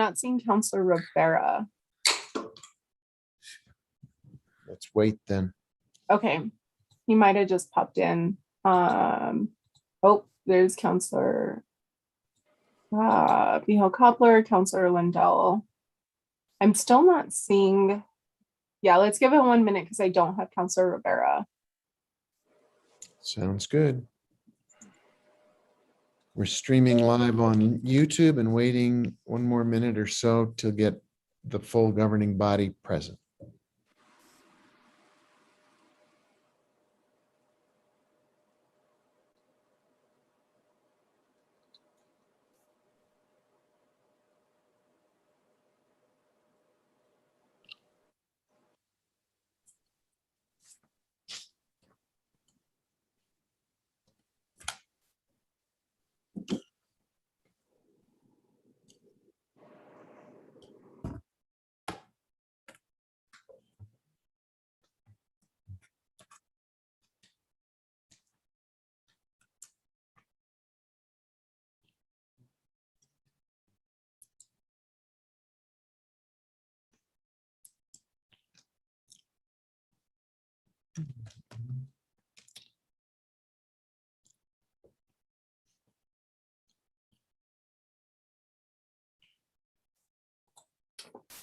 not seeing Counselor Rivera. Let's wait then. Okay, he might have just popped in. Oh, there's Counselor Vihel Coppler, Counselor Lindell. I'm still not seeing. Yeah, let's give it 1 minute because I don't have Counselor Rivera. Sounds good. We're streaming live on YouTube and waiting 1 more minute or so to get the full governing body present.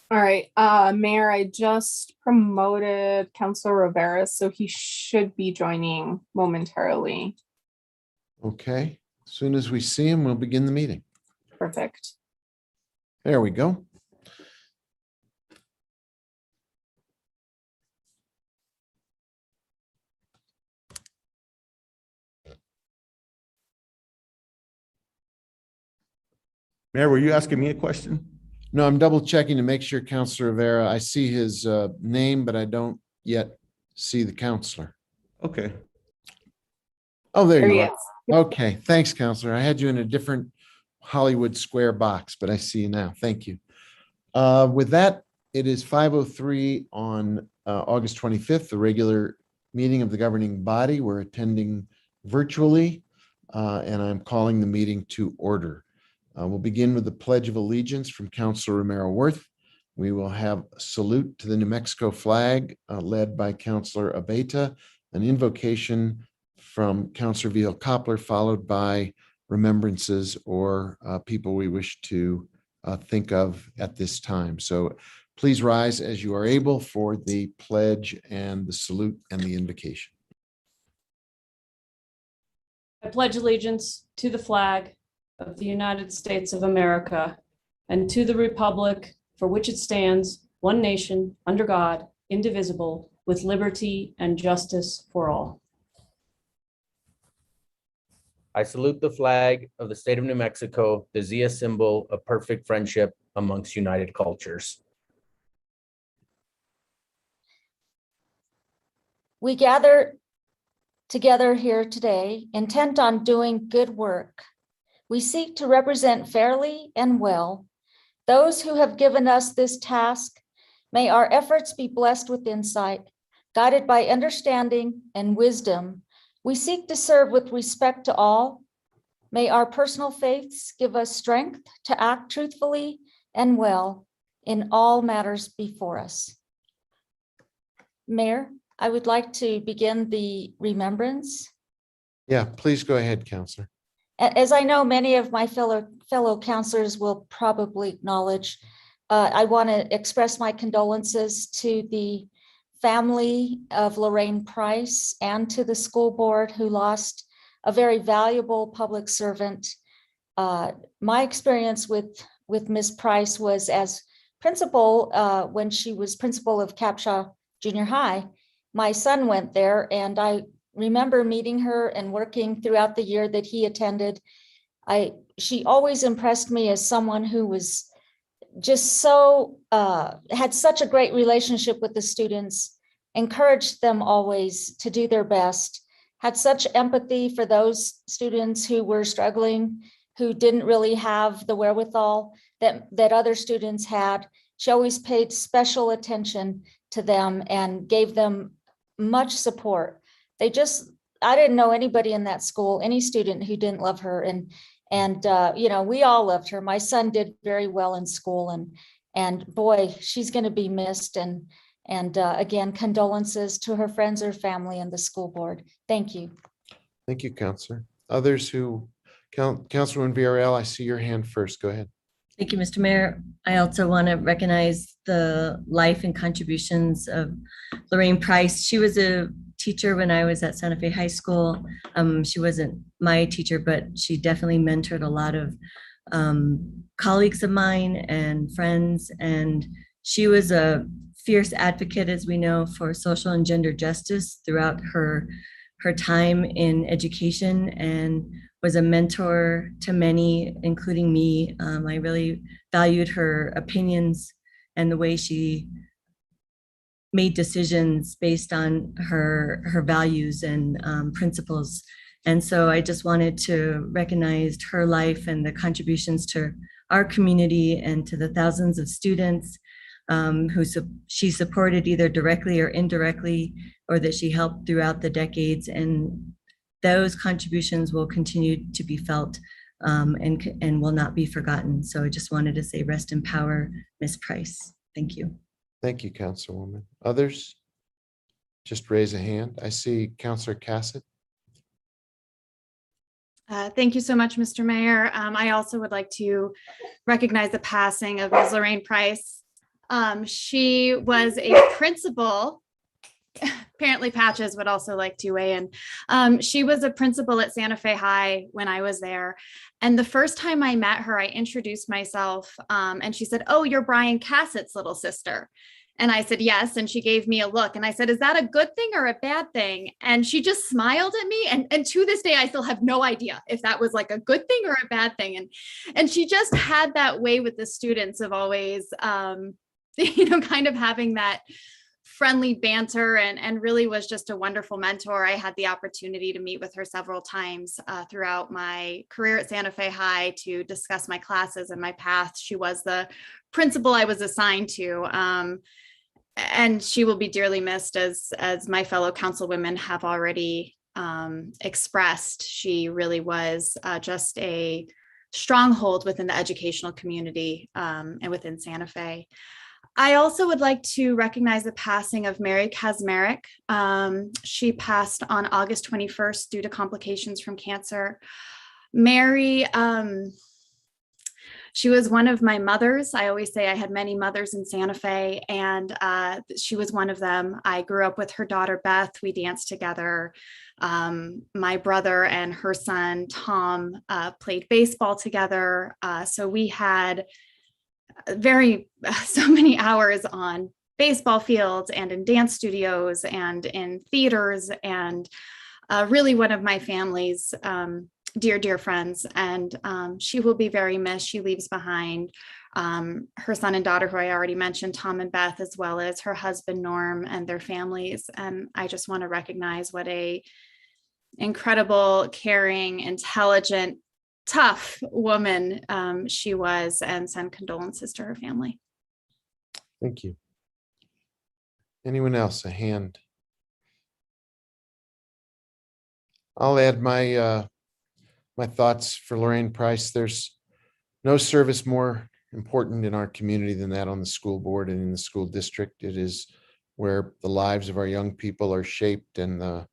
All right, Mayor, I just promoted Counselor Rivera, so he should be joining momentarily. Okay, as soon as we see him, we'll begin the meeting. Perfect. There we go. Mayor, were you asking me a question? No, I'm double checking to make sure Counselor Rivera, I see his name, but I don't yet see the counselor. Okay. Oh, there There you he are. is. Okay, thanks, Counselor. I had you in a different Hollywood square box, but I see you now. Thank you. With that, it is 5:03 on August 25th, the regular meeting of the governing body. We're attending virtually, and I'm calling the meeting to order. We'll begin with the Pledge of Allegiance from Counselor Romero Worth. We will have a salute to the New Mexico flag led by Counselor Abeta, an invocation from Counselor Vihel Coppler, followed by remembrances or people we wish to think of at this time. So please rise as you are able for the pledge and the salute and the invocation. I pledge allegiance to the flag of the United States of America and to the republic for which it stands, one nation, under God, indivisible, with liberty and justice for all. I salute the flag of the state of New Mexico, the Zia symbol of perfect friendship amongst united cultures. We gather together here today, intent on doing good work. We seek to represent fairly and well those who have given us this task. May our efforts be blessed with insight, guided by understanding and wisdom. We seek to serve with respect to all. May our personal faiths give us strength to act truthfully and well in all matters before us. Mayor, I would like to begin the remembrance. Yeah, please go ahead, Counselor. As I know many of my fellow counselors will probably acknowledge, I want to express my condolences to the family of Lorraine Price and to the school board who lost a very valuable public servant. My experience with Ms. Price was as principal when she was principal of Capshaw Junior High. My son went there and I remember meeting her and working throughout the year that he attended. She always impressed me as someone who was just so, had such a great relationship with the students, encouraged them always to do their best, had such empathy for those students who were struggling, who didn't really have the wherewithal that other students had. She always paid special attention to them and gave them much support. I didn't know anybody in that school, any student who didn't love her. And, we all loved her. My son did very well in school, and boy, she's going to be missed. And again, condolences to her friends, her family, and the school board. Thank you. Thank you, Counselor. Others who, Councilwoman VRL, I see your hand first. Go ahead. Thank you, Mr. Mayor. I also want to recognize the life and contributions of Lorraine Price. She was a teacher when I was at Santa Fe High School. She wasn't my teacher, but she definitely mentored a lot of colleagues of mine and friends. And she was a fierce advocate, as we know, for social and gender justice throughout her time in education, and was a mentor to many, including me. I really valued her opinions and the way she made decisions based on her values and principles. And so I just wanted to recognize her life and the contributions to our community and to the thousands of students who she supported either directly or indirectly, or that she helped throughout the decades. And those contributions will continue to be felt and will not be forgotten. So I just wanted to say rest in power, Ms. Price. Thank you. Thank you, Councilwoman. Others? Just raise a hand. I see Councilor Cassett. Thank you so much, Mr. Mayor. I also would like to recognize the passing of Ms. Lorraine Price. She was a principal. Apparently Patches would also like to weigh in. She was a principal at Santa Fe High when I was there. And the first time I met her, I introduced myself and she said, "Oh, you're Brian Cassett's little sister." And I said, "Yes." And she gave me a look and I said, "Is that a good thing or a bad thing?" And she just smiled at me. And to this day, I still have no idea if that was like a good thing or a bad thing. And she just had that way with the students of always, kind of having that friendly banter, and really was just a wonderful mentor. I had the opportunity to meet with her several times throughout my career at Santa Fe High to discuss my classes and my path. She was the principal I was assigned to. And she will be dearly missed, as my fellow councilwomen have already expressed. She really was just a stronghold within the educational community and within Santa Fe. I also would like to recognize the passing of Mary Kazmarek. She passed on August 21st due to complications from cancer. Mary, she was one of my mothers. I always say I had many mothers in Santa Fe, and she was one of them. I grew up with her daughter, Beth. We danced together. My brother and her son, Tom, played baseball together. So we had so many hours on baseball fields and in dance studios and in theaters, and really one of my family's dear friends. And she will be very missed. She leaves behind her son and daughter, who I already mentioned, Tom and Beth, as well as her husband, Norm, and their families. And I just want to recognize what a incredible, caring, intelligent, tough woman she was, and send condolences to her family. Thank you. Anyone else? A hand? I'll add my my thoughts for Lorraine Price. There's no service more important in our community than that on the school board and in the school district. It is where the lives of our young people are shaped, and the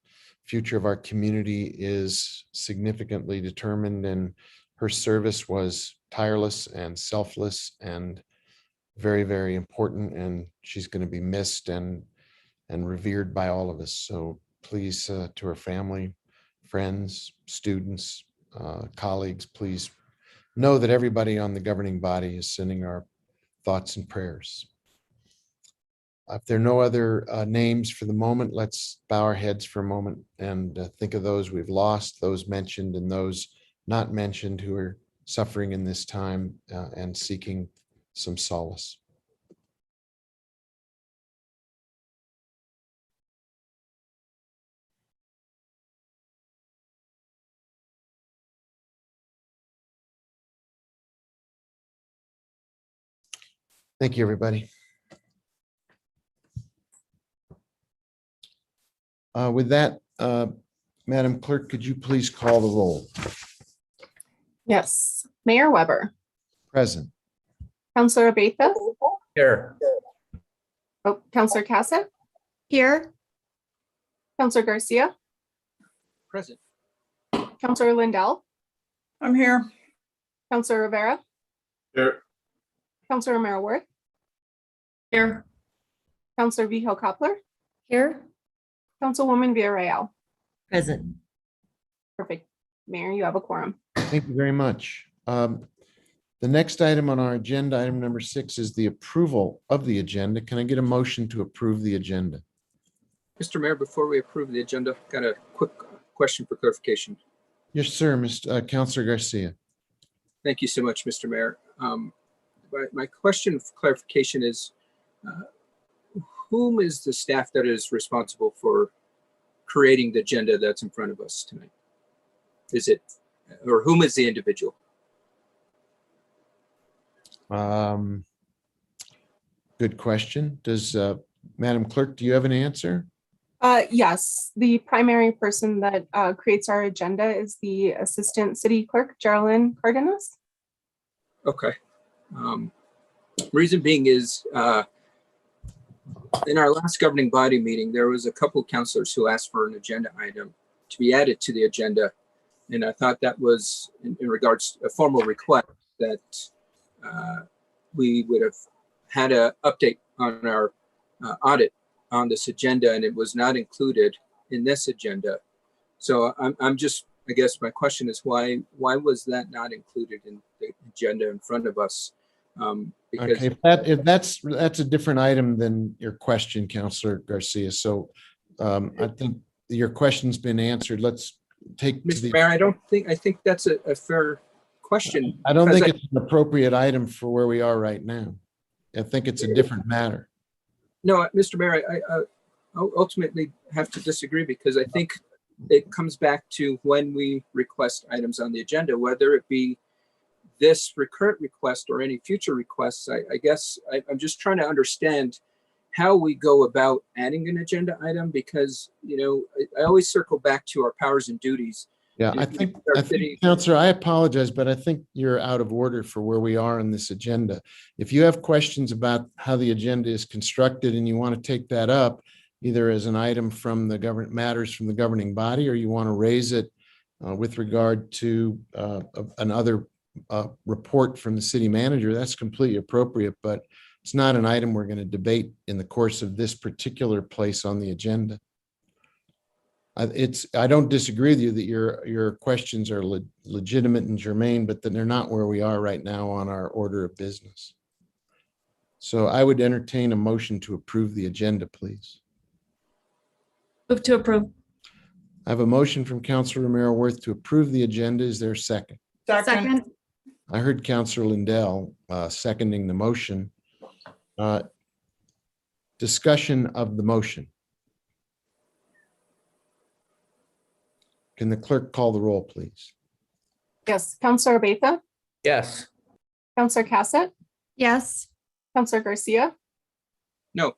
future of our community is significantly determined. And her service was tireless and selfless and very, very important. And she's going to be missed and revered by all of us. So please, to her family, friends, students, colleagues, please know that everybody on the governing body is sending our thoughts and prayers. If there are no other names for the moment, let's bow our heads for a moment and think of those we've lost, those mentioned and those not mentioned, who are suffering in this time and seeking some solace. Thank you, everybody. With that, Madam Clerk, could you please call the roll? Yes. Mayor Weber, Present. Counselor Abatha, Here. oh, Counselor Cassett, Here. Counselor Garcia, Present. Counselor Lindell, I'm here. Counselor Rivera, Here. Counselor Romero Worth, Here. Counselor Vihel Coppler, Here. Councilwoman Villarreal. Present. Perfect. Mayor, you have a quorum. Thank you very much. The next item on our agenda, item number 6, is the approval of the agenda. Can I get a motion to approve the agenda? Mr. Mayor, before we approve the agenda, got a quick question for clarification. Yes, sir, Mr. Counselor Garcia. Thank you so much, Mr. Mayor. My question for clarification is, whom is the staff that is responsible for creating the agenda that's in front of us tonight? Is it, or whom is the individual? Good question. Does Madam Clerk, do you have an answer? Yes, the primary person that creates our agenda is the Assistant City Clerk, Geraldine Cardenas. Okay. Reason being is, in our last governing body meeting, there was a couple of counselors who asked for an agenda item to be added to the agenda. And I thought that was in regards to a formal request that we would have had an update on our audit on this agenda, and it was not included in this agenda. So I'm just, I guess my question is why was that not included in the agenda in front of us? Because Okay, if that's a different item than your question, Counselor Garcia. So I think your question's been answered. Let's take. Mr. Mayor, I think that's a fair question. I don't because think it's an appropriate item for where we are right now. I think it's a different matter. No, Mr. Mayor, I ultimately have to disagree because I think it comes back to when we request items on the agenda, whether it be this recurrent request or any future requests. I guess I'm just trying to understand how we go about adding an agenda item because, you know, I always circle back to our powers and duties. Yeah, And I if we think, start fitting- Counselor, I apologize, but I think you're out of order for where we are on this agenda. If you have questions about how the agenda is constructed and you want to take that up, either as an item from the government matters from the governing body, or you want to raise it with regard to another report from the city manager, that's completely appropriate, but it's not an item we're going to debate in the course of this particular place on the agenda. I don't disagree with you that your questions are legitimate and germane, but that they're not where we are right now on our order of business. So I would entertain a motion to approve the agenda, please. Move to approve. I have a motion from Councilor Romero Worth to approve the agenda. Is there a second? Second. I heard Councilor Lindell seconding the motion. Discussion of the motion. Can the clerk call the roll, please? Yes, Counselor Abatha, Yes. Counselor Cassett, Yes. Counselor Garcia, No,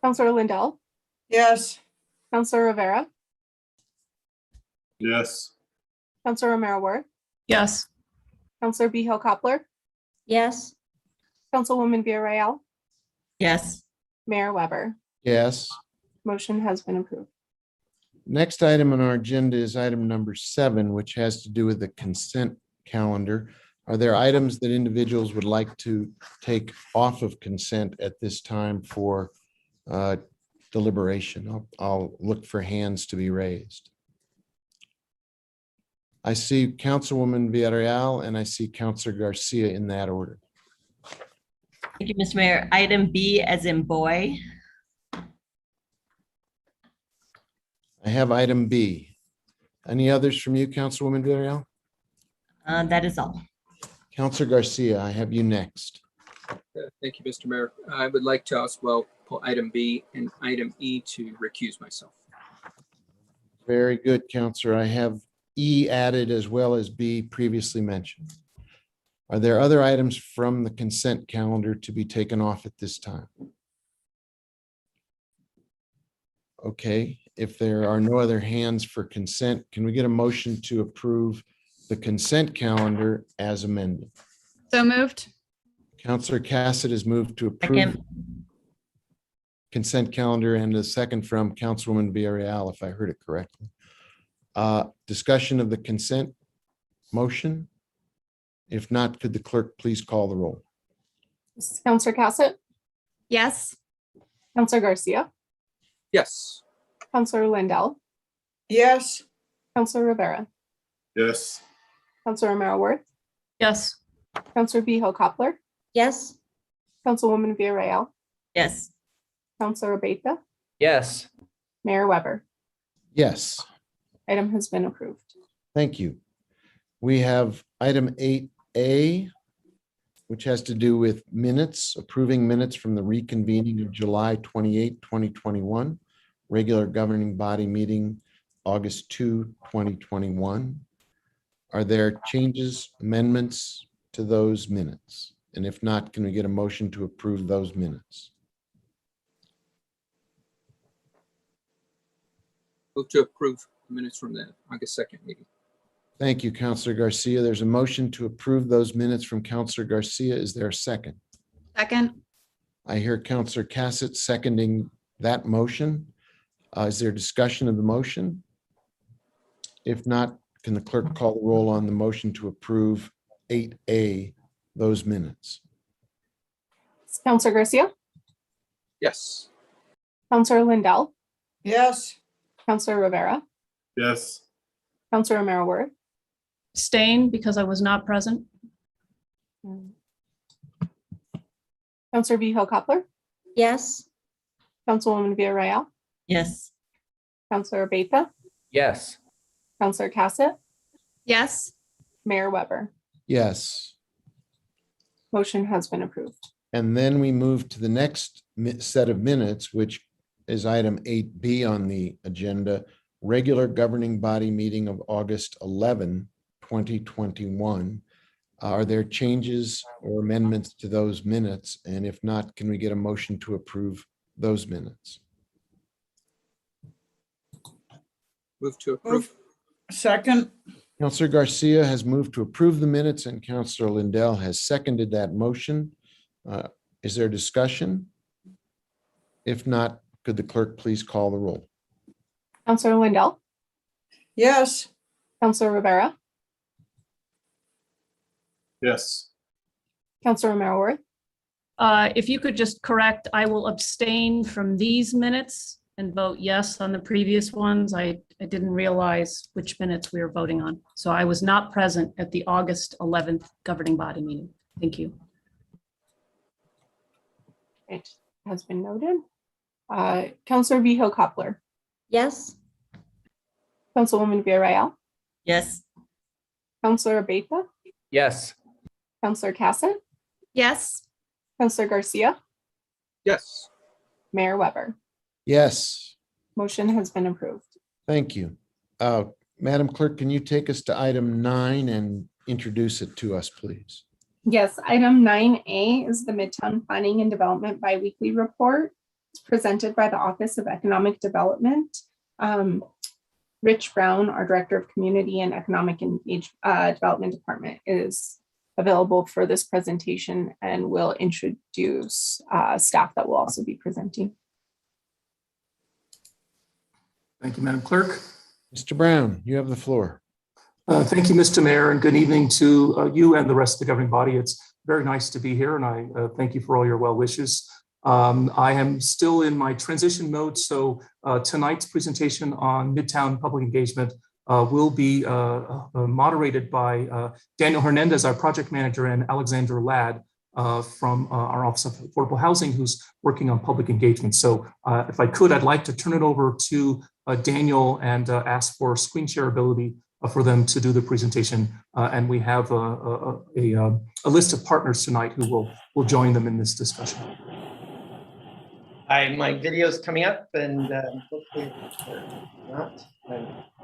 Counselor Lindell, Yes. Counselor Rivera, Yes. Counselor Romero Worth, Yes. Counselor Vihel Coppler, Yes. Councilwoman Villarreal, Yes. Mayor Weber. Yes. Motion has been approved. Next item on our agenda is item number 7, which has to do with the consent calendar. Are there items that individuals would like to take off of consent at this time for deliberation? I'll look for hands to be raised. I see Councilwoman Villarreal and I see Councilor Garcia in that order. Thank you, Mr. Mayor. Item B as in boy. I have item B. Any others from you, Councilwoman Villarreal? That is all. Councilor Garcia, I have you next. thank you, Mr. Mayor. I would like to as well pull item B and item E to recuse myself. Very good, Councilor. I have E added as well as B previously mentioned. Are there other items from the consent calendar to be taken off at this time? Okay, if there are no other hands for consent, can we get a motion to approve the consent calendar as amended. So moved. Counselor Cassett has moved to approve Second. consent calendar, and a second from Councilwoman Villarreal, if I heard it correctly. Discussion of the consent motion? If not, could the clerk please call the roll? Counselor Cassett, Yes. Counselor Garcia, Yes. Counselor Lindell, Yes. Counselor Rivera, Yes. Counselor Romero Worth, Yes. Counselor Beho Coppler, Yes, Councilwoman Villarreal, Yes. Counselor Abeyta, Yes. Mayor Weber. Yes, Item has been approved. thank you. We have item 8A, which has to do with minutes, approving minutes from the reconvening of July 28, 2021, regular governing body meeting, August 2, 2021. Are there changes, amendments to those minutes? And if not, can we get a motion to approve those minutes? Move to approve the minutes from the August 2nd meeting. Thank you, Counselor Garcia. There's a motion to approve those minutes from Counselor Garcia. Is there a second? Second. I hear Counselor Cassett seconding that motion. Is there discussion of the motion? If not, can the clerk call the roll on the motion to approve 8A, those minutes? Counselor Garcia, Yes. Counselor Lindell, Yes. Counselor Rivera, Yes. Counselor Romero Worth, Abstain because I was not present. Counselor Beho Coppler, yes, Councilwoman Villarreal, Yes. Counselor Abeyta, Yes. Counselor Cassett, Yes. Mayor Weber. Yes. Motion has been approved. And then we move to the next set of minutes, which is item 8B on the agenda, regular governing body meeting of August 11, 2021. Are there changes or amendments to those minutes? And if not, can we get a motion to approve those minutes? Move to approve. Second. Counselor Garcia has moved to approve the minutes and Counselor Lindell has seconded that motion. Is there discussion? If not, could the clerk please call the roll? Counselor Lindell, Yes. Counselor Rivera, Yes. Counselor Romero Worth, If you could just correct, I will abstain from these minutes and vote yes on the previous ones. I didn't realize which minutes we were voting on. So I was not present at the August 11th governing body meeting. Thank you. it has been noted. Counselor Beho Coppler, yes, Councilwoman Villarreal, Yes. Counselor Abeyta, Yes. Counselor Cassett, Yes. Counselor Garcia, Yes. Mayor Weber. Yes, Motion has been approved. thank you. Madam Clerk, can you take us to item 9 and introduce it to us, please? Yes, item 9A is the Midtown Planning and Development Biweekly Report. It's presented by the Office of Economic Development. Rich Brown, our Director of Community and Economic Development Department, is available for this presentation and will introduce staff that will also be presenting. Thank you, Madam Clerk. Mr. Brown, you have the floor. Thank you, Mr. Mayor, and good evening to you and the rest of the governing body. It's very nice to be here, and I thank you for all your well wishes. I am still in my transition mode, so tonight's presentation on Midtown public engagement will be moderated by Daniel Hernandez, our project manager, and Alexander Ladd from our Office of Affordable Housing, who's working on public engagement. So if I could, I'd like to turn it over to Daniel and ask for screen shareability for them to do the presentation. And we have a list of partners tonight who will join them in this discussion. Hi, my video is coming up and hopefully it's not.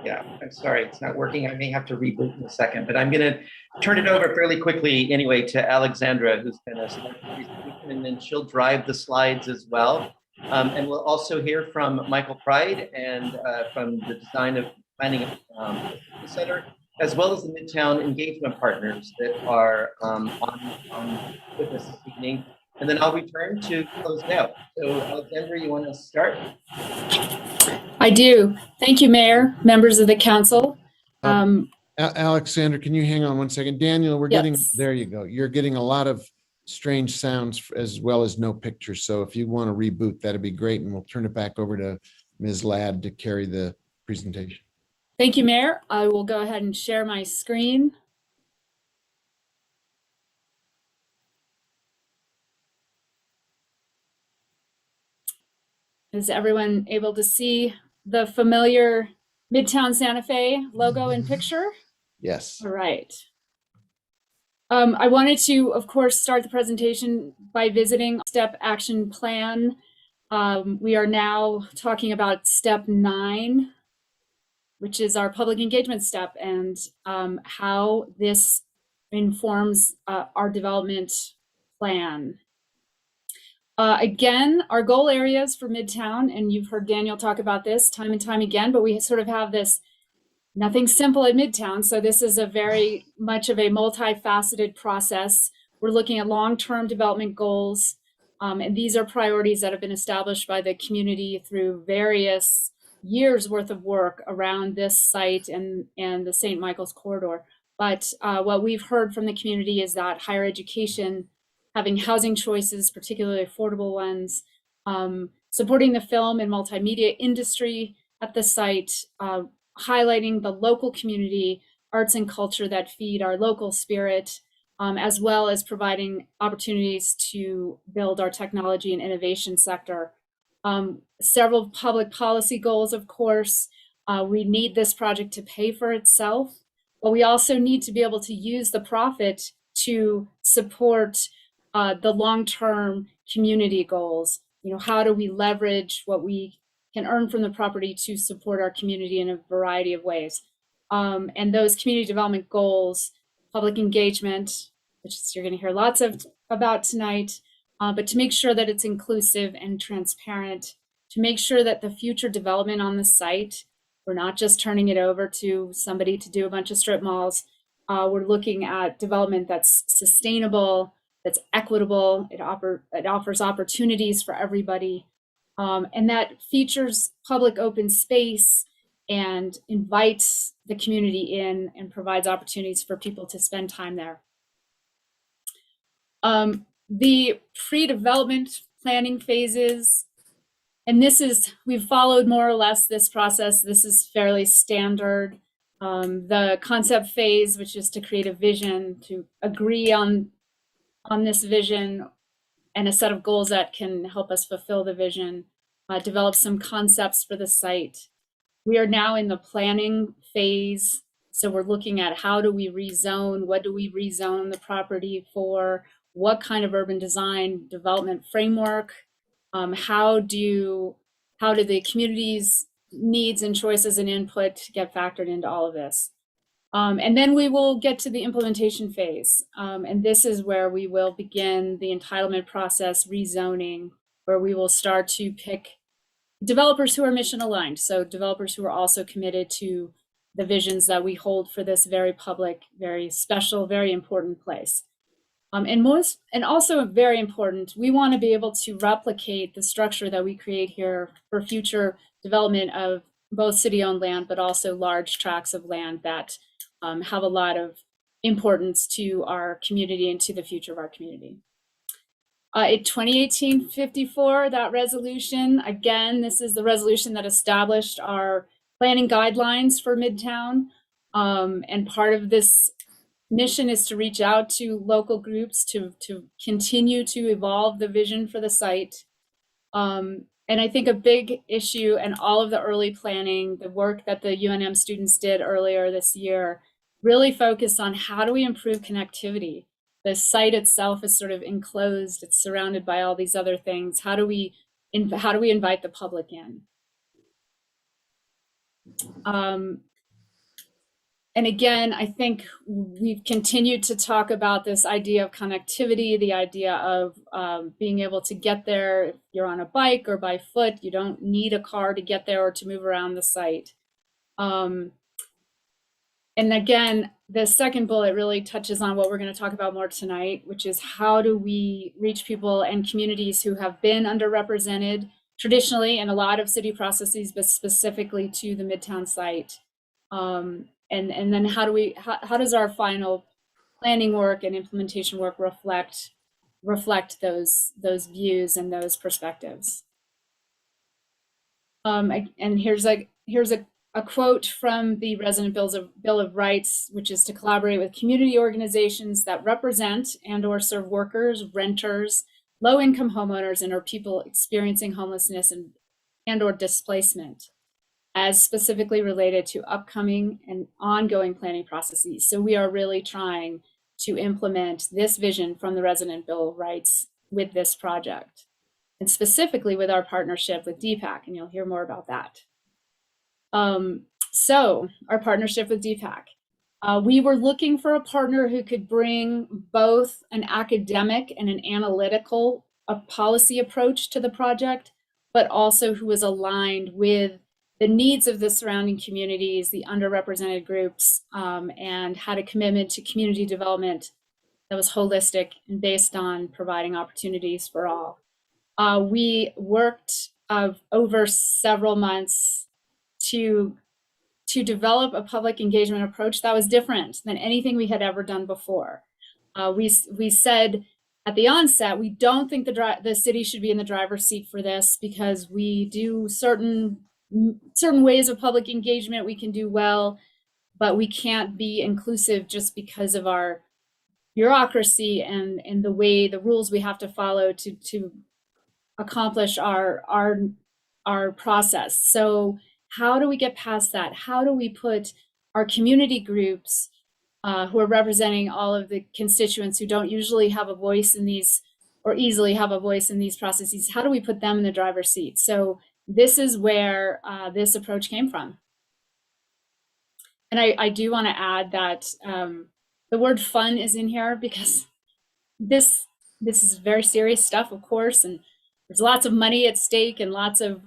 Yeah, I'm sorry, it's not working. I may have to reboot in a second, but I'm going to turn it over fairly quickly anyway to Alexandra, who's going to start the presentation, and then she'll drive the slides as well. And we'll also hear from Michael Pride and from the Design of Planning Center, as well as the Midtown engagement partners that are on with us this evening. And then I'll return to close it out. So Alexandra, you want to start? I do. Thank you, Mayor, members of the council. Alexander, can you hang on one second? Daniel, we're getting, Yes. there you go. You're getting a lot of strange sounds as well as no pictures. So if you want to reboot, that'd be great. And we'll turn it back over to Ms. Ladd to carry the presentation. Thank you, Mayor. I will go ahead and share my screen. Is everyone able to see the familiar Midtown Santa Fe logo and picture? Yes. All right. I wanted to, of course, start the presentation by visiting step action plan. We are now talking about step 9, which is our public engagement step, and how this informs our development plan. Again, our goal areas for Midtown, and you've heard Daniel talk about this time and time again, but we sort of have this nothing simple at Midtown. So this is a very much of a multifaceted process. We're looking at long-term development goals, and these are priorities that have been established by the community through various years worth of work around this site and the St. Michael's corridor. But what we've heard from the community is that higher education, having housing choices, particularly affordable ones, supporting the film and multimedia industry at the site, highlighting the local community, arts and culture that feed our local spirit, as well as providing opportunities to build our technology and innovation sector. Several public policy goals, of course. We need this project to pay for itself, but we also need to be able to use the profit to support the long-term community goals. You know, how do we leverage what we can earn from the property to support our community in a variety of ways? And those community development goals, public engagement, which is, you're going to hear lots about tonight, but to make sure that it's inclusive and transparent, to make sure that the future development on the site, we're not just turning it over to somebody to do a bunch of strip malls. We're looking at development that's sustainable, that's equitable, it offers opportunities for everybody, and that features public open space and invites the community in and provides opportunities for people to spend time there. The pre-development planning phases, and this is, we've followed more or less this process. This is fairly standard. The concept phase, which is to create a vision, to agree on this vision and a set of goals that can help us fulfill the vision, develop some concepts for the site. We are now in the planning phase. So we're looking at how do we rezone, what do we rezone the property for, what kind of urban design development framework, how do the community's needs and choices and input get factored into all of this. And then we will get to the implementation phase. And this is where we will begin the entitlement process, rezoning, where we will start to pick developers who are mission aligned. So developers who are also committed to the visions that we hold for this very public, very special, very important place. And also very important, we want to be able to replicate the structure that we create here for future development of both city-owned land, but also large tracts of land that have a lot of importance to our community and to the future of our community. In 2018-54, that resolution, again, this is the resolution that established our planning guidelines for Midtown. And part of this mission is to reach out to local groups to continue to evolve the vision for the site. And I think a big issue and all of the early planning, the work that the UNM students did earlier this year, really focused on how do we improve connectivity. The site itself is sort of enclosed, it's surrounded by all these other things. How do we invite the public in? And again, I think we've continued to talk about this idea of connectivity, the idea of being able to get there. If you're on a bike or by foot, you don't need a car to get there or to move around the site. And again, the second bullet really touches on what we're going to talk about more tonight, which is how do we reach people and communities who have been underrepresented traditionally in a lot of city processes, but specifically to the Midtown site. And then how does our final planning work and implementation work reflect those views and those perspectives? And here's a quote from the Resident Bill of Rights, which is to collaborate with community organizations that represent and/or serve workers, renters, low-income homeowners, and/or people experiencing homelessness and/or displacement, as specifically related to upcoming and ongoing planning processes. So we are really trying to implement this vision from the Resident Bill of Rights with this project, and specifically with our partnership with DPAC, and you'll hear more about that. So our partnership with DPAC. We were looking for a partner who could bring both an academic and an analytical policy approach to the project, but also who was aligned with the needs of the surrounding communities, the underrepresented groups, and had a commitment to community development that was holistic and based on providing opportunities for all. We worked over several months to develop a public engagement approach that was different than anything we had ever done before. We said at the onset, we don't think the city should be in the driver's seat for this because we do certain ways of public engagement we can do well, but we can't be inclusive just because of our bureaucracy and the rules we have to follow to accomplish our process. So how do we get past that? How do we put our community groups who are representing all of the constituents who don't usually have a voice in these or easily have a voice in these processes? How do we put them in the driver's seat? So this is where this approach came from. And I do want to add that the word fun is in here because this is very serious stuff, of course, and there's lots of money at stake and lots of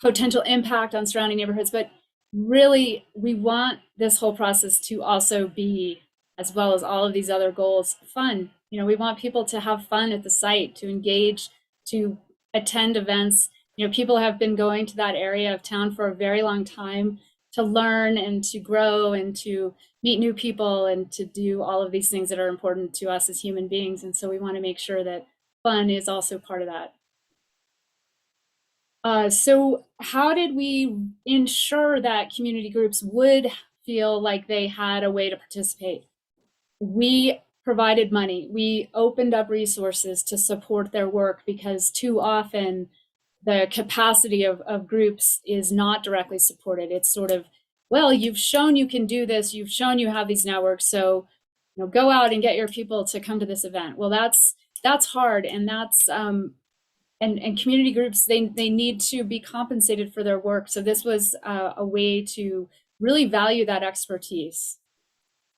potential impact on surrounding neighborhoods, but really we want this whole process to also be, as well as all of these other goals, fun. You know, we want people to have fun at the site, to engage, to attend events. You know, people have been going to that area of town for a very long time to learn and to grow and to meet new people and to do all of these things that are important to us as human beings. And so we want to make sure that fun is also part of that. So how did we ensure that community groups would feel like they had a way to participate? We provided money. We opened up resources to support their work because too often the capacity of groups is not directly supported. It's sort of, well, you've shown you can do this. You've shown you have these networks. So, you know, go out and get your people to come to this event. Well, that's hard. And that's, and community groups, they need to be compensated for their work. So this was a way to really value that expertise.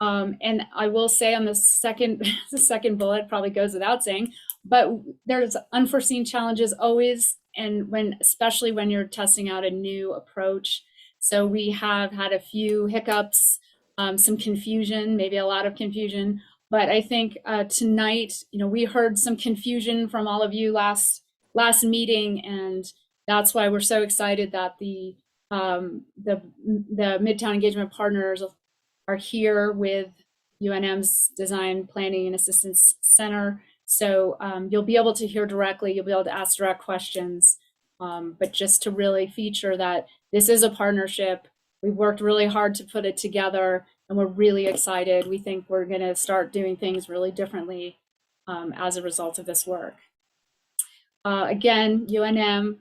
And I will say on the second bullet, probably goes without saying, but there's unforeseen challenges always, and especially when you're testing out a new approach. So we have had a few hiccups, some confusion, maybe a lot of confusion, but I think tonight, you know, we heard some confusion from all of you last meeting, and that's why we're so excited that the Midtown Engagement Partners are here with UNM's Design Planning and Assistance Center. So you'll be able to hear directly, you'll be able to ask direct questions, but just to really feature that this is a partnership. We've worked really hard to put it together and we're really excited. We think we're gonna start doing things really differently as a result of this work. Again, UNM,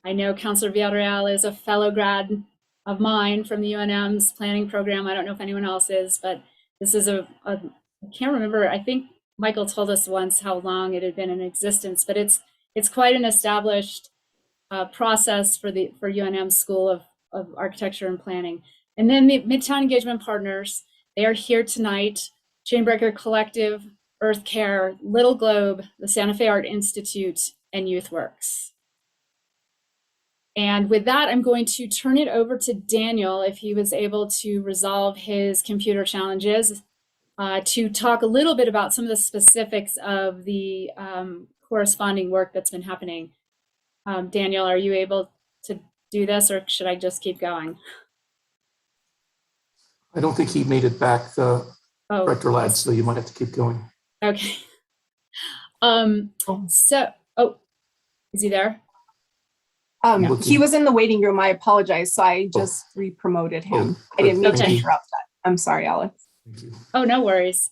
I know Councilor Villarreal is a fellow grad of mine from the UNM's planning program. I don't know if anyone else is, but this is I can't remember, I think Michael told us once how long it had been in existence, but it's quite an established process for UNM School of Architecture and Planning. And then the Midtown Engagement Partners, they are here tonight, Chainbreaker Collective, Earth Care, Little Globe, the Santa Fe Art Institute, and YouthWorks. And with that, I'm going to turn it over to Daniel, if he was able to resolve his computer challenges, to talk a little bit about some of the specifics of the corresponding work that's been happening. Daniel, are you able to do this, or should I just keep going? I don't think he made it back, Director Ladd, so you might have to keep going. Okay. Is he there? He was in the waiting room. I apologize. So I just re-promoted him. I didn't mean to interrupt that. I'm sorry, Alex. Thank you. Oh, no worries.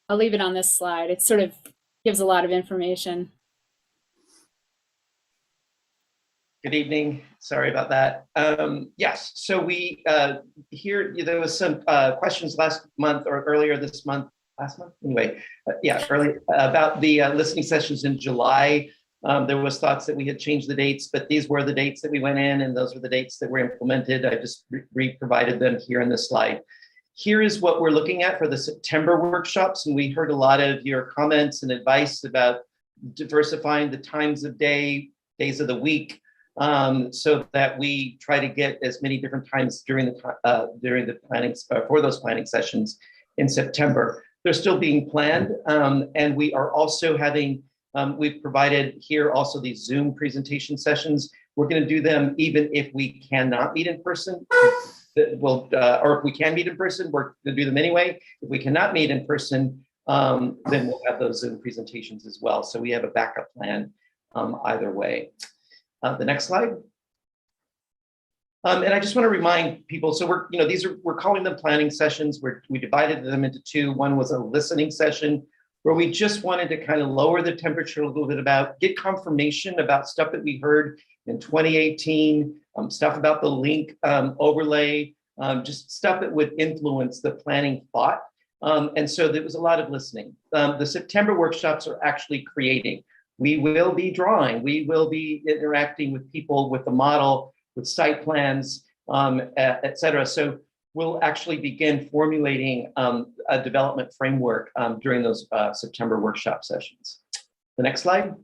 I'll leave it on this slide. It sort of gives a lot of information. Good evening. Sorry about that. Yes, so we here there was some questions last month or earlier this month. Last month, anyway. Early about the listening sessions in July. There was thoughts that we had changed the dates, but these were the dates that we went in, and those were the dates that were implemented. I just re-provided them here in this slide. Here is what we're looking at for the September workshops, and we heard a lot of your comments and advice about diversifying the times of day, days of the week, so that we try to get as many different times during the planning for those planning sessions in September. They're still being planned, and we are also having. We've provided here also these Zoom presentation sessions. We're going to do them even if we cannot meet in person. Or if we can meet in person, we're going to do them anyway. If we cannot meet in person, then we'll have those Zoom presentations as well. So we have a backup plan either way. The next slide. And I just want to remind people, so we're calling them planning sessions. We divided them into two. One was a listening session where we just wanted to kind of lower the temperature a little bit about, get confirmation about stuff that we heard in 2018, stuff about the link overlay, just stuff that would influence the planning thought. And so there was a lot of listening. The September workshops are actually creating. We will be drawing, we will be interacting with people with the model, with site plans, et cetera. So we'll actually begin formulating a development framework during those September workshop sessions. The next slide.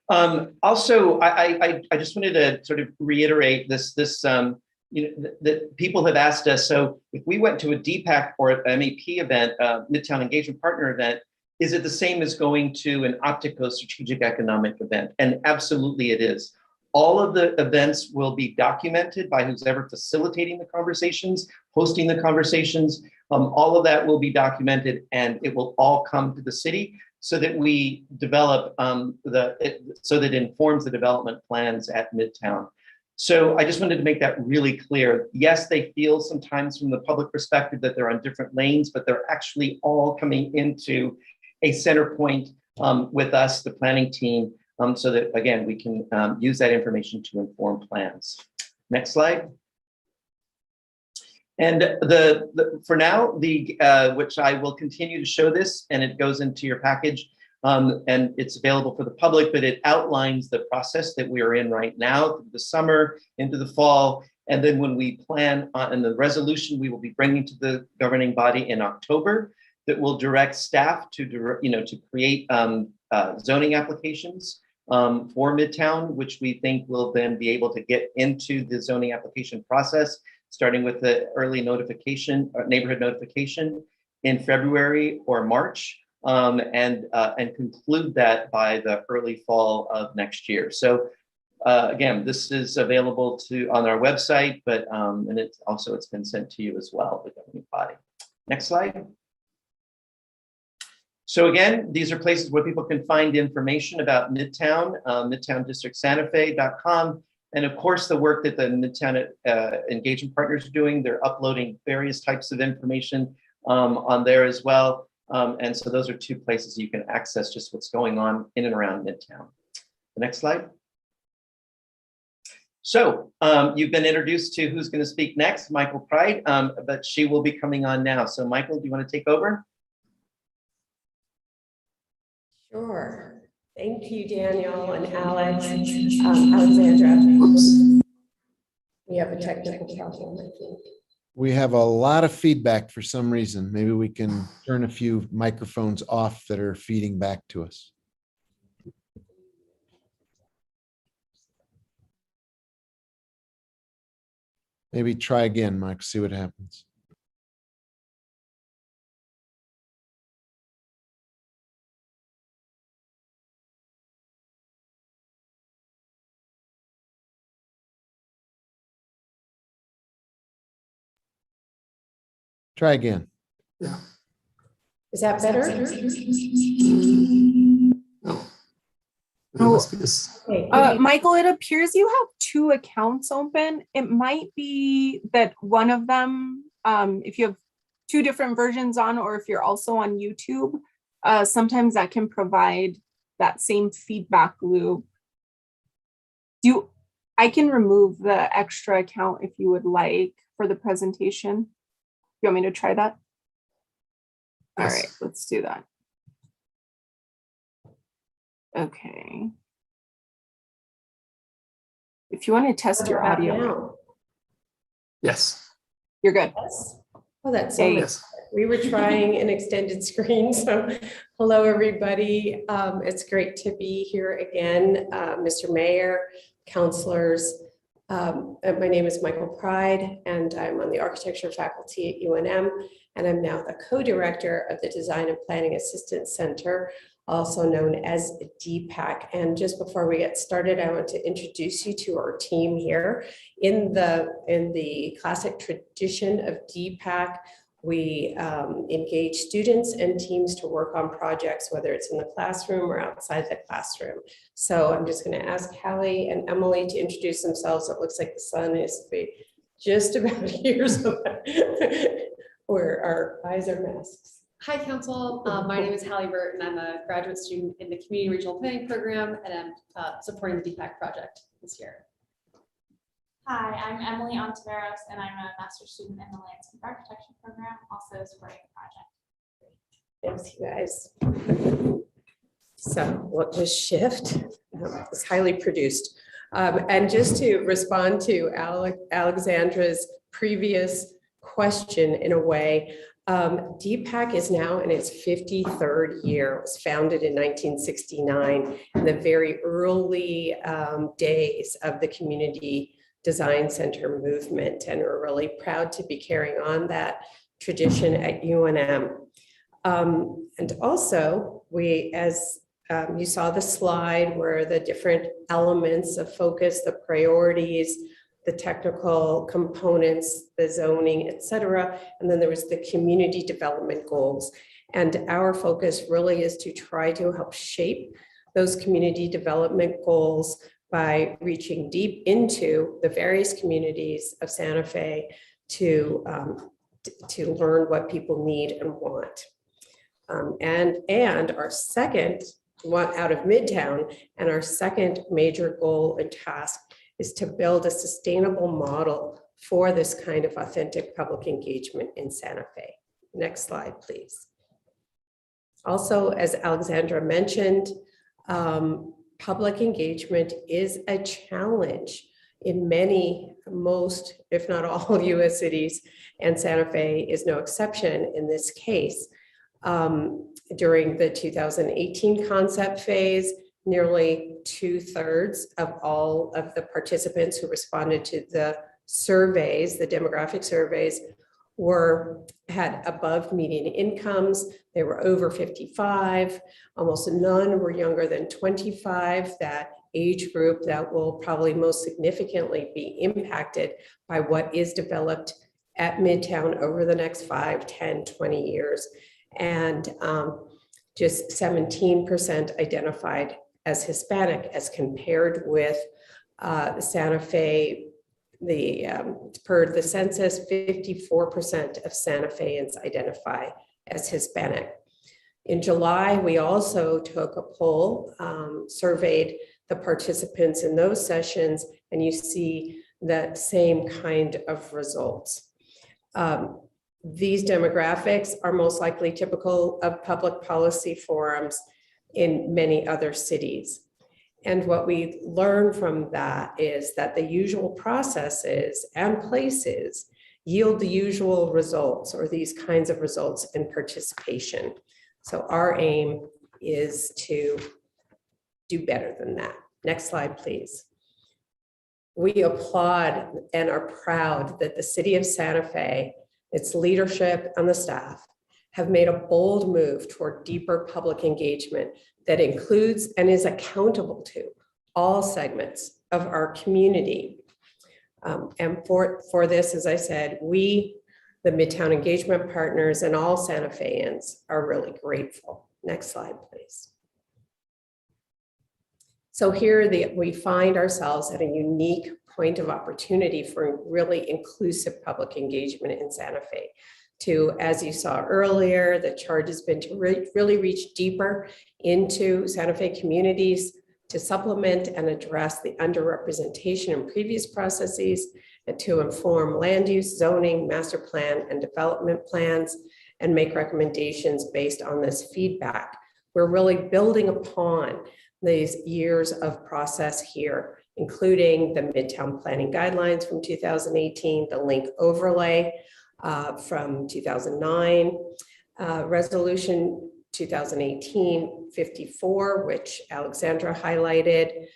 Also, I just wanted to sort of reiterate this that people have asked us, so if we went to a DPAC or an MAP event, Midtown Engagement Partner event, is it the same as going to an Optico Strategic Economic event? And absolutely it is. All of the events will be documented by who's ever facilitating the conversations, hosting the conversations. All of that will be documented, and it will all come to the city so that we develop so that it informs the development plans at Midtown. So I just wanted to make that really clear. Yes, they feel sometimes from the public perspective that they're on different lanes, but they're actually all coming into a center point with us, the planning team, so that, again, we can use that information to inform plans. Next slide. And for now, which I will continue to show this, and it goes into your package, and it's available for the public, but it outlines the process that we are in right now, through the summer, into the fall, and then when we plan on, and the resolution we will be bringing to the governing body in October, that will direct staff to create zoning applications for Midtown, which we think will then be able to get into the zoning application process, starting with the early notification, neighborhood notification in February or March, and conclude that by the early fall of next year. So again, this is available on our website, but and it's been sent to you as well, the governing body. Next slide. So again, these are places where people can find information about Midtown, midtowndistrictsantafe.com. And of course, the work that the Midtown Engagement Partners are doing, they're uploading various types of information on there as well. And so those are two places you can access just what's going on in and around Midtown. The next slide. So you've been introduced to who's going to speak next, Michael Pride, but she will be coming on now. So Michael, do you want to take over? Sure. Thank you, Daniel and Alex. Alexandra. Oops. We have a technical problem, I think. We have a lot of feedback for some reason. Maybe we can turn a few microphones off that are feeding back to us. Maybe try again, Mike, see what happens. Try again. Yeah. Is that better? No. There must be this. Okay, Michael, it appears you have two accounts open. It might be that one of them, if you have two different versions on, or if you're also on YouTube, sometimes that can provide that same feedback loop. I can remove the extra account if you would like for the presentation. You want me to try that? All right, let's do that. Okay. If you want to test your How about audio, now? Yes. you're good. Yes. Oh, that's so Hey. much. Yes. We were trying an extended screen, so hello, everybody. It's great to be here again, Mr. Mayor, councilors. My name is Michael Pride, and I'm on the architecture faculty at UNM, and I'm now the co-director of the Design and Planning Assistance Center, also known as DPAC. And just before we get started, I want to introduce you to our team here. In the classic tradition of DPAC, we engage students and teams to work on projects, whether it's in the classroom or outside the classroom. So I'm just going to ask Hallie and Emily to introduce themselves. It looks like the sun is just about here, so where our eyes are masks. Hi, Council. My name is Hallie Burt, and I'm a graduate student in the Community Regional Planning Program, and I'm supporting the DPAC project this year. Hi, I'm Emily Ontiveros, and I'm a master's student in the Landscape Architecture Program, also supporting the project. Thanks, you guys. So we'll just shift. It's highly produced. And just to respond to Alexandra's previous question in a way, DPAC is now in its 53rd year. It was founded in 1969 in the very early days of the Community Design Center movement, and we're really proud to be carrying on that tradition at UNM. And also, we, as you saw the slide where the different elements of focus, the priorities, the technical components, the zoning, et cetera. And then there was the community development goals. And our focus really is to try to help shape those community development goals by reaching deep into the various communities of Santa Fe to learn what people need and want. And our second one out of Midtown, and our second major goal and task is to build a sustainable model for this kind of authentic public engagement in Santa Fe. Next slide, please. Also, as Alexandra mentioned, public engagement is a challenge in most, if not all, US cities, and Santa Fe is no exception in this case. During the 2018 concept phase, nearly 2/3 of all of the participants who responded to the surveys, the demographic surveys, had above median incomes. They were over 55. Almost none were younger than 25, that age group that will probably most significantly be impacted by what is developed at Midtown over the next 5, 10, 20 years. And just 17% identified as Hispanic, as compared with Santa Fe. Per the census, 54% of Santa Feans identify as Hispanic. In July, we also took a poll, surveyed the participants in those sessions, and you see that same kind of results. These demographics are most likely typical of public policy forums in many other cities. And what we learn from that is that the usual processes and places yield the usual results, or these kinds of results in participation. So our aim is to do better than that. Next slide, please. we applaud and are proud that the city of Santa Fe, its leadership and the staff have made a bold move toward deeper public engagement that includes and is accountable to all segments of our community. And for this, as I said, we, the Midtown Engagement Partners and all Santa Feans are really grateful. Next slide, please. So here we find ourselves at a unique point of opportunity for really inclusive public engagement in Santa Fe. To, as you saw earlier, the charge has been to really reach deeper into Santa Fe communities, to supplement and address the underrepresentation in previous processes, and to inform land use, zoning, master plan, and development plans, and make recommendations based on this feedback. We're really building upon these years of process here, including the Midtown Planning Guidelines from 2018, the link overlay from 2009, Resolution 2018-54, which Alexandra highlighted,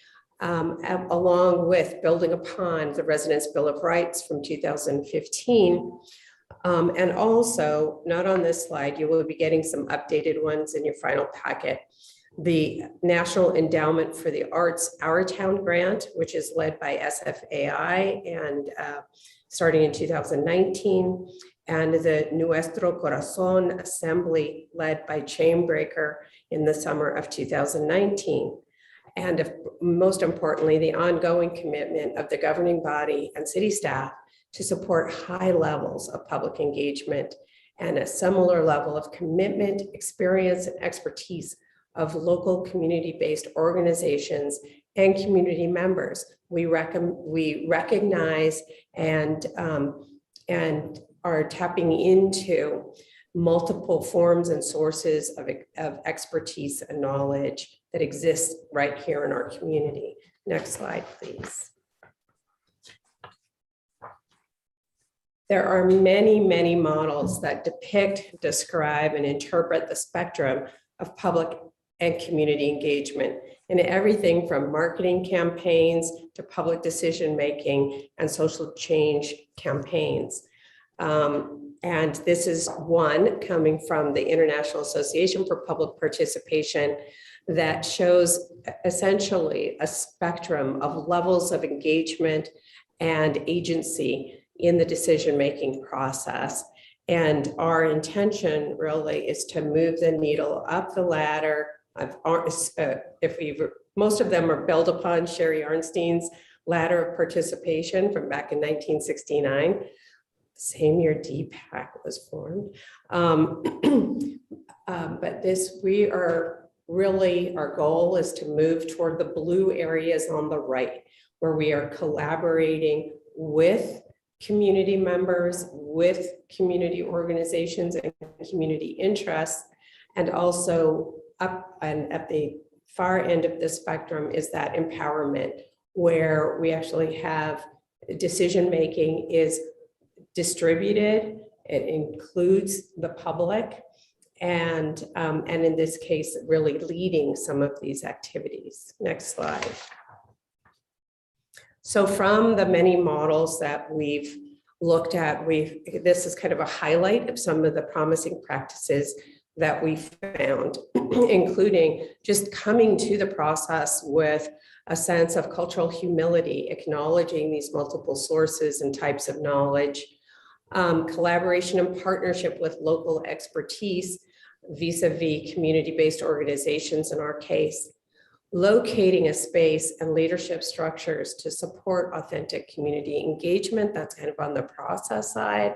along with building upon the Residents' Bill of Rights from 2015. And also, not on this slide, you will be getting some updated ones in your final packet. The National Endowment for the Arts Our Town Grant, which is led by SFAI and starting in 2019, and the Nuestro Corazón Assembly led by Chainbreaker in the summer of 2019. And most importantly, the ongoing commitment of the governing body and city staff to support high levels of public engagement and a similar level of commitment, experience, and expertise of local community-based organizations and community members. We recognize and are tapping into multiple forms and sources of expertise and knowledge that exist right here in our community. Next slide, please. There are many, many models that depict, describe, and interpret the spectrum of public and community engagement in everything from marketing campaigns to public decision-making and social change campaigns. And this is one coming from the International Association for Public Participation that shows essentially a spectrum of levels of engagement and agency in the decision-making process. And our intention really is to move the needle up the ladder. Most of them are built upon Sherry Arnstein's ladder of participation from back in 1969. Same year DPAC was formed. But our goal is to move toward the blue areas on the right, where we are collaborating with community members, with community organizations and community interests, and also up and at the far end of the spectrum is that empowerment, where we actually have decision-making is distributed. It includes the public, and in this case, really leading some of these activities. Next slide. So from the many models that we've looked at, this is kind of a highlight of some of the promising practices that we found, including just coming to the process with a sense of cultural humility, acknowledging these multiple sources and types of knowledge, collaboration and partnership with local expertise vis-a-vis community-based organizations in our case, locating a space and leadership structures to support authentic community engagement, that's kind of on the process side,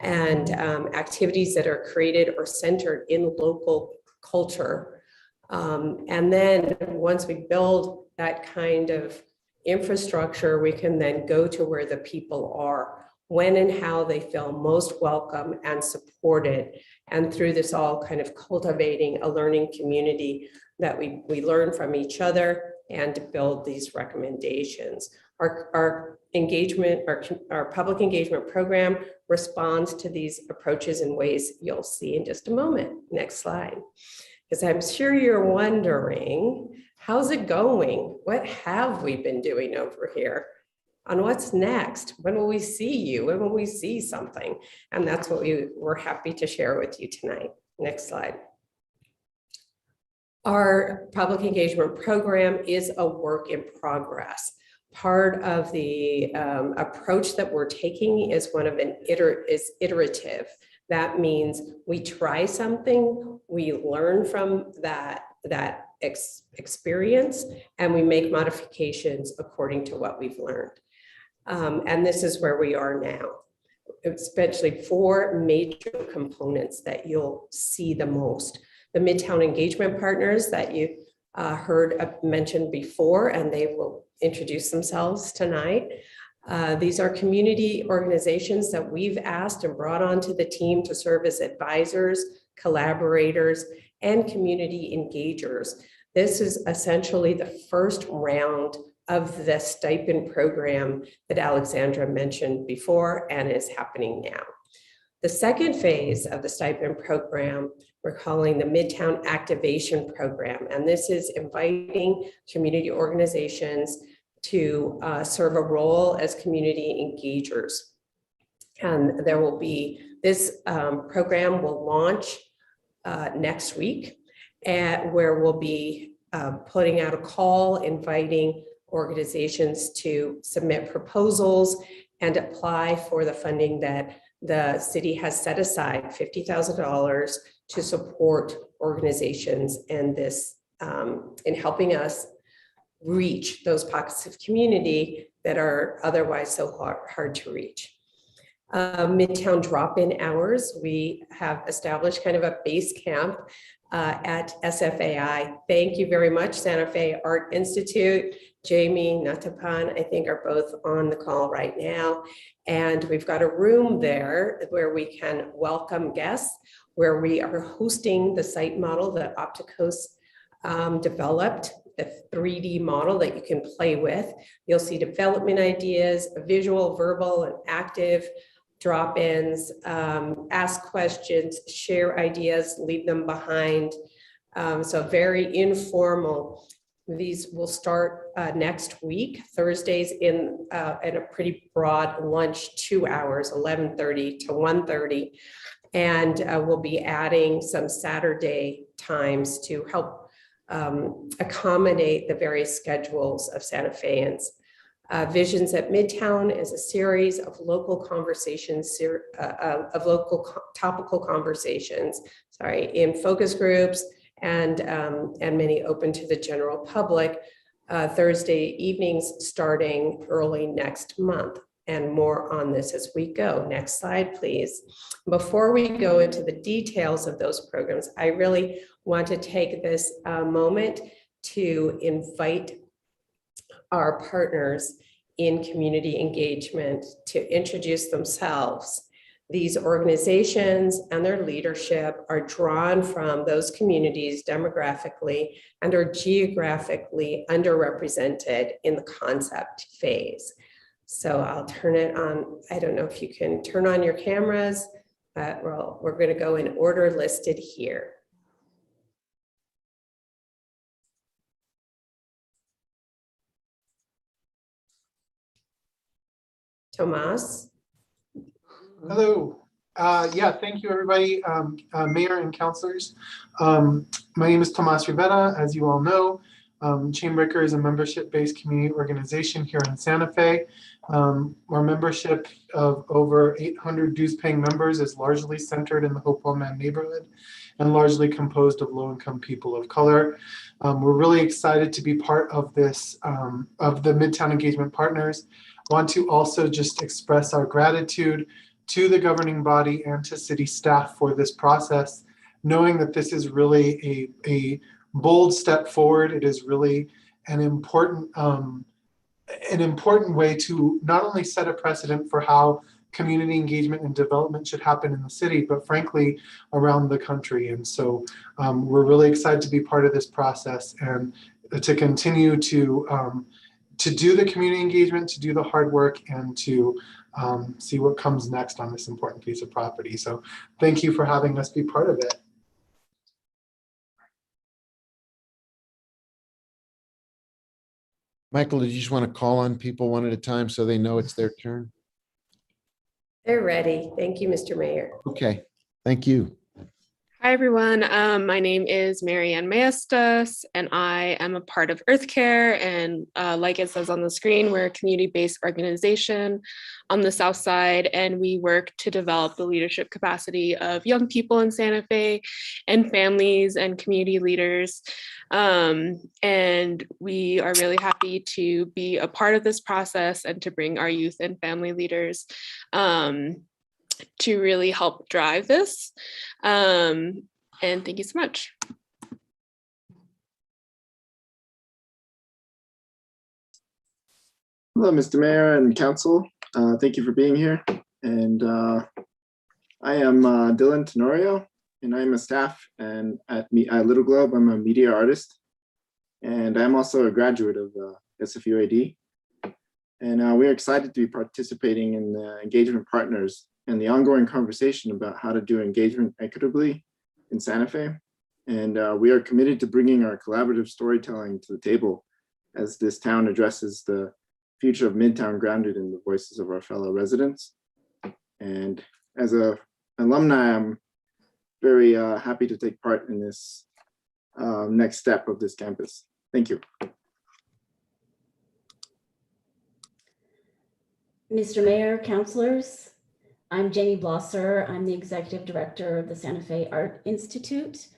and activities that are created or centered in local culture. And then once we build that kind of infrastructure, we can then go to where the people are, when and how they feel most welcome and supported. And through this all kind of cultivating a learning community that we learn from each other and to build these recommendations. Our engagement, our public engagement program responds to these approaches in ways you'll see in just a moment. Next slide. Because I'm sure you're wondering, how's it going? What have we been doing over here? on what's next. When will we see you? When will we see something? And that's what we're happy to share with you tonight. Next slide. Our public engagement program is a work in progress. Part of the approach that we're taking is iterative. That means we try something, we learn from that experience, and we make modifications according to what we've learned. And this is where we are now. Especially 4 major components that you'll see the most. The Midtown engagement partners that you heard mentioned before, and they will introduce themselves tonight. These are community organizations that we've asked and brought onto the team to serve as advisors, collaborators, and community engagers. This is essentially the first round of the stipend program that Alexandra mentioned before and is happening now. The second phase of the stipend program, we're calling the Midtown Activation Program, and this is inviting community organizations to serve a role as community engagers. And there will be, this program will launch next week, where we'll be putting out a call, inviting organizations to submit proposals and apply for the funding that the city has set aside, $50,000, to support organizations in this, in helping us reach those pockets of community that are otherwise so hard to reach. Midtown drop-in hours, we have established kind of a base camp at SFAI. Thank you very much, Santa Fe Art Institute. Jamie, Natapan, I think are both on the call right now. And we've got a room there where we can welcome guests, where we are hosting the site model that Opticos developed, the 3D model that you can play with. You'll see development ideas, visual, verbal, and active drop-ins, ask questions, share ideas, leave them behind. So very informal. These will start next week, Thursdays in a pretty broad lunch, 2 hours, 11:30 to 1:30. And we'll be adding some Saturday times to help accommodate the various schedules of Santa Feans. Visions at Midtown is a series of local conversations, topical conversations, in focus groups and many open to the general public, Thursday evenings starting early next month. And more on this as we go. Next slide, please. Before we go into the details of those programs, I really want to take this moment to invite our partners in community engagement to introduce themselves. These organizations and their leadership are drawn from those communities demographically and are geographically underrepresented in the concept phase. So I'll turn it on. I don't know if you can turn on your cameras, but we're going to go in order listed here. Tomas? Hello. Yeah, thank you, everybody, Mayor and councilors. My name is Tomas Rivera, as you all know. Chainbreaker is a membership-based community organization here in Santa Fe. Our membership of over 800 dues-paying members is largely centered in the Hopewell Man neighborhood and largely composed of low-income people of color. We're really excited to be part of this, of the Midtown Engagement Partners. Want to also just express our gratitude to the governing body and to city staff for this process, knowing that this is really a bold step forward. It is really an important way to not only set a precedent for how community engagement and development should happen in the city, but frankly, around the country. And so we're really excited to be part of this process and to continue to do the community engagement, to do the hard work, and to see what comes next on this important piece of property. So thank you for having us be part of it. Michael, did you just want to call on people one at a time so they know it's their turn? They're ready. Thank you, Mr. Mayor. Okay, thank you. Hi, everyone. My name is Marianne Maestas, and I am a part of Earth Care. And like it says on the screen, we're a community-based organization on the South Side, and we work to develop the leadership capacity of young people in Santa Fe and families and community leaders. And we are really happy to be a part of this process and to bring our youth and family leaders to really help drive this. And thank you so much. Hello, Mr. Mayor and Council. Thank you for being here. And I am Dylan Tenorio, and I'm a staff and at Little Globe. I'm a media artist, and I'm also a graduate of SFUAD. And we're excited to be participating in the engagement partners and the ongoing conversation about how to do engagement equitably in Santa Fe. And we are committed to bringing our collaborative storytelling to the table as this town addresses the future of Midtown grounded in the voices of our fellow residents. And as an alumni, I'm very happy to take part in this next step of this campus. Thank you. Mr. Mayor, councilors, I'm Jamie Blosser. I'm the executive director of the Santa Fe Art Institute.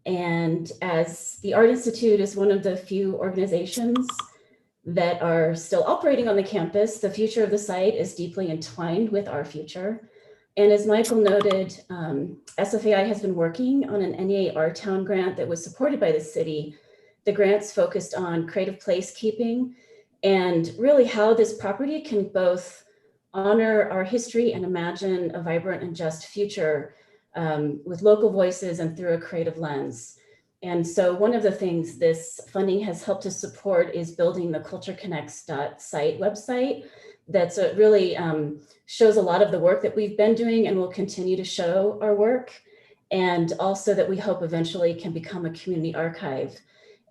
And as the Art Institute is one of the few organizations that are still operating on the campus, the future of the site is deeply entwined with our future. And as Michael noted, SFAI has been working on an NEA Art Town grant that was supported by the city. The grant's focused on creative placekeeping and really how this property can both honor our history and imagine a vibrant and just future with local voices and through a creative lens. And so one of the things this funding has helped to support is building the cultureconnects.site website that's really shows a lot of the work that we've been doing and will continue to show our work. And also that we hope eventually can become a community archive.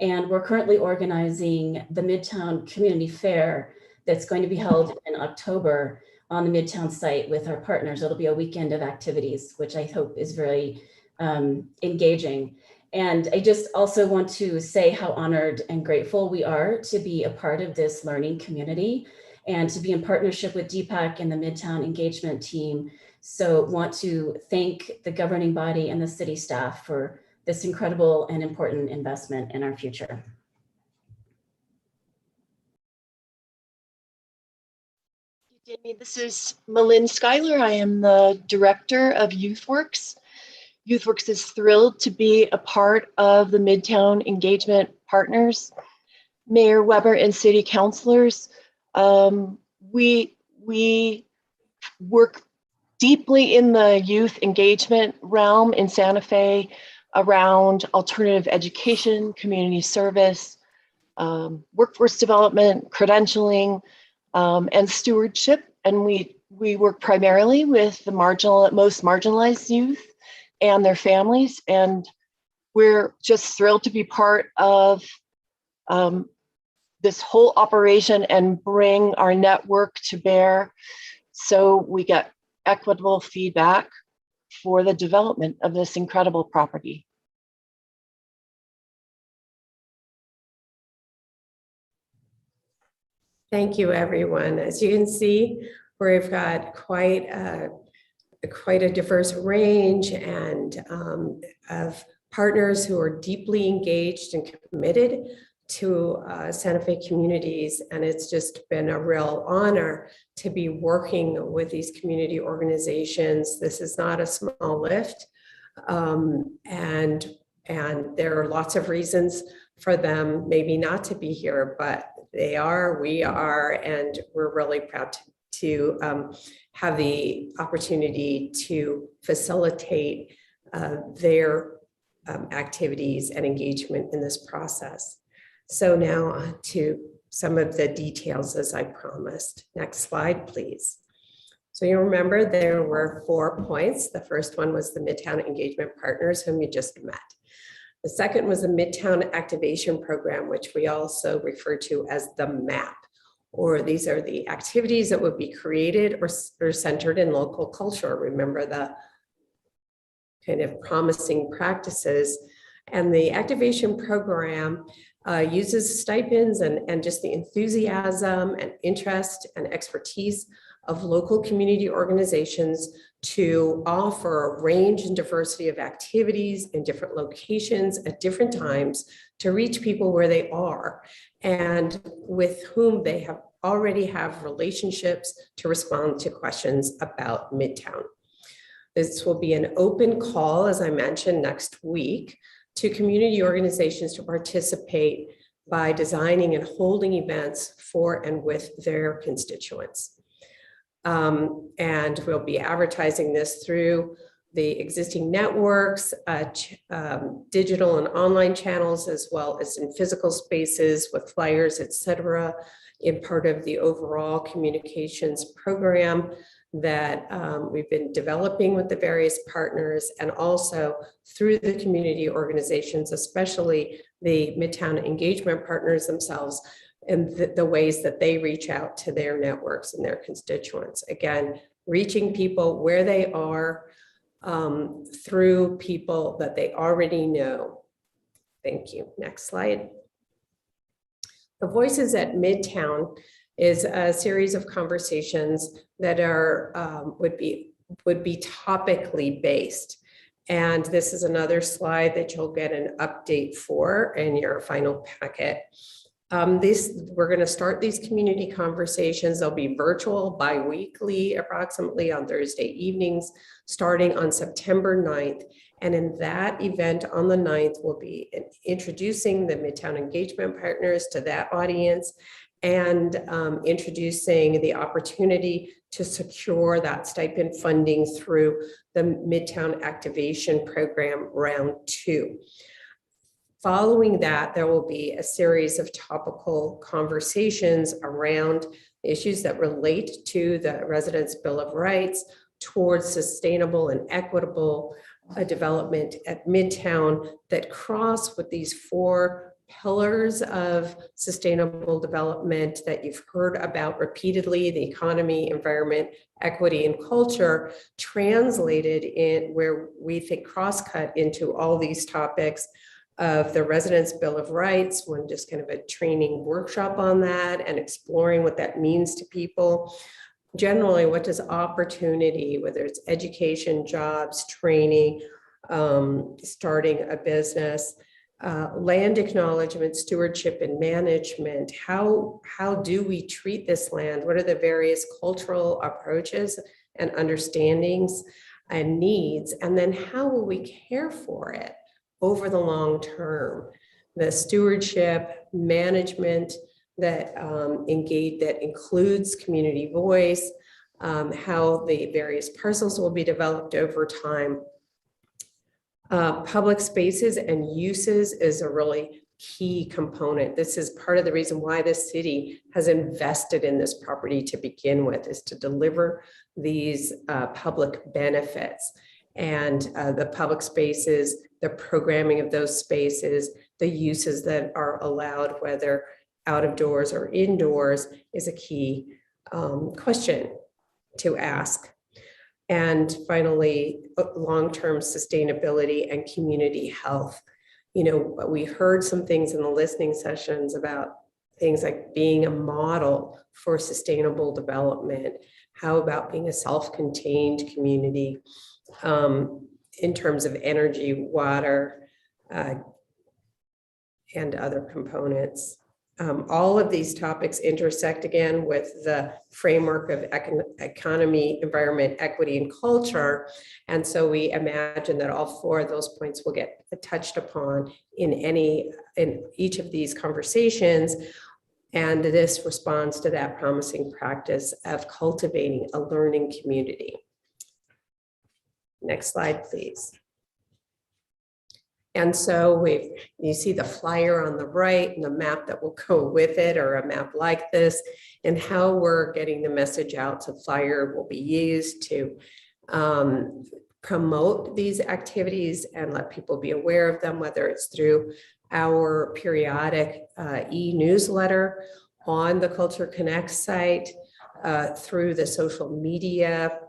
And we're currently organizing the Midtown Community Fair that's going to be held in October on the Midtown site with our partners. It'll be a weekend of activities, which I hope is very engaging. And I just also want to say how honored and grateful we are to be a part of this learning community and to be in partnership with Deepak and the Midtown engagement team. So want to thank the governing body and the city staff for this incredible and important investment in our future. Jamie, this is Malin Schuyler. I am the director of YouthWorks. YouthWorks is thrilled to be a part of the Midtown Engagement Partners. Mayor Weber and city councilors, we work deeply in the youth engagement realm in Santa Fe around alternative education, community service, workforce development, credentialing, and stewardship. And we work primarily with the most marginalized youth and their families. And we're just thrilled to be part of this whole operation and bring our network to bear so we get equitable feedback for the development of this incredible property. Thank you, everyone. As you can see, we've got quite a diverse range and of partners who are deeply engaged and committed to Santa Fe communities. And it's just been a real honor to be working with these community organizations. This is not a small lift. And there are lots of reasons for them maybe not to be here, but they are, we are, and we're really proud to have the opportunity to facilitate their activities and engagement in this process. So now on to some of the details as I promised. Next slide, please. So you remember there were 4 points. The first one was the Midtown Engagement Partners, whom you just met. The second was the Midtown Activation Program, which we also refer to as the MAP, or these are the activities that would be created or centered in local culture. Remember the kind of promising practices. And the activation program uses stipends and just the enthusiasm and interest and expertise of local community organizations to offer a range and diversity of activities in different locations at different times to reach people where they are and with whom they have already have relationships to respond to questions about Midtown. This will be an open call, as I mentioned, next week to community organizations to participate by designing and holding events for and with their constituents. And we'll be advertising this through the existing networks, digital and online channels, as well as in physical spaces with flyers, et cetera, in part of the overall communications program that we've been developing with the various partners, and also through the community organizations, especially the Midtown engagement partners themselves, and the ways that they reach out to their networks and their constituents. Again, reaching people where they are through people that they already know. Thank you. Next slide. The Voices at Midtown is a series of conversations that are would be topically based. And this is another slide that you'll get an update for in your final packet. We're going to start these community conversations. They'll be virtual, bi-weekly, approximately on Thursday evenings, starting on September 9th. And in that event on the 9th, we'll be introducing the Midtown engagement partners to that audience and introducing the opportunity to secure that stipend funding through the Midtown Activation Program Round 2. Following that, there will be a series of topical conversations around issues that relate to the Residents' Bill of Rights towards sustainable and equitable development at Midtown that cross with these 4 pillars of sustainable development that you've heard about repeatedly: the economy, environment, equity, and culture, translated in where we think cross-cut into all these topics of the Residents' Bill of Rights, when just kind of a training workshop on that and exploring what that means to people. Generally, what does opportunity, whether it's education, jobs, training, starting a business, land acknowledgement, stewardship, and management, how do we treat this land? What are the various cultural approaches and understandings and needs? And then how will we care for it over the long term? The stewardship, management that that includes community voice, how the various parcels will be developed over time. Public spaces and uses is a really key component. This is part of the reason why the city has invested in this property to begin with, is to deliver these public benefits. And the public spaces, the programming of those spaces, the uses that are allowed, whether out of doors or indoors, is a key question to ask. And finally, long-term sustainability and community health. You know, we heard some things in the listening sessions about things like being a model for sustainable development. How about being a self-contained community in terms of energy, water, and other components? All of these topics intersect again with the framework of economy, environment, equity, and culture. And so we imagine that all 4 of those points will get touched upon in each of these conversations. And this responds to that promising practice of cultivating a learning community. Next slide, please. And so you see the flyer on the right and the map that will go with it, or a map like this, and how we're getting the message out. So flyer will be used to promote these activities and let people be aware of them, whether it's through our periodic e-newsletter on the Culture Connect site, through the social media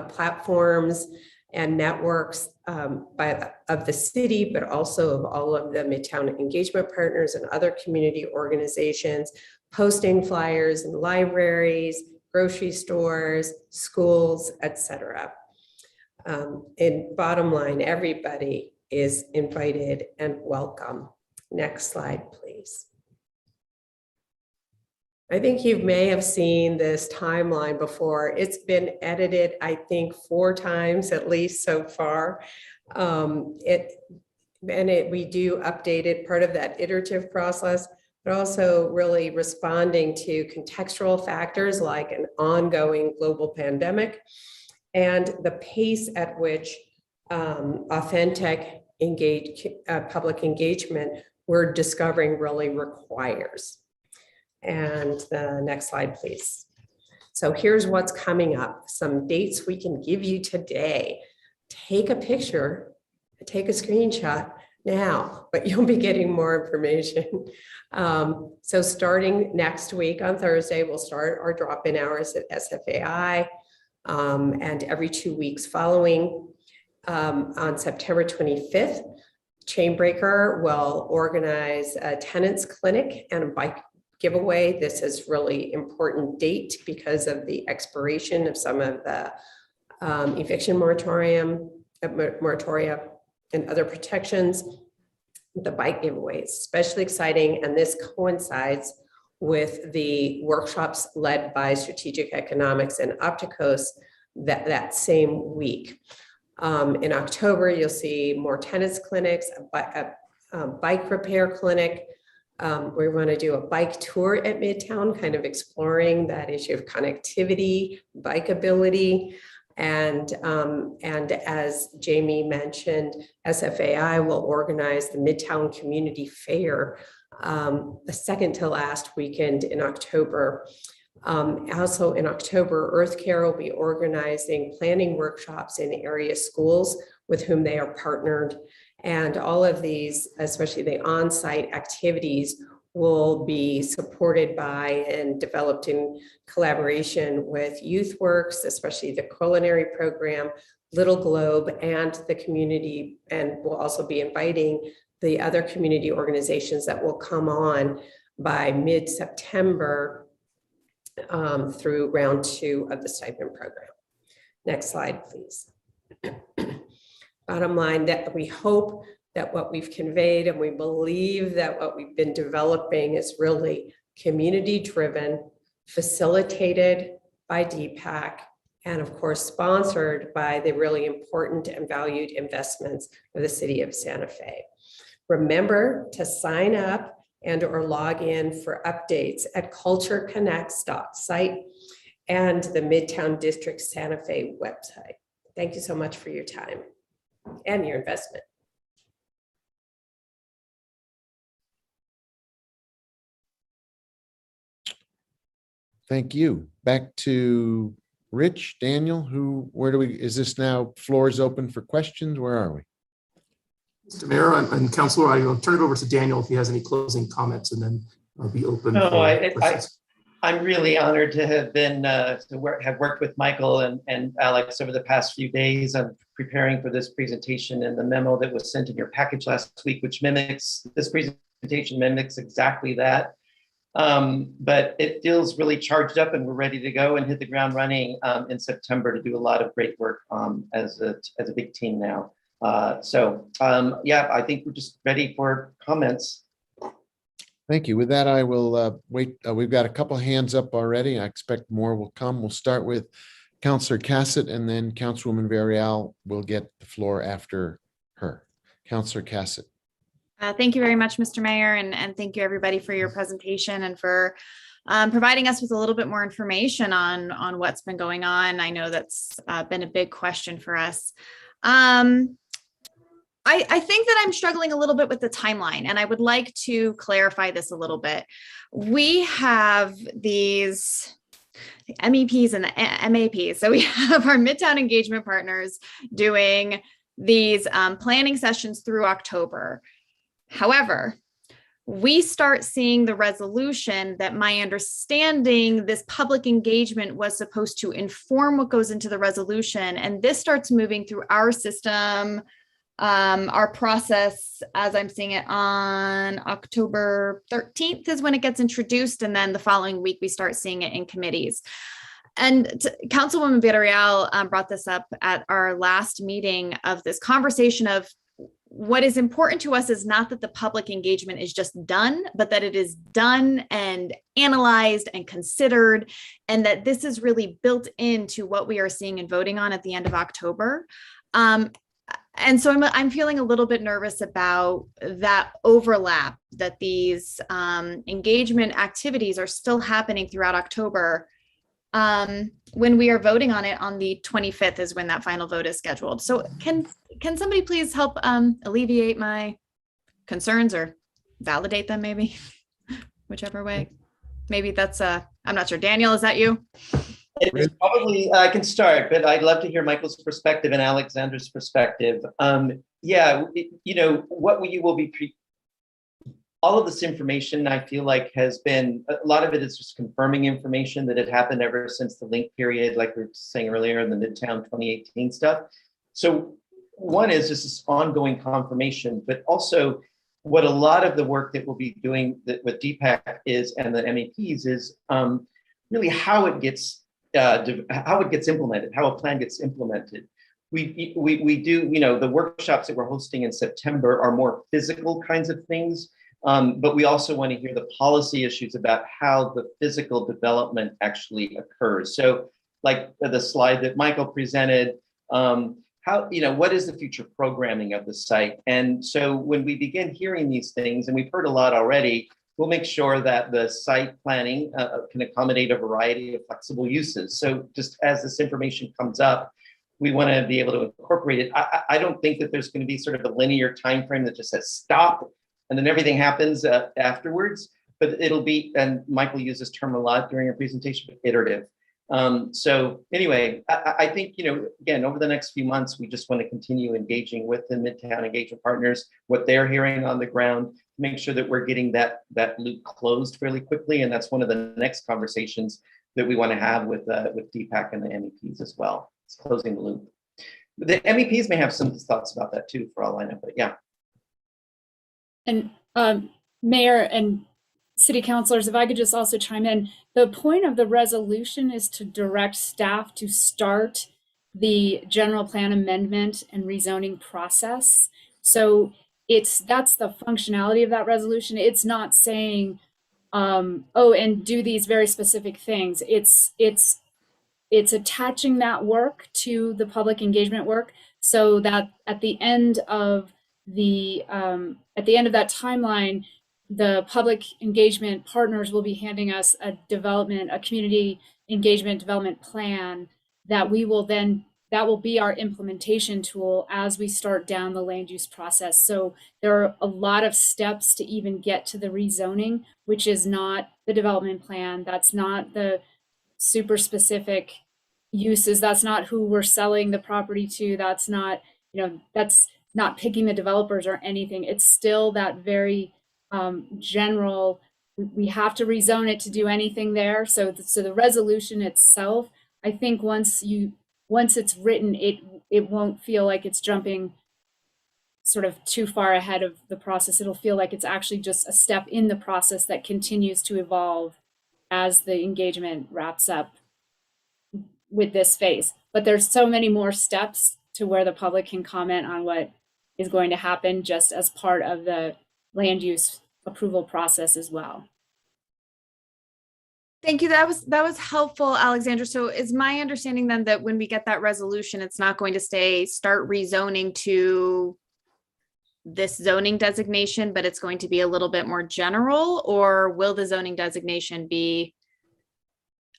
platforms and networks of the city, but also of all of the Midtown engagement partners and other community organizations, posting flyers in libraries, grocery stores, schools, etc. And bottom line, everybody is invited and welcome. Next slide, please. I think you may have seen this timeline before. It's been edited, I think, 4 times at least so far. We do update it, part of that iterative process, but also really responding to contextual factors like an ongoing global pandemic and the pace at which authentic public engagement we're discovering really requires. And the next slide, please. So here's what's coming up. Some dates we can give you today. Take a picture, take a screenshot now, but you'll be getting more information. So starting next week on Thursday, we'll start our drop-in hours at SFAI, and every 2 weeks following. On September 25th, Chainbreaker will organize a tenants clinic and a bike giveaway. This is really important date because of the expiration of some of the eviction moratoria and other protections. The bike giveaway is especially exciting, and this coincides with the workshops led by Strategic Economics and Opticos that same week. In October, you'll see more tennis clinics, a bike repair clinic. We want to do a bike tour at Midtown, kind of exploring that issue of connectivity, bikeability. And as Jamie mentioned, SFAI will organize the Midtown Community Fair, the second to last weekend in October. Also in October, EarthCare will be organizing planning workshops in area schools with whom they are partnered. And all of these, especially the on-site activities, will be supported by and developed in collaboration with YouthWorks, especially the culinary program, Little Globe, and the community. And we'll also be inviting the other community organizations that will come on by mid-September through round 2 of the stipend program. Next slide, please. Bottom line, that we hope that what we've conveyed, and we believe that what we've been developing is really community-driven, facilitated by DPAC, and of course, sponsored by the really important and valued investments of the city of Santa Fe. Remember to sign up and or log in for updates at Culture Connect's site and the Midtown District Santa Fe website. Thank you so much for your time and your investment. Thank you. Back to Rich, Daniel, is this now floors open for questions? Where are we? Mr. Mayor and Councilor, I will turn it over to Daniel if he has any closing comments, and then I'll be open for questions. I'm really honored to have been have worked with Michael and Alex over the past few days on preparing for this presentation, and the memo that was sent in your package last week, which this presentation mimics exactly that. But it feels really charged up, and we're ready to go and hit the ground running in September to do a lot of great work as a big team now. Yeah, I think we're just ready for comments. Thank you. With that, I will wait. We've got a couple hands up already. I expect more will come. We'll start with Councilor Cassett, and then Councilwoman Varela will get the floor after her. Councilor Cassett. Thank you very much, Mr. Mayor, and thank you everybody for your presentation and for providing us with a little bit more information on what's been going on. I know that's been a big question for us. I think that I'm struggling a little bit with the timeline, and I would like to clarify this a little bit. We have these MEPs and the MAPs. So we have our Midtown engagement partners doing these planning sessions through October. However, we start seeing the resolution that my understanding, this public engagement was supposed to inform what goes into the resolution. And this starts moving through our system, our process, as I'm seeing it on October 13th is when it gets introduced. And then the following week, we start seeing it in committees. And Councilwoman Villarreal brought this up at our last meeting of this conversation of what is important to us is not that the public engagement is just done, but that it is done and analyzed and considered, and that this is really built into what we are seeing and voting on at the end of October. And so I'm feeling a little bit nervous about that overlap, that these engagement activities are still happening throughout October. When we are voting on it on the 25th is when that final vote is scheduled. So can somebody please help alleviate my concerns or validate them, maybe, whichever way. Maybe that's, I'm not sure. Daniel, is that you? It's probably, I can start, but I'd love to hear Michael's perspective and Alexandra's perspective. Yeah, you know, what you will be, all of this information, I feel like has been, a lot of it is just confirming information that had happened ever since the link period, like we were saying earlier in the Midtown 2018 stuff. So one is just this ongoing confirmation, but also what a lot of the work that we'll be doing with DPAC is, and the MEPs is really how it gets implemented, how a plan gets implemented. We do, you know, the workshops that we're hosting in September are more physical kinds of things, but we also want to hear the policy issues about how the physical development actually occurs. So like the slide that Michael presented, how, you know, what is the future programming of the site? And so when we begin hearing these things, and we've heard a lot already, we'll make sure that the site planning can accommodate a variety of flexible uses. So just as this information comes up, we want to be able to incorporate it. I don't think that there's going to be sort of a linear time frame that just says stop and then everything happens afterwards, but it'll be, and Michael used this term a lot during our presentation, but iterative. So anyway, I think, you know, again, over the next few months, we just want to continue engaging with the Midtown engagement partners, what they're hearing on the ground, make sure that we're getting that loop closed fairly quickly. And that's one of the next conversations that we want to have with DPAC and the MEPs as well. It's closing the loop. The MEPs may have some thoughts about that too, for all I know, but yeah. And Mayor and City Councilors, if I could just also chime in, the point of the resolution is to direct staff to start the general plan amendment and rezoning process. So that's the functionality of that resolution. It's not saying, oh, and do these very specific things. It's attaching that work to the public engagement work, so that at the end of that timeline, the public engagement partners will be handing us a community engagement development plan that will be our implementation tool as we start down the land use process. So there are a lot of steps to even get to the rezoning, which is not the development plan. That's not the super specific uses. That's not who we're selling the property to. That's not, that's not picking the developers or anything. It's still that very general, we have to rezone it to do anything there. So the resolution itself, I think once it's written, it won't feel like it's jumping sort of too far ahead of the process. It'll feel like it's actually just a step in the process that continues to evolve as the engagement wraps up with this phase. But there's so many more steps to where the public can comment on what is going to happen just as part of the land use approval process as well. Thank you. That was helpful, Alexandra. So is my understanding then that when we get that resolution, it's not going to start rezoning to this zoning designation, but it's going to be a little bit more general, or will the zoning designation be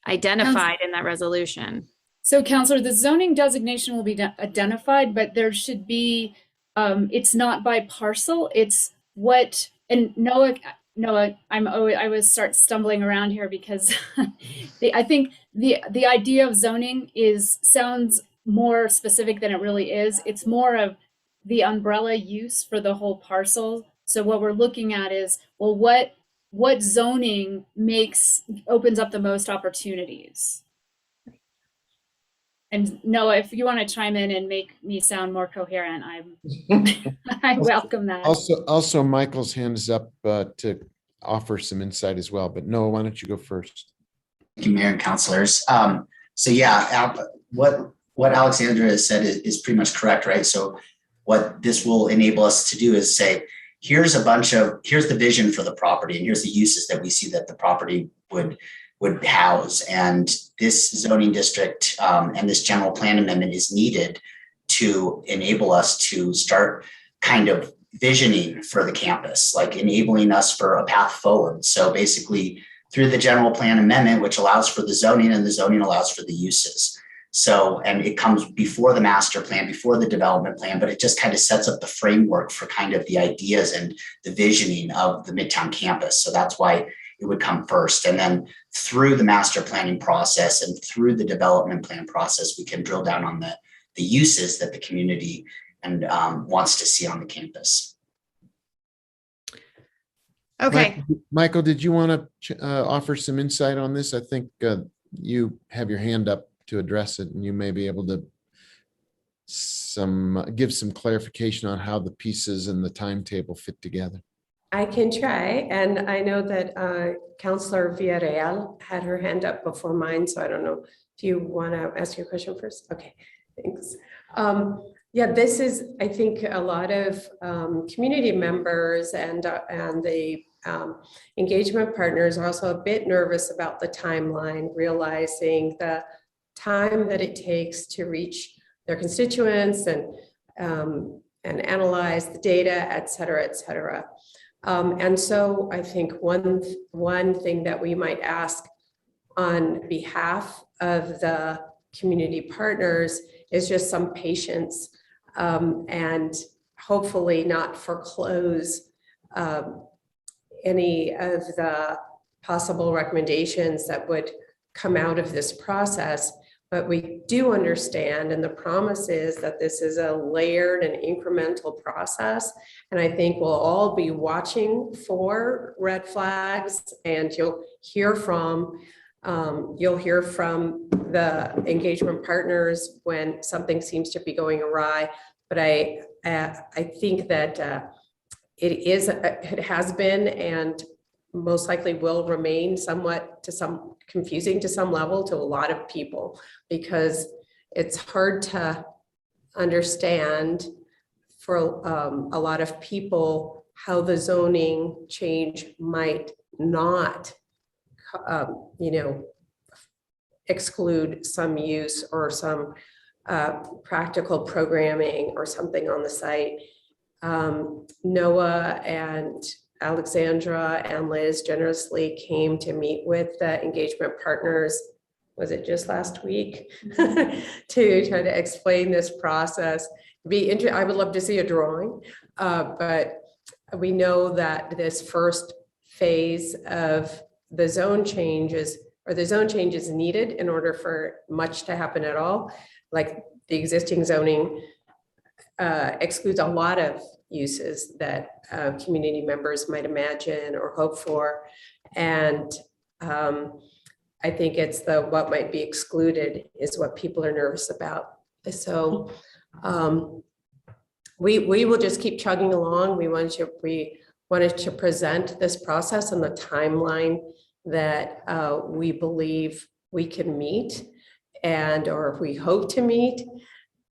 identified in that resolution? So, Councilor, the zoning designation will be identified, but there should be, it's not by parcel, it's what, and Noah, Noah, I was start stumbling around here because I think the idea of zoning sounds more specific than it really is. It's more of the umbrella use for the whole parcel. So what we're looking at is, well, what zoning opens up the most opportunities? And Noah, if you want to chime in and make me sound more coherent, I welcome that. Also, Michael's hand is up to offer some insight as well. But Noah, why don't you go first? Thank you, Mayor and councilors. So yeah, what Alexandra has said is pretty much correct, right? So what this will enable us to do is say, here's the vision for the property, and here's the uses that we see that the property would house. And this zoning district and this general plan amendment is needed to enable us to start kind of visioning for the campus, like enabling us for a path forward. So basically through the general plan amendment, which allows for the zoning, and the zoning allows for the uses. So, and it comes before the master plan, before the development plan, but it just kind of sets up the framework for kind of the ideas and the visioning of the Midtown campus. So that's why it would come first. And then through the master planning process and through the development plan process, we can drill down on the uses that the community and wants to see on the campus. Okay. Michael, did you want to offer some insight on this? I think you have your hand up to address it, and you may be able to give some clarification on how the pieces and the timetable fit together. I can try, and I know that Councillor Villarreal had her hand up before mine, so I don't know if you want to ask your question first. Okay, thanks. Yeah, this is, I think, a lot of community members and the engagement partners are also a bit nervous about the timeline, realizing the time that it takes to reach their constituents and analyze the data, et cetera, et cetera. And so I think one thing that we might ask on behalf of the community partners is just some patience and hopefully not foreclose any of the possible recommendations that would come out of this process. But we do understand, and the promise is that this is a layered and incremental process. And I think we'll all be watching for red flags, and you'll hear from the engagement partners when something seems to be going awry. But I think that it has been and most likely will remain somewhat confusing to some level to a lot of people, because it's hard to understand for a lot of people how the zoning change might not exclude some use or some practical programming or something on the site. Noah and Alexandra and Liz generously came to meet with the engagement partners, was it just last week, to try to explain this process. I would love to see a drawing, but we know that this first phase of the zone changes, or the zone change is needed in order for much to happen at all. Like the existing zoning excludes a lot of uses that community members might imagine or hope for. And I think it's what might be excluded is what people are nervous about. So we will just keep chugging along. We wanted to present this process and the timeline that we believe we can meet or we hope to meet.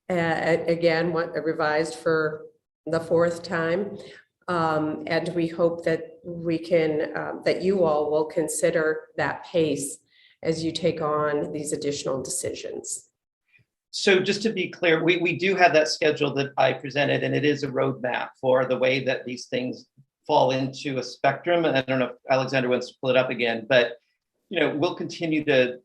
Again, revised for the fourth time. And we hope that we can, that you all will consider that pace as you take on these additional decisions. So just to be clear, we do have that schedule that I presented, and it is a roadmap for the way that these things fall into a spectrum. And I don't know if Alexander wants to pull it up again, but we'll continue to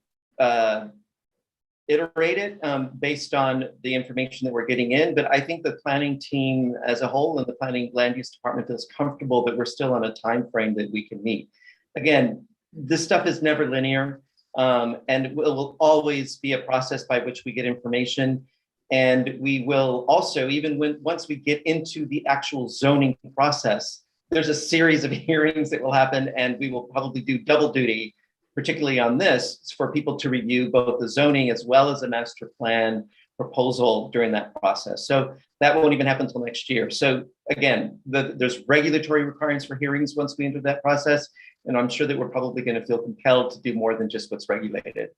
iterate it based on the information that we're getting in. But I think the planning team as a whole and the planning land use department feels comfortable that we're still on a time frame that we can meet. Again, this stuff is never linear, and it will always be a process by which we get information. And we will also, even once we get into the actual zoning process, there's a series of hearings that will happen, and we will probably do double duty, particularly on this, for people to review both the zoning as well as a master plan proposal during that process. So that won't even happen until next year. So again, there's regulatory requirements for hearings once we enter that process. And I'm sure that we're probably going to feel compelled to do more than just what's regulated.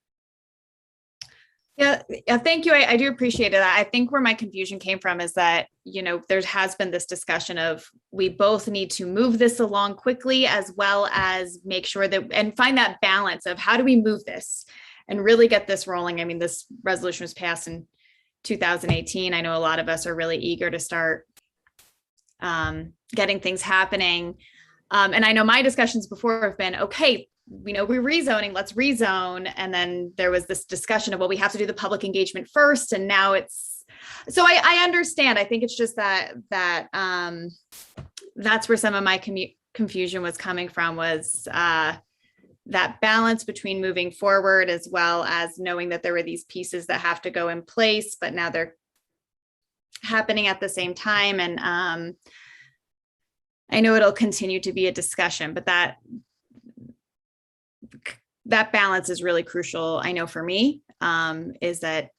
Yeah, thank you. I do appreciate it. I think where my confusion came from is that, there has been this discussion of we both need to move this along quickly, as well as make sure that and find that balance of how do we move this and really get this rolling. I mean, this resolution was passed in 2018. I know a lot of us are really eager to start getting things happening. And I know my discussions before have been, okay, we're rezoning, let's rezone. And then there was this discussion of, well, we have to do the public engagement first. And now so I understand. I think it's just that's where some of my confusion was coming from, was that balance between moving forward as well as knowing that there were these pieces that have to go in place, but now they're happening at the same time. And I know it'll continue to be a discussion, but that balance is really crucial. I know for me, is that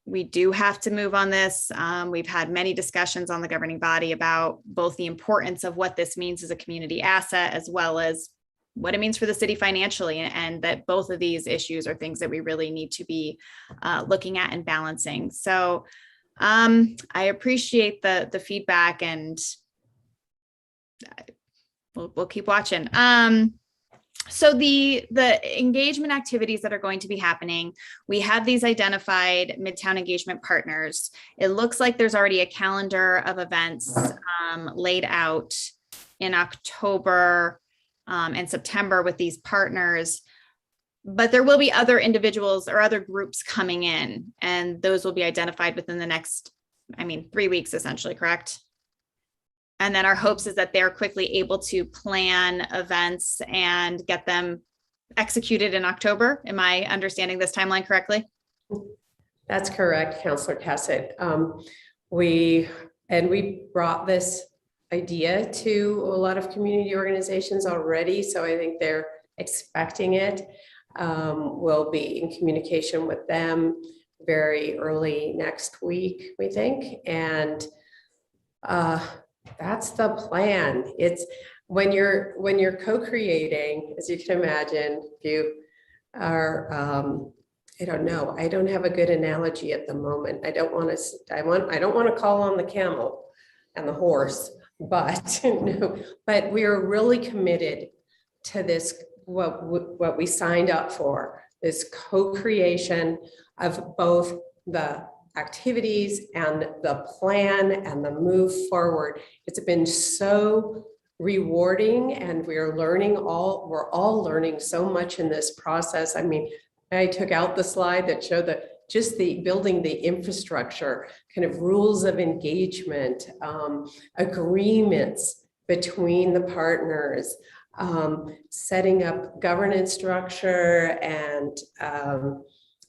we do have to move on this. We've had many discussions on the governing body about both the importance of what this means as a community asset, as well as what it means for the city financially, and that both of these issues are things that we really need to be looking at and balancing. So I appreciate the feedback, and we'll keep watching. So the engagement activities that are going to be happening, we have these identified Midtown engagement partners. It looks like there's already a calendar of events laid out in October and September with these partners, but there will be other individuals or other groups coming in, and those will be identified within the next, 3 weeks, essentially, correct? And then our hopes is that they're quickly able to plan events and get them executed in October. Am I understanding this timeline correctly? That's correct, Councilor Tassett. We brought this idea to a lot of community organizations already, so I think they're expecting it. We'll be in communication with them very early next week, we think, and that's the plan. It's when you're co-creating, as you can imagine, if you are, I don't know, I don't have a good analogy at the moment. I don't want to call on the camel and the horse, but no, but we are really committed to this, what we signed up for, this co-creation of both the activities and the plan and the move forward. It's been so rewarding, and we're all learning so much in this process. I took out the slide that showed just the building the infrastructure, kind of rules of engagement, agreements between the partners, setting up governance structure, and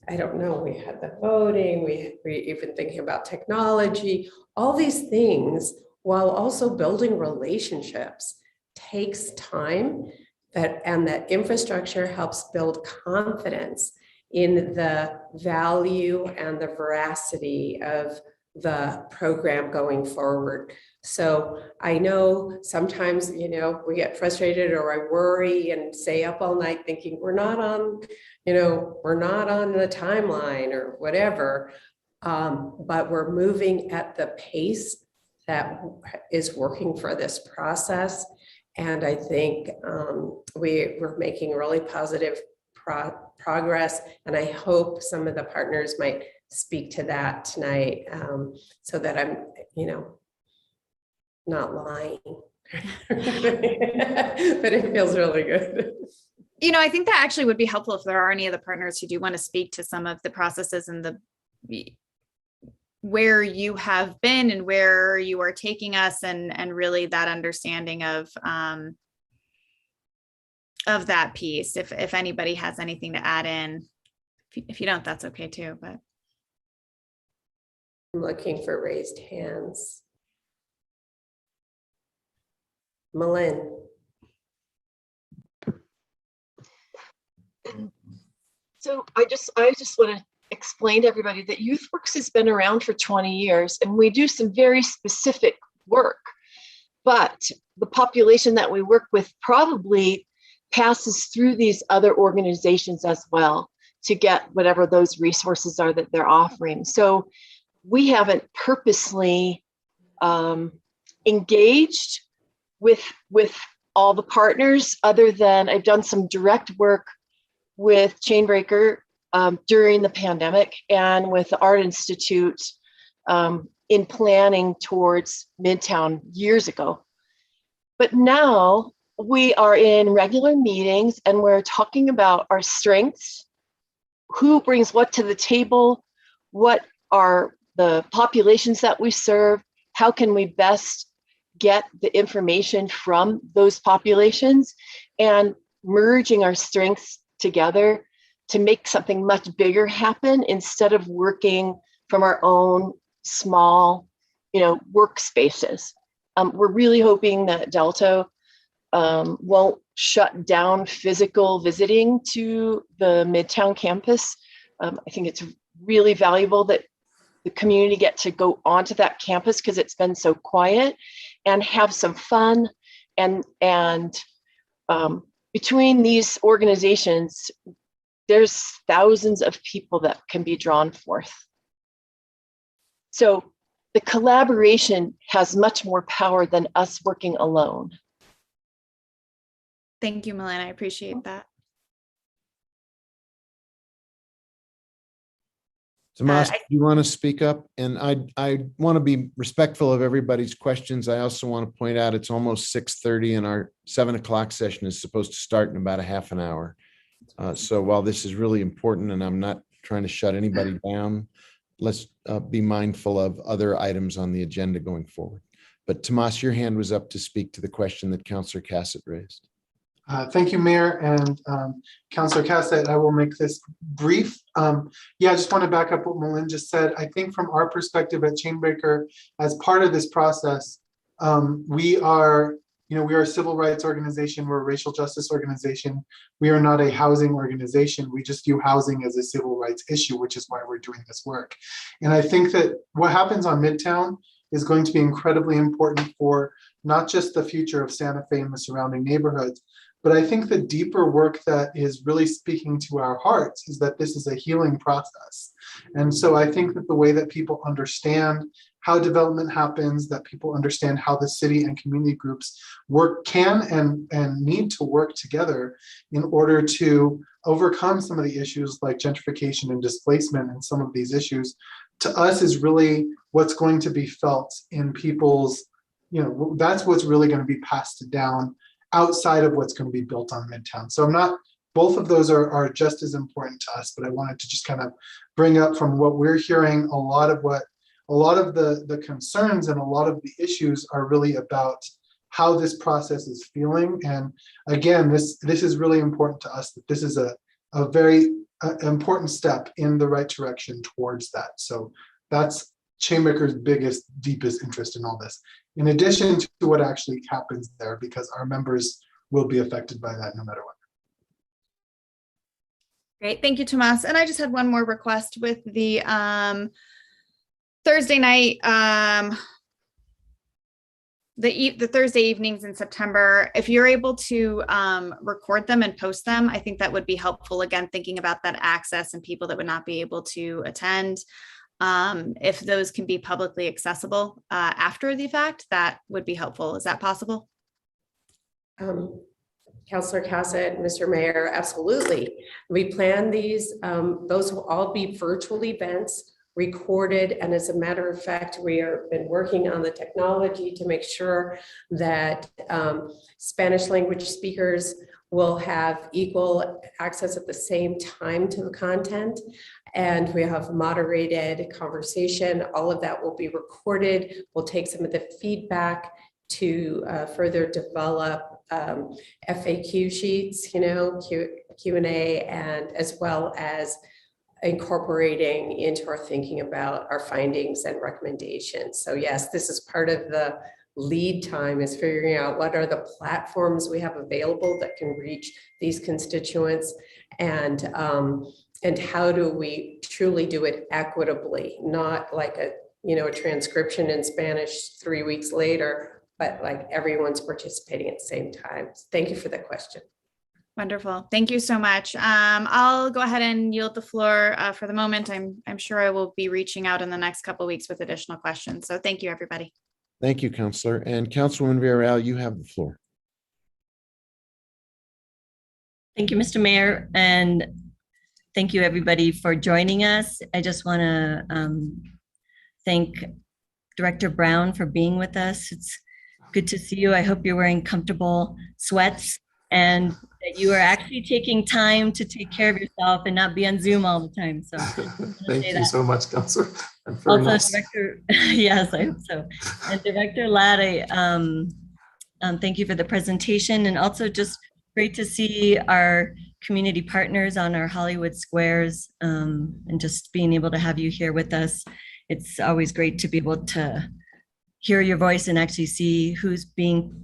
I don't know, we had the voting, we even thinking about technology, all these things, while also building relationships takes time, and that infrastructure helps build confidence in the value and the veracity of the program going forward. So I know sometimes, we get frustrated, or I worry and stay up all night thinking we're not on the timeline or whatever, but we're moving at the pace that is working for this process. And I think we're making really positive progress. And I hope some of the partners might speak to that tonight, so that I'm, not lying, but it feels really good. I think that actually would be helpful if there are any of the partners who do want to speak to some of the processes and where you have been and where you are taking us, and really that understanding of that piece. If anybody has anything to add in, if you don't, that's okay too. But I'm looking for raised hands. Malin. So I just want to explain to everybody that YouthWorks has been around for 20 years and we do some very specific work, but the population that we work with probably passes through these other organizations as well to get whatever those resources are that they're offering. So we haven't purposely engaged with all the partners, other than I've done some direct work with Chainbreaker during the pandemic and with the Art Institute in planning towards Midtown years ago. But now we are in regular meetings and we're talking about our strengths, who brings what to the table, what are the populations that we serve, how can we best get the information from those populations, and merging our strengths together to make something much bigger happen instead of working from our own small, workspaces. We're really hoping that Delta won't shut down physical visiting to the Midtown campus. I think it's really valuable that the community get to go onto that campus because it's been so quiet and have some fun. And between these organizations, there's thousands of people that can be drawn forth. So the collaboration has much more power than us working alone. thank you, Malin. I appreciate that. Tomas, do you want to speak up? And I want to be respectful of everybody's questions. I also want to point out it's almost 6:30 and our 7 o'clock session is supposed to start in about a half an hour. So while this is really important and I'm not trying to shut anybody down, let's be mindful of other items on the agenda going forward. But Tomas, your hand was up to speak to the question that Councillor Cassett raised. Thank you, Mayor and Councillor Cassett. I will make this brief. I just want to back up what Malin just said. I think from our perspective at Chainbreaker, as part of this process, we are a civil rights organization. We're a racial justice organization. We are not a housing organization. We just view housing as a civil rights issue, which is why we're doing this work. And I think that what happens on Midtown is going to be incredibly important for not just the future of Santa Fe and the surrounding neighborhoods, but I think the deeper work that is really speaking to our hearts is that this is a healing process. And so I think that the way that people understand how development happens, that people understand how the city and community groups can and need to work together in order to overcome some of the issues like gentrification and displacement, and some of these issues, to us is really what's going to be felt in people's, that's what's really going to be passed down outside of what's going to be built on Midtown. So both of those are just as important to us, but I wanted to just kind of bring up from what we're hearing, a lot of the concerns and a lot of the issues are really about how this process is feeling. And again, this is really important to us, that this is a very important step in the right direction towards that. So that's Chainbreaker's biggest, deepest interest in all this, in addition to what actually happens there, because our members will be affected by that no matter what. Great, thank you, Tomas. And I just had one more request with the Thursday night, the Thursday evenings in September. If you're able to record them and post them, I think that would be helpful. Again, thinking about that access and people that would not be able to attend. If those can be publicly accessible after the fact, that would be helpful. Is that possible? Councillor Cassett, Mr. Mayor, absolutely. We plan these, those will all be virtual events, recorded, and as a matter of fact, we have been working on the technology to make sure that Spanish language speakers will have equal access at the same time to the content. And we have moderated conversation. All of that will be recorded. We'll take some of the feedback to further develop FAQ sheets, Q&A, and as well as incorporating into our thinking about our findings and recommendations. So yes, this is part of the lead time, is figuring out what are the platforms we have available that can reach these constituents, and how do we truly do it equitably, not like a transcription in Spanish 3 weeks later, but like everyone's participating at the same time. Thank you for the question. Wonderful. Thank you so much. I'll go ahead and yield the floor for the moment. I'm sure I will be reaching out in the next couple of weeks with additional questions. So thank you, everybody. Thank you, Councillor. And Councilwoman Villarreal, you have the floor. Thank you, Mr. Mayor, and thank you, everybody, for joining us. I just want to thank Director Brown for being with us. It's good to see you. I hope you're wearing comfortable sweats and that you are actually taking time to take care of yourself and not be on Zoom all the time. So thank you so much, Councillor. Also, nice. Director, yes, I hope so. And Director Ladd, thank you for the presentation, and also just great to see our community partners on our Hollywood Squares, and just being able to have you here with us. It's always great to be able to hear your voice and actually see who's being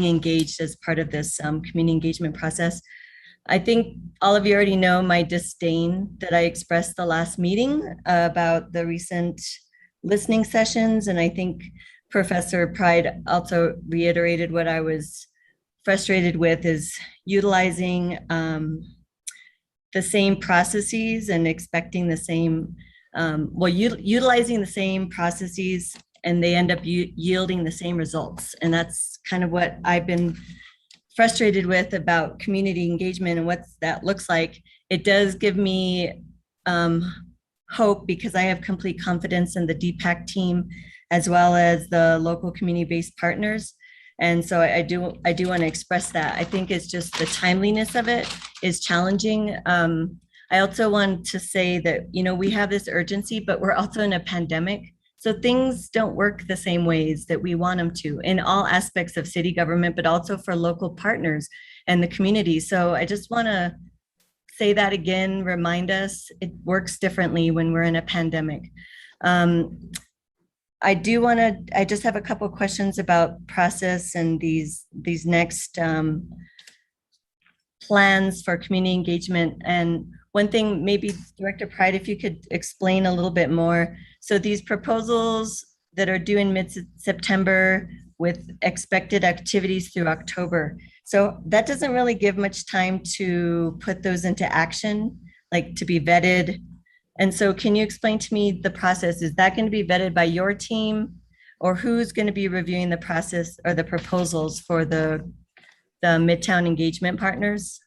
engaged as part of this community engagement process. I think all of you already know my disdain that I expressed the last meeting about the recent listening sessions. And I think Professor Pride also reiterated what I was frustrated with, is utilizing the same processes and expecting the same, utilizing the same processes, and they end up yielding the same results. And that's kind of what I've been frustrated with about community engagement and what that looks like. It does give me hope, because I have complete confidence in the DPAC team as well as the local community-based partners. And so I do want to express that. I think it's just the timeliness of it is challenging. I also want to say that, we have this urgency, but we're also in a pandemic. So things don't work the same ways that we want them to in all aspects of city government, but also for local partners and the community. So I just want to say that again, remind us it works differently when we're in a pandemic. I just have a couple of questions about process and these next plans for community engagement. And one thing, maybe Director Pride, if you could explain a little bit more. So these proposals that are due in mid-September with expected activities through October. So that doesn't really give much time to put those into action, like to be vetted. And so can you explain to me the process? Is that going to be vetted by your team, or who's going to be reviewing the process or the proposals for the Midtown engagement partners?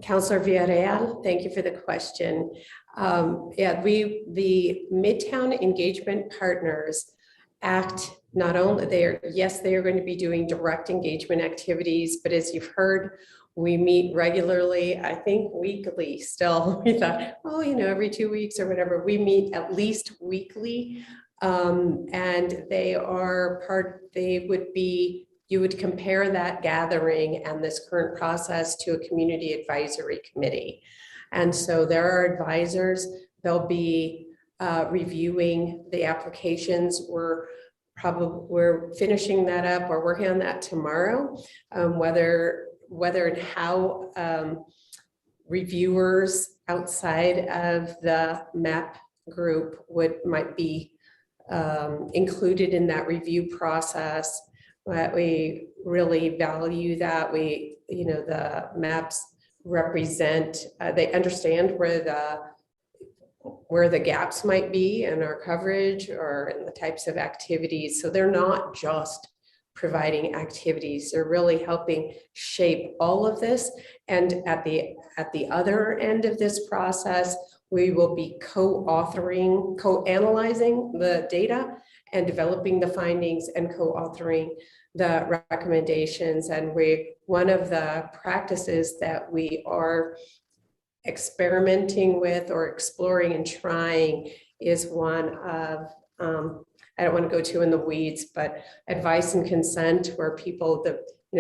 Councilor Villarreal, thank you for the question. The Midtown engagement partners act not only, they are going to be doing direct engagement activities, but as you've heard, we meet regularly, I think weekly still. We thought, every 2 weeks or whatever. We meet at least weekly. And you would compare that gathering and this current process to a community advisory committee. And so there are advisors, they'll be reviewing the applications. We're finishing that up. We're working on that tomorrow, whether and how reviewers outside of the MAP group might be included in that review process. But we really value that. The MAPs represent, they understand where the gaps might be in our coverage or in the types of activities. So they're not just providing activities, they're really helping shape all of this. And at the other end of this process, we will be co-analyzing the data and developing the findings and co-authoring the recommendations. And one of the practices that we are experimenting with or exploring and trying is one of, I don't want to go too in the weeds, but advice and consent, where people,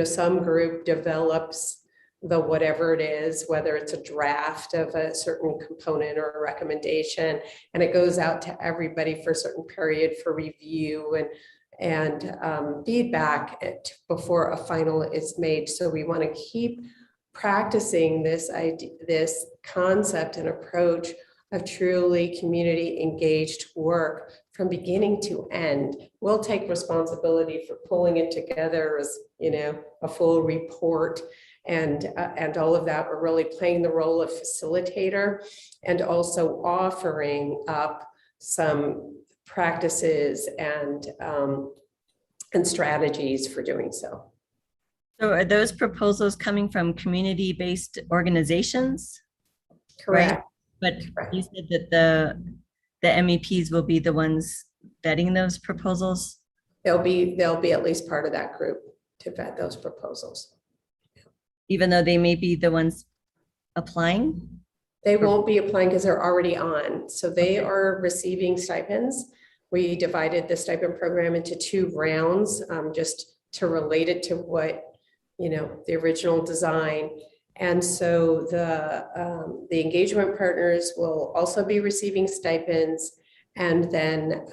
some group develops the whatever it is, whether it's a draft of a certain component or a recommendation, and it goes out to everybody for a certain period for review and feedback before a final is made. So we want to keep practicing this idea, this concept and approach of truly community engaged work from beginning to end. We'll take responsibility for pulling it together as, a full report and all of that. We're really playing the role of facilitator and also offering up some practices and strategies for doing so. So are those proposals coming from community-based organizations? Correct. Right? But correct. You said that the MEPs will be the ones vetting those proposals? They'll be at least part of that group to vet those proposals. Even though they may be the ones applying? They won't be applying because they're already on. So they are receiving stipends. We divided the stipend program into 2 rounds, just to relate it to what, the original design. And so the engagement partners will also be receiving stipends. And then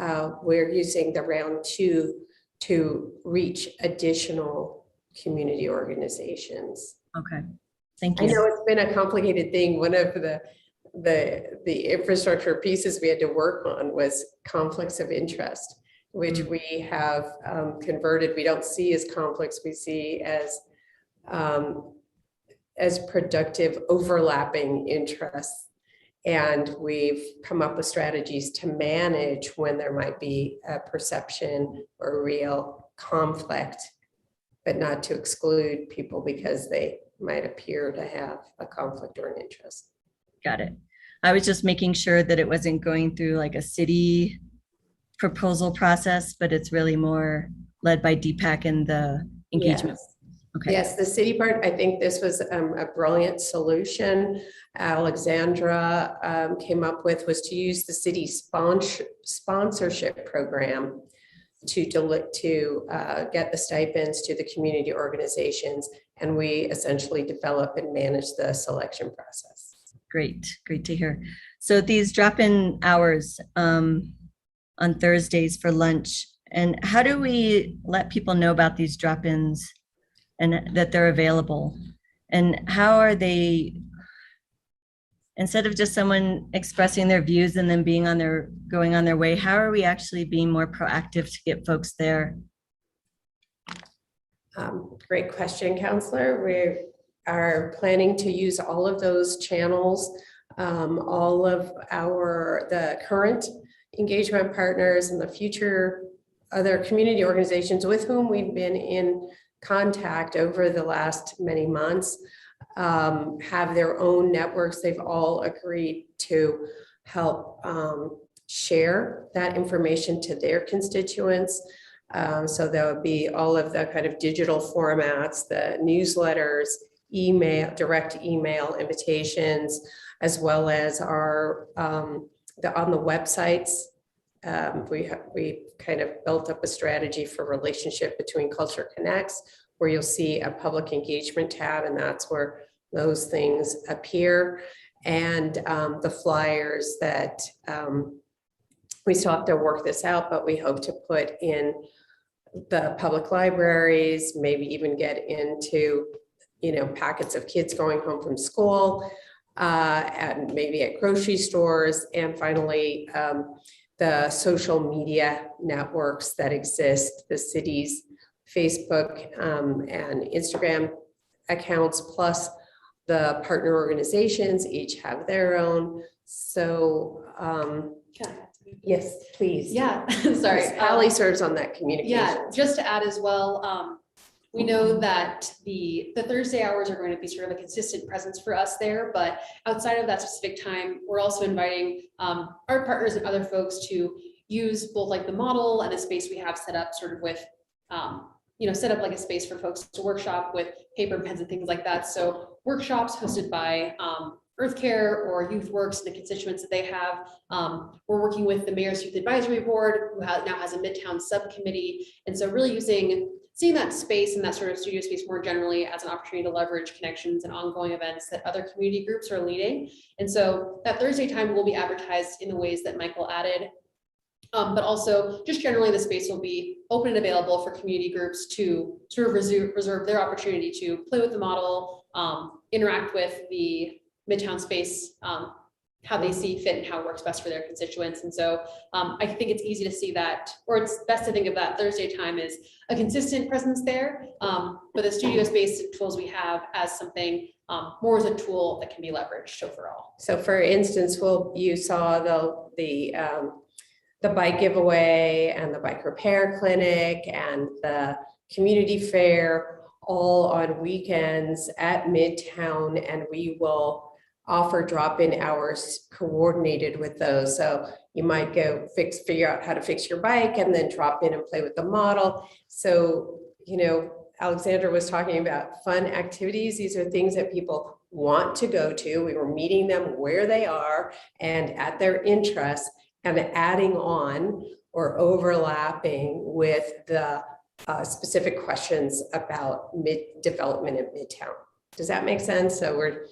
we're using the round 2 to reach additional community organizations. Okay, thank you. I know it's been a complicated thing. One of the infrastructure pieces we had to work on was conflicts of interest, which we have converted. We don't see as conflicts, we see as productive overlapping interests. And we've come up with strategies to manage when there might be a perception or real conflict, but not to exclude people because they might appear to have a conflict or an interest. Got it. I was just making sure that it wasn't going through like a city proposal process, but it's really more led by DPAC and the engagement. Yes. Okay. Yes, the city part, I think this was a brilliant solution Alexandra came up with, was to use the city sponsorship program to get the stipends to the community organizations. And we essentially develop and manage the selection process. Great to hear. So these drop-in hours on Thursdays for lunch, and how do we let people know about these drop-ins and that they're available? And how are they, instead of just someone expressing their views and then going on their way, how are we actually being more proactive to get folks there? Great question, Counselor. We are planning to use all of those channels, all of the current engagement partners and the future other community organizations with whom we've been in contact over the last many months, have their own networks. They've all agreed to help share that information to their constituents. So there will be all of the kind of digital formats, the newsletters, direct email invitations, as well as our on the websites. We kind of built up a strategy for relationship between Culture Connects, where you'll see a public engagement tab, and that's where those things appear. And the flyers that we still have to work this out, but we hope to put in the public libraries, maybe even get into, packets of kids going home from school, and maybe at grocery stores. And finally, the social media networks that exist, the city's Facebook and Instagram accounts, plus the partner organizations each have their own. So yes, please. Yeah, sorry. Allie serves on that communication. Yeah, just to add as well, we know that the Thursday hours are going to be sort of a consistent presence for us there, but outside of that specific time, we're also inviting our partners and other folks to use both like the model and the space we have set up sort of with set up like a space for folks to workshop with paper, pens, and things like that. So workshops hosted by Earth Care or Youth Works and the constituents that they have. We're working with the Mayor's Youth Advisory Board, who now has a Midtown subcommittee. And so really seeing that space and that sort of studio space more generally as an opportunity to leverage connections and ongoing events that other community groups are leading. And so that Thursday time will be advertised in the ways that Michael added. But also just generally the space will be open and available for community groups to sort of reserve their opportunity to play with the model, interact with the Midtown space, how they see fit and how it works best for their constituents. And so I think it's easy to see that, or it's best to think of that Thursday time as a consistent presence there, but the studio space tools we have as something more as a tool that can be leveraged overall. So for instance, you saw the bike giveaway and the bike repair clinic and the community fair all on weekends at Midtown, and we will offer drop-in hours coordinated with those. So you might go figure out how to fix your bike and then drop in and play with the model. So, Alexandra was talking about fun activities. These are things that people want to go to. We were meeting them where they are and at their interests, and adding on or overlapping with the specific questions about development in Midtown. Does that make sense? So we're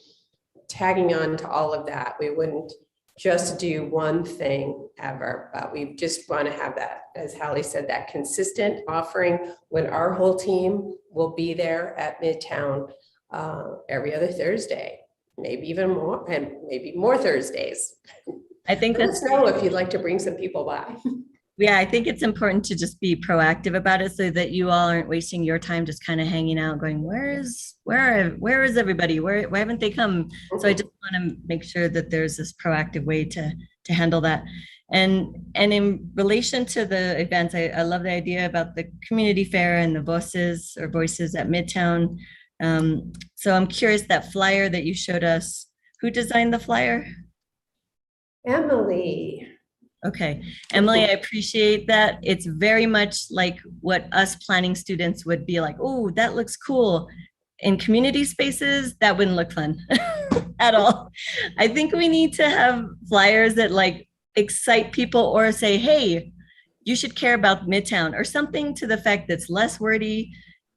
tagging on to all of that. We wouldn't just do one thing ever, but we just want to have that, as Hallie said, that consistent offering when our whole team will be there at Midtown every other Thursday, maybe even more, and maybe more Thursdays. I think that's so if you'd like to bring some people by. Yeah, I think it's important to just be proactive about it so that you all aren't wasting your time just kind of hanging out going, where is everybody? Why haven't they come? So I just want to make sure that there's this proactive way to handle that. And in relation to the events, I love the idea about the community fair and the voices at Midtown. So I'm curious, that flyer that you showed us, who designed the flyer? Emily. Okay, Emily, I appreciate that. It's very much like what us planning students would be like, oh, that looks cool. In community spaces, that wouldn't look fun at all. I think we need to have flyers that like excite people or say, hey, you should care about Midtown or something to the fact that's less wordy.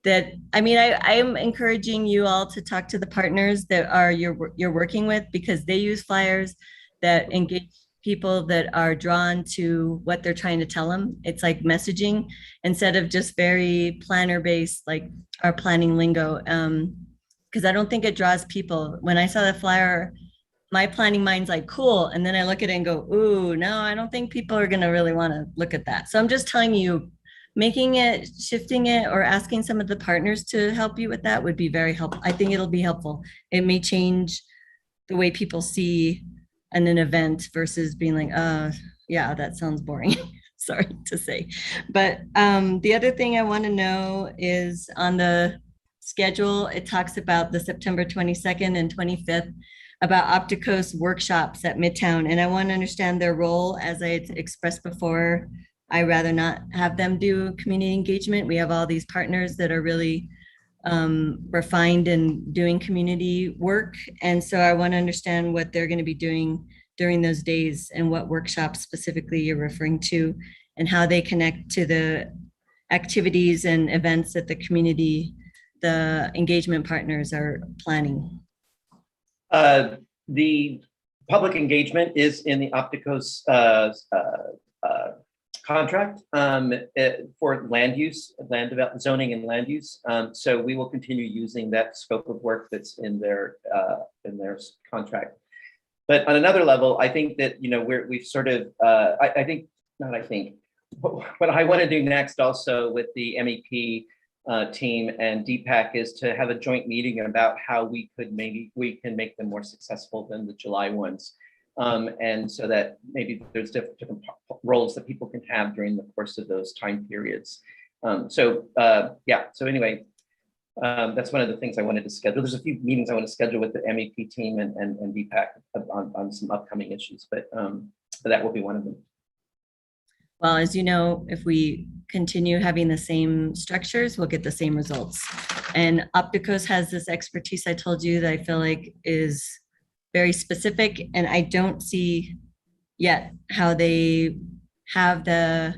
That, I mean, I am encouraging you all to talk to the partners that are you're working with, because they use flyers that engage people that are drawn to what they're trying to tell them. It's like messaging instead of just very planner based, like our planning lingo. Because I don't think it draws people. When I saw the flyer, my planning mind's like, cool. And then I look at it and go, ooh, no, I don't think people are going to really want to look at that. So I'm just telling you, making it, shifting it, or asking some of the partners to help you with that would be very helpful. I think it'll be helpful. It may change the way people see an event versus being like, yeah, that sounds boring. Sorry to say. But the other thing I want to know is on the schedule, it talks about the September 22nd and 25th about Opticos workshops at Midtown. And I want to understand their role. As I expressed before, I rather not have them do community engagement. We have all these partners that are really refined in doing community work. And so I want to understand what they're going to be doing during those days and what workshops specifically you're referring to and how they connect to the activities and events that the engagement partners are planning. The public engagement is in the Opticos contract for land use, land development, zoning and land use. So we will continue using that scope of work that's in their contract. But on another level, I think that, we've sort of, what I want to do next also with the MEP team and DPAC is to have a joint meeting about how we can make them more successful than the July ones. And so that maybe there's different roles that people can have during the course of those time periods. So anyway, that's one of the things I wanted to schedule. There's a few meetings I want to schedule with the MEP team and DPAC on some upcoming issues, but that will be one of them. Well, as you know, if we continue having the same structures, we'll get the same results. And Opticos has this expertise I told you that I feel like is very specific, and I don't see yet how they have the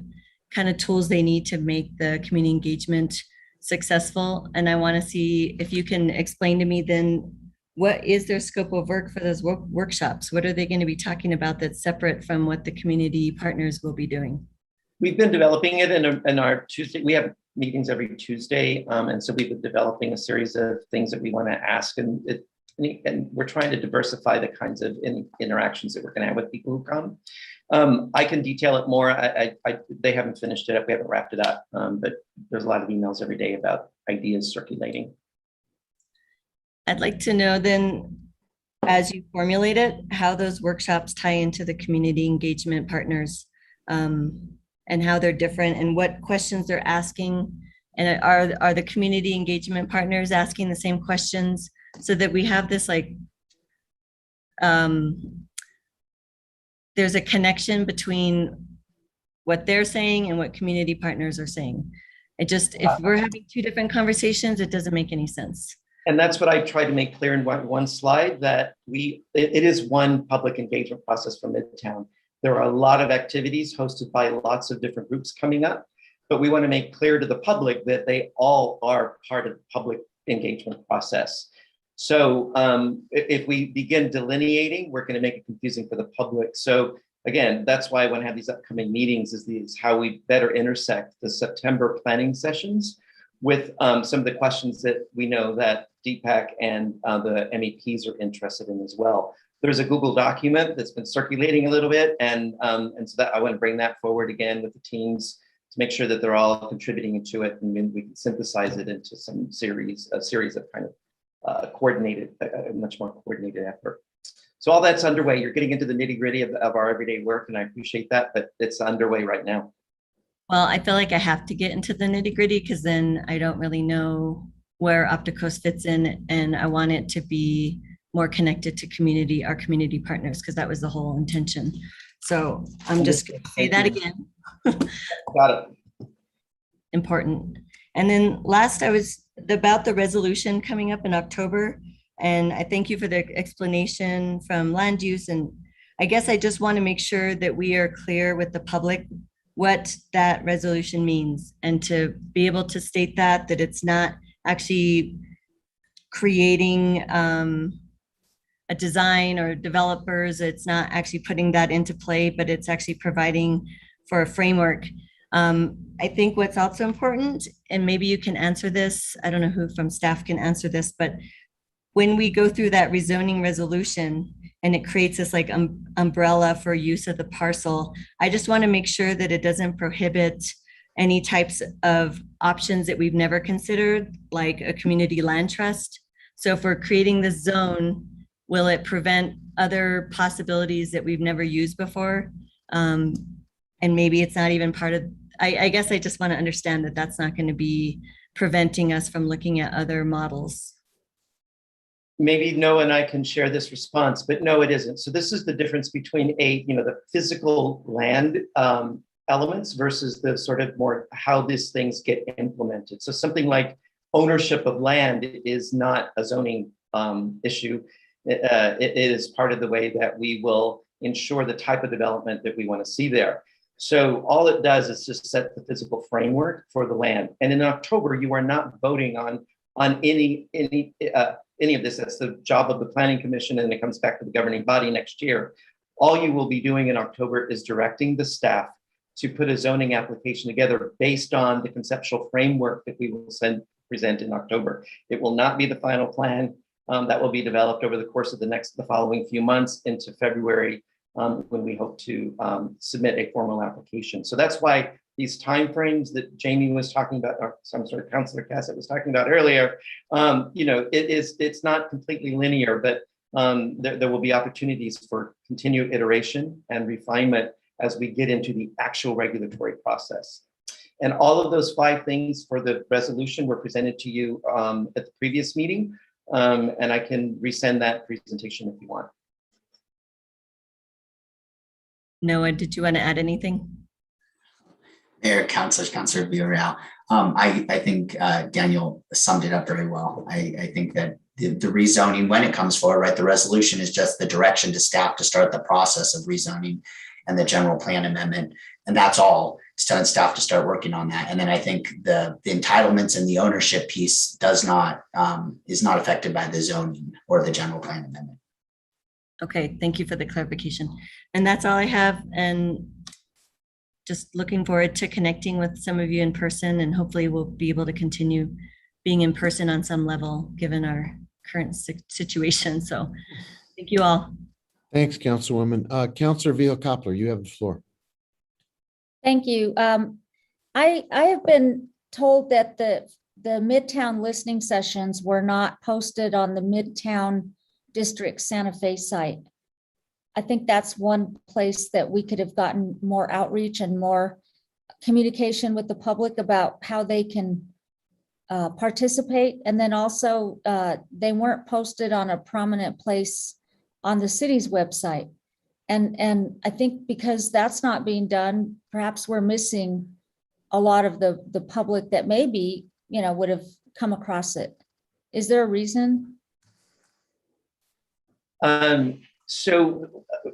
kind of tools they need to make the community engagement successful. And I want to see if you can explain to me then, what is their scope of work for those workshops? What are they going to be talking about that's separate from what the community partners will be doing? We've been developing it in our Tuesday. We have meetings every Tuesday. And so we've been developing a series of things that we want to ask. And we're trying to diversify the kinds of interactions that we're going to have with people who come. I can detail it more. They haven't finished it up. We haven't wrapped it up. But there's a lot of emails every day about ideas circulating. I'd like to know then, as you formulate it, how those workshops tie into the community engagement partners, and how they're different and what questions they're asking. And are the community engagement partners asking the same questions, so that we have this like, there's a connection between what they're saying and what community partners are saying. If we're having two different conversations, it doesn't make any sense. And that's what I tried to make clear in one slide, that it is one public engagement process for Midtown. There are a lot of activities hosted by lots of different groups coming up, but we want to make clear to the public that they all are part of the public engagement process. So if we begin delineating, we're going to make it confusing for the public. So again, that's why I want to have these upcoming meetings, is how we better intersect the September planning sessions with some of the questions that we know that Deepak and the MEPs are interested in as well. There's a Google document that's been circulating a little bit, and so that I want to bring that forward again with the teams to make sure that they're all contributing to it, and we can synthesize it into a series of kind of coordinated, a much more coordinated effort. So all that's underway. You're getting into the nitty-gritty of our everyday work, and I appreciate that, but it's underway right now. Well, I feel like I have to get into the nitty-gritty, because then I don't really know where Opticos fits in, and I want it to be more connected to our community partners, because that was the whole intention. So I'm just going to say that again. Got it. Important. And then last, I was about the resolution coming up in October, and I thank you for the explanation from land use. And I guess I just want to make sure that we are clear with the public what that resolution means, and to be able to state that it's not actually creating a design or developers, it's not actually putting that into play, but it's actually providing for a framework. I think what's also important, and maybe you can answer this, I don't know who from staff can answer this, but when we go through that rezoning resolution and it creates this like umbrella for use of the parcel, I just want to make sure that it doesn't prohibit any types of options that we've never considered, like a community land trust. So if we're creating this zone, will it prevent other possibilities that we've never used before? And maybe it's not even part of, I guess I just want to understand that that's not going to be preventing us from looking at other models. Maybe Noah and I can share this response, but no, it isn't. So this is the difference between the physical land elements versus the sort of more how these things get implemented. So something like ownership of land is not a zoning issue. It is part of the way that we will ensure the type of development that we want to see there. So all it does is just set the physical framework for the land. And in October, you are not voting on any of this. That's the job of the Planning Commission, and it comes back to the governing body next year. All you will be doing in October is directing the staff to put a zoning application together based on the conceptual framework that we will present in October. It will not be the final plan. That will be developed over the course of the following few months into February, when we hope to submit a formal application. So that's why these timeframes that Jamie was talking about, or some sort of Councilor Cassett was talking about earlier, it's not completely linear, but there will be opportunities for continued iteration and refinement as we get into the actual regulatory process. And all of those 5 things for the resolution were presented to you at the previous meeting. And I can resend that presentation if you want. Noah, did you want to add anything? Mayor, councilors, Councilor Villarreal. I think Daniel summed it up very well. I think that the rezoning, when it comes forward, right, the resolution is just the direction to staff to start the process of rezoning and the general plan amendment. And that's all. It's telling staff to start working on that. And then I think the entitlements and the ownership piece is not affected by the zoning or the general plan amendment. Okay, thank you for the clarification. And that's all I have. And just looking forward to connecting with some of you in person, and hopefully we'll be able to continue being in person on some level, given our current situation. So thank you all. Thanks, Councilwoman. Councilor Vila-Koppler, you have the floor. Thank you. I have been told that the Midtown listening sessions were not posted on the Midtown District Santa Fe site. I think that's one place that we could have gotten more outreach and more communication with the public about how they can participate. And then also they weren't posted on a prominent place on the city's website. And I think because that's not being done, perhaps we're missing a lot of the public that maybe, would have come across it. Is there a reason? So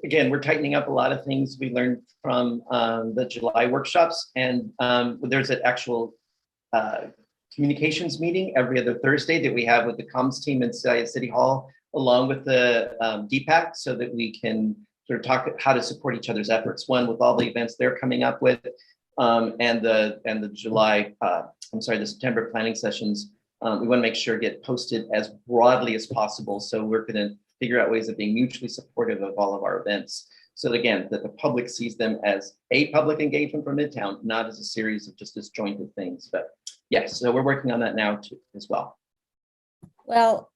again, we're tightening up a lot of things we learned from the July workshops, and there's an actual communications meeting every other Thursday that we have with the comms team inside City Hall, along with the DPAC, so that we can sort of talk how to support each other's efforts. One, with all the events they're coming up with, and the September planning sessions. We want to make sure get posted as broadly as possible. So we're going to figure out ways of being mutually supportive of all of our events. So again, that the public sees them as a public engagement from Midtown, not as a series of just disjointed things. But yes, so we're working on that now too, as well. Well,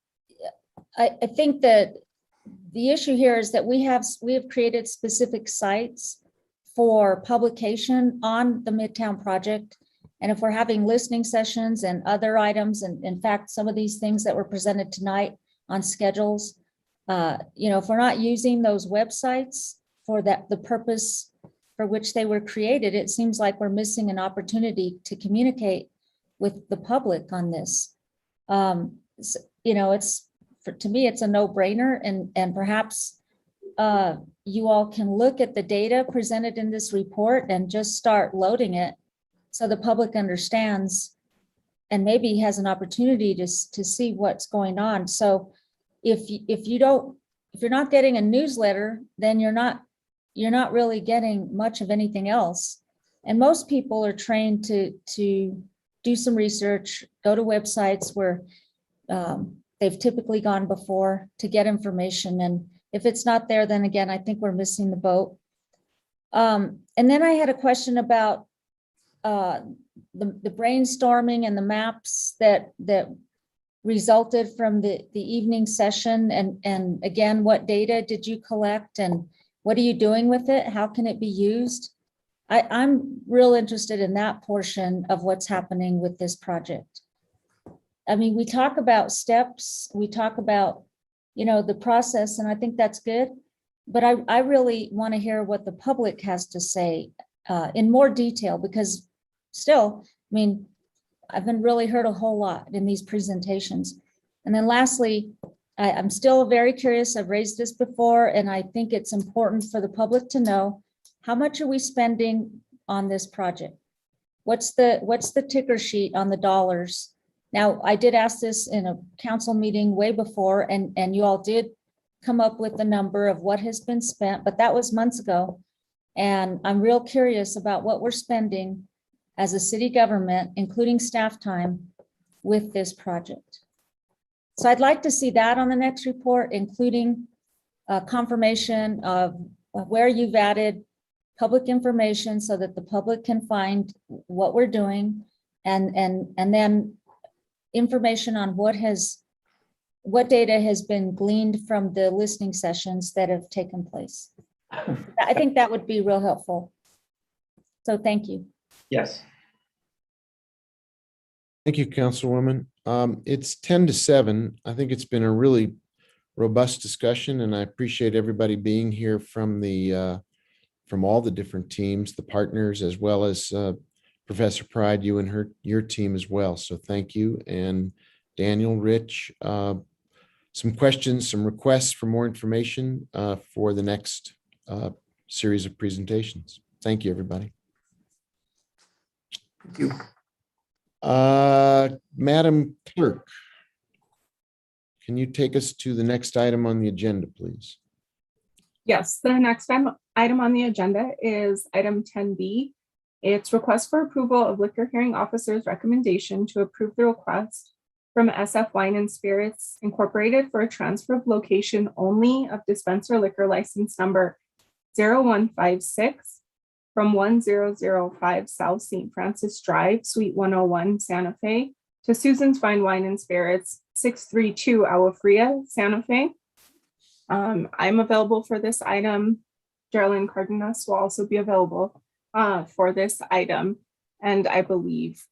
I think that the issue here is that we have created specific sites for publication on the Midtown project. And if we're having listening sessions and other items, and in fact, some of these things that were presented tonight on schedules, if we're not using those websites for the purpose for which they were created, it seems like we're missing an opportunity to communicate with the public on this. To me, it's a no-brainer, and perhaps you all can look at the data presented in this report and just start loading it so the public understands and maybe has an opportunity to see what's going on. So if you're not getting a newsletter, then you're not really getting much of anything else. And most people are trained to do some research, go to websites where they've typically gone before to get information. And if it's not there, then again, I think we're missing the boat. And then I had a question about the brainstorming and the maps that resulted from the evening session. And again, what data did you collect and what are you doing with it? How can it be used? I'm real interested in that portion of what's happening with this project. I mean, we talk about steps, we talk about, the process, and I think that's good. But I really want to hear what the public has to say in more detail, because still, I mean, I haven't really heard a whole lot in these presentations. And then lastly, I'm still very curious. I've raised this before, and I think it's important for the public to know, how much are we spending on this project? What's the ticker sheet on the dollars? Now, I did ask this in a council meeting way before, and you all did come up with the number of what has been spent, but that was months ago. And I'm real curious about what we're spending as a city government, including staff time, with this project. So I'd like to see that on the next report, including confirmation of where you've added public information so that the public can find what we're doing, and then information on what data has been gleaned from the listening sessions that have taken place. I think that would be real helpful. So thank you. Yes. Thank you, Councilwoman. It's 10-7. I think it's been a really robust discussion, and I appreciate everybody being here from all the different teams, the partners, as well as Professor Pride, you and your team as well. So thank you. And Daniel, Rich, some questions, some requests for more information for the next series of presentations. Thank you, everybody. Thank you. Madam Clerk, can you take us to the next item on the agenda, please? Yes, the next item on the agenda is item 10B. It's request for approval of liquor hearing officer's recommendation to approve the request from SF Wine and Spirits Incorporated for a transfer of location only of dispenser liquor license number 0156 from 1005 South St. Francis Drive, Suite 101, Santa Fe, to Susan's Fine Wine and Spirits, 632 Agua Fria, Santa Fe. I'm available for this item. Geraldine Cardenas will also be available for this item. And I believe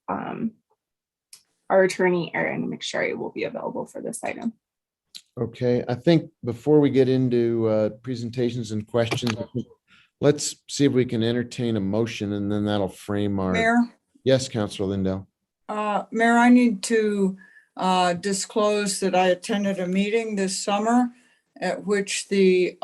our attorney, Erin McSherry, will be available for this item. Okay, I think before we get into presentations and questions, let's see if we can entertain a motion, and then that'll frame our. Mayor? Yes, Councilor Lindell. Mayor, I need to disclose that I attended a meeting this summer at which the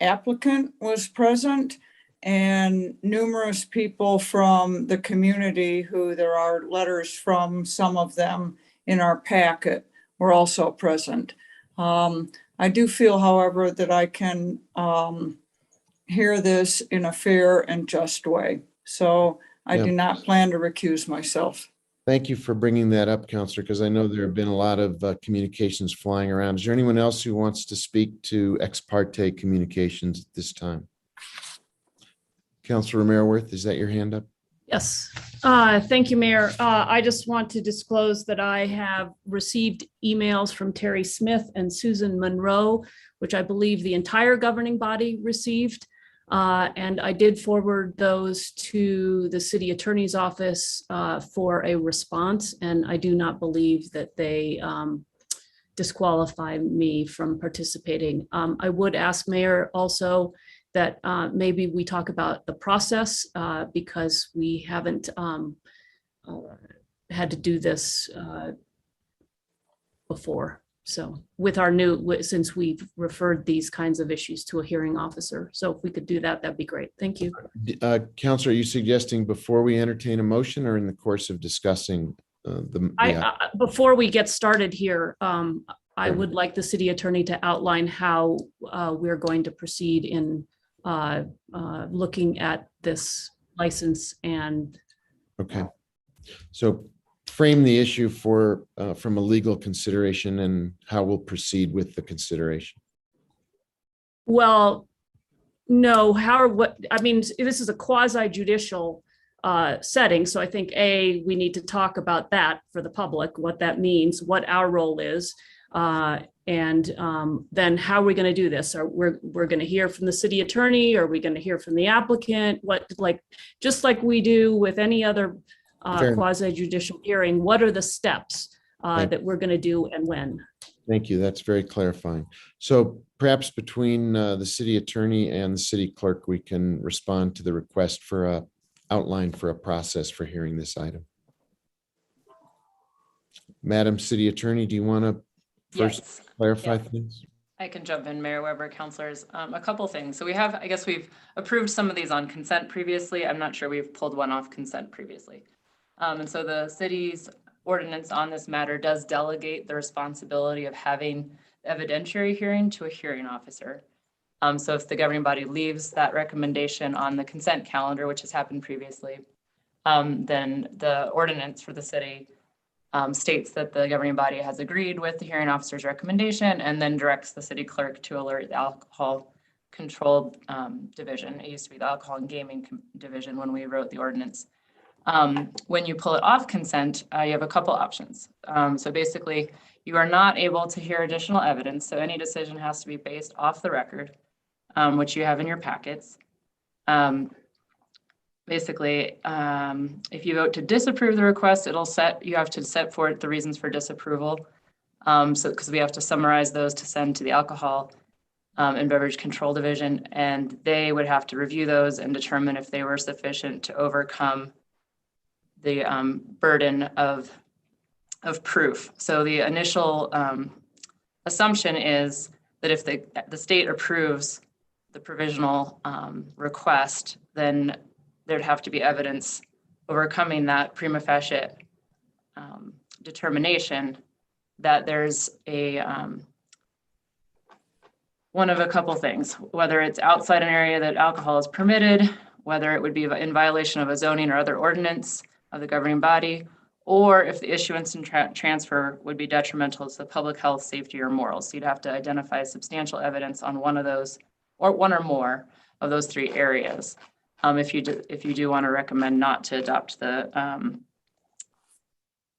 applicant was present and numerous people from the community who there are letters from some of them in our packet were also present. I do feel, however, that I can hear this in a fair and just way. So I do not plan to recuse myself. Thank you for bringing that up, Councilor, because I know there have been a lot of communications flying around. Is there anyone else who wants to speak to ex parte communications at this time? Councilor Romeroworth, is that your hand up? Yes, thank you, Mayor. I just want to disclose that I have received emails from Terry Smith and Susan Monroe, which I believe the entire governing body received. And I did forward those to the city attorney's office for a response, and I do not believe that they disqualify me from participating. I would ask Mayor also that maybe we talk about the process because we haven't had to do this before. So with our since we've referred these kinds of issues to a hearing officer. So if we could do that, that'd be great. Thank you. Councilor, are you suggesting before we entertain a motion or in the course of discussing before we get started here, I would like the city attorney to outline how we're going to proceed in looking at this license and. Okay. So frame the issue for from a legal consideration and how we'll proceed with the consideration. Well, no, I mean, this is a quasi judicial setting. So I think we need to talk about that for the public, what that means, what our role is. And then how are we going to do this? We're going to hear from the city attorney? Are we going to hear from the applicant? Just like we do with any other quasi judicial hearing, what are the steps that we're going to do and when? Thank you. That's very clarifying. So perhaps between the city attorney and the city clerk, we can respond to the request for a outline for a process for hearing this item. Madam City Attorney, do you want to first clarify things? I can jump in, Mayor Weber, councilors. A couple things. So I guess we've approved some of these on consent previously. I'm not sure we've pulled one off consent previously. And so the city's ordinance on this matter does delegate the responsibility of having evidentiary hearing to a hearing officer. So if the governing body leaves that recommendation on the consent calendar, which has happened previously, then the ordinance for the city states that the governing body has agreed with the hearing officer's recommendation and then directs the city clerk to alert the alcohol control division. It used to be the alcohol and gaming division when we wrote the ordinance. When you pull it off consent, you have a couple options. So basically, you are not able to hear additional evidence. So any decision has to be based off the record, which you have in your packets. Basically, if you vote to disapprove the request, you have to set forth the reasons for disapproval. Because we have to summarize those to send to the alcohol and beverage control division, and they would have to review those and determine if they were sufficient to overcome burden of proof. So the initial assumption is that if the state approves the provisional request, then there'd have to be evidence overcoming that prima facie determination that there's a one of a couple things, whether it's outside an area that alcohol is permitted, whether it would be in violation of a zoning or other ordinance of the governing body, or if the issuance and transfer would be detrimental to the public health, safety, or morals. So you'd have to identify substantial evidence on one of those, or one or more of those three areas. If you do want to recommend not to adopt the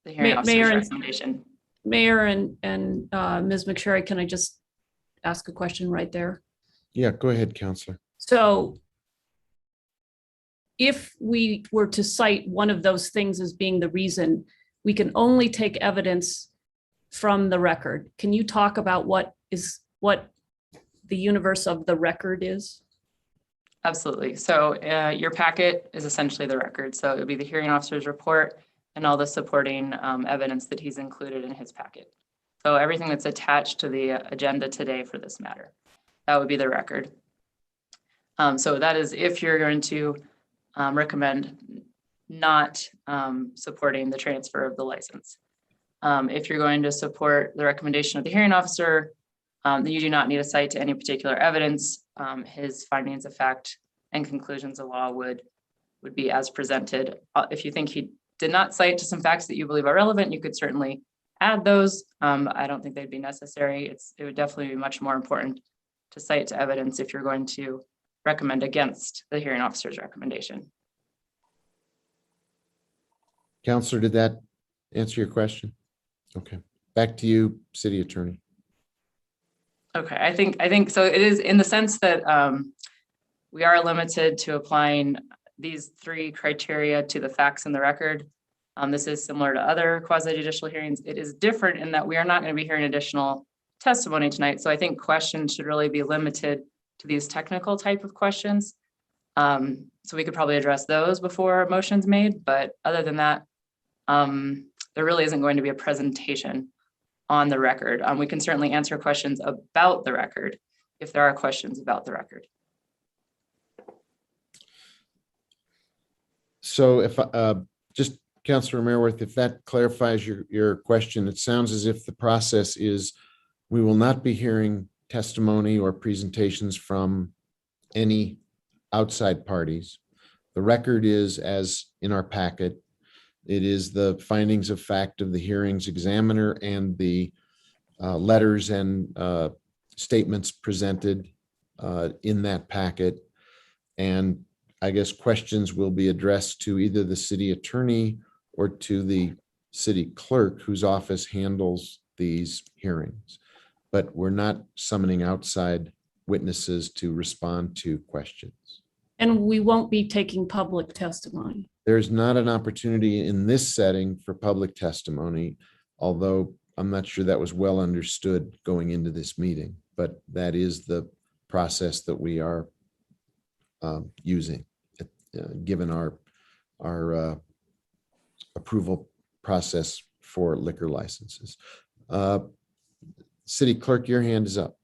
hearing officer's recommendation. Mayor and Ms. McSherry, can I just ask a question right there? Yeah, go ahead, Counselor. So if we were to cite one of those things as being the reason, we can only take evidence from the record. Can you talk about what the universe of the record is? Absolutely. So your packet is essentially the record. So it would be the hearing officer's report and all the supporting evidence that he's included in his packet. So everything that's attached to the agenda today for this matter, that would be the record. So that is if you're going to recommend not supporting the transfer of the license. If you're going to support the recommendation of the hearing officer, then you do not need a cite to any particular evidence. His findings of fact and conclusions of law would be as presented. If you think he did not cite to some facts that you believe are relevant, you could certainly add those. I don't think they'd be necessary. It would definitely be much more important to cite to evidence if you're going to recommend against the hearing officer's recommendation. Counselor, did that answer your question? Okay, back to you, City Attorney. Okay, I think so. It is in the sense that we are limited to applying these three criteria to the facts in the record. This is similar to other quasi-judicial hearings. It is different in that we are not going to be hearing additional testimony tonight. So I think questions should really be limited to these technical type of questions. So we could probably address those before a motion's made, but other than that, there really isn't going to be a presentation on the record. We can certainly answer questions about the record if there are questions about the record. So if just Councilor Merworth, if that clarifies your question, it sounds as if the process is we will not be hearing testimony or presentations from any outside parties. The record is as in our packet. It is the findings of fact of the hearings examiner and the letters and statements presented in that packet. And I guess questions will be addressed to either the city attorney or to the city clerk whose office handles these hearings. But we're not summoning outside witnesses to respond to questions. And we won't be taking public testimony. There's not an opportunity in this setting for public testimony, although I'm not sure that was well understood going into this meeting, but that is the process that we are using, given our approval process for liquor licenses. City Clerk, your hand is up.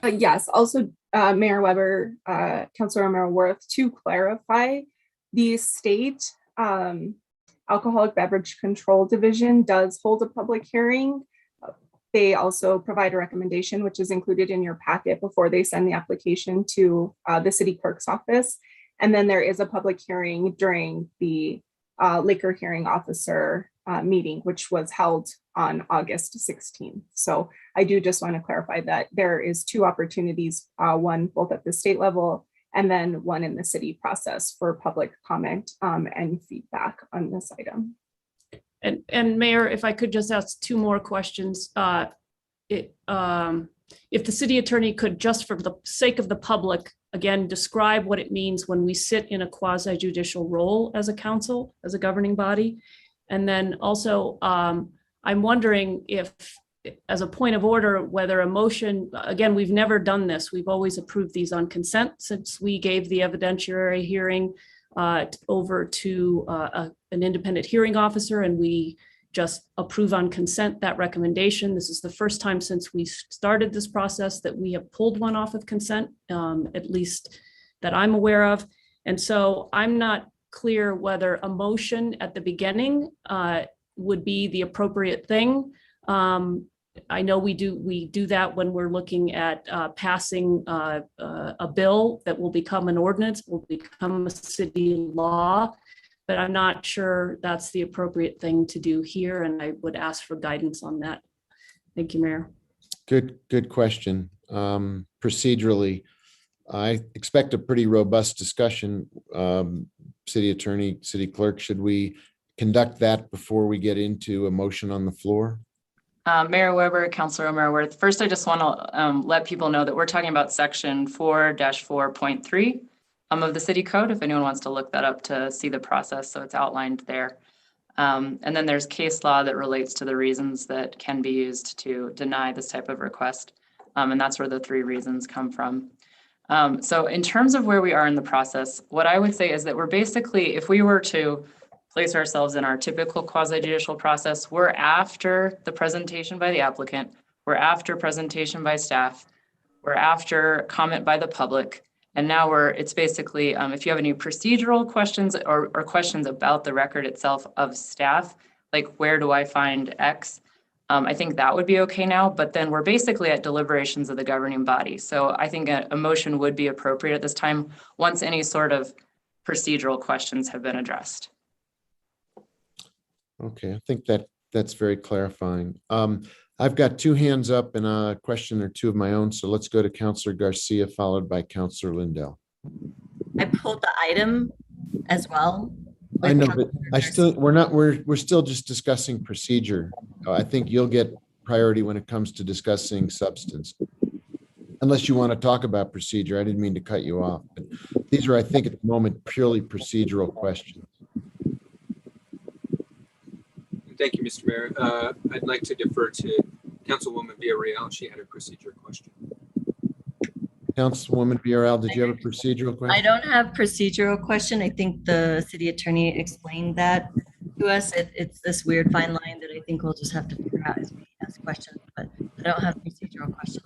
Yes, also Mayor Weber, Councilor Merworth, to clarify, the state Alcoholic Beverage Control Division does hold a public hearing. They also provide a recommendation, which is included in your packet before they send the application to the city clerk's office. And then there is a public hearing during the liquor hearing officer meeting, which was held on August 16th. So I do just want to clarify that there is two opportunities, one both at the state level and then one in the city process for public comment and feedback on this item. And Mayor, if I could just ask two more questions. If the city attorney could, just for the sake of the public, again, describe what it means when we sit in a quasi-judicial role as a council, as a governing body. And then also, I'm wondering if, as a point of order, whether a motion, again, we've never done this. We've always approved these on consent since we gave the evidentiary hearing over to an independent hearing officer, and we just approve on consent that recommendation. This is the first time since we started this process that we have pulled one off of consent, at least that I'm aware of. And so I'm not clear whether a motion at the beginning would be the appropriate thing. I know we do that when we're looking at passing a bill that will become an ordinance, will become a city law, but I'm not sure that's the appropriate thing to do here, and I would ask for guidance on that. Thank you, Mayor. Good question. Procedurally, I expect a pretty robust discussion. City Attorney, City Clerk, should we conduct that before we get into a motion on the floor? Mayor Weber, Councilor O'Meara, first, I just want to let people know that we're talking about section 4-4.3 of the city code, if anyone wants to look that up to see the process. So it's outlined there. And then there's case law that relates to the reasons that can be used to deny this type of request. And that's where the 3 reasons come from. So in terms of where we are in the process, what I would say is that we're basically, if we were to place ourselves in our typical quasi-judicial process, we're after the presentation by the applicant, we're after presentation by staff, we're after comment by the public, and now it's basically, if you have any procedural questions or questions about the record itself of staff, like where do I find X, I think that would be okay now, but then we're basically at deliberations of the governing body. So I think a motion would be appropriate at this time once any sort of procedural questions have been addressed. Okay, I think that's very clarifying. I've got 2 hands up and a question or 2 of my own. So let's go to Councilor Garcia, followed by Councilor Lindell. I pulled the item as well. I know, but we're still just discussing procedure. I think you'll get priority when it comes to discussing substance. Unless you want to talk about procedure. I didn't mean to cut you off, but these are, I think, at the moment, purely procedural questions. Thank you, Mr. Mayor. I'd like to defer to Councilwoman Villarreal. She had a procedure question. Councilwoman Villarreal, did you have a procedural question? I don't have procedural question. I think the city attorney explained that to us. It's this weird fine line that I think we'll just have to figure out as we ask questions, but I don't have procedural questions.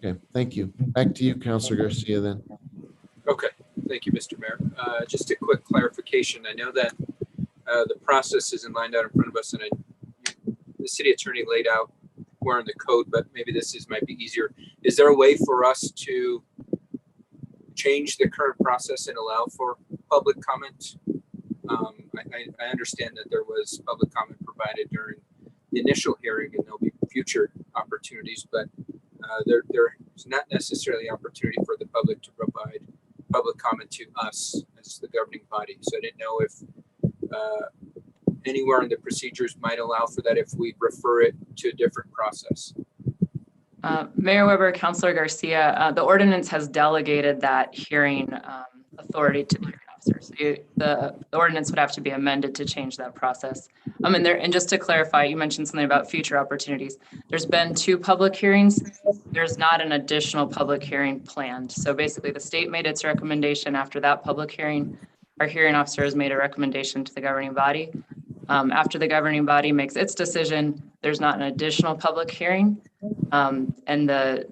Okay, thank you. Back to you, Councilor Garcia, then. Okay, thank you, Mr. Mayor. Just a quick clarification. I know that the process isn't lined out in front of us, and the city attorney laid out where in the code, but maybe might be easier. Is there a way for us to change the current process and allow for public comment? I understand that there was public comment provided during the initial hearing, and there'll be future opportunities, but there's not necessarily opportunity for the public to provide public comment to us as the governing body. So I didn't know if anywhere in the procedures might allow for that if we refer it to a different process. Mayor Weber, Councilor Garcia, the ordinance has delegated that hearing authority to the hearing officer. So the ordinance would have to be amended to change that process. And just to clarify, you mentioned something about future opportunities. There's been 2 public hearings. There's not an additional public hearing planned. So basically the state made its recommendation after that public hearing. Our hearing officer has made a recommendation to the governing body. After the governing body makes its decision, there's not an additional public hearing. And the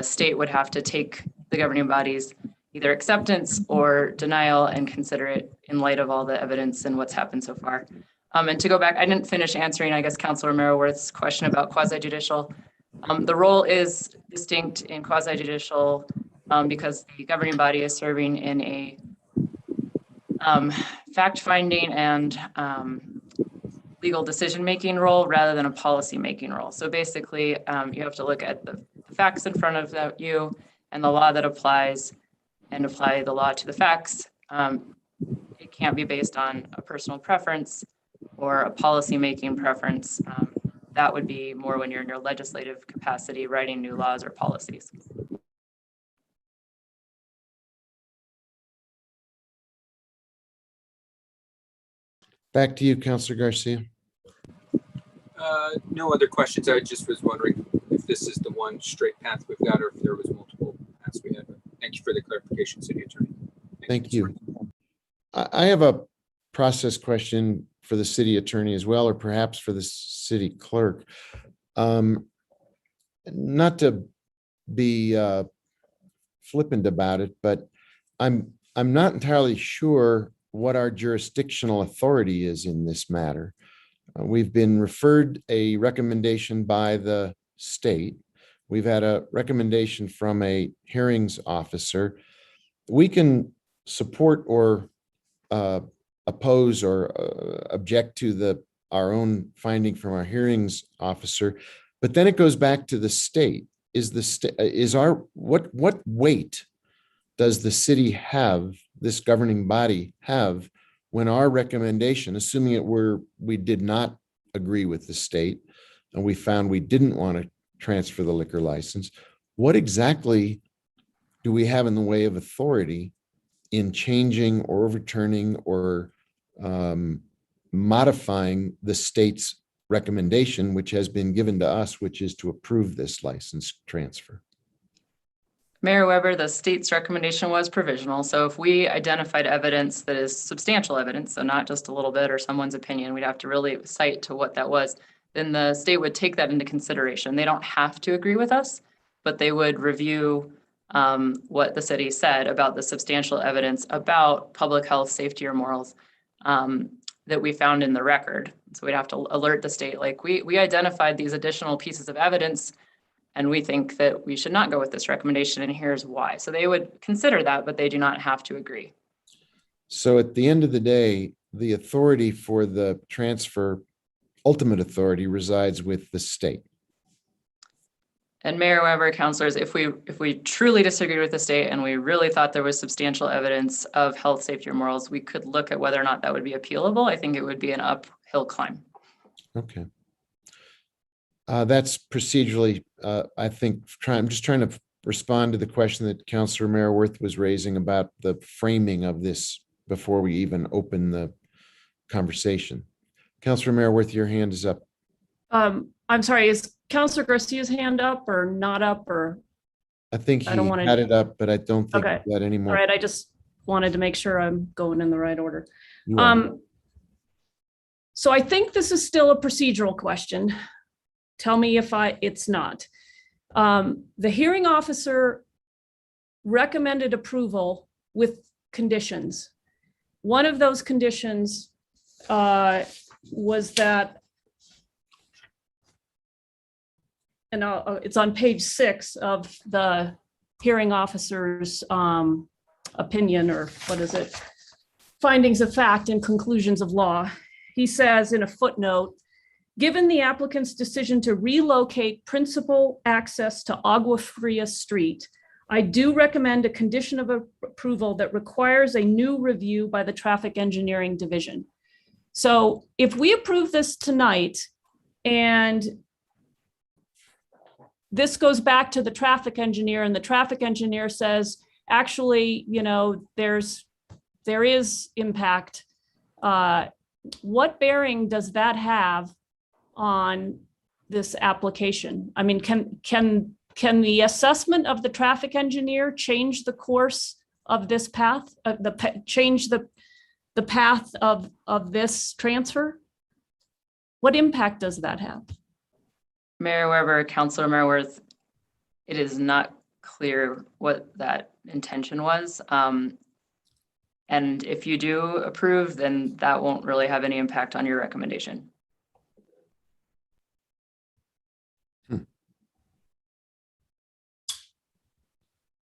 state would have to take the governing body's either acceptance or denial and consider it in light of all the evidence and what's happened so far. And to go back, I didn't finish answering, I guess, Councilor Merriworth's question about quasi-judicial. The role is distinct in quasi-judicial because the governing body is serving in a fact-finding and legal decision-making role rather than a policy-making role. So basically, you have to look at the facts in front of you and the law that applies and apply the law to the facts. It can't be based on a personal preference or a policy-making preference. That would be more when you're in your legislative capacity, writing new laws or policies. Back to you, Councilor Garcia. No other questions. I just was wondering if this is the one straight path we've got or if there was multiple paths we had. Thank you for the clarification, City Attorney. Thank you. I have a process question for the city attorney as well, or perhaps for the city clerk. Not to be flippant about it, but I'm not entirely sure what our jurisdictional authority is in this matter. We've been referred a recommendation by the state. We've had a recommendation from a hearings officer. We can support or oppose or object to our own finding from our hearings officer, but then it goes back to the state. What weight does the city have, this governing body have, when our recommendation, assuming we did not agree with the state and we found we didn't want to transfer the liquor license, what exactly do we have in the way of authority in changing or overturning or modifying the state's recommendation, which has been given to us, which is to approve this license transfer? Mayor Weber, the state's recommendation was provisional. So if we identified evidence that is substantial evidence, so not just a little bit or someone's opinion, we'd have to really cite to what that was, then the state would take that into consideration. They don't have to agree with us, but they would review what the city said about the substantial evidence about public health, safety, or morals that we found in the record. So we'd have to alert the state, like, we identified these additional pieces of evidence and we think that we should not go with this recommendation, and here's why. So they would consider that, but they do not have to agree. So at the end of the day, the authority for the transfer, ultimate authority, resides with the state. And Mayor Weber, councilors, if we truly disagreed with the state and we really thought there was substantial evidence of health, safety, or morals, we could look at whether or not that would be appealable. I think it would be an uphill climb. Okay. That's procedurally, I think, I'm just trying to respond to the question that Councilor Maraworth was raising about the framing of this before we even open the conversation. Councilor Maraworth, your hand is up. I'm sorry, is Councilor Garcia's hand up or not up, or? I think he I don't wanna- had it up, but I don't think Okay. he's got any more. All right, I just wanted to make sure I'm going in the right order. You are. So I think this is still a procedural question. Tell me if it's not. The hearing officer recommended approval with conditions. One of those conditions was that, and it's on page 6 of the hearing officer's opinion, or what is it? Findings of fact and conclusions of law. He says in a footnote, given the applicant's decision to relocate principal access to Agua Fria Street, I do recommend a condition of approval that requires a new review by the Traffic Engineering Division. So if we approve this tonight and this goes back to the traffic engineer and the traffic engineer says, actually, there is impact, what bearing does that have on this application? I mean, can the assessment of the traffic engineer change the course of this path, change the path of this transfer? What impact does that have? Mayor Weber, Councilor Maraworth, it is not clear what that intention was. And if you do approve, then that won't really have any impact on your recommendation.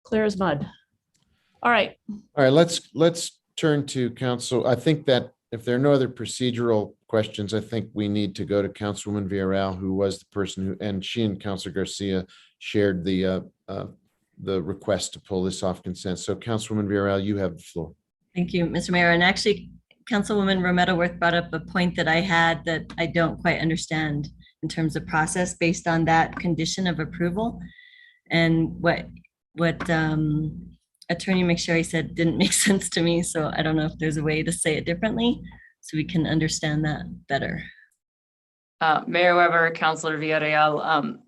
Clear as mud. All right. All right, let's turn to council. I think that if there are no other procedural questions, I think we need to go to Councilwoman Villarreal, who was the person who, and she and Councilor Garcia shared the request to pull this off consent. So Councilwoman Villarreal, you have the floor. Thank you, Mr. Mayor. And actually, Councilwoman Romero-Worth brought up a point that I had that I don't quite understand in terms of process based on that condition of approval. And what Attorney McSherry said didn't make sense to me. So I don't know if there's a way to say it differently so we can understand that better. Mayor Weber, Councilor Villarreal,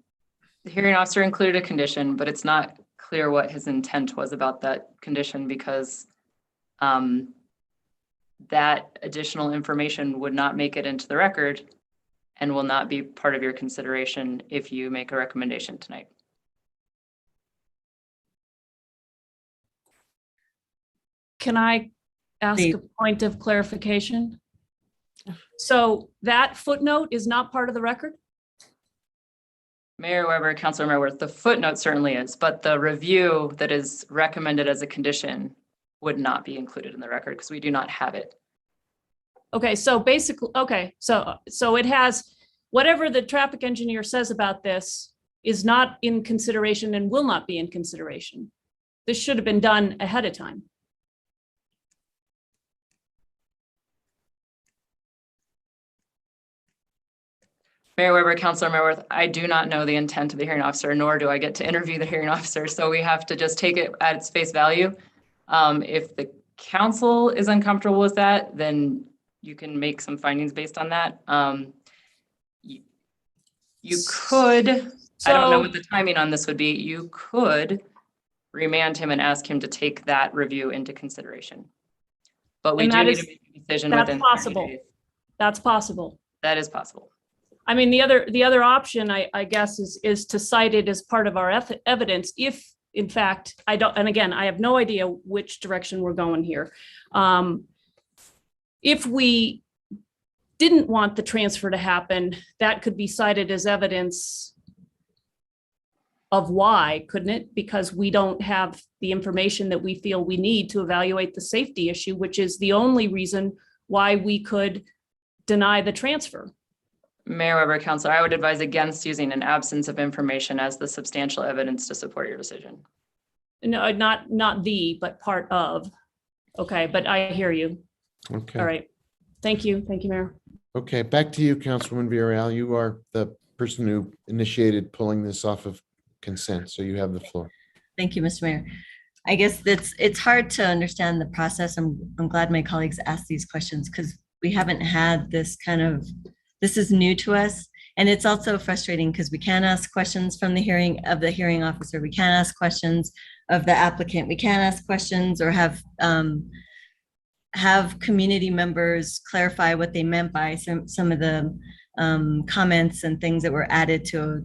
the hearing officer included a condition, but it's not clear what his intent was about that condition, because that additional information would not make it into the record and will not be part of your consideration if you make a recommendation tonight. Can I ask Please. a point of clarification? So that footnote is not part of the record? Mayor Weber, Councilor Merworth, the footnote certainly is, but the review that is recommended as a condition would not be included in the record because we do not have it. Okay, so basically, okay, so it has, whatever the traffic engineer says about this is not in consideration and will not be in consideration. This should have been done ahead of time. Mayor Weber, Councilor Merworth, I do not know the intent of the hearing officer, nor do I get to interview the hearing officer. So we have to just take it at its face value. If the council is uncomfortable with that, then you can make some findings based on that. You could, I don't know what the timing on this would be. You could remand him and ask him to take that review into consideration. But we do need to make a decision within 30 possible. days. That's possible. That is possible. I mean, the other option, I guess, is to cite it as part of our evidence if, in fact, I don't, and again, I have no idea which direction we're going here. If we didn't want the transfer to happen, that could be cited as evidence of why, couldn't it? Because we don't have the information that we feel we need to evaluate the safety issue, which is the only reason why we could deny the transfer. Mayor Weber, Councilor, I would advise against using an absence of information as the substantial evidence to support your decision. No, not the, but part of. Okay, but I hear you. Okay. All right. Thank you, Mayor. Okay, back to you, Councilwoman Villarreal. You are the person who initiated pulling this off of consent, so you have the floor. Thank you, Mr. Mayor. I guess it's hard to understand the process. I'm glad my colleagues asked these questions because we haven't had this this is new to us. And it's also frustrating because we can't ask questions from the hearing officer. We can't ask questions of the applicant. We can't ask questions or have community members clarify what they meant by some of the comments and things that were added to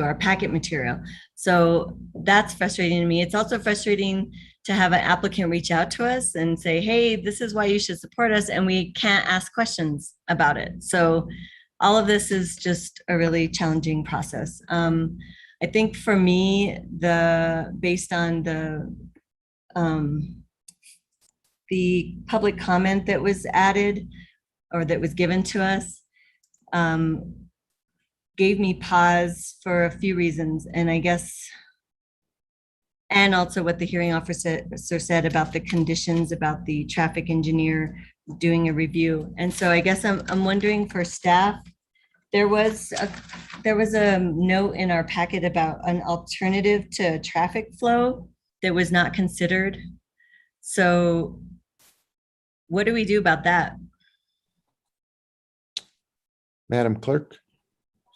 our packet material. So that's frustrating to me. It's also frustrating to have an applicant reach out to us and say, hey, this is why you should support us. And we can't ask questions about it. So all of this is just a really challenging process. I think for me, based on the public comment that was added or that was given to us, gave me pause for a few reasons. And I guess, and also what the hearing officer said about the conditions, about the traffic engineer doing a review. And so I guess I'm wondering for staff, there was a note in our packet about an alternative to traffic flow that was not considered. So what do we do about that? Madam Clerk.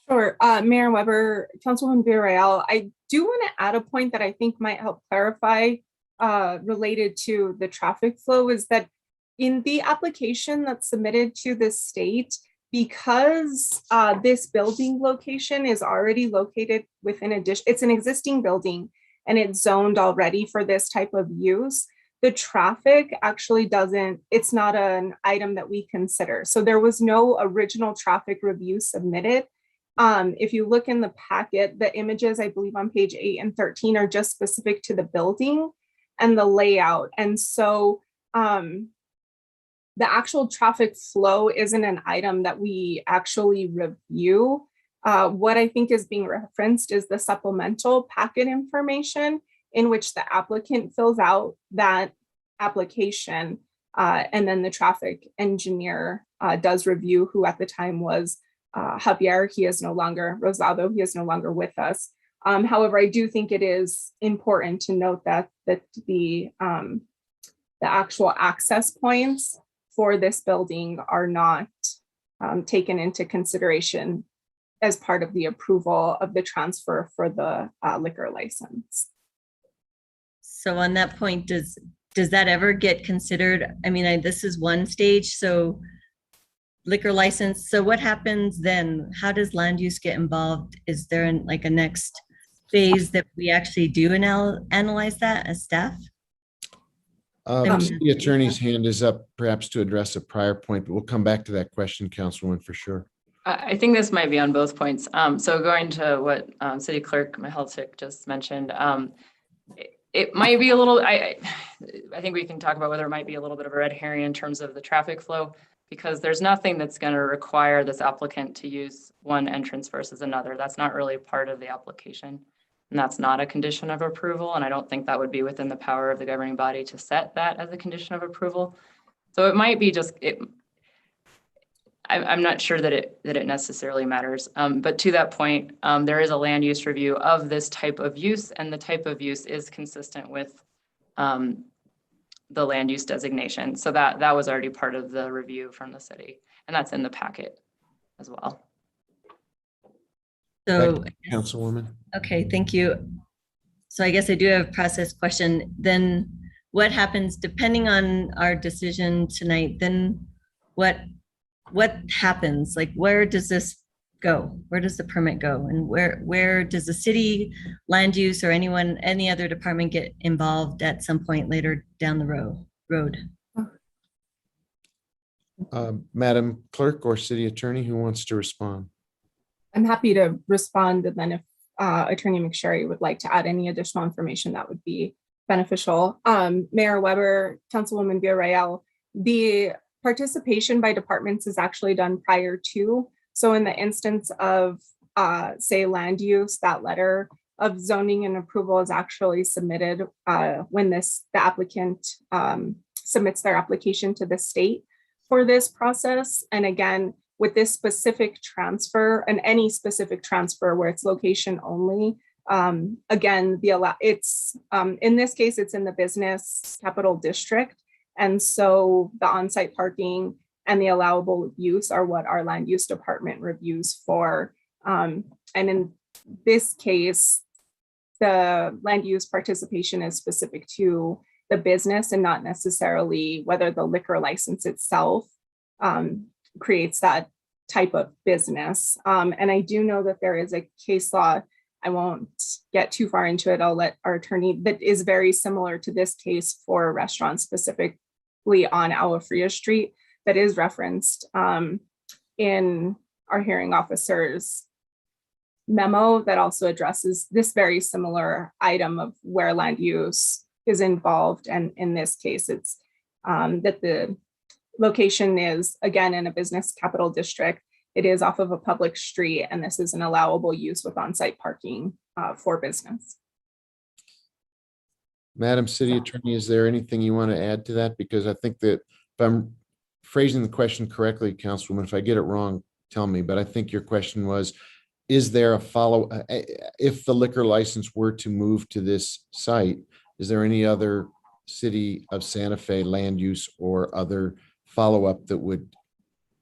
Sure. Mayor Weber, Councilwoman Villarreal, I do want to add a point that I think might help clarify related to the traffic flow is that in the application that's submitted to the state, because this building location is already located within it's an existing building and it's zoned already for this type of use, the traffic actually it's not an item that we consider. So there was no original traffic review submitted. If you look in the packet, the images, I believe on page 8 and 13 are just specific to the building and the layout. And so the actual traffic flow isn't an item that we actually review. What I think is being referenced is the supplemental packet information in which the applicant fills out that application and then the traffic engineer does review, who at the time was Javier. He is no longer Rosado. He is no longer with us. However, I do think it is important to note that the actual access points for this building are not taken into consideration as part of the approval of the transfer for the liquor license. So on that point, does that ever get considered? I mean, this is one stage, so liquor license. So what happens then? How does land use get involved? Is there like a next phase that we actually do analyze that as staff? The attorney's hand is up perhaps to address a prior point, but we'll come back to that question, Councilwoman, for sure. I think this might be on both points. So going to what City Clerk Mihalcik just mentioned, it might be a little, I think we can talk about whether it might be a little bit of a red herring in terms of the traffic flow, because there's nothing that's going to require this applicant to use one entrance versus another. That's not really part of the application. And that's not a condition of approval. And I don't think that would be within the power of the governing body to set that as a condition of approval. So it might be just, I'm not sure that it necessarily matters. But to that point, there is a land use review of this type of use, and the type of use is consistent with the land use designation. So that was already part of the review from the city, and that's in the packet as well. So, Councilwoman. Okay, thank you. So I guess I do have a process question. Then what happens depending on our decision tonight? Then what happens? Like, where does this go? Where does the permit go? And where does the city, land use, or any other department get involved at some point later down the road? Madam Clerk or City Attorney, who wants to respond? I'm happy to respond, and then if Attorney McSherry would like to add any additional information, that would be beneficial. Mayor Weber, Councilwoman Villarreal, the participation by departments is actually done prior to. So in the instance of, say, land use, that letter of zoning and approval is actually submitted when the applicant submits their application to the state for this process. And again, with this specific transfer and any specific transfer where it's location only, again, it's in this case, it's in the business capital district. And so the on-site parking and the allowable use are what our land use department reviews for. And in this case, the land use participation is specific to the business and not necessarily whether the liquor license itself creates that type of business. And I do know that there is a case law, I won't get too far into it, I'll let our attorney, that is very similar to this case for restaurants specifically on Agua Fria Street that is referenced in our hearing officer's memo that also addresses this very similar item of where land use is involved. And in this case, it's that the location is, again, in a business capital district. It is off of a public street, and this is an allowable use with on-site parking for business. Madam City Attorney, is there anything you want to add to that? Because I think that if I'm phrasing the question correctly, Councilwoman, if I get it wrong, tell me, but I think your question was, is there a follow, if the liquor license were to move to this site, is there any other City of Santa Fe land use or other follow-up that would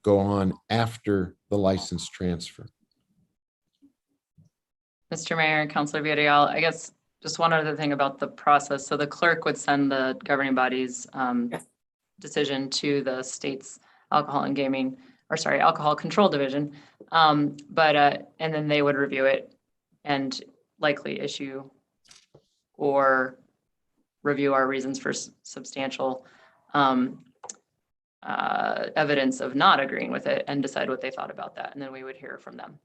go on after the license transfer? Mr. Mayor and Councilor Villarreal, I guess just one other thing about the process. So the clerk would send the governing body's decision to the state's alcohol control division. And then they would review it and likely issue or review our reasons for substantial evidence of not agreeing with it and decide what they thought about that. And then we would hear from them.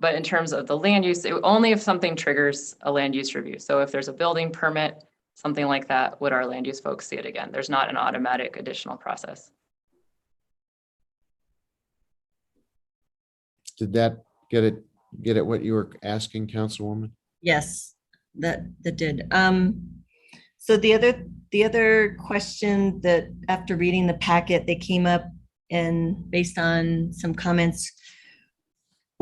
But in terms of the land use, only if something triggers a land use review. So if there's a building permit, something like that, would our land use folks see it again? There's not an automatic additional process. Did that get at what you were asking, Councilwoman? Yes, that did. So the other question that after reading the packet, they came up and based on some comments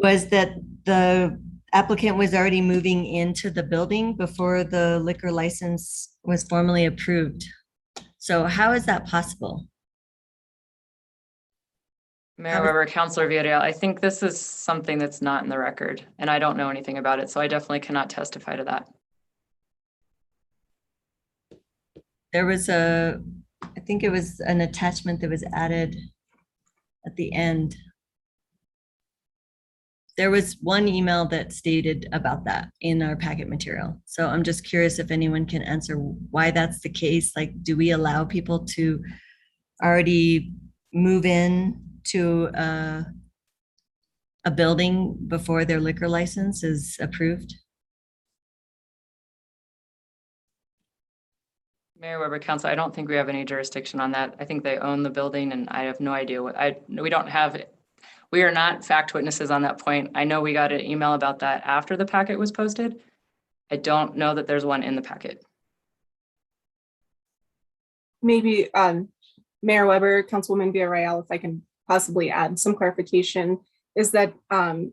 was that the applicant was already moving into the building before the liquor license was formally approved. So how is that possible? Mayor Weber, Councilor Villarreal, I think this is something that's not in the record and I don't know anything about it. So I definitely cannot testify to that. there was I think it was an attachment that was added at the end. There was one email that stated about that in our packet material. So I'm just curious if anyone can answer why that's the case. Like, do we allow people to already move in to a building before their liquor license is approved? Mayor Weber, Council, I don't think we have any jurisdiction on that. I think they own the building and I have no idea we are not fact witnesses on that point. I know we got an email about that after the packet was posted. I don't know that there's one in the packet. Maybe Mayor Weber, Councilwoman Villarreal, if I can possibly add some clarification, is that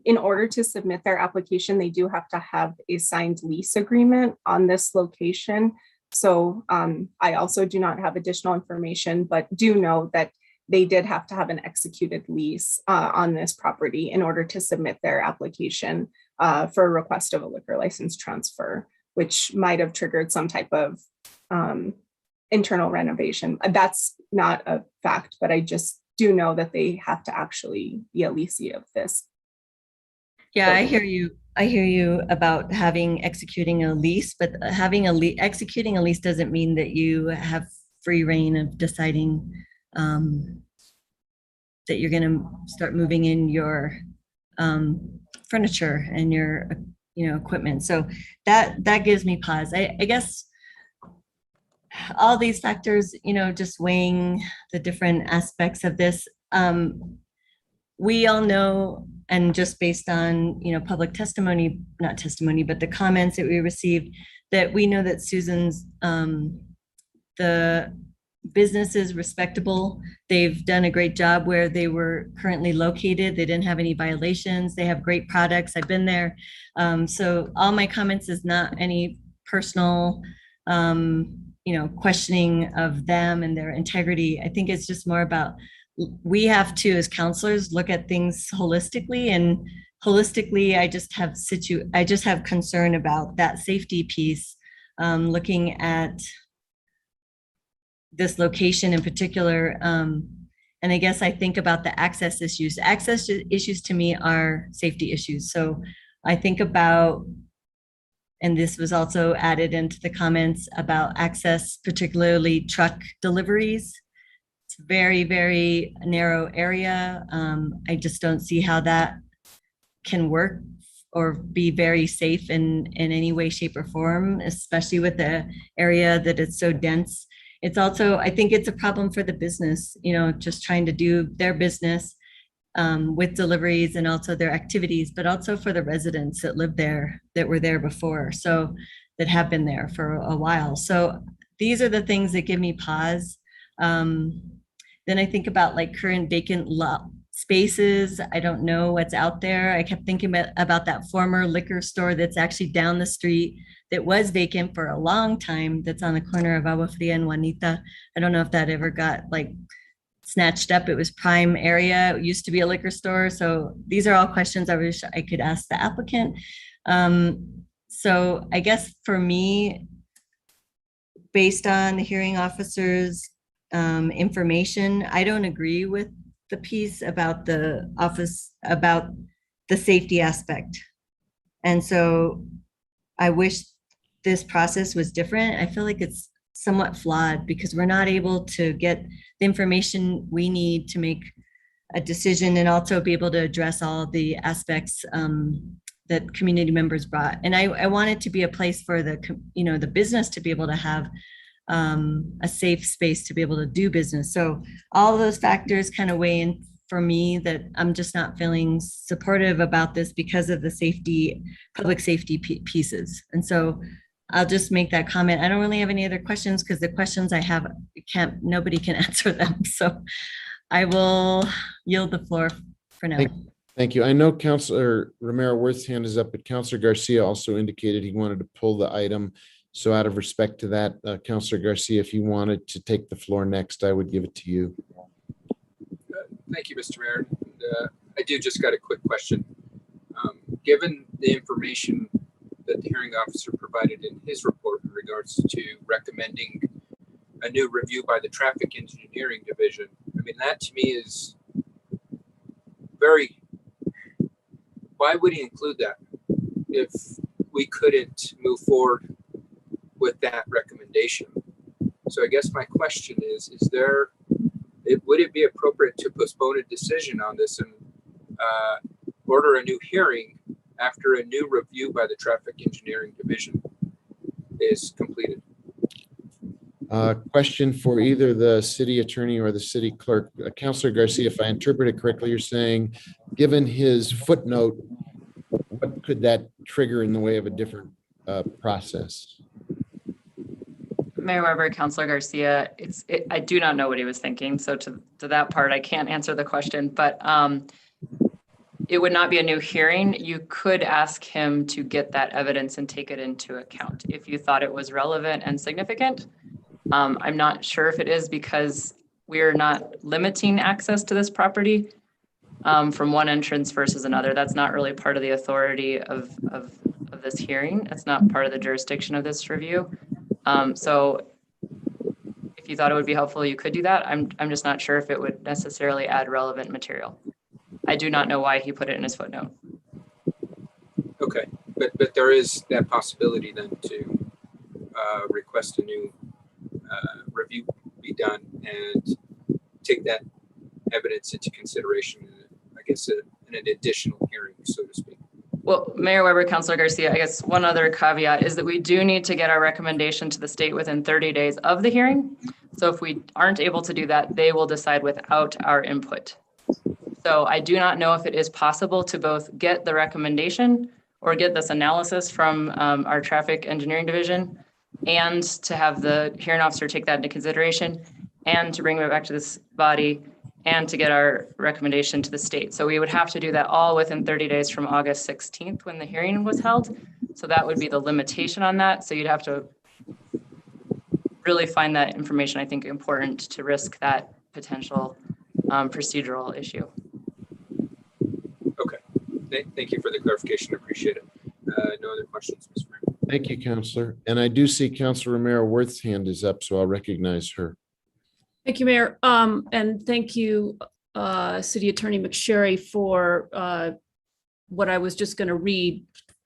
in order to submit their application, they do have to have a signed lease agreement on this location. So I also do not have additional information, but do know that they did have to have an executed lease on this property in order to submit their application for a request of a liquor license transfer, which might have triggered some type of internal renovation. That's not a fact, but I just do know that they have to actually be a leasee of this. Yeah, I hear you. I hear you about executing a lease, but executing a lease doesn't mean that you have free reign of deciding that you're going to start moving in your furniture and your equipment. So that gives me pause. I guess all these factors, just weighing the different aspects of this. We all know, and just based on public testimony, not testimony, but the comments that we received, that we know that Susan's the business is respectable. They've done a great job where they were currently located. They didn't have any violations. They have great products. I've been there. So all my comments is not any personal questioning of them and their integrity. I think it's just more about, we have to, as counselors, look at things holistically, and holistically, I just have concern about that safety piece, looking at this location in particular. And I guess I think about the access issues. Access issues to me are safety issues. So I think about, and this was also added into the comments about access, particularly truck deliveries. It's a very, very narrow area. I just don't see how that can work or be very safe in any way, shape, or form, especially with the area that it's so dense. It's also, I think it's a problem for the business, just trying to do their business with deliveries and also their activities, but also for the residents that live there, that were there before, so that have been there for a while. So these are the things that give me pause. Then I think about like current vacant spaces. I don't know what's out there. I kept thinking about that former liquor store that's actually down the street that was vacant for a long time, that's on the corner of Agua Fria and Juanita. I don't know if that ever got like snatched up. It was prime area. It used to be a liquor store. So these are all questions I wish I could ask the applicant. So I guess for me, based on the hearing officer's information, I don't agree with the piece about the office, about the safety aspect. And so I wish this process was different. I feel like it's somewhat flawed because we're not able to get the information we need to make a decision and also be able to address all the aspects that community members brought. And I want it to be a place for the business to be able to have a safe space to be able to do business. So all of those factors kind of weigh in for me, that I'm just not feeling supportive about this because of the safety, public safety pieces. And so I'll just make that comment. I don't really have any other questions because the questions I have, nobody can answer them. So I will yield the floor for now. Thank you. I know Councilor Romero Worth's hand is up, but Councilor Garcia also indicated he wanted to pull the item. So out of respect to that, Councilor Garcia, if you wanted to take the floor next, I would give it to you. Thank you, Mr. Mayor. I do just got a quick question. Given the information that the hearing officer provided in his report in regards to recommending a new review by the traffic engineering division. I mean, that to me is very, why would he include that if we couldn't move forward with that recommendation? So I guess my question is there, would it be appropriate to postpone a decision on this and order a new hearing after a new review by the traffic engineering division is completed? Question for either the city attorney or the city clerk. Councilor Garcia, if I interpret it correctly, you're saying, given his footnote, what could that trigger in the way of a different process? Mayor Weber, Councilor Garcia, I do not know what he was thinking. So to that part, I can't answer the question, but it would not be a new hearing. You could ask him to get that evidence and take it into account if you thought it was relevant and significant. I'm not sure if it is because we're not limiting access to this property from one entrance versus another. That's not really part of the authority of this hearing. That's not part of the jurisdiction of this review. So if you thought it would be helpful, you could do that. I'm just not sure if it would necessarily add relevant material. I do not know why he put it in his footnote. Okay, but there is that possibility then to request a new review be done and take that evidence into consideration in, I guess, in an additional hearing, so to speak. Well, Mayor Weber, Councilor Garcia, I guess one other caveat is that we do need to get our recommendation to the state within 30 days of the hearing. So if we aren't able to do that, they will decide without our input. So I do not know if it is possible to both get the recommendation or get this analysis from our traffic engineering division and to have the hearing officer take that into consideration and to bring it back to this body and to get our recommendation to the state. So we would have to do that all within 30 days from August 16th when the hearing was held. So that would be the limitation on that. So you'd have to really find that information, I think, important to risk that potential procedural issue. Okay, thank you for the clarification. I appreciate it. No other questions, Mr. Mayor. Thank you, Councilor. And I do see Councilor Romero Worth's hand is up, so I'll recognize her. Thank you, Mayor. And thank you, City Attorney McSherry, for what I was just going to read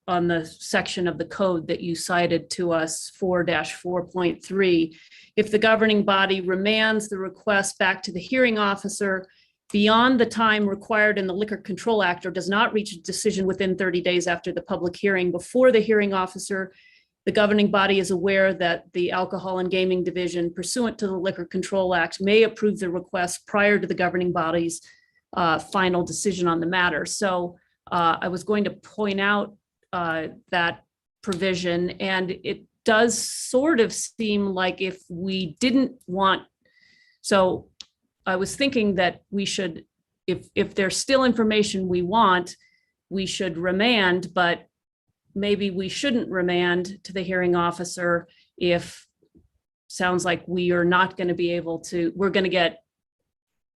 on the section of the code that you cited to us, 4-4.3. If the governing body remands the request back to the hearing officer beyond the time required in the Liquor Control Act or does not reach a decision within 30 days after the public hearing before the hearing officer, the governing body is aware that the Alcohol and Gaming Division pursuant to the Liquor Control Act may approve the request prior to the governing body's final decision on the matter. So I was going to point out that provision, and it does sort of seem like if we didn't want, so I was thinking that we should, if there's still information we want, we should remand, but maybe we shouldn't remand to the hearing officer if sounds like we are not going to be able to, we're going to get,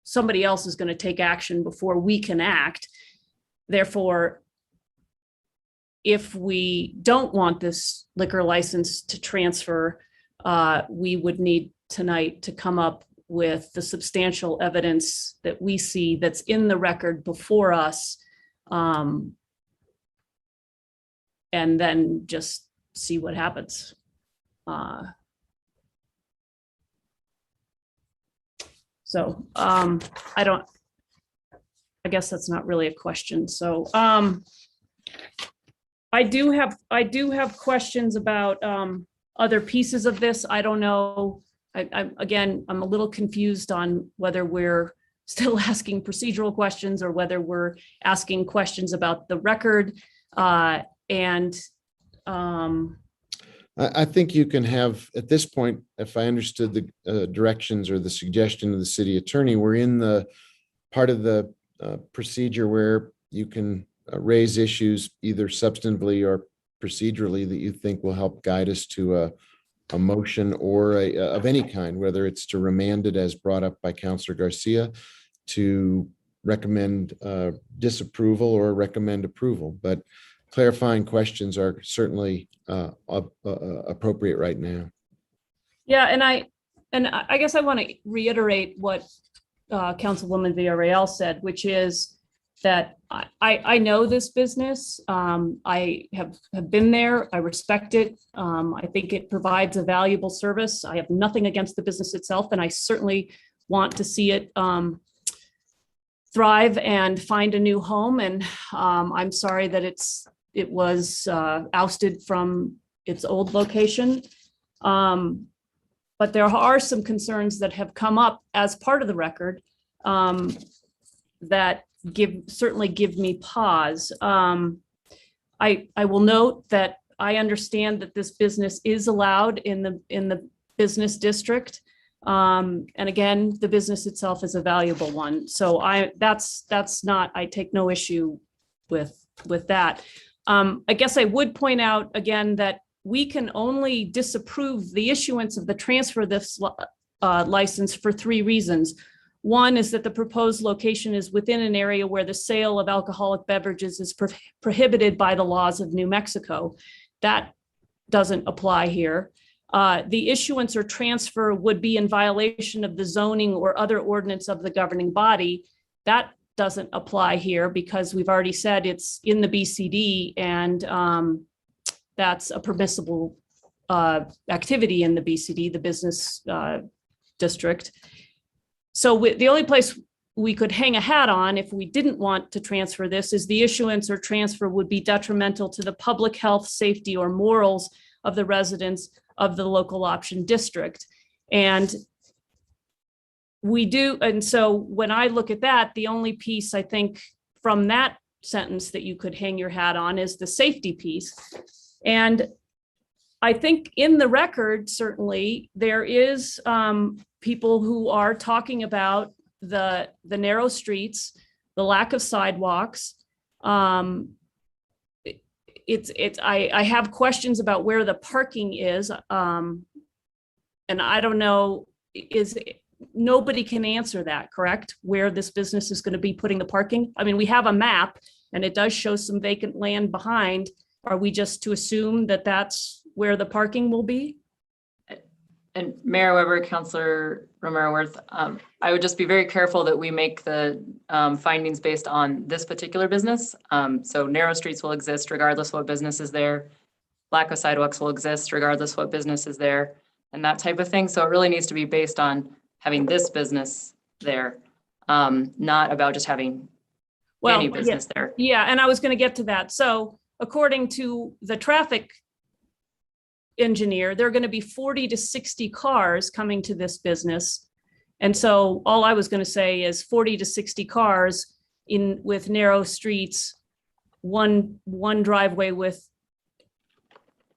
somebody else is going to take action before we can act. Therefore, if we don't want this liquor license to transfer, we would need tonight to come up with the substantial evidence that we see that's in the record before us, and then just see what happens. So I guess that's not really a question. So I do have questions about other pieces of this. I don't know. Again, I'm a little confused on whether we're still asking procedural questions or whether we're asking questions about the record. I think you can have, at this point, if I understood the directions or the suggestion of the city attorney, we're in the part of the procedure where you can raise issues either substantively or procedurally that you think will help guide us to a motion or of any kind, whether it's to remand it as brought up by Councilor Garcia, to recommend disapproval or recommend approval. But clarifying questions are certainly appropriate right now. Yeah, and And I guess I want to reiterate what Councilwoman Villarreal said, which is that I know this business. I have been there. I respect it. I think it provides a valuable service. I have nothing against the business itself, and I certainly want to see it thrive and find a new home. And I'm sorry that it was ousted from its old location. But there are some concerns that have come up as part of the record that certainly give me pause. I will note that I understand that this business is allowed in the business district. And again, the business itself is a valuable one. So that's not, I take no issue with that. I guess I would point out again that we can only disapprove the issuance of the transfer of this license for 3 reasons. One is that the proposed location is within an area where the sale of alcoholic beverages is prohibited by the laws of New Mexico. That doesn't apply here. The issuance or transfer would be in violation of the zoning or other ordinance of the governing body. That doesn't apply here because we've already said it's in the BCD, and that's a permissible activity in the BCD, the business district. So the only place we could hang a hat on if we didn't want to transfer this is the issuance or transfer would be detrimental to the public health, safety, or morals of the residents of the local option district. And we do, and so when I look at that, the only piece I think from that sentence that you could hang your hat on is the safety piece. And I think in the record, certainly, there is people who are talking about the narrow streets, the lack of sidewalks. I have questions about where the parking is. And I don't know, nobody can answer that, correct? Where this business is going to be putting the parking? I mean, we have a map and it does show some vacant land behind. Are we just to assume that that's where the parking will be? And Mayor Weber, Councilor Romero-Worth, I would just be very careful that we make the findings based on this particular business. So narrow streets will exist regardless what business is there. Lack of sidewalks will exist regardless what business is there, and that type of thing. So it really needs to be based on having this business there, not about just having any business there. Yeah, and I was going to get to that. So according to the traffic engineer, there are going to be 40 to 60 cars coming to this business. And so all I was going to say is 40 to 60 cars with narrow streets, one driveway with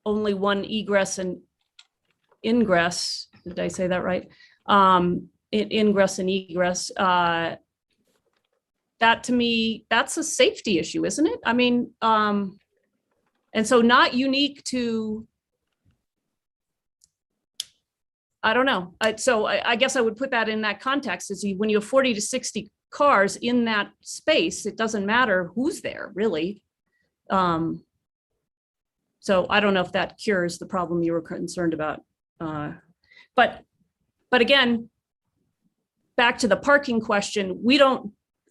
only one egress and ingress. Did I say that right? Ingress and egress. That to me, that's a safety issue, isn't it? I mean, and so not unique to, I don't know. So I guess I would put that in that context is when you have 40 to 60 cars in that space, it doesn't matter who's there really. So I don't know if that cures the problem you were concerned about. But again, back to the parking question,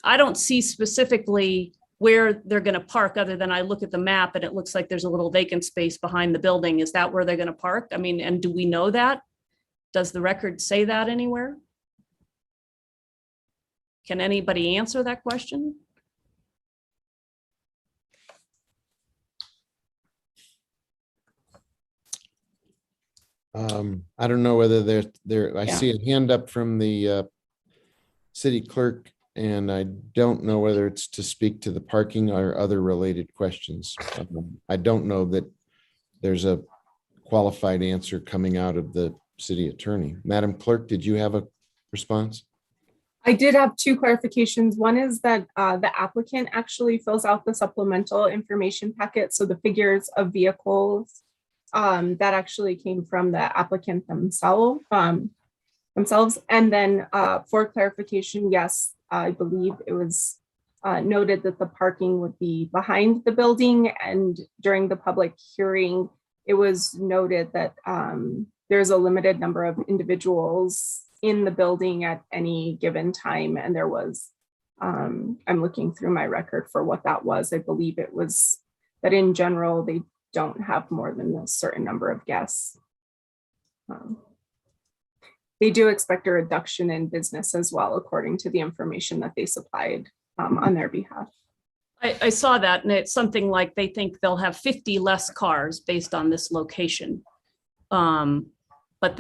I don't see specifically where they're going to park other than I look at the map and it looks like there's a little vacant space behind the building. Is that where they're going to park? I mean, and do we know that? Does the record say that anywhere? Can anybody answer that question? I don't know whether I see a hand up from the city clerk, and I don't know whether it's to speak to the parking or other related questions. I don't know that there's a qualified answer coming out of the city attorney. Madam Clerk, did you have a response? I did have 2 clarifications. One is that the applicant actually fills out the supplemental information packet. So the figures of vehicles that actually came from the applicant themselves. And then for clarification, yes, I believe it was noted that the parking would be behind the building, and during the public hearing, it was noted that there's a limited number of individuals in the building at any given time. And there was, I'm looking through my record for what that was. I believe it was that in general, they don't have more than a certain number of guests. They do expect a reduction in business as well, according to the information that they supplied on their behalf. I saw that, and it's something like they think they'll have 50 less cars based on this location. But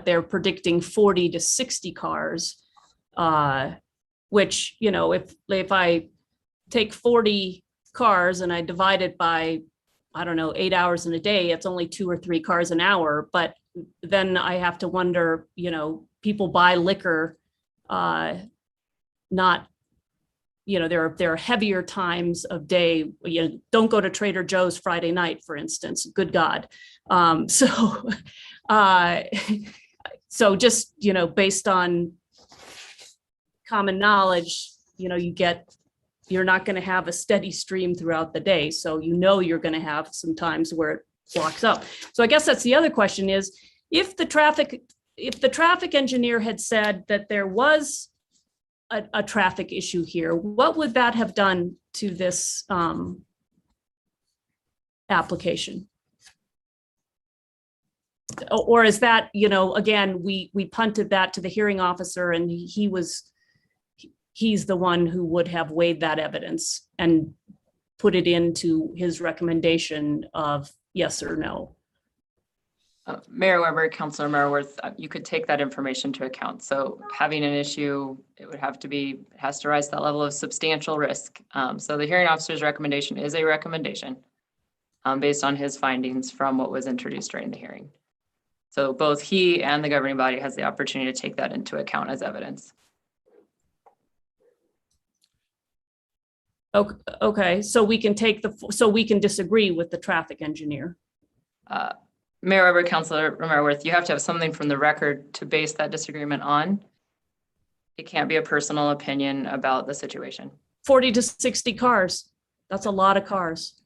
they're predicting 40 to 60 cars, which, you know, if I take 40 cars and I divide it by, I don't know, 8 hours in a day, it's only 2 or 3 cars an hour. But then I have to wonder, you know, people buy liquor, not, you know, there are heavier times of day. You know, don't go to Trader Joe's Friday night, for instance. Good God. So just, you know, based on common knowledge, you know, you're not going to have a steady stream throughout the day. So, you know, you're going to have some times where it blocks up. So I guess that's the other question is, if the traffic engineer had said that there was a traffic issue here, what would that have done to this application? Or is that, you know, again, we punted that to the hearing officer, and he's the one who would have weighed that evidence and put it into his recommendation of yes or no? Mayor Weber, Councilor Merworth, you could take that information into account. So having an issue, it has to rise to that level of substantial risk. So the hearing officer's recommendation is a recommendation based on his findings from what was introduced during the hearing. So both he and the governing body has the opportunity to take that into account as evidence. Okay, so we can disagree with the traffic engineer. Mayor Weber, Councilor Merworth, you have to have something from the record to base that disagreement on. It can't be a personal opinion about the situation. 40 to 60 cars. That's a lot of cars.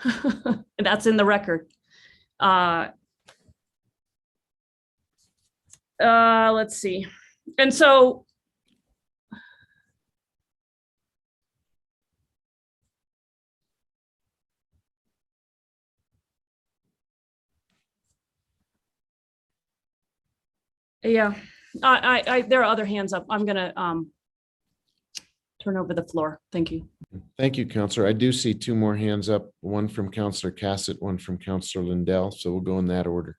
And that's in the record. Let's see. And so yeah, there are other hands up. I'm gonna turn over the floor. Thank you. Thank you, Counselor. I do see 2 more hands up, one from Counselor Cassett, one from Counselor Lindell. So we'll go in that order.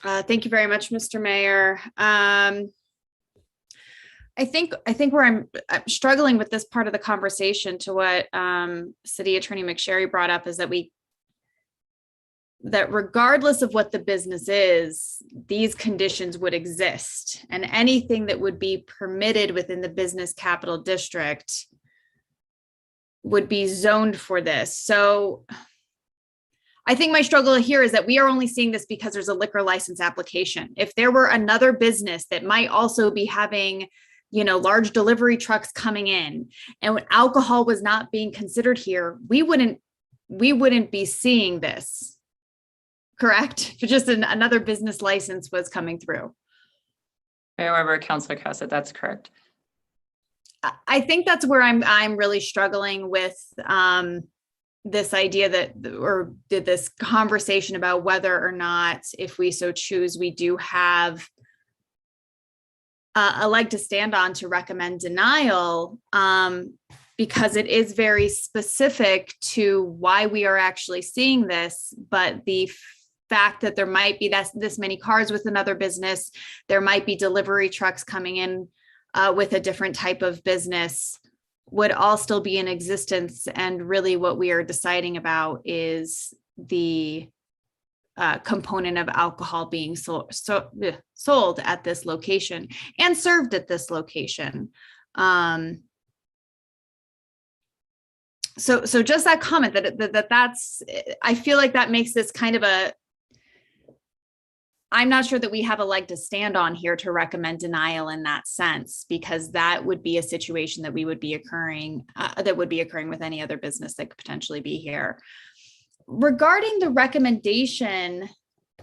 Thank you very much, Mr. Mayor. I think where I'm struggling with this part of the conversation to what City Attorney McSherry brought up is that regardless of what the business is, these conditions would exist, and anything that would be permitted within the business capital district would be zoned for this. So I think my struggle here is that we are only seeing this because there's a liquor license application. If there were another business that might also be having, you know, large delivery trucks coming in, and when alcohol was not being considered here, we wouldn't be seeing this. Correct? If just another business license was coming through. Mayor Weber, Councilor Cassett, that's correct. I think that's where I'm really struggling with this idea or this conversation about whether or not, if we so choose, we do have a leg to stand on to recommend denial, because it is very specific to why we are actually seeing this. But the fact that there might be this many cars with another business, there might be delivery trucks coming in with a different type of business, would all still be in existence. And really what we are deciding about is the component of alcohol being sold at this location and served at this location. So just that comment that's, I feel like that makes this kind of I'm not sure that we have a leg to stand on here to recommend denial in that sense, because that would be a situation that would be occurring with any other business that could potentially be here. Regarding the recommendation,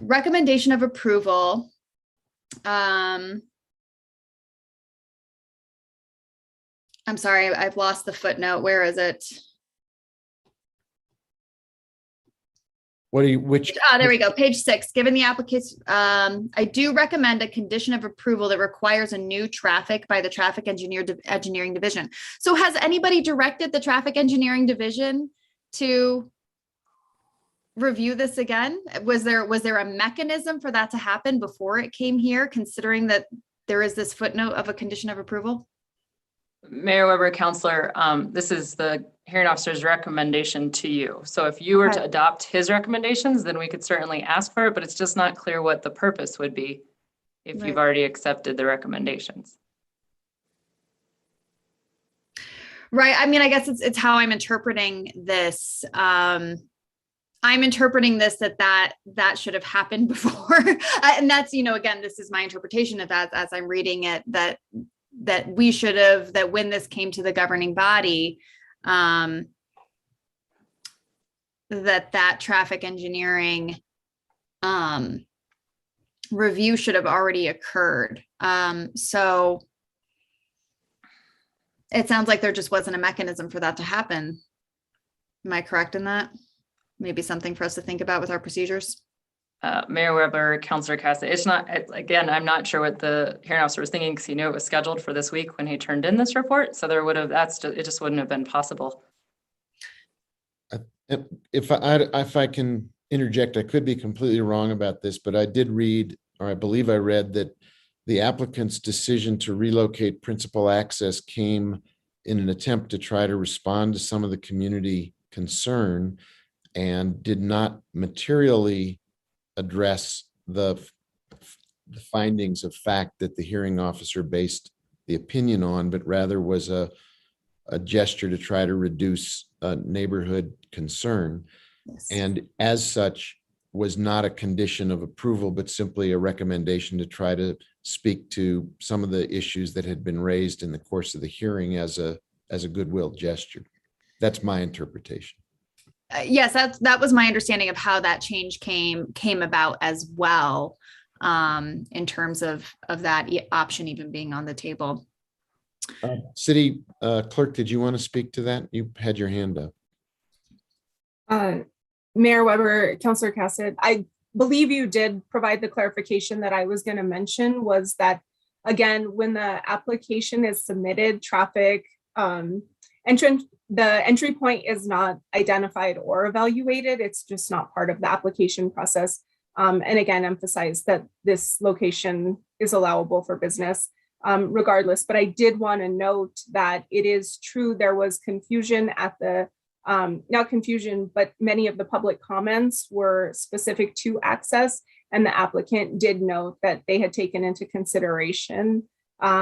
recommendation of approval. I'm sorry, I've lost the footnote. Where is it? What do you, which? There we go. Page 6, given the application, I do recommend a condition of approval that requires a new traffic by the traffic engineering division. So has anybody directed the traffic engineering division to review this again? Was there a mechanism for that to happen before it came here, considering that there is this footnote of a condition of approval? Mayor Weber, Counselor, this is the hearing officer's recommendation to you. So if you were to adopt his recommendations, then we could certainly ask for it, but it's just not clear what the purpose would be if you've already accepted the recommendations. Right. I mean, I guess it's how I'm interpreting this. I'm interpreting this that should have happened before. And that's, again, this is my interpretation of that as I'm reading it, that we should have, that when this came to the governing body, that traffic engineering review should have already occurred. So it sounds like there just wasn't a mechanism for that to happen. Am I correct in that? Maybe something for us to think about with our procedures. Mayor Weber, Councilor Cassidy, again, I'm not sure what the hearing officer was thinking because he knew it was scheduled for this week when he turned in this report. So there would have, it just wouldn't have been possible. If I can interject, I could be completely wrong about this, but I did read, or I believe I read, that the applicant's decision to relocate principal access came in an attempt to try to respond to some of the community concern and did not materially address the findings of fact that the hearing officer based the opinion on, but rather was a gesture to try to reduce neighborhood concern. Yes. And as such, was not a condition of approval, but simply a recommendation to try to speak to some of the issues that had been raised in the course of the hearing as a goodwill gesture. That's my interpretation. Yes, that was my understanding of how that change came about as well, in terms of that option even being on the table. City Clerk, did you want to speak to that? You had your hand up. Mayor Weber, Councilor Cassidy, I believe you did provide the clarification that I was going to mention, was that, again, when the application is submitted, traffic the entry point is not identified or evaluated. It's just not part of the application process. And again, emphasize that this location is allowable for business regardless. But I did want to note that it is true there was confusion at the, not confusion, but many of the public comments were specific to access. And the applicant did note that they had taken into consideration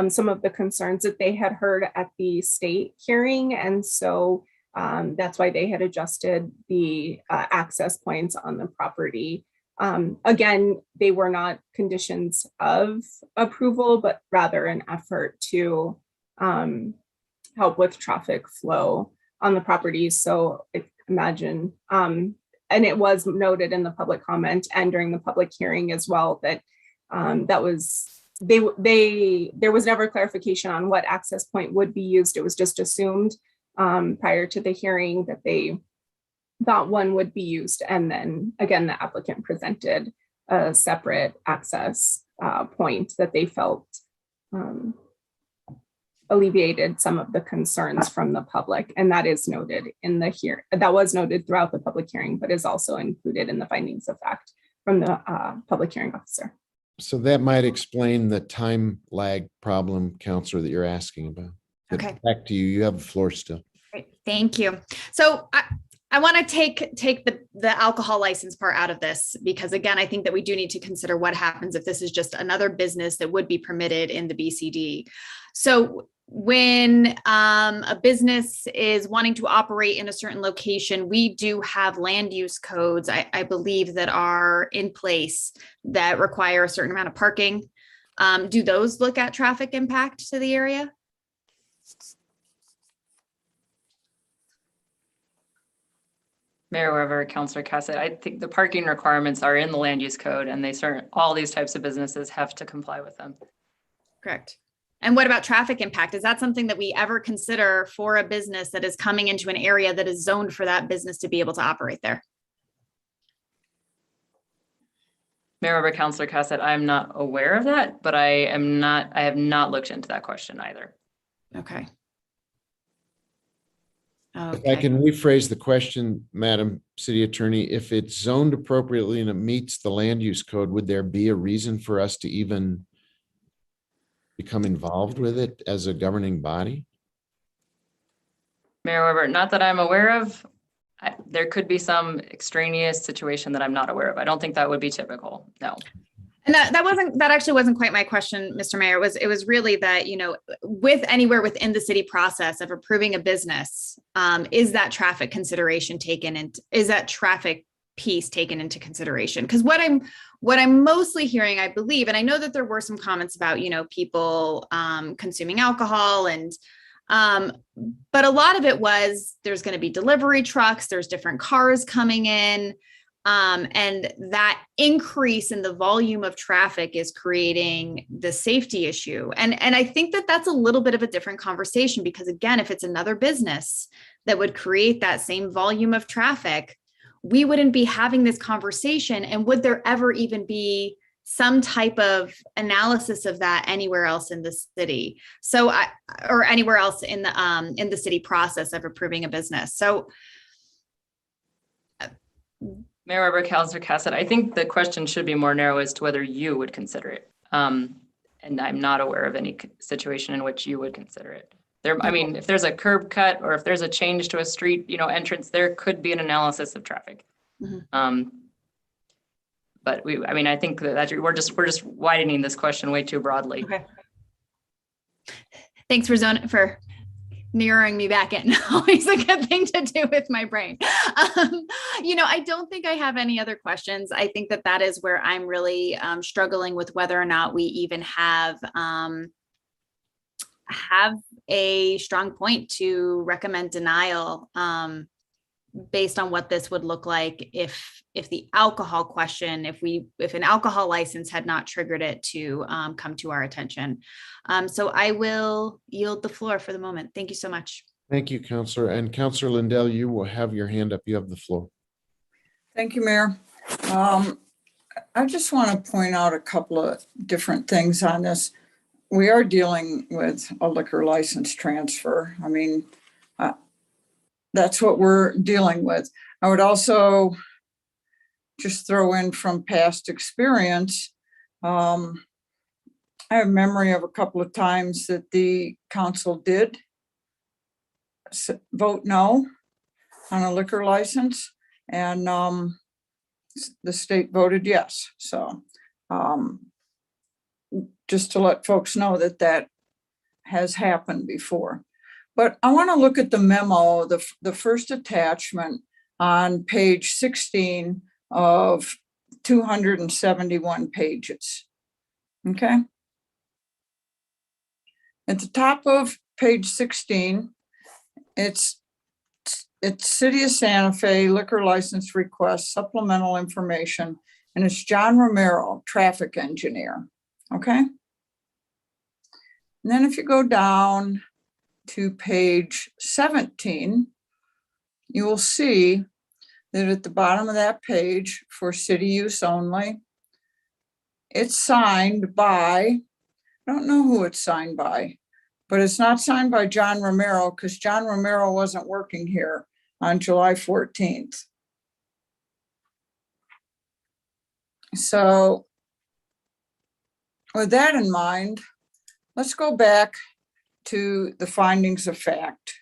some of the concerns that they had heard at the state hearing. And so that's why they had adjusted the access points on the property. Again, they were not conditions of approval, but rather an effort to help with traffic flow on the property. So imagine, and it was noted in the public comment and during the public hearing as well, that that was, there was never clarification on what access point would be used. It was just assumed prior to the hearing that they thought one would be used. And then again, the applicant presented a separate access point that they felt alleviated some of the concerns from the public. And that is noted in the that was noted throughout the public hearing, but is also included in the findings of fact from the public hearing officer. So that might explain the time lag problem, Counselor, that you're asking about. But okay. Back to you. You have the floor still. Great. Thank you. So I want to take the alcohol license part out of this, because again, I think that we do need to consider what happens if this is just another business that would be permitted in the BCD. So when a business is wanting to operate in a certain location, we do have land use codes, I believe, that are in place that require a certain amount of parking. Do those look at traffic impact to the area? Mayor Weber, Councilor Cassett, I think the parking requirements are in the land use code and all these types of businesses have to comply with them. Correct. And what about traffic impact? Is that something that we ever consider for a business that is coming into an area that is zoned for that business to be able to operate there? Mayor Weber, Councilor Cassett, I'm not aware of that, but I have not looked into that question either. Okay. If I can rephrase the question, Madam City Attorney, if it's zoned appropriately and it meets the land use code, would there be a reason for us to even become involved with it as a governing body? Mayor Weber, not that I'm aware of. There could be some extraneous situation that I'm not aware of. I don't think that would be typical. No. And that actually wasn't quite my question, Mr. Mayor. It was really that, you know, with anywhere within the city process of approving a business, is that traffic consideration taken, and is that traffic piece taken into consideration? Because what I'm mostly hearing, I believe, and I know that there were some comments about, you know, people consuming alcohol, and but a lot of it was there's going to be delivery trucks, there's different cars coming in. And that increase in the volume of traffic is creating the safety issue. And I think that that's a little bit of a different conversation, because again, if it's another business that would create that same volume of traffic, we wouldn't be having this conversation. And would there ever even be some type of analysis of that anywhere else in the city? So, or anywhere else in the city process of approving a business. So, Mayor Weber, Councilor Cassett, I think the question should be more narrow as to whether you would consider it. And I'm not aware of any situation in which you would consider it. I mean, if there's a curb cut or if there's a change to a street, you know, entrance, there could be an analysis of traffic. Mm-hmm. But I think that we're just widening this question way too broadly. Okay. Thanks for narrowing me back in. Always a good thing to do with my brain. You know, I don't think I have any other questions. I think that is where I'm really struggling with whether or not we even have a strong point to recommend denial based on what this would look like if the alcohol question, if an alcohol license had not triggered it to come to our attention. So I will yield the floor for the moment. Thank you so much. Thank you, Councilor. And Councilor Lindell, you will have your hand up. You have the floor. Thank you, Mayor. I just want to point out a couple of different things on this. We are dealing with a liquor license transfer. I mean, that's what we're dealing with. I would also just throw in from past experience. I have memory of a couple of times that the council did vote no on a liquor license, and the state voted yes. So just to let folks know that has happened before. But I want to look at the memo, the first attachment on page 16 of 271 pages. Okay. At the top of page 16, it's City of Santa Fe liquor license request, supplemental information, and it's John Romero, traffic engineer. Okay. And then if you go down to page 17, you will see that at the bottom of that page, for city use only, it's signed by, I don't know who it's signed by, but it's not signed by John Romero, because John Romero wasn't working here on July 14th. So with that in mind, let's go back to the findings of fact.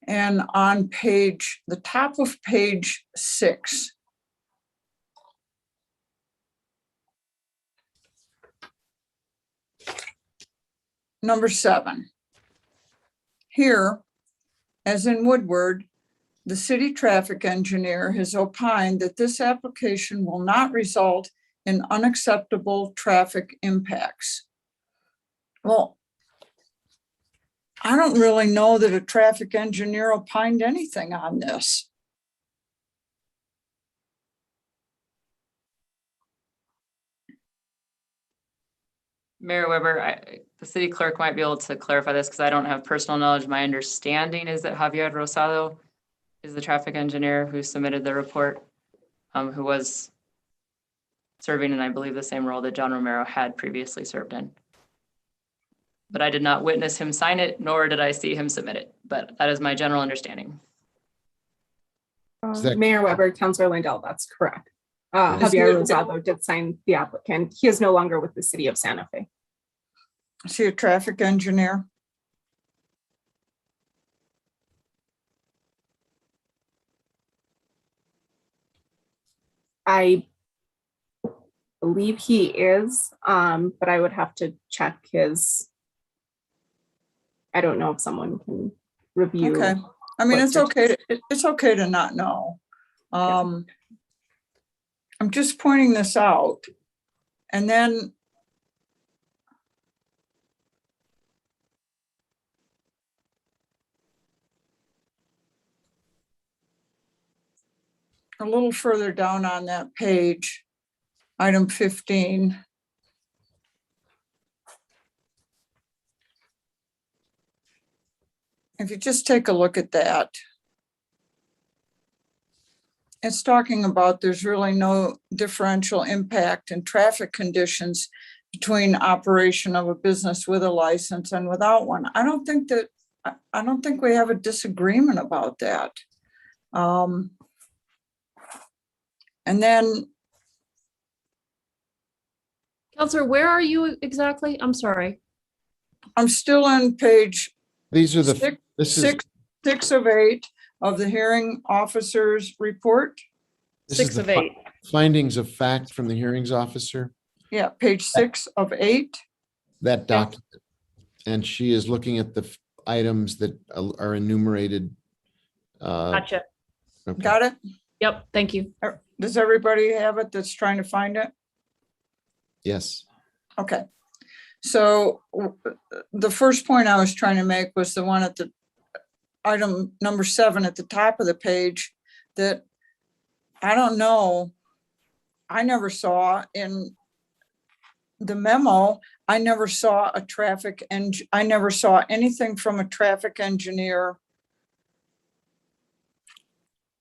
And on the top of page 6, number 7. Here, as in Woodward, the city traffic engineer has opined that this application will not result in unacceptable traffic impacts. Well, I don't really know that a traffic engineer opined anything on this. Mayor Weber, the city clerk might be able to clarify this because I don't have personal knowledge. My understanding is that Javier Rosado is the traffic engineer who submitted the report, who was serving in, I believe, the same role that John Romero had previously served in. But I did not witness him sign it, nor did I see him submit it. But that is my general understanding. Mayor Weber, Councilor Lindell, that's correct. Is Javier he- Rosado did sign the applicant. He is no longer with the city of Santa Fe. Is he a traffic engineer? I believe he is, but I would have to check his. I don't know if someone can review. Okay. I mean, what it's okay. It's okay to not know. I'm just pointing this out. And then a little further down on that page, item 15. If you just take a look at that, it's talking about there's really no differential impact in traffic conditions between operation of a business with a license and without one. I don't think we have a disagreement about that. And then, Counselor, where are you exactly? I'm sorry. I'm still on page These are the, six of 8 of the hearing officer's report. this is the findings of fact from the hearings officer, Yeah, page 6 of 8. that document. And she is looking at the items that are enumerated. Gotcha. Okay. Got it? Yep, thank you. Does everybody have it that's trying to find it? Yes. Okay. So the first point I was trying to make was the one at the item number 7 at the top of the page that I don't know. I never saw in the memo. I never saw I never saw anything from a traffic engineer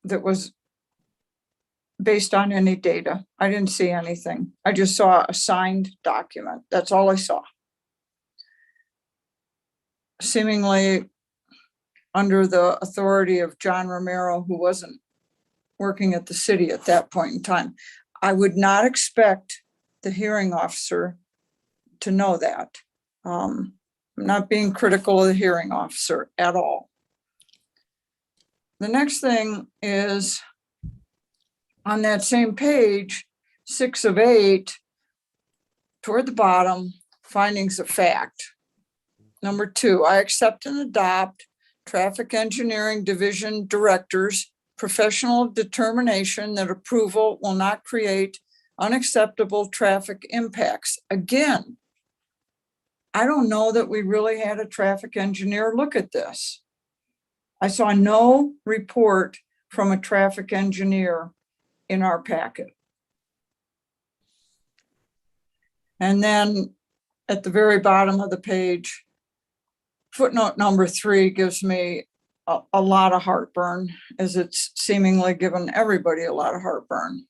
that was based on any data. I didn't see anything. I just saw a signed document. That's all I saw. Seemingly under the authority of John Romero, who wasn't working at the city at that point in time. I would not expect the hearing officer to know that. I'm not being critical of the hearing officer at all. The next thing is on that same page, 6 of 8, toward the bottom, findings of fact. Number 2, I accept and adopt Traffic Engineering Division Director's professional determination that approval will not create unacceptable traffic impacts. Again, I don't know that we really had a traffic engineer look at this. I saw no report from a traffic engineer in our packet. And then at the very bottom of the page, footnote number 3 gives me a lot of heartburn, as it's seemingly given everybody a lot of heartburn.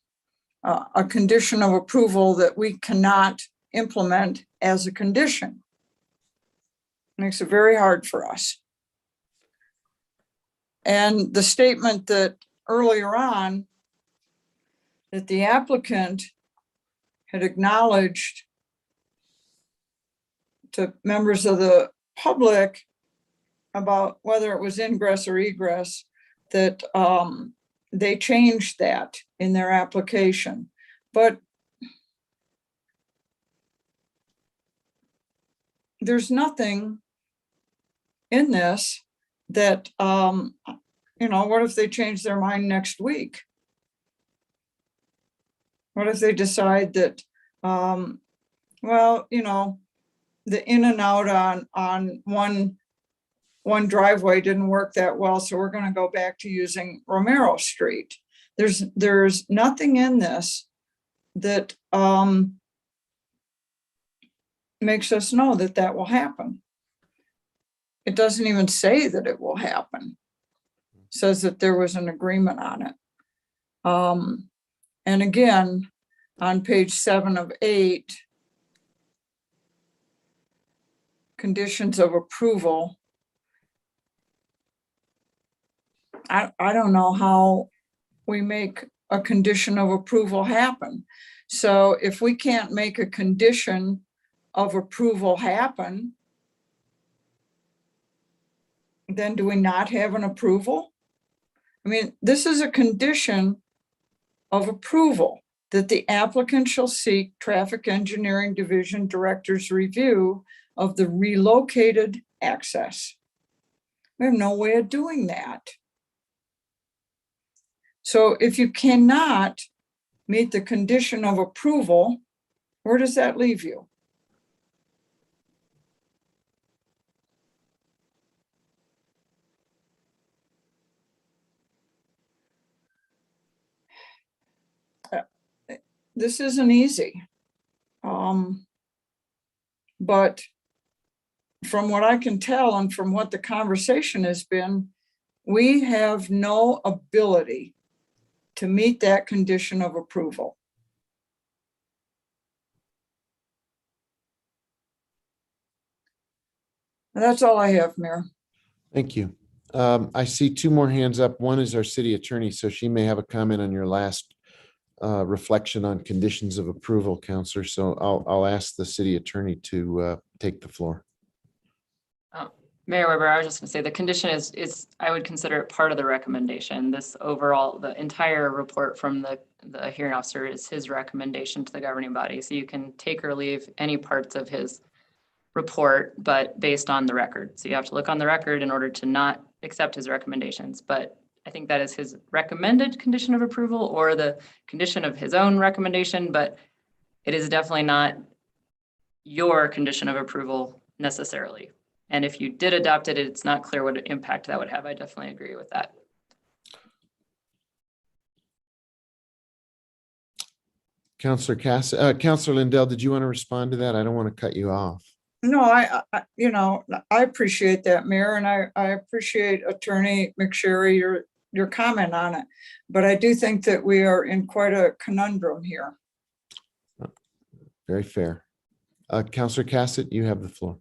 A condition of approval that we cannot implement as a condition. Makes it very hard for us. And the statement that earlier on that the applicant had acknowledged to members of the public about whether it was ingress or egress, that they changed that in their application. But there's nothing in this that, what if they change their mind next week? What if they decide that, the in and out on one one driveway didn't work that well, so we're gonna go back to using Romero Street. There's nothing in this that makes us know that that will happen. It doesn't even say that it will happen. It says that there was an agreement on it. And again, on page 7 of 8, conditions of approval. I don't know how we make a condition of approval happen. So if we can't make a condition of approval happen, then do we not have an approval? I mean, this is a condition of approval that the applicant shall seek Traffic Engineering Division Director's review of the relocated access. We have no way of doing that. So if you cannot meet the condition of approval, where does that leave you? This isn't easy. But from what I can tell and from what the conversation has been, we have no ability to meet that condition of approval. And that's all I have, Mayor. Thank you. I see two more hands up. One is our city attorney, so she may have a comment on your last reflection on conditions of approval, Counselor. So I'll ask the city attorney to take the floor. Mayor Weber, I was just going to say the condition is I would consider it part of the recommendation. This overall, the entire report from the hearing officer is his recommendation to the governing body. So you can take or leave any parts of his report, but based on the record. So you have to look on the record in order to not accept his recommendations. But I think that is his recommended condition of approval or the condition of his own recommendation, but it is definitely not your condition of approval necessarily. And if you did adopt it, it's not clear what impact that would have. I definitely agree with that. Counselor Counselor Lindell, did you want to respond to that? I don't want to cut you off. No, I appreciate that, Mayor, and I appreciate Attorney McSherry, your comment on it. But I do think that we are in quite a conundrum here. Very fair. Counselor Cassett, you have the floor.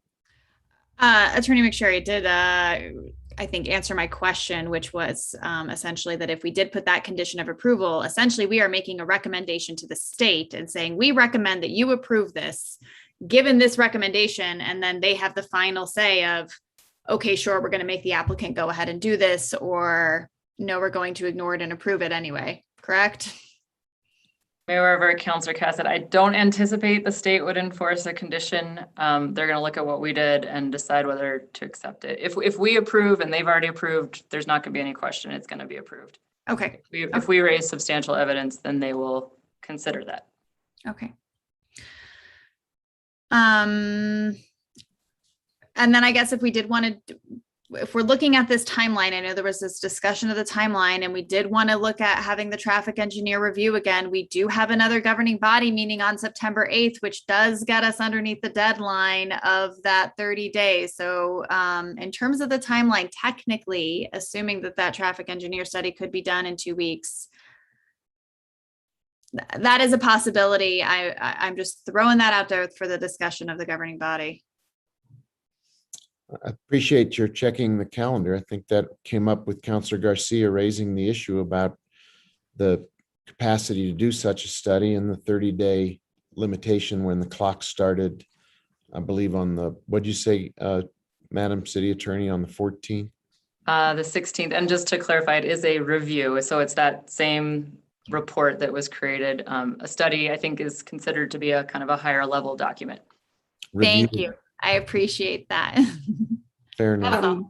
Attorney McSherry did, I think, answer my question, which was essentially that if we did put that condition of approval, essentially we are making a recommendation to the state and saying, we recommend that you approve this, given this recommendation, and then they have the final say of, okay, sure, we're going to make the applicant go ahead and do this, or no, we're going to ignore it and approve it anyway, correct? Mayor Weber, Counselor Cassett, I don't anticipate the state would enforce a condition. They're going to look at what we did and decide whether to accept it. If we approve and they've already approved, there's not going to be any question. It's going to be approved. Okay. If we raise substantial evidence, then they will consider that. Okay. And then I guess if we did want to, if we're looking at this timeline, I know there was this discussion of the timeline and we did want to look at having the traffic engineer review again. We do have another governing body meeting on September 8th, which does get us underneath the deadline of that 30 days. So in terms of the timeline, technically, assuming that that traffic engineer study could be done in 2 weeks, that is a possibility. I'm just throwing that out there for the discussion of the governing body. I appreciate your checking the calendar. I think that came up with Counselor Garcia raising the issue about the capacity to do such a study and the 30-day limitation when the clock started, I believe on the, what'd you say, Madam City Attorney, on the 14th? The 16th. And just to clarify, it is a review. So it's that same report that was created. A study, I think, is considered to be a kind of a higher level document. Thank you. I appreciate that. Fair enough.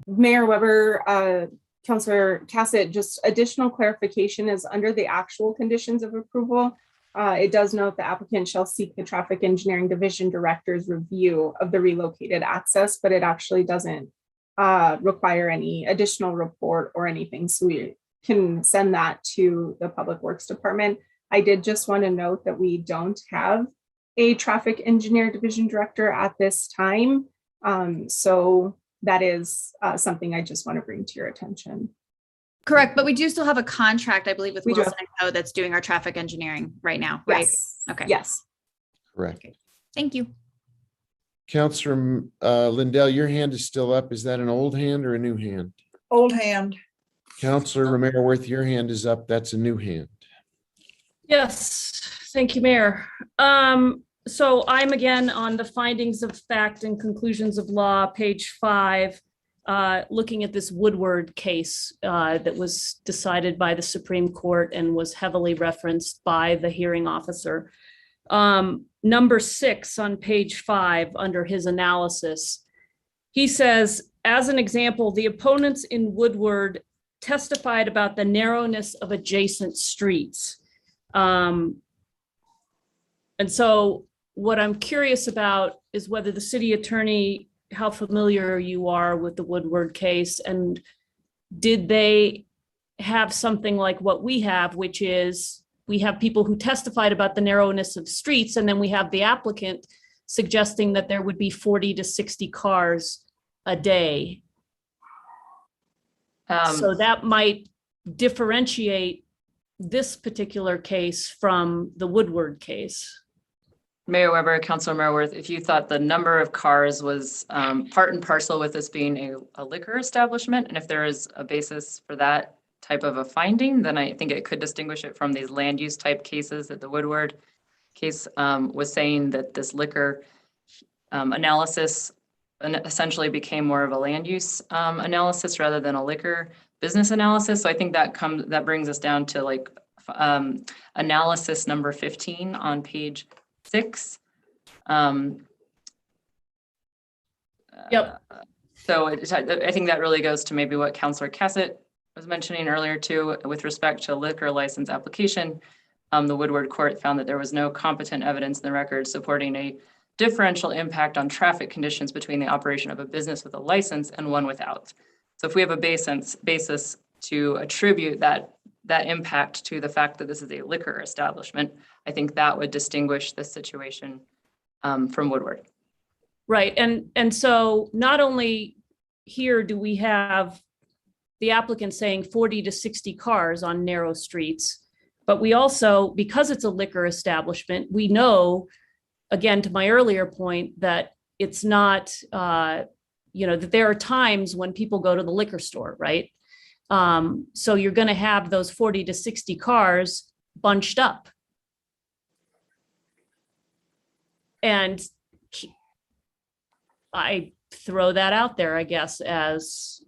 Mayor Weber, Councilor Cassett, just additional clarification is under the actual conditions of approval. It does note the applicant shall seek the Traffic Engineering Division Director's review of the relocated access, but it actually doesn't require any additional report or anything. So we can send that to the Public Works Department. I did just want to note that we don't have a traffic engineer division director at this time. So that is something I just want to bring to your attention. Correct, but we do still have a contract, I believe, with We do. Wilson & Co. that's doing our traffic engineering right now, right? Yes. Okay. Yes. Correct. Thank you. Counselor Lindell, your hand is still up. Is that an old hand or a new hand? Old hand. Counselor Romero Worth, your hand is up. That's a new hand. Yes, thank you, Mayor. So I'm again on the findings of fact and conclusions of law, page 5, looking at this Woodward case that was decided by the Supreme Court and was heavily referenced by the hearing officer. Number 6 on page 5 under his analysis, he says, as an example, the opponents in Woodward testified about the narrowness of adjacent streets. And so what I'm curious about is whether the city attorney, how familiar you are with the Woodward case, and did they have something like what we have, which is we have people who testified about the narrowness of streets, and then we have the applicant suggesting that there would be 40 to 60 cars a day. So that might differentiate this particular case from the Woodward case. Mayor Weber, Councilor Merworth, if you thought the number of cars was part and parcel with this being a liquor establishment, and if there is a basis for that type of a finding, then I think it could distinguish it from these land use type cases that the Woodward case was saying that this liquor analysis essentially became more of a land use analysis rather than a liquor business analysis. So I think that brings us down to like analysis number 15 on page 6. Yep. So I think that really goes to maybe what Councilor Cassett was mentioning earlier too, with respect to liquor license application. The Woodward court found that there was no competent evidence in the record supporting a differential impact on traffic conditions between the operation of a business with a license and one without. So if we have a basis to attribute that impact to the fact that this is a liquor establishment, I think that would distinguish this situation from Woodward. Right, and so not only here do we have the applicant saying 40 to 60 cars on narrow streets, but we also, because it's a liquor establishment, we know, again, to my earlier point, that it's not, that there are times when people go to the liquor store, right? So you're going to have those 40 to 60 cars bunched up. And I throw that out there, I guess, as,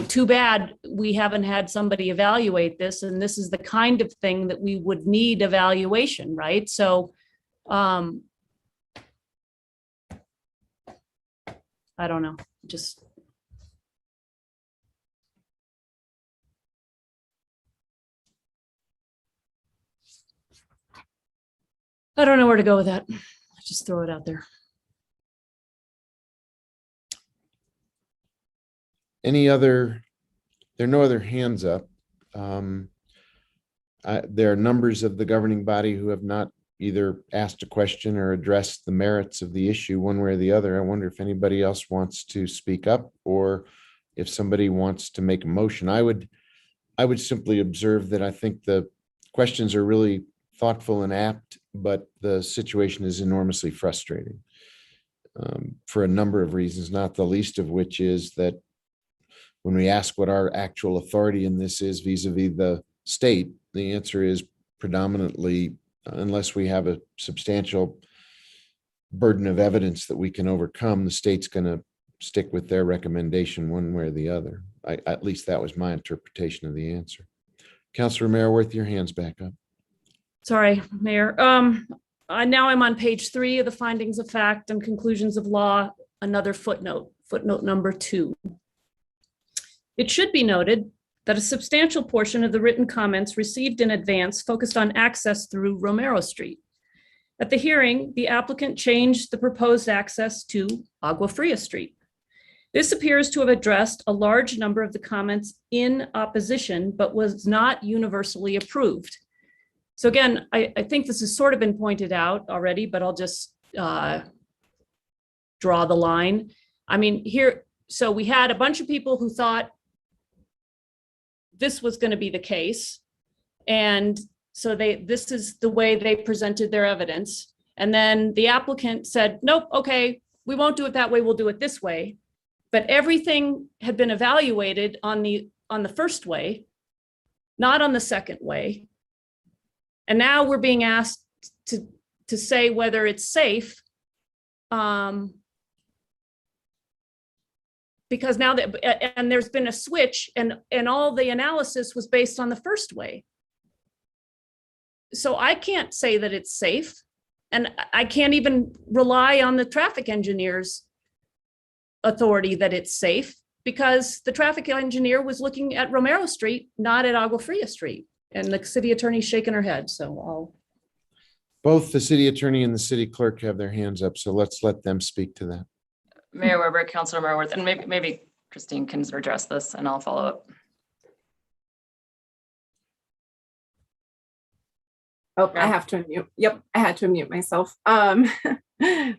too bad we haven't had somebody evaluate this, and this is the kind of thing that we would need evaluation, right? So, I don't know, just. I don't know where to go with that. Just throw it out there. There are no other hands up. There are members of the governing body who have not either asked a question or addressed the merits of the issue one way or the other. I wonder if anybody else wants to speak up, or if somebody wants to make a motion. I would simply observe that I think the questions are really thoughtful and apt, but the situation is enormously frustrating for a number of reasons, not the least of which is that when we ask what our actual authority in this is vis-a-vis the state, the answer is predominantly, unless we have a substantial burden of evidence that we can overcome, the state's going to stick with their recommendation one way or the other. At least that was my interpretation of the answer. Councilor Merworth, your hand's back up. Sorry, Mayor. Now I'm on page 3 of the findings of fact and conclusions of law, another footnote number 2. It should be noted that a substantial portion of the written comments received in advance focused on access through Romero Street. At the hearing, the applicant changed the proposed access to Agua Fria Street. This appears to have addressed a large number of the comments in opposition, but was not universally approved. So again, I think this has sort of been pointed out already, but I'll just draw the line. I mean, here, so we had a bunch of people who thought this was going to be the case. And so this is the way they presented their evidence. And then the applicant said, nope, okay, we won't do it that way, we'll do it this way. But everything had been evaluated on the first way, not on the second way. And now we're being asked to say whether it's safe. Because now that, and there's been a switch and all the analysis was based on the first way. So I can't say that it's safe, and I can't even rely on the traffic engineer's authority that it's safe, because the traffic engineer was looking at Romero Street, not at Agua Fria Street, and the city attorney's shaking her head. So Both the city attorney and the city clerk have their hands up, so let's let them speak to that. Mayor Weber, Councilor Marworth, and maybe Christine can address this and I'll follow up. Oh, I have to unmute. Yep, I had to unmute myself.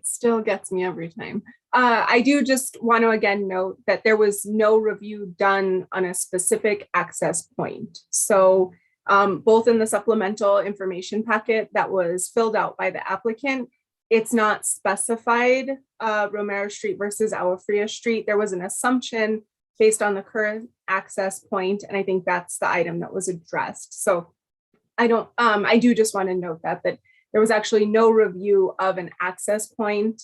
Still gets me every time. I do just want to again note that there was no review done on a specific access point. So both in the supplemental information packet that was filled out by the applicant, it's not specified Romero Street versus Agua Fria Street. There was an assumption based on the current access point, and I think that's the item that was addressed. So I do just want to note that there was actually no review of an access point,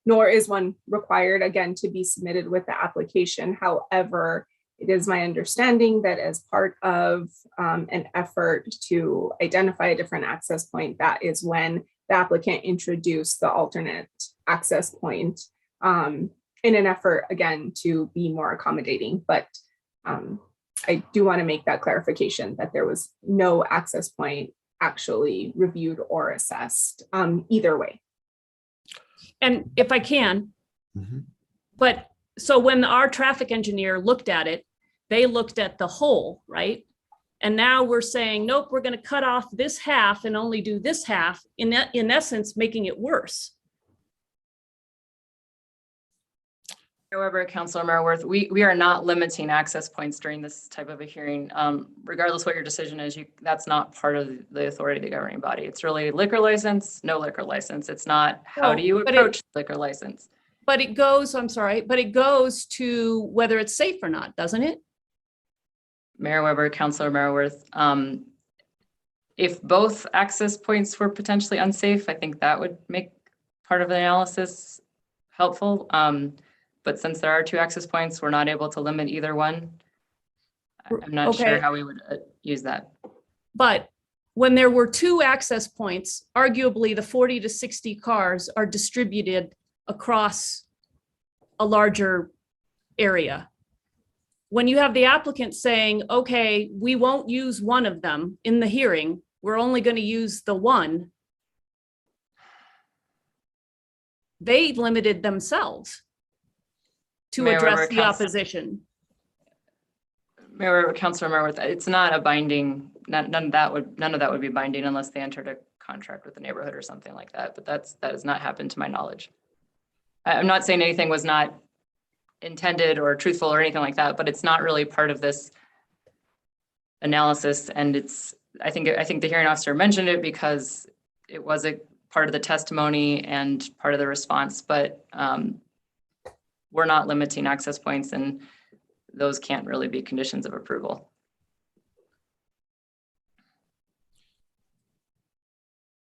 nor is one required, again, to be submitted with the application. However, it is my understanding that as part of an effort to identify a different access point, that is when the applicant introduced the alternate access point in an effort, again, to be more accommodating. But I do want to make that clarification that there was no access point actually reviewed or assessed either way. and if I can, but so when our traffic engineer looked at it, they looked at the whole, right? And now we're saying, nope, we're going to cut off this half and only do this half, in essence, making it worse. However, Councilor Marworth, we are not limiting access points during this type of a hearing. Regardless what your decision is, that's not part of the authority of the governing body. It's really liquor license, no liquor license. It's not how do you approach liquor license. But it goes, I'm sorry, but it goes to whether it's safe or not, doesn't it? Mayor Weber, Councilor Marworth, if both access points were potentially unsafe, I think that would make part of the analysis helpful. But since there are two access points, we're not able to limit either one. I'm not sure how we would use that. But when there were two access points, arguably the 40 to 60 cars are distributed across a larger area. When you have the applicant saying, okay, we won't use one of them in the hearing, we're only going to use the one, they limited themselves to address the opposition. Mayor, Councilor Marworth, it's not a binding, none of that would be binding unless they entered a contract with the neighborhood or something like that. But that has not happened to my knowledge. I'm not saying anything was not intended or truthful or anything like that, but it's not really part of this analysis. And I think the hearing officer mentioned it because it was a part of the testimony and part of the response, but we're not limiting access points, and those can't really be conditions of approval.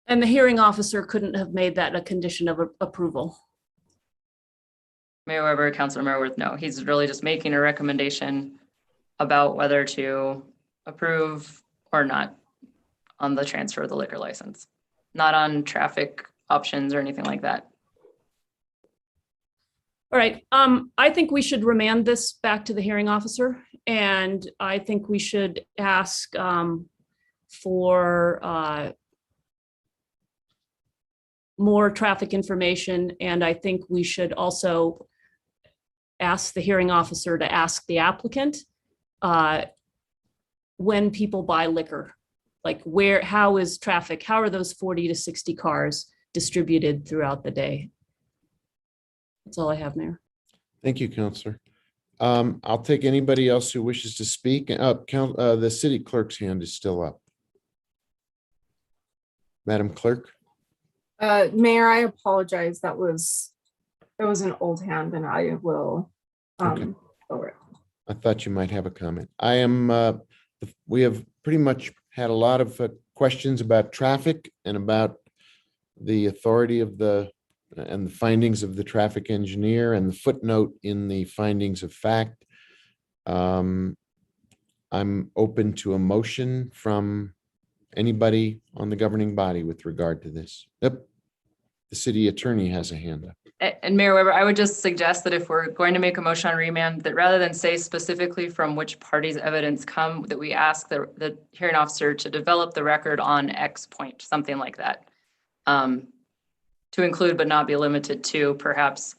And the hearing officer couldn't have made that a condition of approval. Mayor Weber, Councilor Marworth, no, he's really just making a recommendation about whether to approve or not on the transfer of the liquor license, not on traffic options or anything like that. All right, I think we should remand this back to the hearing officer, and I think we should ask for more traffic information. And I think we should also ask the hearing officer to ask the applicant when people buy liquor, like how is traffic, how are those 40 to 60 cars distributed throughout the day? That's all I have, Mayor. Thank you, Counselor. I'll take anybody else who wishes to speak. The city clerk's hand is still up. Madam Clerk. Mayor, I apologize. That was an old hand, and I will over it. I thought you might have a comment. We have pretty much had a lot of questions about traffic and about the authority of and the findings of the traffic engineer and the footnote in the findings of fact. I'm open to a motion from anybody on the governing body with regard to this. Yep. The city attorney has a hand up. And Mayor Weber, I would just suggest that if we're going to make a motion on remand, that rather than say specifically from which party's evidence come, that we ask the hearing officer to develop the record on X point, something like that. To include but not be limited to perhaps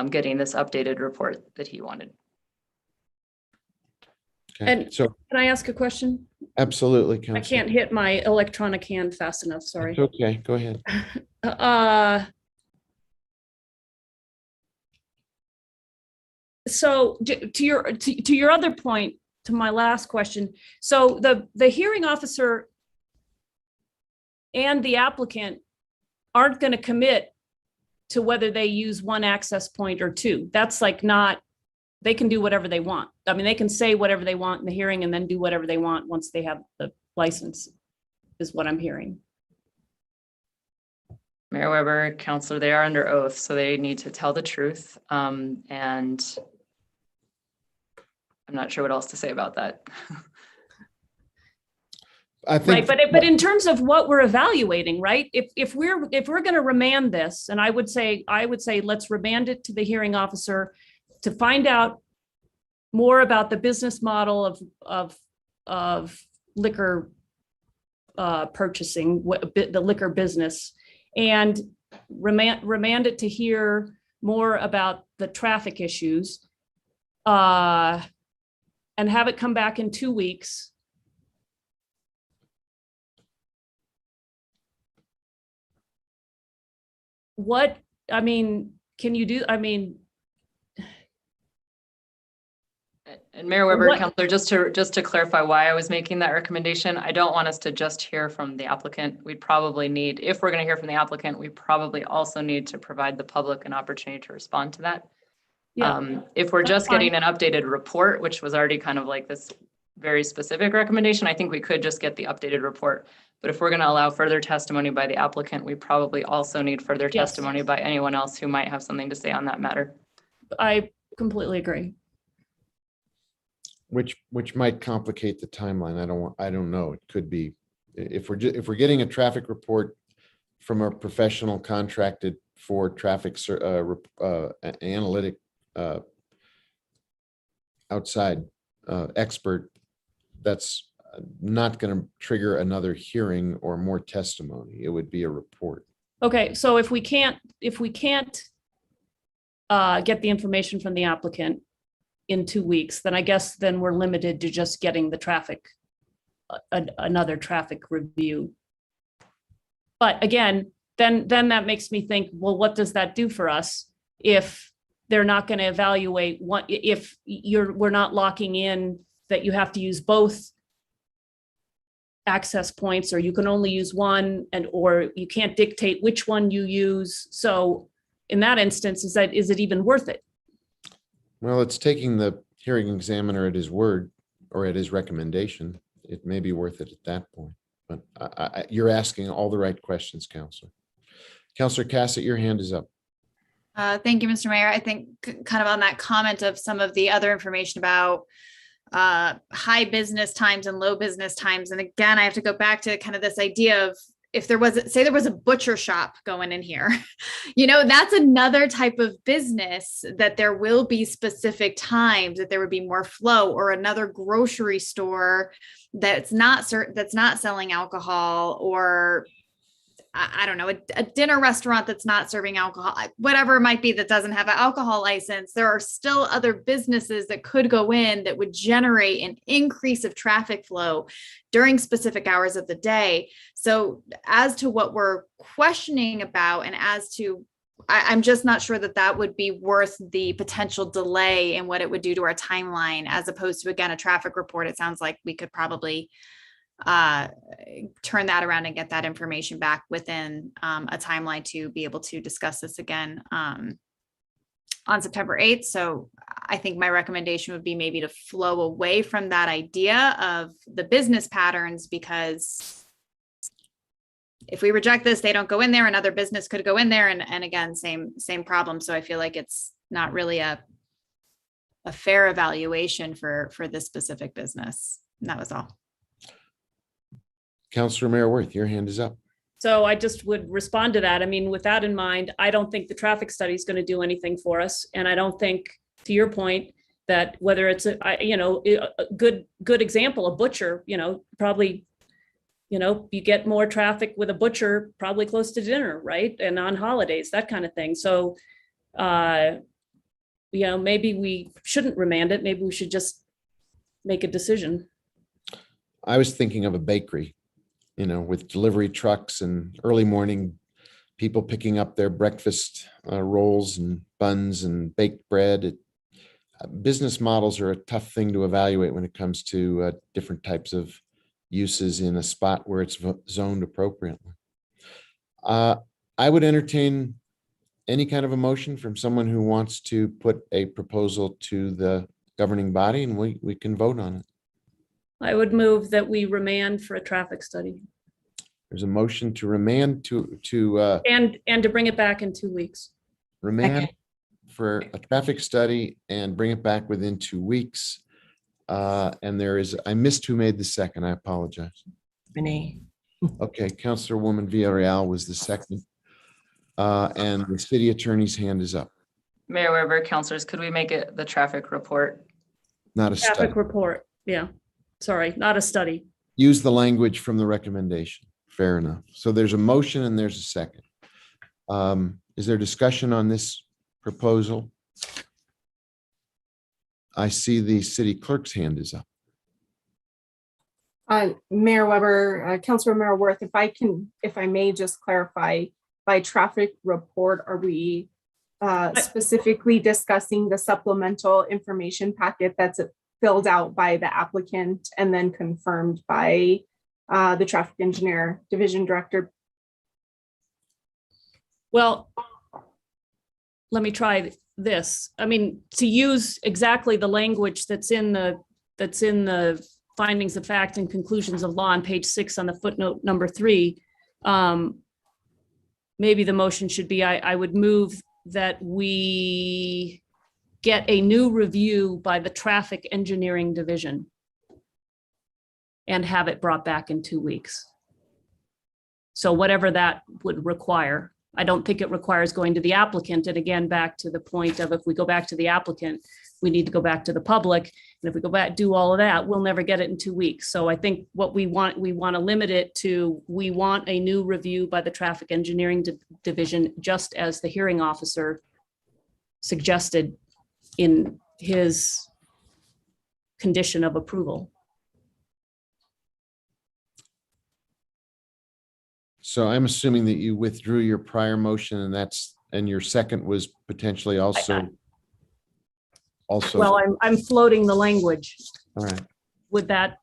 getting this updated report that he wanted. Okay. And so can I ask a question? Absolutely, Counselor. I can't hit my electronic hand fast enough, sorry. It's okay, go ahead. So to your other point, to my last question, so the hearing officer and the applicant aren't going to commit to whether they use one access point or two. That's like not, they can do whatever they want. I mean, they can say whatever they want in the hearing and then do whatever they want once they have the license, is what I'm hearing. Mayor Weber, Counselor, they are under oath, so they need to tell the truth. And I'm not sure what else to say about that. I think, right, but in terms of what we're evaluating, right? If we're going to remand this, and I would say let's remand it to the hearing officer to find out more about the business model of liquor purchasing, the liquor business, and remand it to hear more about the traffic issues, and have it come back in 2 weeks. What, I mean, can you do, I mean. And Mayor Weber, Counselor, just to clarify why I was making that recommendation, I don't want us to just hear from the applicant. We'd probably need, if we're going to hear from the applicant, we probably also need to provide the public an opportunity to respond to that. Yeah, if we're just getting an updated report, which was already kind of like this very specific recommendation, I think we could just get the updated report. But if we're going to allow further testimony by the applicant, we probably also need further testimony by anyone else who might have something to say on that matter. I completely agree. Which might complicate the timeline. I don't know. It could be, if we're getting a traffic report from a professional contracted for traffic analytic outside expert, that's not going to trigger another hearing or more testimony. It would be a report. Okay, so if we can't get the information from the applicant in 2 weeks, then I guess then we're limited to just getting the traffic, another traffic review. But again, then that makes me think, well, what does that do for us if they're not going to evaluate what, if we're not locking in that you have to use both access points, or you can only use one, or you can't dictate which one you use. So in that instance, is it even worth it? Well, it's taking the hearing examiner at his word or at his recommendation. It may be worth it at that point, but you're asking all the right questions, Counselor. Counselor Cassett, your hand is up. Thank you, Mr. Mayor. I think kind of on that comment of some of the other information about high business times and low business times. And again, I have to go back to kind of this idea of, if there was, say there was a butcher shop going in here, that's another type of business that there will be specific times that there would be more flow, or another grocery store that's not selling alcohol, or I don't know, a dinner restaurant that's not serving alcohol, whatever it might be, that doesn't have an alcohol license, there are still other businesses that could go in that would generate an increase of traffic flow during specific hours of the day. So as to what we're questioning about, and as to, I'm just not sure that that would be worth the potential delay in what it would do to our timeline, as opposed to, again, a traffic report. It sounds like we could probably turn that around and get that information back within a timeline to be able to discuss this again on September 8th. So I think my recommendation would be maybe to flow away from that idea of the business patterns, because if we reject this, they don't go in there, another business could go in there, and again, same problem. So I feel like it's not really a fair evaluation for this specific business. And that was all. Councilor Mayor Worth, your hand is up. So I just would respond to that. I mean, with that in mind, I don't think the traffic study is going to do anything for us. And I don't think, to your point, that whether it's a good example, a butcher, probably, you get more traffic with a butcher probably close to dinner, right? And on holidays, that kind of thing. So, maybe we shouldn't remand it. Maybe we should just make a decision. I was thinking of a bakery, with delivery trucks and early morning people picking up their breakfast rolls and buns and baked bread. Business models are a tough thing to evaluate when it comes to different types of uses in a spot where it's zoned appropriately. I would entertain any kind of a motion from someone who wants to put a proposal to the governing body, and we can vote on it. I would move that we remand for a traffic study. There's a motion to remand to and to bring it back in 2 weeks. Remand for a traffic study and bring it back within 2 weeks. And I missed who made the second. I apologize. Renee. Okay, Councilwoman Villarreal was the second. And the city attorney's hand is up. Mayor Weber, councilors, could we make it the traffic report? Not a study. Traffic report. Yeah. Sorry, not a study. Use the language from the recommendation. Fair enough. So there's a motion and there's a second. Is there discussion on this proposal? I see the city clerk's hand is up. Mayor Weber, Councilor Mayor Worth, if I may just clarify, by traffic report, are we specifically discussing the supplemental information packet that's filled out by the applicant and then confirmed by the traffic engineer division director? Well, let me try this. I mean, to use exactly the language that's in the findings of fact and conclusions of law on page 6 on the footnote number 3, maybe the motion should be, I would move that we get a new review by the traffic engineering division and have it brought back in 2 weeks. So whatever that would require. I don't think it requires going to the applicant. And again, back to the point of, if we go back to the applicant, we need to go back to the public. And if we go back, do all of that, we'll never get it in 2 weeks. So I think what we want to limit it to, we want a new review by the traffic engineering division, just as the hearing officer suggested in his condition of approval. So I'm assuming that you withdrew your prior motion, and your second was potentially also. Well, I'm floating the language. All right. With that.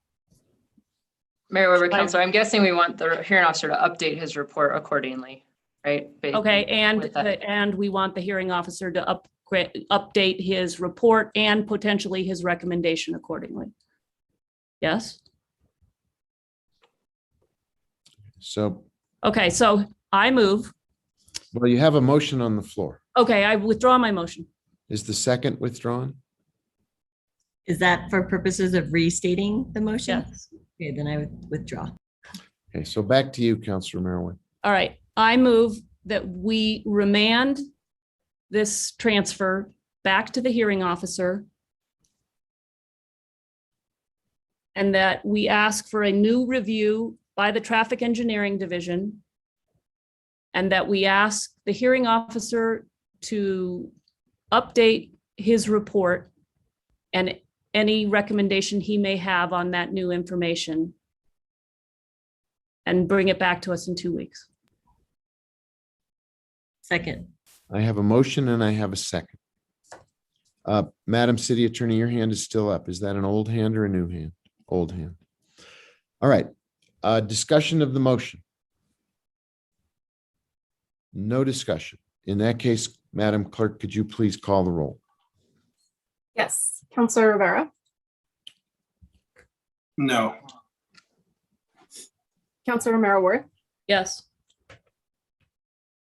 Mayor Weber, councilor, I'm guessing we want the hearing officer to update his report accordingly, right? Okay, and we want the hearing officer to update his report and potentially his recommendation accordingly. Yes? So. Okay, so I move. Well, you have a motion on the floor. Okay, I withdraw my motion. Is the second withdrawn? Is that for purposes of restating the motion? Yes. Okay, then I would withdraw. Okay, so back to you, Councilor Merwin. All right, I move that we remand this transfer back to the hearing officer and that we ask for a new review by the traffic engineering division and that we ask the hearing officer to update his report and any recommendation he may have on that new information and bring it back to us in 2 weeks. Second. I have a motion and I have a second. Madam City Attorney, your hand is still up. Is that an old hand or a new hand? Old hand. All right. Discussion of the motion. No discussion. In that case, Madam Clerk, could you please call the roll? Yes. Counselor Rivera, No. Counselor Romero Worth, Yes.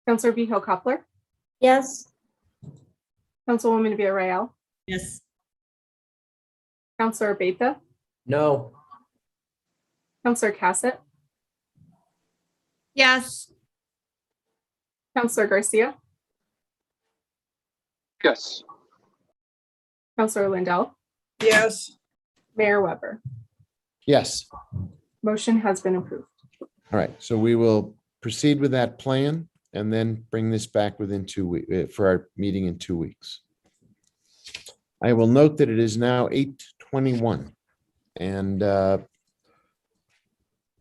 Counselor Vihil Coppler, Yes. Councilwoman Villarreal, Yes. Counselor Beta, No. Counselor Cassett, Yes. Counselor Garcia, Yes. Counselor Lindell, Yes. Mayor Weber. Yes. Motion has been approved. All right. So we will proceed with that plan and then bring this back within 2 weeks for our meeting in 2 weeks. I will note that it is now 8:21 and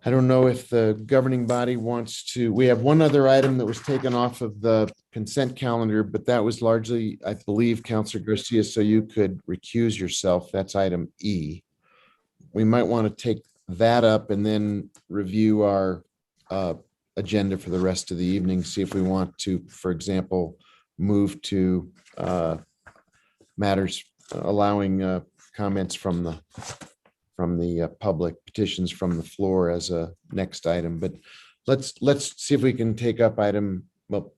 I don't know if the governing body wants to, we have one other item that was taken off of the consent calendar, but that was largely, I believe, Counselor Garcia, so you could recuse yourself. That's item E. We might want to take that up and then review our agenda for the rest of the evening, see if we want to, for example, move to matters allowing comments from the public, petitions from the floor as a next item. But let's see if we can take up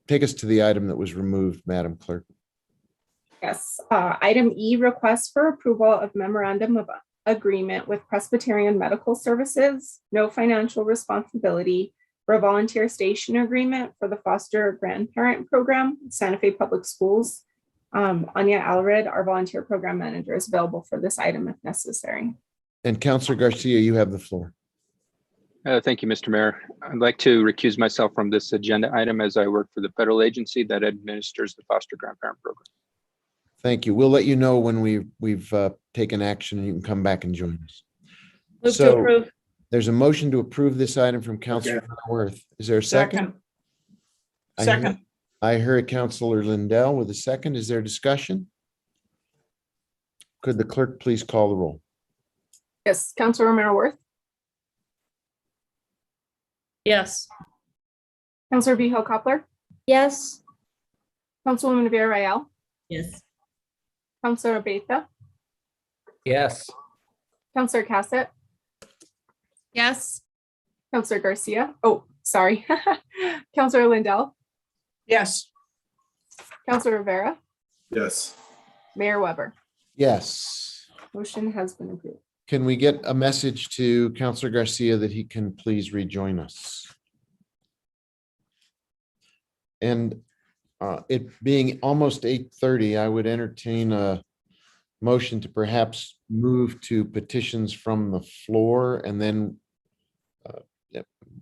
take us to the item that was removed, Madam Clerk. Yes. Item E, request for approval of memorandum of agreement with Presbyterian Medical Services, no financial responsibility for a volunteer station agreement for the foster grandparent program, Santa Fe Public Schools. Anya Alred, our volunteer program manager, is available for this item if necessary. And Counselor Garcia, you have the floor. Thank you, Mr. Mayor. I'd like to recuse myself from this agenda item as I work for the federal agency that administers the foster grandparent program. Thank you. We'll let you know when we've taken action and you can come back and join us. Move So, to approve. There's a motion to approve this item from Counselor Worth. Is there a second? Second. I heard Counselor Lindell with a second. Is there discussion? Could the clerk please call the roll? Yes. Counselor Romero Worth, Yes. Counselor Vihil Coppler, Yes. Councilwoman Villarreal, Yes. Counselor Beta, Yes. Counselor Cassett, Yes. Counselor Garcia. Oh, sorry. Counselor Lindell, Yes. Counselor Rivera, Yes. Mayor Weber. Yes. Motion has been approved. Can we get a message to Counselor Garcia that he can please rejoin us? And it being almost 8:30, I would entertain a motion to perhaps move to petitions from the floor and then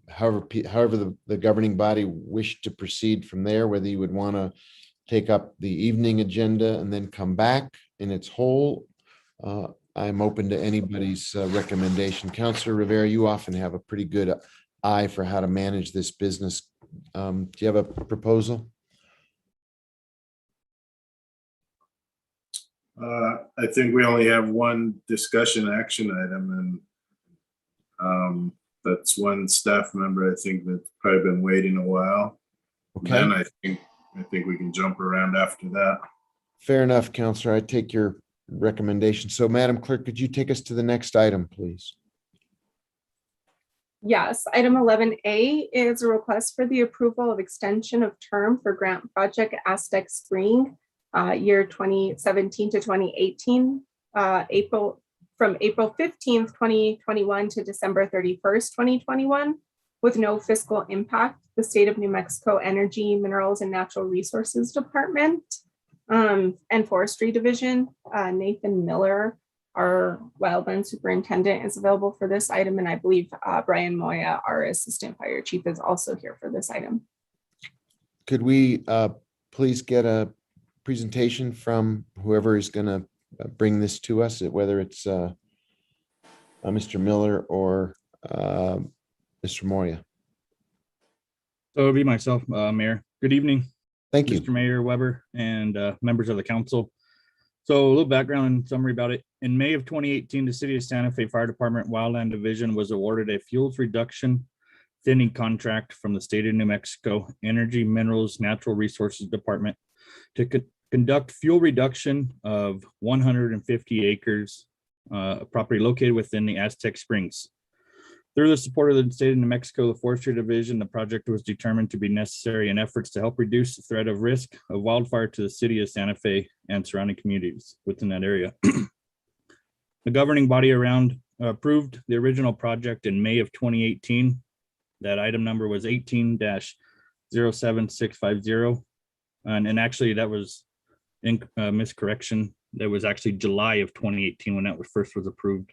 however the governing body wished to proceed from there, whether you would want to take up the evening agenda and then come back in its whole. I'm open to anybody's recommendation. Counselor Rivera, you often have a pretty good eye for how to manage this business. Do you have a proposal? I think we only have one discussion action item, and that's one staff member, I think, that's probably been waiting a while. Okay. Then I think we can jump around after that. Fair enough, Counselor. I take your recommendation. So Madam Clerk, could you take us to the next item, please? Yes, item 11A is a request for the approval of extension of term for grant project Aztec Spring, year 2017 to 2018, from April 15th, 2021 to December 31st, 2021, with no fiscal impact. The State of New Mexico Energy, Minerals and Natural Resources Department and Forestry Division. Nathan Miller, our wildland superintendent, is available for this item, and I believe Brian Moya, our assistant fire chief, is also here for this item. could we please get a presentation from whoever is going to bring this to us, whether it's Mr. Miller or Mr. Moria? So it'll be myself, Mayor. Good evening. Thank you. Mr. Mayor Weber and members of the council. So a little background and summary about it. In May of 2018, the City of Santa Fe Fire Department Wildland Division was awarded a fuels reduction thinning contract from the state of New Mexico Energy, Minerals, Natural Resources Department to conduct fuel reduction of 150 acres of property located within the Aztec Springs. Through the support of the state of New Mexico, the Forestry Division, the project was determined to be necessary in efforts to help reduce the threat of risk of wildfire to the city of Santa Fe and surrounding communities within that area. The governing body approved the original project in May of 2018. That item number was 18-07650. And actually that was in miscorrection. That was actually July of 2018 when that first was approved.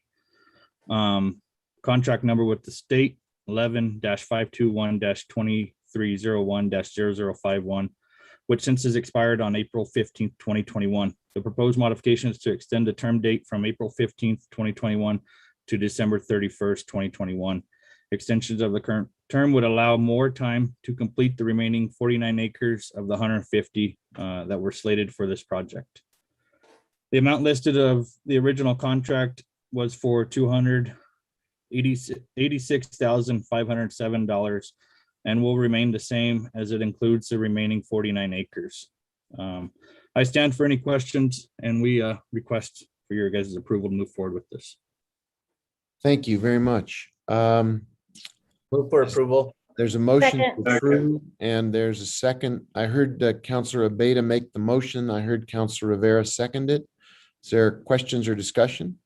Contract number with the state 11-521-2301-0051, which since has expired on April 15th, 2021. The proposed modifications to extend the term date from April 15th, 2021 to December 31st, 2021. Extensions of the current term would allow more time to complete the remaining 49 acres of the 150 that were slated for this project. The amount listed of the original contract was for $286,507 and will remain the same as it includes the remaining 49 acres. I stand for any questions and we request for your guys' approval to move forward with this. Thank you very much. Move for approval. There's a motion Second. to approve and there's a second. I heard Councilor Abeyta make the motion. I heard Councilor Rivera second it. Is there questions or discussion?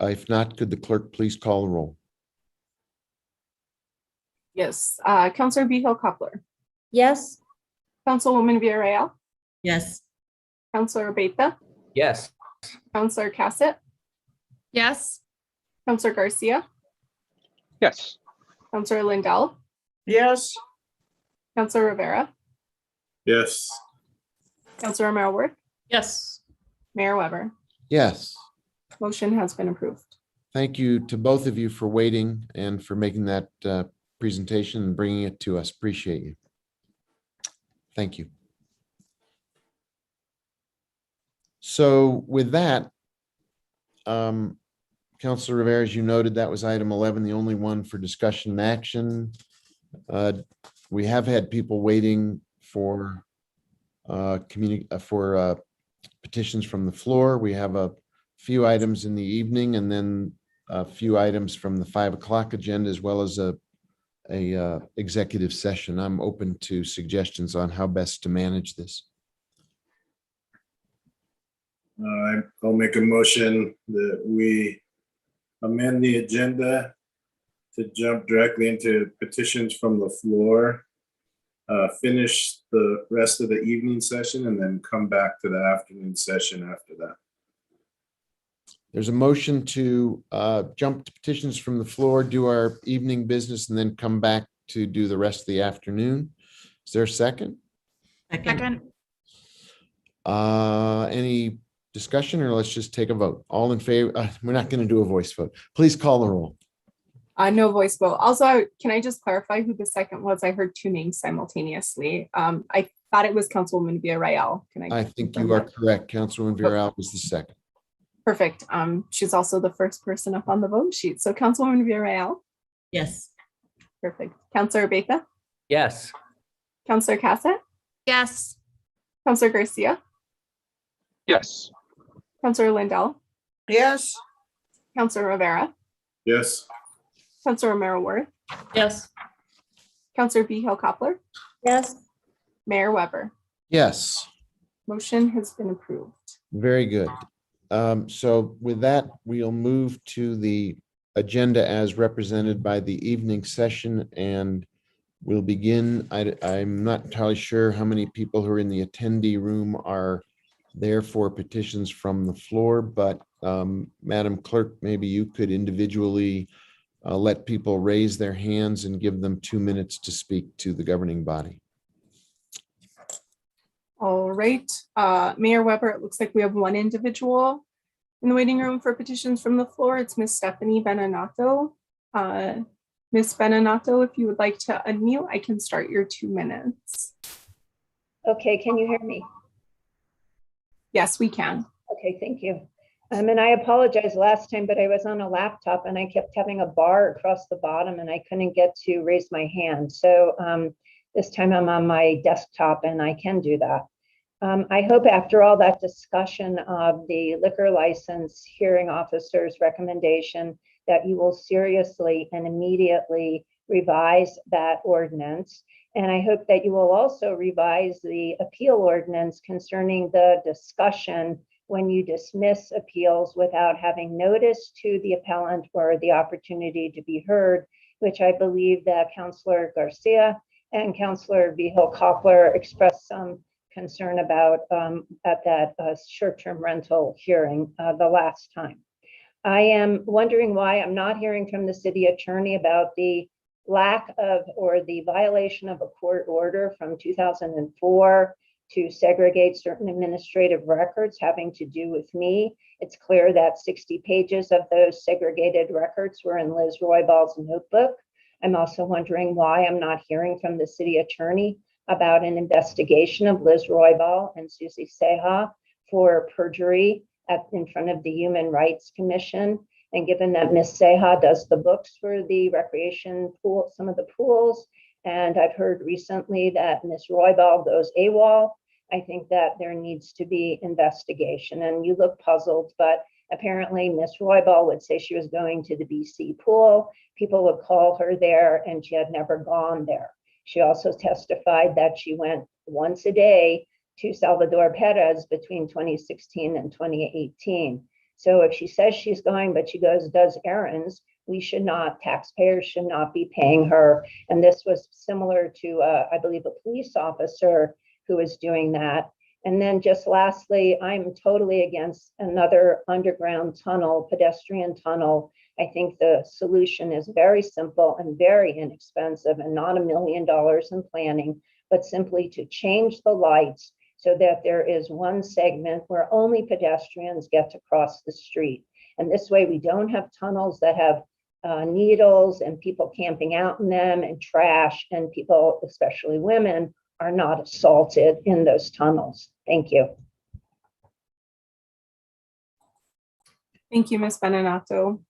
If not, could the clerk please call the roll? Yes, Councilor Behill Coppler, Yes. Councilwoman Villarreal, Yes. Councilor Abeyta, Yes. Councilor Cassett, Yes. Councilor Garcia, Yes. Councilor Lindell, Yes. Councilor Rivera, Yes. Councilor Marworth, Yes. Mayor Weber. Yes. Motion has been approved. Thank you to both of you for waiting and for making that presentation and bringing it to us. Appreciate you. Thank you. So with that, Councilor Rivera, as you noted, that was item 11, the only one for discussion and action. We have had people waiting for petitions from the floor. We have a few items in the evening and then a few items from the 5 o'clock agenda, as well as a executive session. I'm open to suggestions on how best to manage this. I'll make a motion that we amend the agenda to jump directly into petitions from the floor, finish the rest of the evening session, and then come back to the afternoon session after that. There's a motion to jump to petitions from the floor, do our evening business, and then come back to do the rest of the afternoon. Is there a second? Second. Any discussion, or let's just take a vote? All in favor? We're not going to do a voice vote. Please call the roll. No voice vote. Also, can I just clarify who the second was? I heard two names simultaneously. I thought it was Councilwoman Villarreal. Can I think you are correct. Councilwoman Villarreal was the second. Perfect. She's also the first person up on the vote sheet. So Councilwoman Villarreal. Yes. Perfect. Councilor Abeyta. Yes. Councilor Cassett. Yes. Councilor Garcia. Yes. Councilor Lindell. Yes. Councilor Rivera. Yes. Councilor Marworth. Yes. Councilor Behill Coppler. Yes. Mayor Weber. Yes. Motion has been approved. Very good. So with that, we'll move to the agenda as represented by the evening session, and we'll begin. I'm not entirely sure how many people who are in the attendee room are there for petitions from the floor, but Madam Clerk, maybe you could individually let people raise their hands and give them 2 minutes to speak to the governing body. All right, Mayor Weber, it looks like we have one individual in the waiting room for petitions from the floor. It's Miss Stephanie Beninato. Miss Beninato, if you would like to unmute, I can start your 2 minutes. Okay, can you hear me? Yes, we can. Okay, thank you. And I apologize last time, but I was on a laptop and I kept having a bar across the bottom and I couldn't get to raise my hand. So this time I'm on my desktop and I can do that. I hope after all that discussion of the liquor license hearing officer's recommendation that you will seriously and immediately revise that ordinance. And I hope that you will also revise the appeal ordinance concerning the discussion when you dismiss appeals without having notice to the appellant or the opportunity to be heard, which I believe that Councilor Garcia and Councilor Vihil-Coppler expressed some concern about at that short-term rental hearing the last time. I am wondering why I'm not hearing from the city attorney about the lack of or the violation of a court order from 2004 to segregate certain administrative records having to do with me. It's clear that 60 pages of those segregated records were in Liz Royball's notebook. I'm also wondering why I'm not hearing from the city attorney about an investigation of Liz Royball and Susie Seha for perjury in front of the Human Rights Commission. And given that Ms. Seha does the books for the recreation pool, some of the pools, and I've heard recently that Ms. Royball goes AWOL, I think that there needs to be investigation. And you look puzzled, but apparently Ms. Royball would say she was going to the BC pool. People would call her there and she had never gone there. She also testified that she went once a day to Salvador Perez between 2016 and 2018. So if she says she's going, but she does errands, we should not, taxpayers should not be paying her. And this was similar to, I believe, a police officer who was doing that. And then just lastly, I'm totally against another underground tunnel, pedestrian tunnel. I think the solution is very simple and very inexpensive and not $1 million in planning, but simply to change the lights so that there is one segment where only pedestrians get to cross the street. And this way we don't have tunnels that have needles and people camping out in them and trash, and people, especially women, are not assaulted in those tunnels. Thank you. Thank you, Ms. Beninato.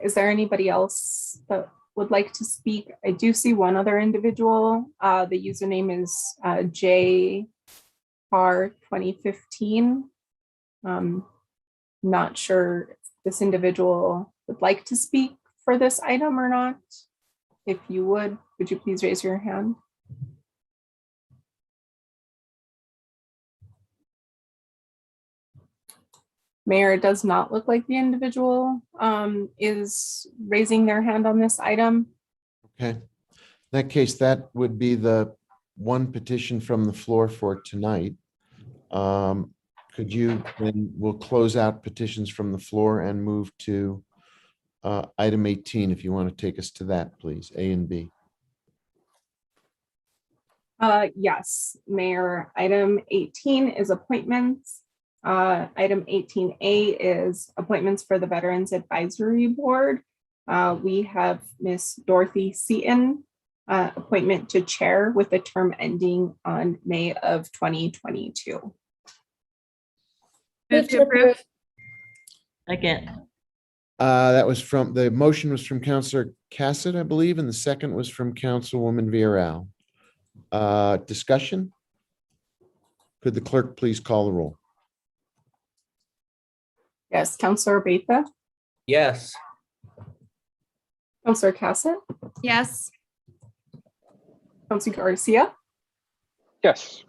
Is there anybody else that would like to speak? I do see one other individual. The username is JR2015. Not sure if this individual would like to speak for this item or not. If you would you please raise your hand? Mayor, it does not look like the individual is raising their hand on this item. Okay. In that case, that would be the one petition from the floor for tonight. Could you, then we'll close out petitions from the floor and move to item 18, if you want to take us to that, please, A and B. Yes, Mayor, item 18 is appointments. Item 18A is appointments for the Veterans Advisory Board. We have Miss Dorothy Seaton, appointment to chair with a term ending on May of 2022. Move to approve. Second. That was from, the motion was from Councilor Cassett, I believe, and the second was from Councilwoman Villarreal. Discussion? Could the clerk please call the roll? Yes, Councilor Beta, Yes. Councilor Cassett, Yes. Councilor Garcia, Yes.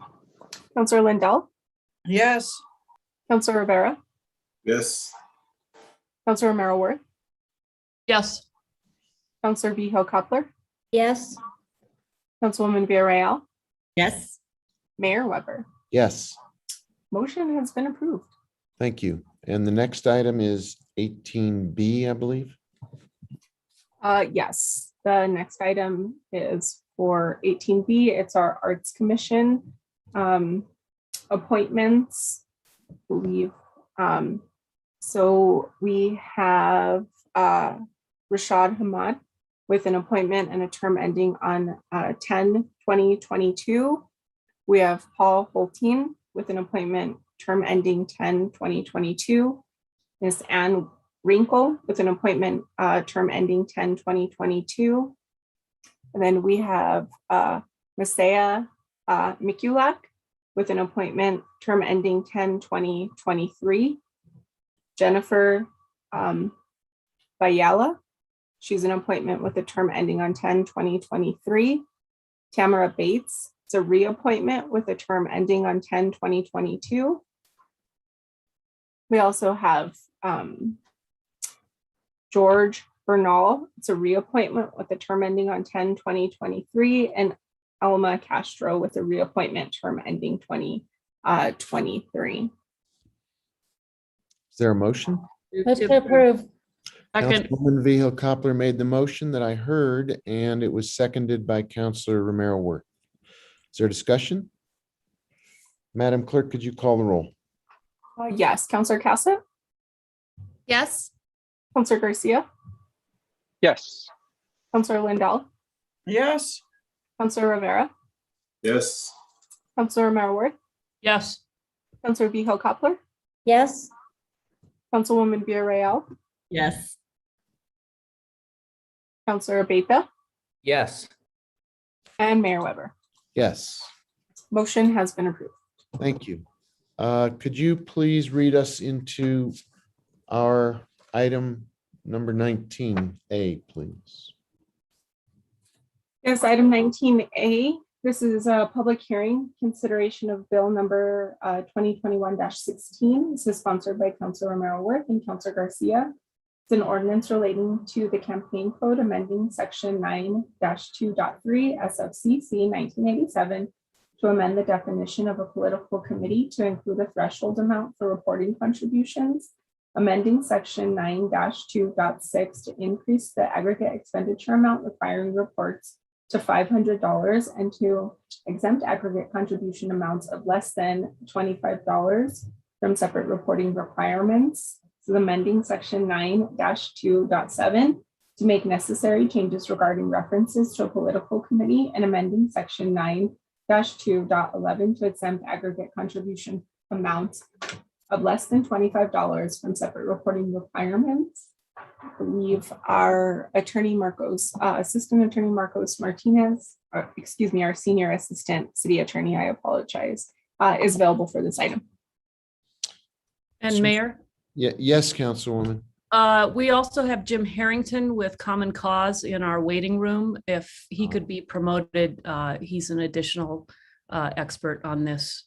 Councilor Lindell, Yes. Councilor Rivera, Yes. Councilor Merrill-Worth, Yes. Councilor Vihil-Coppler, Yes. Councilwoman Villarreal, Yes. Mayor Weber. Yes, Motion has been approved. thank you. And the next item is 18B, I believe. Yes, the next item is for 18B. It's our Arts Commission. Appointments, I believe. So we have Rashad Hamad with an appointment and a term ending on 10/20/22. We have Paul Holteen with an appointment term ending 10/20/22. Ms. Ann Wrinkle with an appointment term ending 10/20/22. And then we have Masaya Mikulak with an appointment term ending 10/20/23. Jennifer Bayala, she's an appointment with a term ending on 10/20/23. Tamara Bates, it's a reappointment with a term ending on 10/20/22. We also have George Bernal, it's a reappointment with a term ending on 10/20/23, and Alma Castro with a reappointment term ending 2023. Is there a motion? Move to approve. Second. Councilwoman Vihel Coppler made the motion that I heard, and it was seconded by Councilor Romero Worth. Is there discussion? Madam Clerk, could you call the roll? Yes, Councilor Cassett, Yes. Councilor Garcia, Yes. Councilor Lindell, Yes. Councilor Rivera, Yes. Councilor Romero Worth, Yes. Councilor Vihel Coppler, Yes. Councilwoman Villarreal, Yes. Councilor Abeyta, Yes. and Mayor Weber. Yes, Motion has been approved. thank you. Could you please read us into our item number 19A, please? Yes, item 19A. This is a public hearing consideration of bill number 2021-16. This is sponsored by Councilor Romero Worth and Councilor Garcia. It's an ordinance relating to the campaign code amending section 9-2.3 SFCC 1987 to amend the definition of a political committee to include a threshold amount for reporting contributions, amending section 9-2.6 to increase the aggregate expenditure amount requiring reports to $500 and to exempt aggregate contribution amounts of less than $25 from separate reporting requirements. So amending section 9-2.7 to make necessary changes regarding references to a political committee, and amending section 9-2.11 to exempt aggregate contribution amounts of less than $25 from separate reporting requirements. I believe our attorney Marcos, assistant attorney Marcos Martinez, or excuse me, our senior assistant city attorney, I apologize, is available for this item. And Mayor, Yes, Councilwoman. we also have Jim Harrington with Common Cause in our waiting room. If he could be promoted, he's an additional expert on this.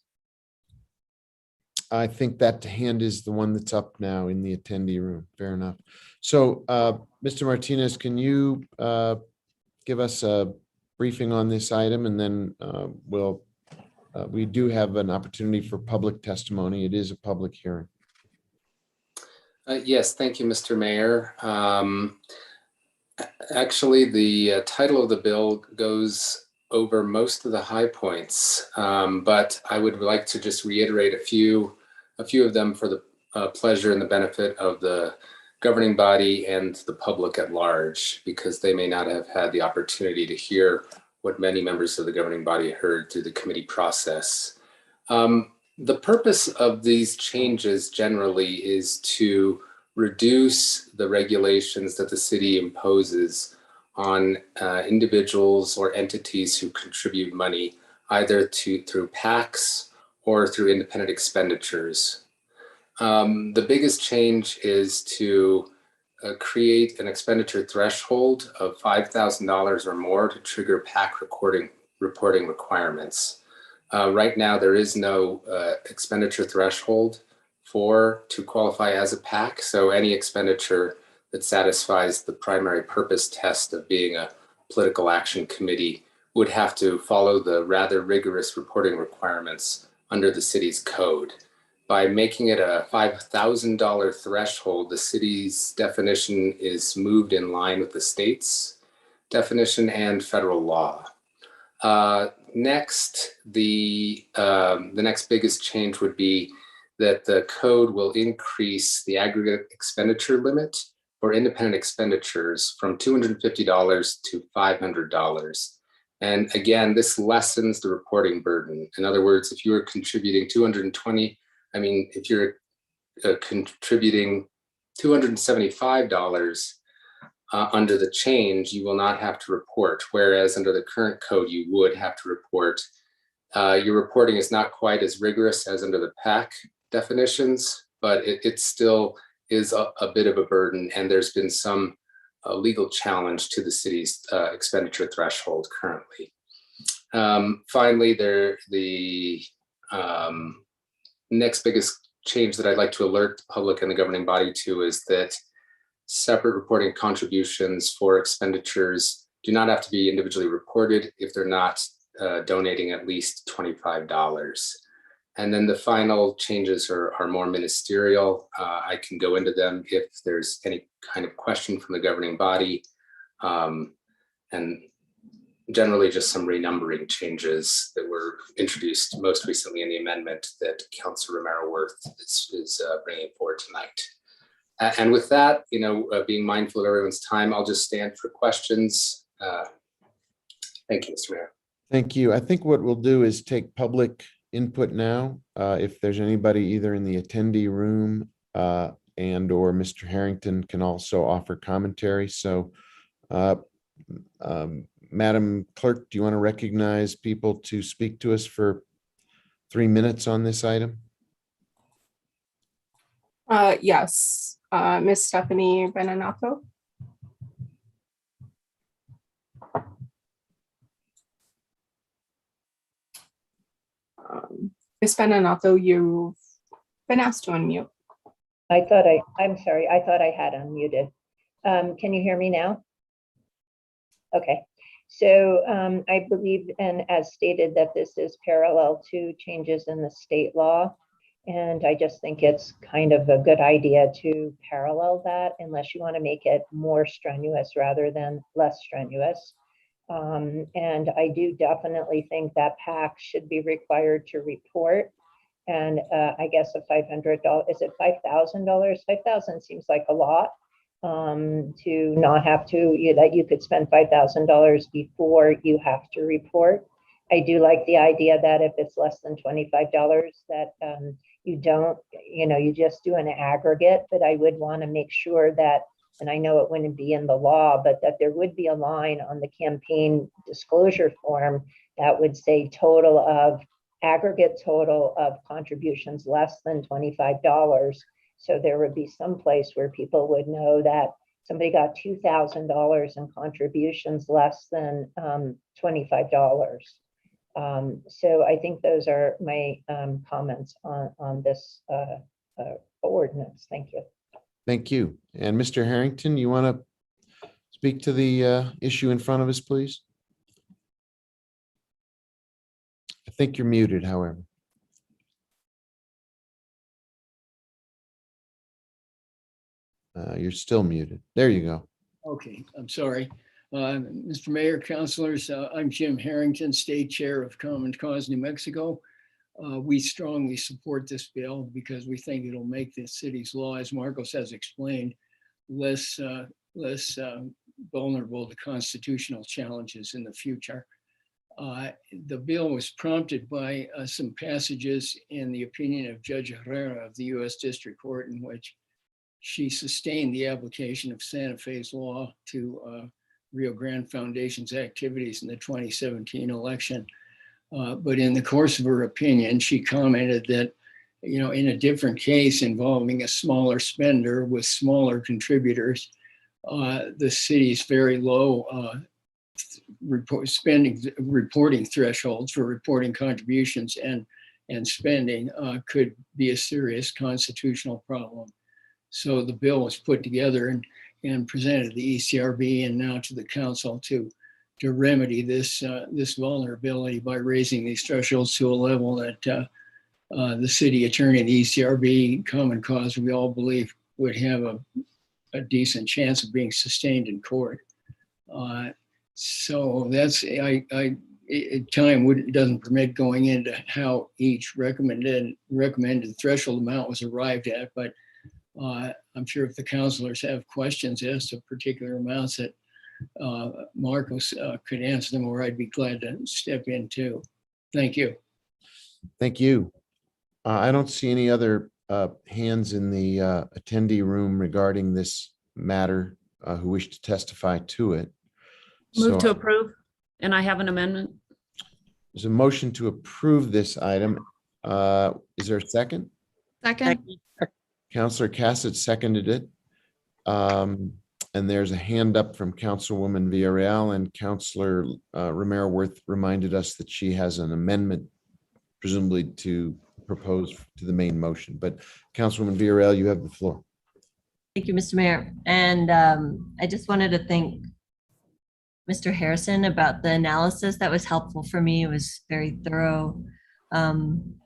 I think that hand is the one that's up now in the attendee room. Fair enough. So, Mr. Martinez, can you give us a briefing on this item, and then we do have an opportunity for public testimony. It is a public hearing. Yes, thank you, Mr. Mayor. Actually, the title of the bill goes over most of the high points, but I would like to just reiterate a few of them for the pleasure and the benefit of the governing body and the public at large, because they may not have had the opportunity to hear what many members of the governing body heard through the committee process. The purpose of these changes generally is to reduce the regulations that the city imposes on individuals or entities who contribute money, either through PACs or through independent expenditures. The biggest change is to create an expenditure threshold of $5,000 or more to trigger PAC reporting requirements. Right now, there is no expenditure threshold to qualify as a PAC, so any expenditure that satisfies the primary purpose test of being a political action committee would have to follow the rather rigorous reporting requirements under the city's code. By making it a $5,000 threshold, the city's definition is moved in line with the state's definition and federal law. Next, the next biggest change would be that the code will increase the aggregate expenditure limit for independent expenditures from $250 to $500. And again, this lessens the reporting burden. In other words, if you are contributing if you're contributing $275 under the change, you will not have to report, whereas under the current code, you would have to report. Your reporting is not quite as rigorous as under the PAC definitions, but it still is a bit of a burden, and there's been some legal challenge to the city's expenditure threshold currently. Finally, the next biggest change that I'd like to alert the public and the governing body to is that separate reporting contributions for expenditures do not have to be individually reported if they're not donating at least $25. And then the final changes are more ministerial. I can go into them if there's any kind of question from the governing body. And generally just some renumbering changes that were introduced most recently in the amendment that Councilor Romero-Worth is bringing forward tonight. And with that, being mindful of everyone's time, I'll just stand for questions. Thank you, Mr. Mayor. Thank you. I think what we'll do is take public input now. If there's anybody either in the attendee room and or Mr. Harrington can also offer commentary. So Madam Clerk, do you want to recognize people to speak to us for 3 minutes on this item? Yes, Miss Stephanie Benanato. Miss Benanato, you've been asked to unmute. I'm sorry, I thought I had unmuted. Can you hear me now? Okay, so I believe, and as stated, that this is parallel to changes in the state law. And I just think it's kind of a good idea to parallel that unless you want to make it more strenuous rather than less strenuous. And I do definitely think that PAC should be required to report. And I guess a $500, is it $5,000? $5,000 seems like a lot to not have to, that you could spend $5,000 before you have to report. I do like the idea that if it's less than $25, that you don't, you just do an aggregate, but I would want to make sure that, and I know it wouldn't be in the law, but that there would be a line on the campaign disclosure form that would say aggregate total of contributions less than $25. So there would be some place where people would know that somebody got $2,000 in contributions less than $25. So I think those are my comments on this ordinance. Thank you. Thank you. And Mr. Harrington, you want to speak to the issue in front of us, please? I think you're muted, however. You're still muted. There you go. Okay, I'm sorry. Mr. Mayor, councilors, I'm Jim Harrington, State Chair of Common Cause New Mexico. We strongly support this bill because we think it'll make the city's law, as Marcos has explained, less vulnerable to constitutional challenges in the future. The bill was prompted by some passages in the opinion of Judge Herrera of the U.S. District Court, in which she sustained the application of Santa Fe's law to Rio Grande Foundation's activities in the 2017 election. But in the course of her opinion, she commented that, in a different case involving a smaller spender with smaller contributors, the city's very low reporting thresholds for reporting contributions and spending could be a serious constitutional problem. So the bill was put together and presented to the ECRB and now to the council to remedy this vulnerability by raising these thresholds to a level that the city attorney and the ECRB, Common Cause, we all believe would have a decent chance of being sustained in court. So that's, I time doesn't permit going into how each recommended threshold amount was arrived at, but I'm sure if the counselors have questions as to particular amounts that Marcos could answer them, or I'd be glad to step in too. Thank you. Thank you. I don't see any other hands in the attendee room regarding this matter who wish to testify to it. Move to So approve, and I have an amendment. there's a motion to approve this item. Is there a second? Second. Counselor Cassett seconded it. And there's a hand up from Councilwoman Villarreal, and Councilor Romero Worth reminded us that she has an amendment presumably to propose to the main motion. But Councilwoman Villarreal, you have the floor. Thank you, Mr. Mayor. And I just wanted to thank Mr. Harrison about the analysis. That was helpful for me. It was very thorough in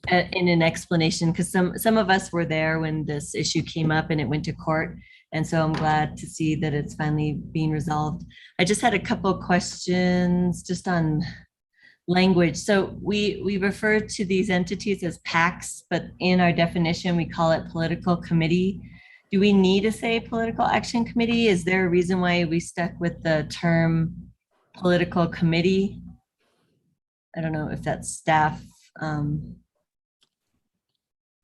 an explanation, because some of us were there when this issue came up and it went to court. And so I'm glad to see that it's finally being resolved. I just had a couple of questions just on language. So we refer to these entities as PACs, but in our definition, we call it political committee. Do we need to say political action committee? Is there a reason why we stuck with the term political committee? I don't know if that's staff.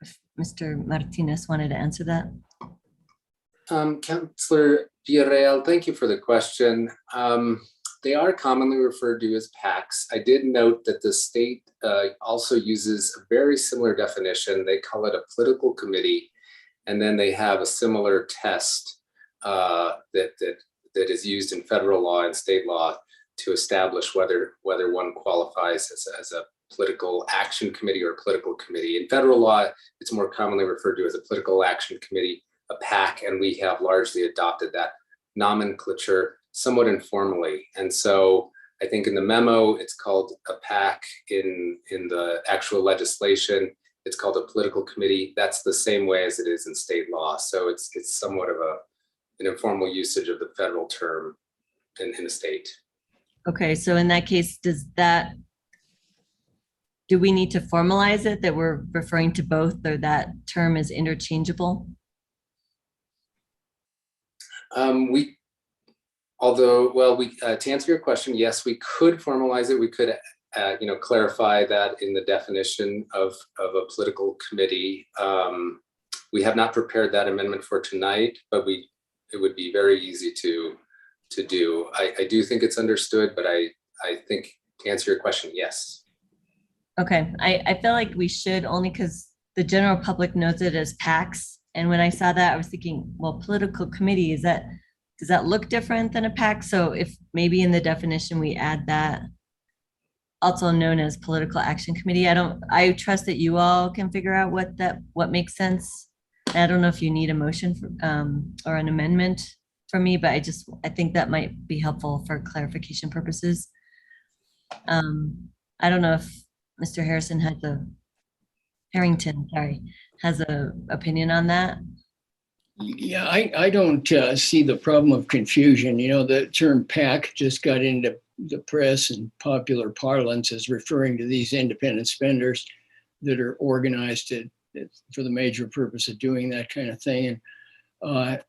If Mr. Martinez wanted to answer that. Councillor Villarreal, thank you for the question. They are commonly referred to as PACs. I did note that the state also uses a very similar definition. They call it a political committee, and then they have a similar test that is used in federal law and state law to establish whether one qualifies as a political action committee or a political committee. In federal law, it's more commonly referred to as a political action committee, a PAC, and we have largely adopted that nomenclature somewhat informally. And so I think in the memo, it's called a PAC. In the actual legislation, it's called a political committee. That's the same way as it is in state law. So it's somewhat of an informal usage of the federal term in the state. Okay, so in that case, do we need to formalize it that we're referring to both, or that term is interchangeable? To answer your question, yes, we could formalize it. We could, clarify that in the definition of a political committee. We have not prepared that amendment for tonight, but it would be very easy to do. I do think it's understood, but I think to answer your question, yes. Okay, I feel like we should, only because the general public knows it as PACs. And when I saw that, I was thinking, well, political committee, does that look different than a PAC? So if maybe in the definition we add that, also known as political action committee. I trust that you all can figure out what makes sense. I don't know if you need a motion for, or an amendment from me, but I think that might be helpful for clarification purposes. I don't know if Mr. Harrison has a opinion on that. Yeah, I don't see the problem of confusion. The term PAC just got into the press and popular parlance as referring to these independent spenders that are organized for the major purpose of doing that kind of thing. And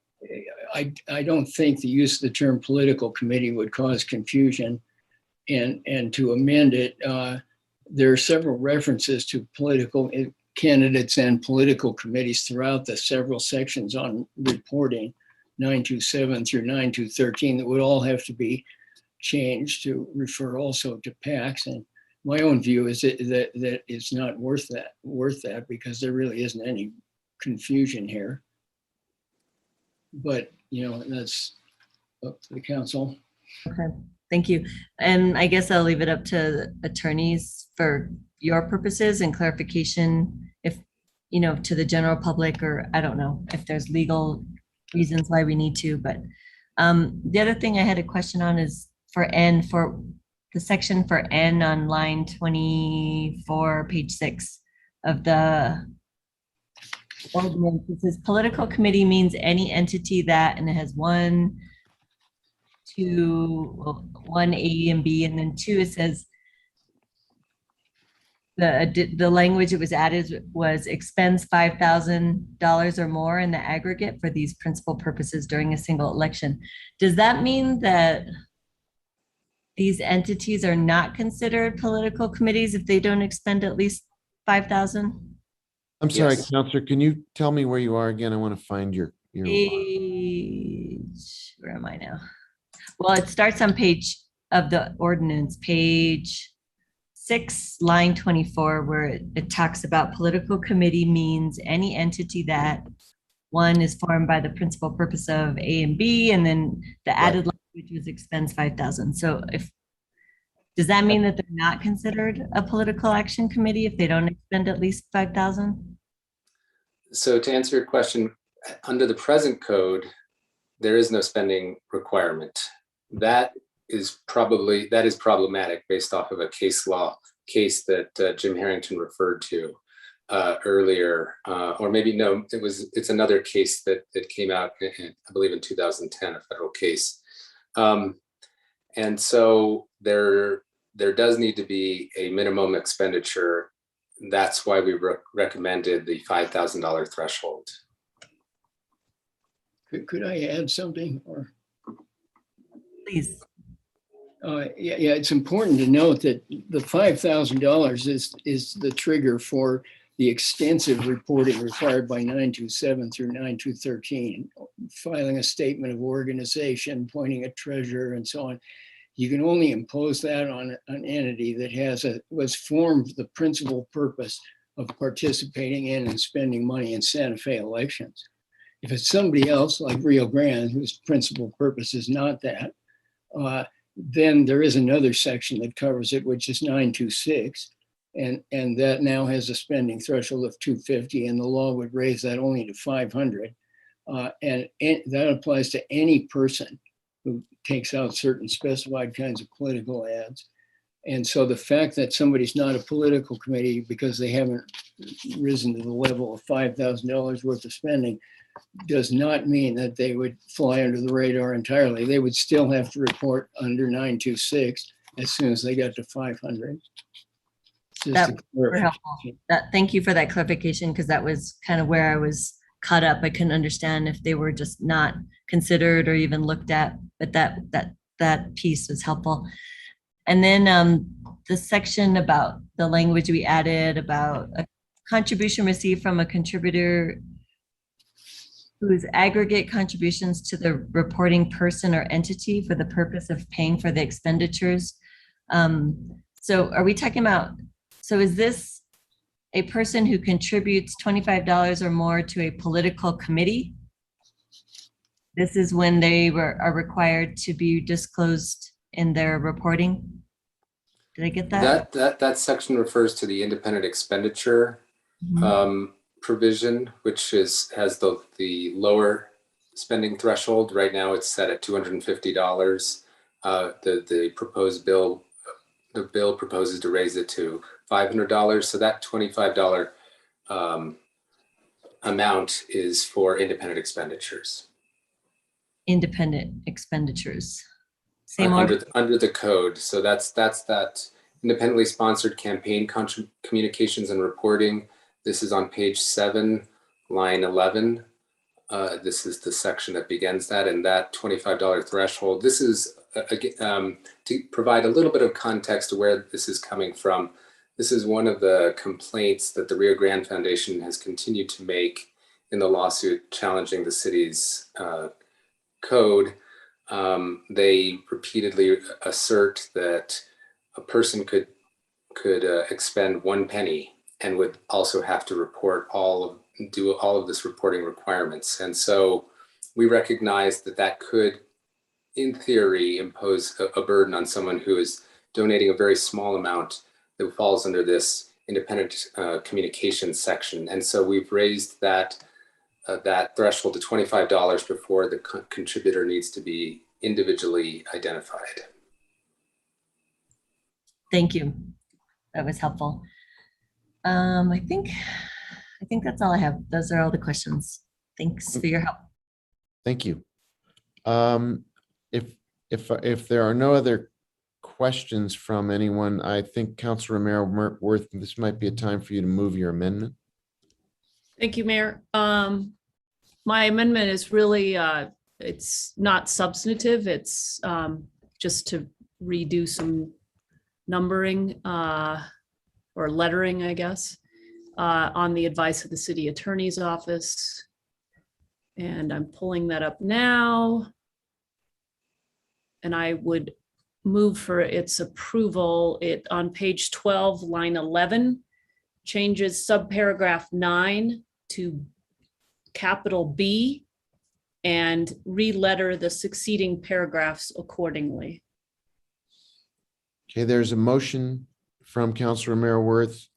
I don't think the use of the term political committee would cause confusion. And to amend it, there are several references to political candidates and political committees throughout the several sections on reporting, 927 through 9213, that would all have to be changed to refer also to PACs. And my own view is that it's not worth that because there really isn't any confusion here. But that's up to the council. Okay, thank you. And I guess I'll leave it up to attorneys for your purposes and clarification, if to the general public, or I don't know if there's legal reasons why we need to. But the other thing I had a question on is for the section for N on line 24, page 6 of the ordinance. It says political committee means any entity that, and it has 1, two, well, 1A and B, and then 2, it says the language that was added was expends $5,000 or more in the aggregate for these principal purposes during a single election. Does that mean that these entities are not considered political committees if they don't expend at least 5,000? I'm sorry, Yes. Counselor, can you tell me where you are again? I want to find your. Page, where am I now? Well, it starts on page of the ordinance, page 6, line 24, where it talks about political committee means any entity that one is formed by the principal purpose of A and B, and then the added language was expends 5,000. So does that mean that they're not considered a political action committee if they don't expend at least 5,000? So to answer your question, under the present code, there is no spending requirement. That is problematic based off of a case that Jim Harrington referred to earlier, or maybe no, it's another case that came out, I believe in 2010, a federal case. And so there does need to be a minimum expenditure. That's why we recommended the $5,000 threshold. Could I add something, or? Please. Yeah, it's important to note that the $5,000 is the trigger for the extensive reporting required by 927 through 9213, filing a statement of organization, appointing a treasurer, and so on. You can only impose that on an entity that was formed for the principal purpose of participating in and spending money in Santa Fe elections. If it's somebody else like Rio Grande, whose principal purpose is not that, then there is another section that covers it, which is 926. And that now has a spending threshold of 250, and the law would raise that only to 500. And that applies to any person who takes out certain specified kinds of political ads. And so the fact that somebody's not a political committee because they haven't risen to the level of $5,000 worth of spending does not mean that they would fly under the radar entirely. They would still have to report under 926 as soon as they got to 500. Thank you for that clarification, because that was kind of where I was caught up. I couldn't understand if they were just not considered or even looked at, but that piece was helpful. And then the section about the language we added about a contribution received from a contributor whose aggregate contributions to the reporting person or entity for the purpose of paying for the expenditures. So are we talking about, so is this a person who contributes $25 or more to a political committee? This is when they are required to be disclosed in their reporting? Did I get that? That section refers to the independent expenditure provision, which has the lower spending threshold. Right now it's set at $250. The proposed bill, the bill proposes to raise it to $500. So that $25 amount is for independent expenditures. Independent expenditures. Under the code. So that's that independently sponsored campaign communications and reporting. This is on page 7, line 11. This is the section that begins that, and that $25 threshold. This is to provide a little bit of context to where this is coming from. This is one of the complaints that the Rio Grande Foundation has continued to make in the lawsuit challenging the city's code. They repeatedly assert that a person could expend 1 penny and would also have to report do all of this reporting requirements. And so we recognize that could, in theory, impose a burden on someone who is donating a very small amount that falls under this independent communications section. And so we've raised that threshold to $25 before the contributor needs to be individually identified. Thank you. That was helpful. I think that's all I have. Those are all the questions. Thanks for your help. Thank you. If if there are no other questions from anyone, I think Councilor Romero Worth, this might be a time for you to move your amendment. Thank you, Mayor. My amendment is really, it's not substantive. It's just to redo some numbering or lettering, I guess, on the advice of the city attorney's office. And I'm pulling that up now. And I would move for its approval. It on page 12, line 11, changes subparagraph 9 to capital B and re-letter the succeeding paragraphs accordingly. Okay, there's a motion from Councilor Romero Worth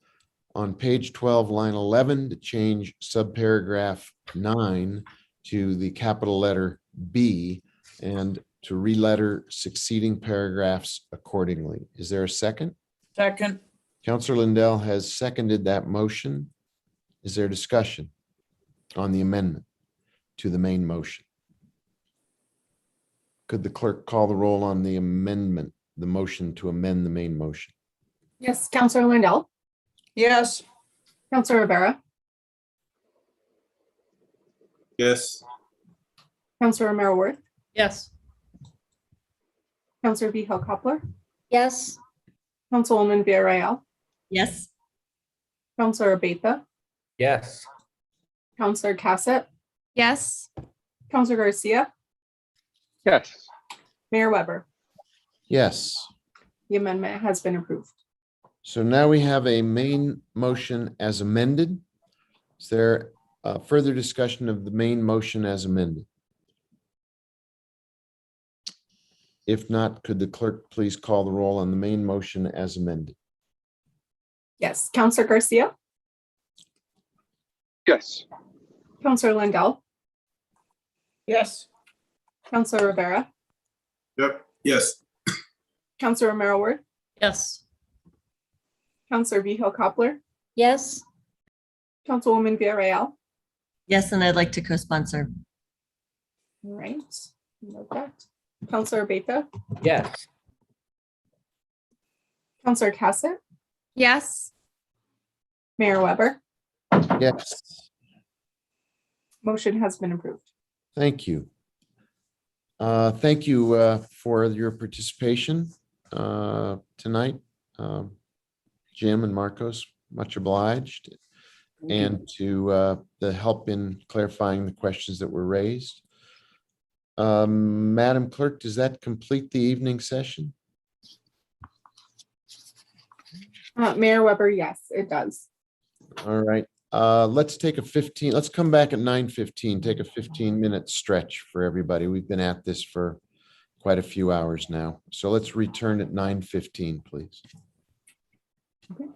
on page 12, line 11, to change subparagraph 9 to the capital letter B and to re-letter succeeding paragraphs accordingly. Is there a second? Second. Councilor Lindell has seconded that motion. Is there discussion on the amendment to the main motion? Could the clerk call the roll on the amendment, the motion to amend the main motion? Yes, Councilor Lindell, Yes. Councilor Rivera, Yes. Councilor Romero Worth, Yes. Councilor Vihel Coppler, Yes. Councilwoman Villarreal, Yes. Councilor Abeta, Yes. Councilor Cassett, Yes. Councilor Garcia, Yes. Mayor Weber. Yes. The amendment has been approved. So now we have a main motion as amended. Is there further discussion of the main motion as amended? If not, could the clerk please call the roll on the main motion as amended? Yes, Councilor Garcia, Yes. Councilor Lindell, Yes. Councilor Rivera, Yep. Yes. Councilor Romero Worth, Yes. Councilor Vihel Coppler, Yes. Councilwoman Villarreal. Yes, and I'd like to co-sponsor. All right, note that. Councilor Abeta, Yes. Councilor Cassett, Yes. Mayor Weber. Yes, Motion has been approved. thank you. Thank you for your participation tonight. Jim and Marcos, much obliged. And to the help in clarifying the questions that were raised. Madam Clerk, does that complete the evening session? Mayor Weber, yes, it does. All right, let's come back at 9:15, take a 15-minute stretch for everybody. We've been at this for quite a few hours now. So let's return at 9:15, please. Okay.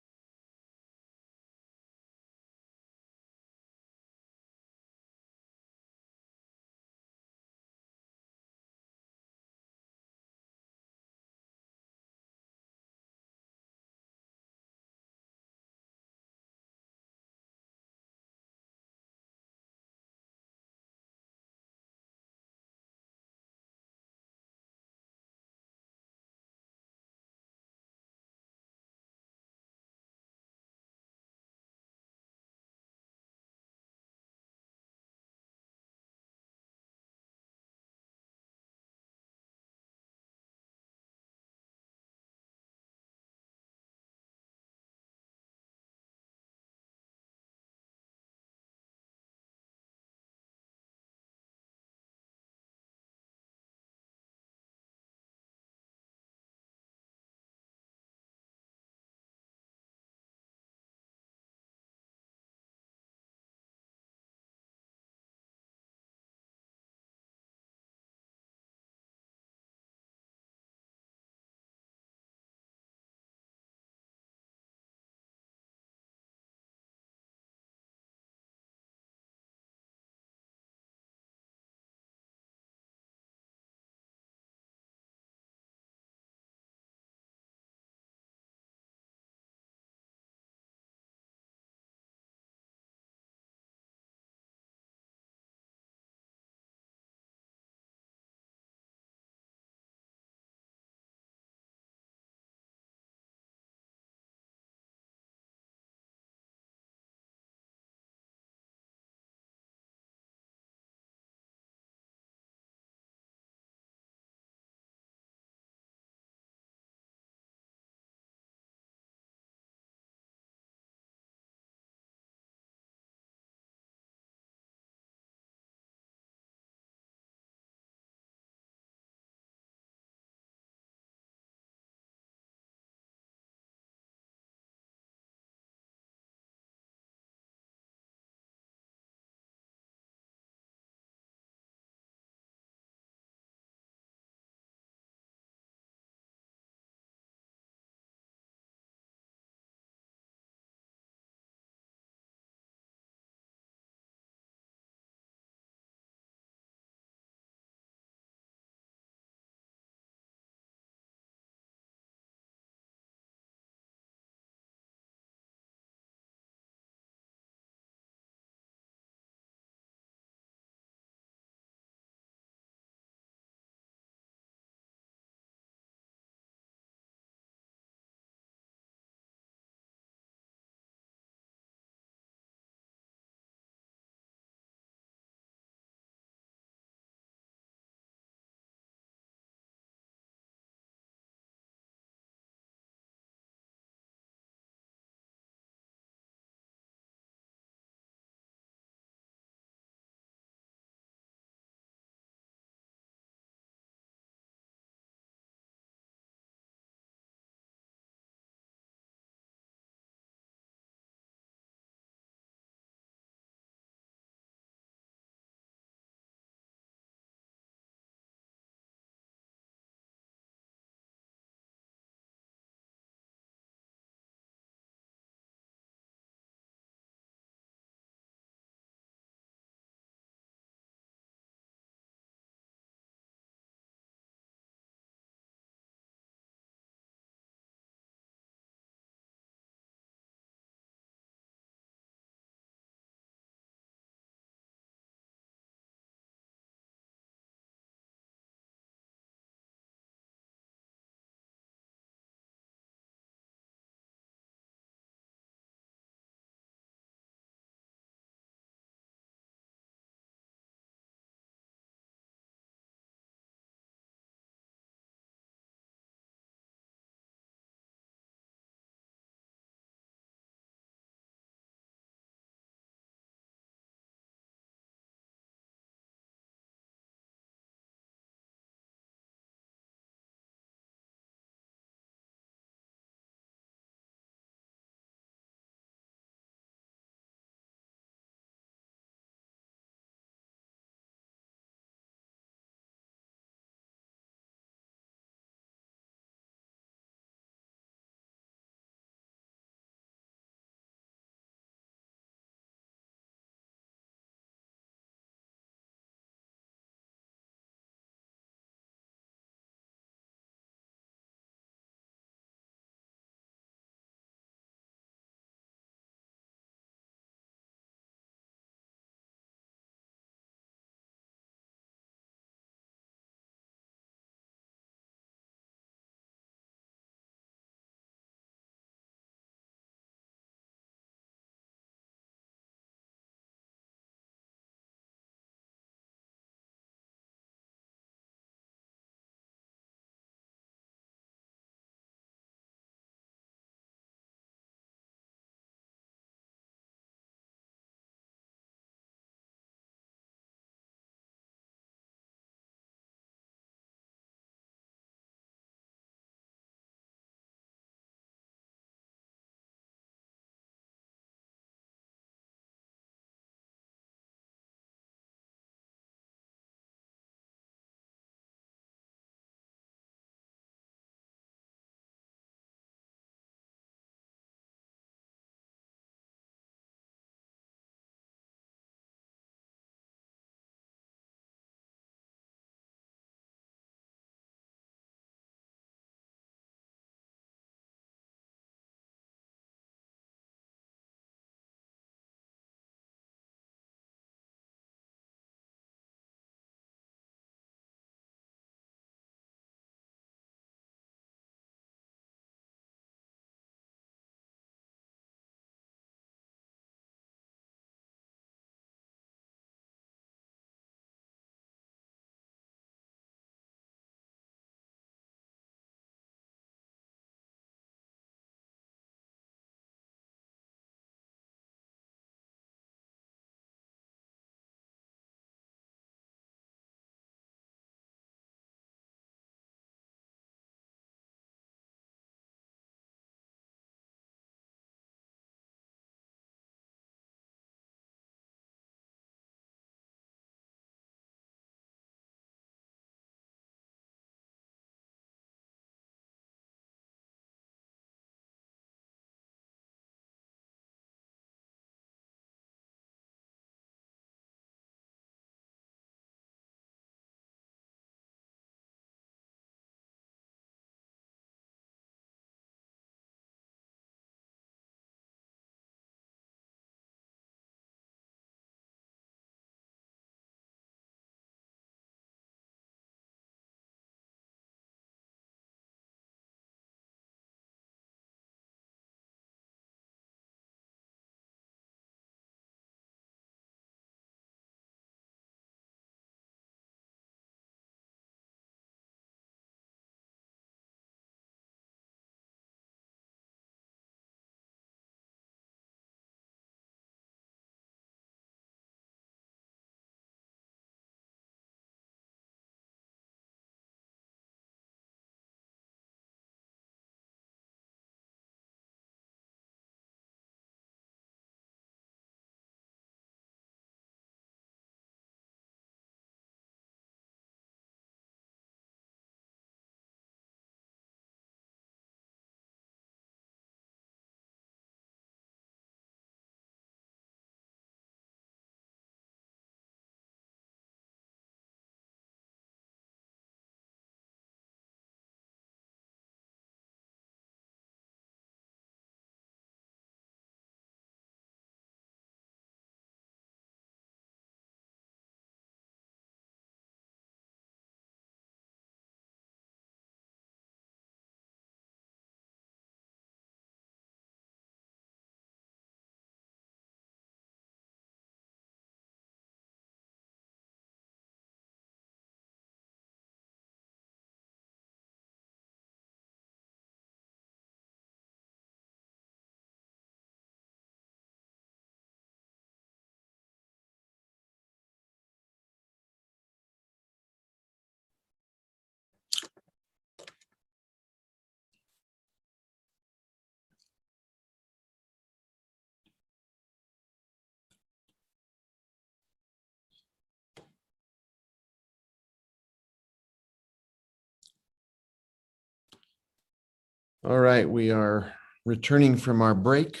All right, we are returning from our break.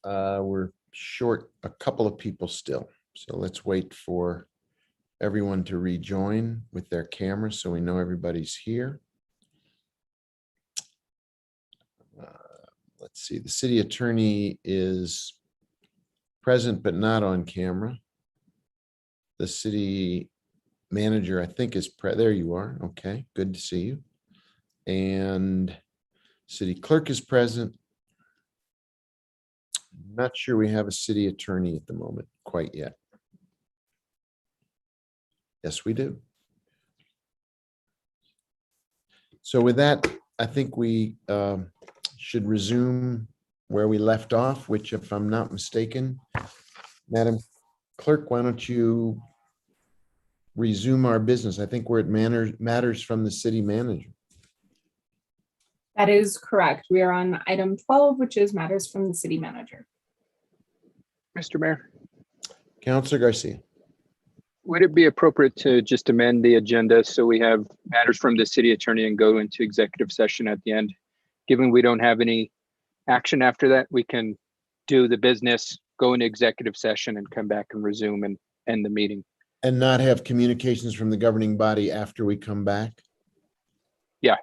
We're short a couple of people still, so let's wait for everyone to rejoin with their cameras so we know everybody's here. Let's see, the city attorney is present but not on camera. The city manager, I think, is there you are. Okay, good to see you. And city clerk is present. Not sure we have a city attorney at the moment quite yet. Yes, we do. So with that, I think we should resume where we left off, which, if I'm not mistaken, Madam Clerk, why don't you resume our business? I think we're at matters from the city manager. That is correct. We are on item 12, which is matters from the city manager. Mr. Mayor, Councilor Garcia. would it be appropriate to just amend the agenda so we have matters from the city attorney and go into executive session at the end? Given we don't have any action after that, we can do the business, go into executive session and come back and resume and end the meeting. And not have communications from the governing body after we come back? Yeah,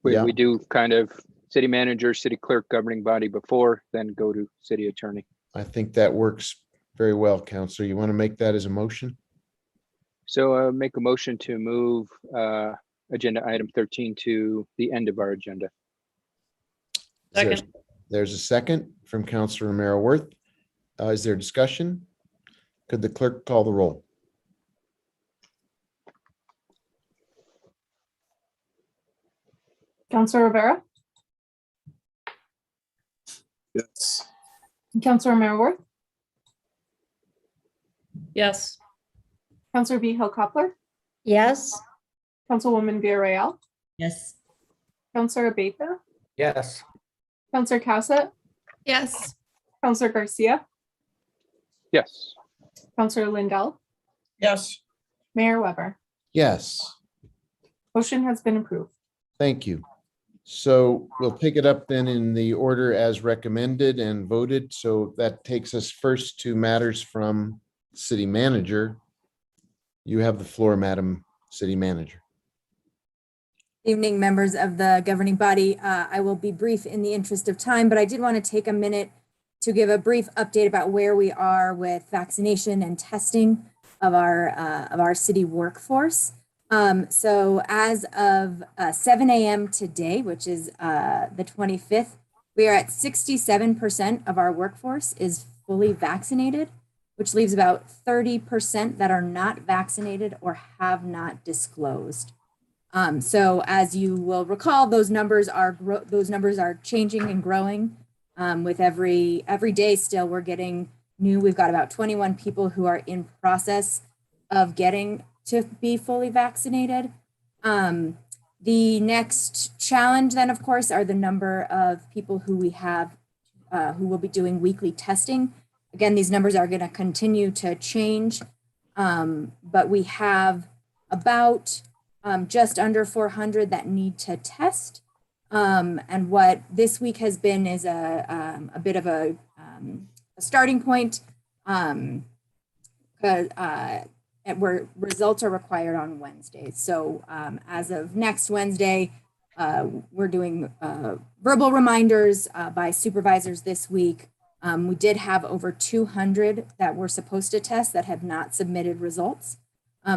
Yeah. we do kind of city manager, city clerk, governing body before, then go to city attorney. I think that works very well, Councilor. You want to make that as a motion? So make a motion to move agenda item 13 to the end of our agenda. Second. There's a second from Councilor Romero Worth. Is there discussion? Could the clerk call the roll? Councilor Rivera, Yes. Councilor Merworth, Yes. Councilor Vihel Coppler, Yes. Councilwoman Villarreal, Yes. Councilor Abeyta, Yes. Councilor Cassett, Yes. Councilor Garcia, Yes. Councilor Lindell, Yes. Mayor Weber. Yes, Motion has been approved. thank you. So we'll pick it up then in the order as recommended and voted. So that takes us first to matters from city manager. You have the floor, Madam City Manager. Evening, members of the governing body. I will be brief in the interest of time, but I did want to take a minute to give a brief update about where we are with vaccination and testing of our city workforce. So as of 7 a.m. today, which is the 25th, we are at 67% of our workforce is fully vaccinated, which leaves about 30% that are not vaccinated or have not disclosed. So as you will recall, those numbers are changing and growing with every day. Still, we're getting new. We've got about 21 people who are in process of getting to be fully vaccinated. The next challenge then, of course, are the number of people who we have who will be doing weekly testing. Again, these numbers are going to continue to change, but we have about just under 400 that need to test. And what this week has been is a bit of a starting point, where results are required on Wednesdays. So as of next Wednesday, we're doing verbal reminders by supervisors this week. We did have over 200 that were supposed to test that have not submitted results.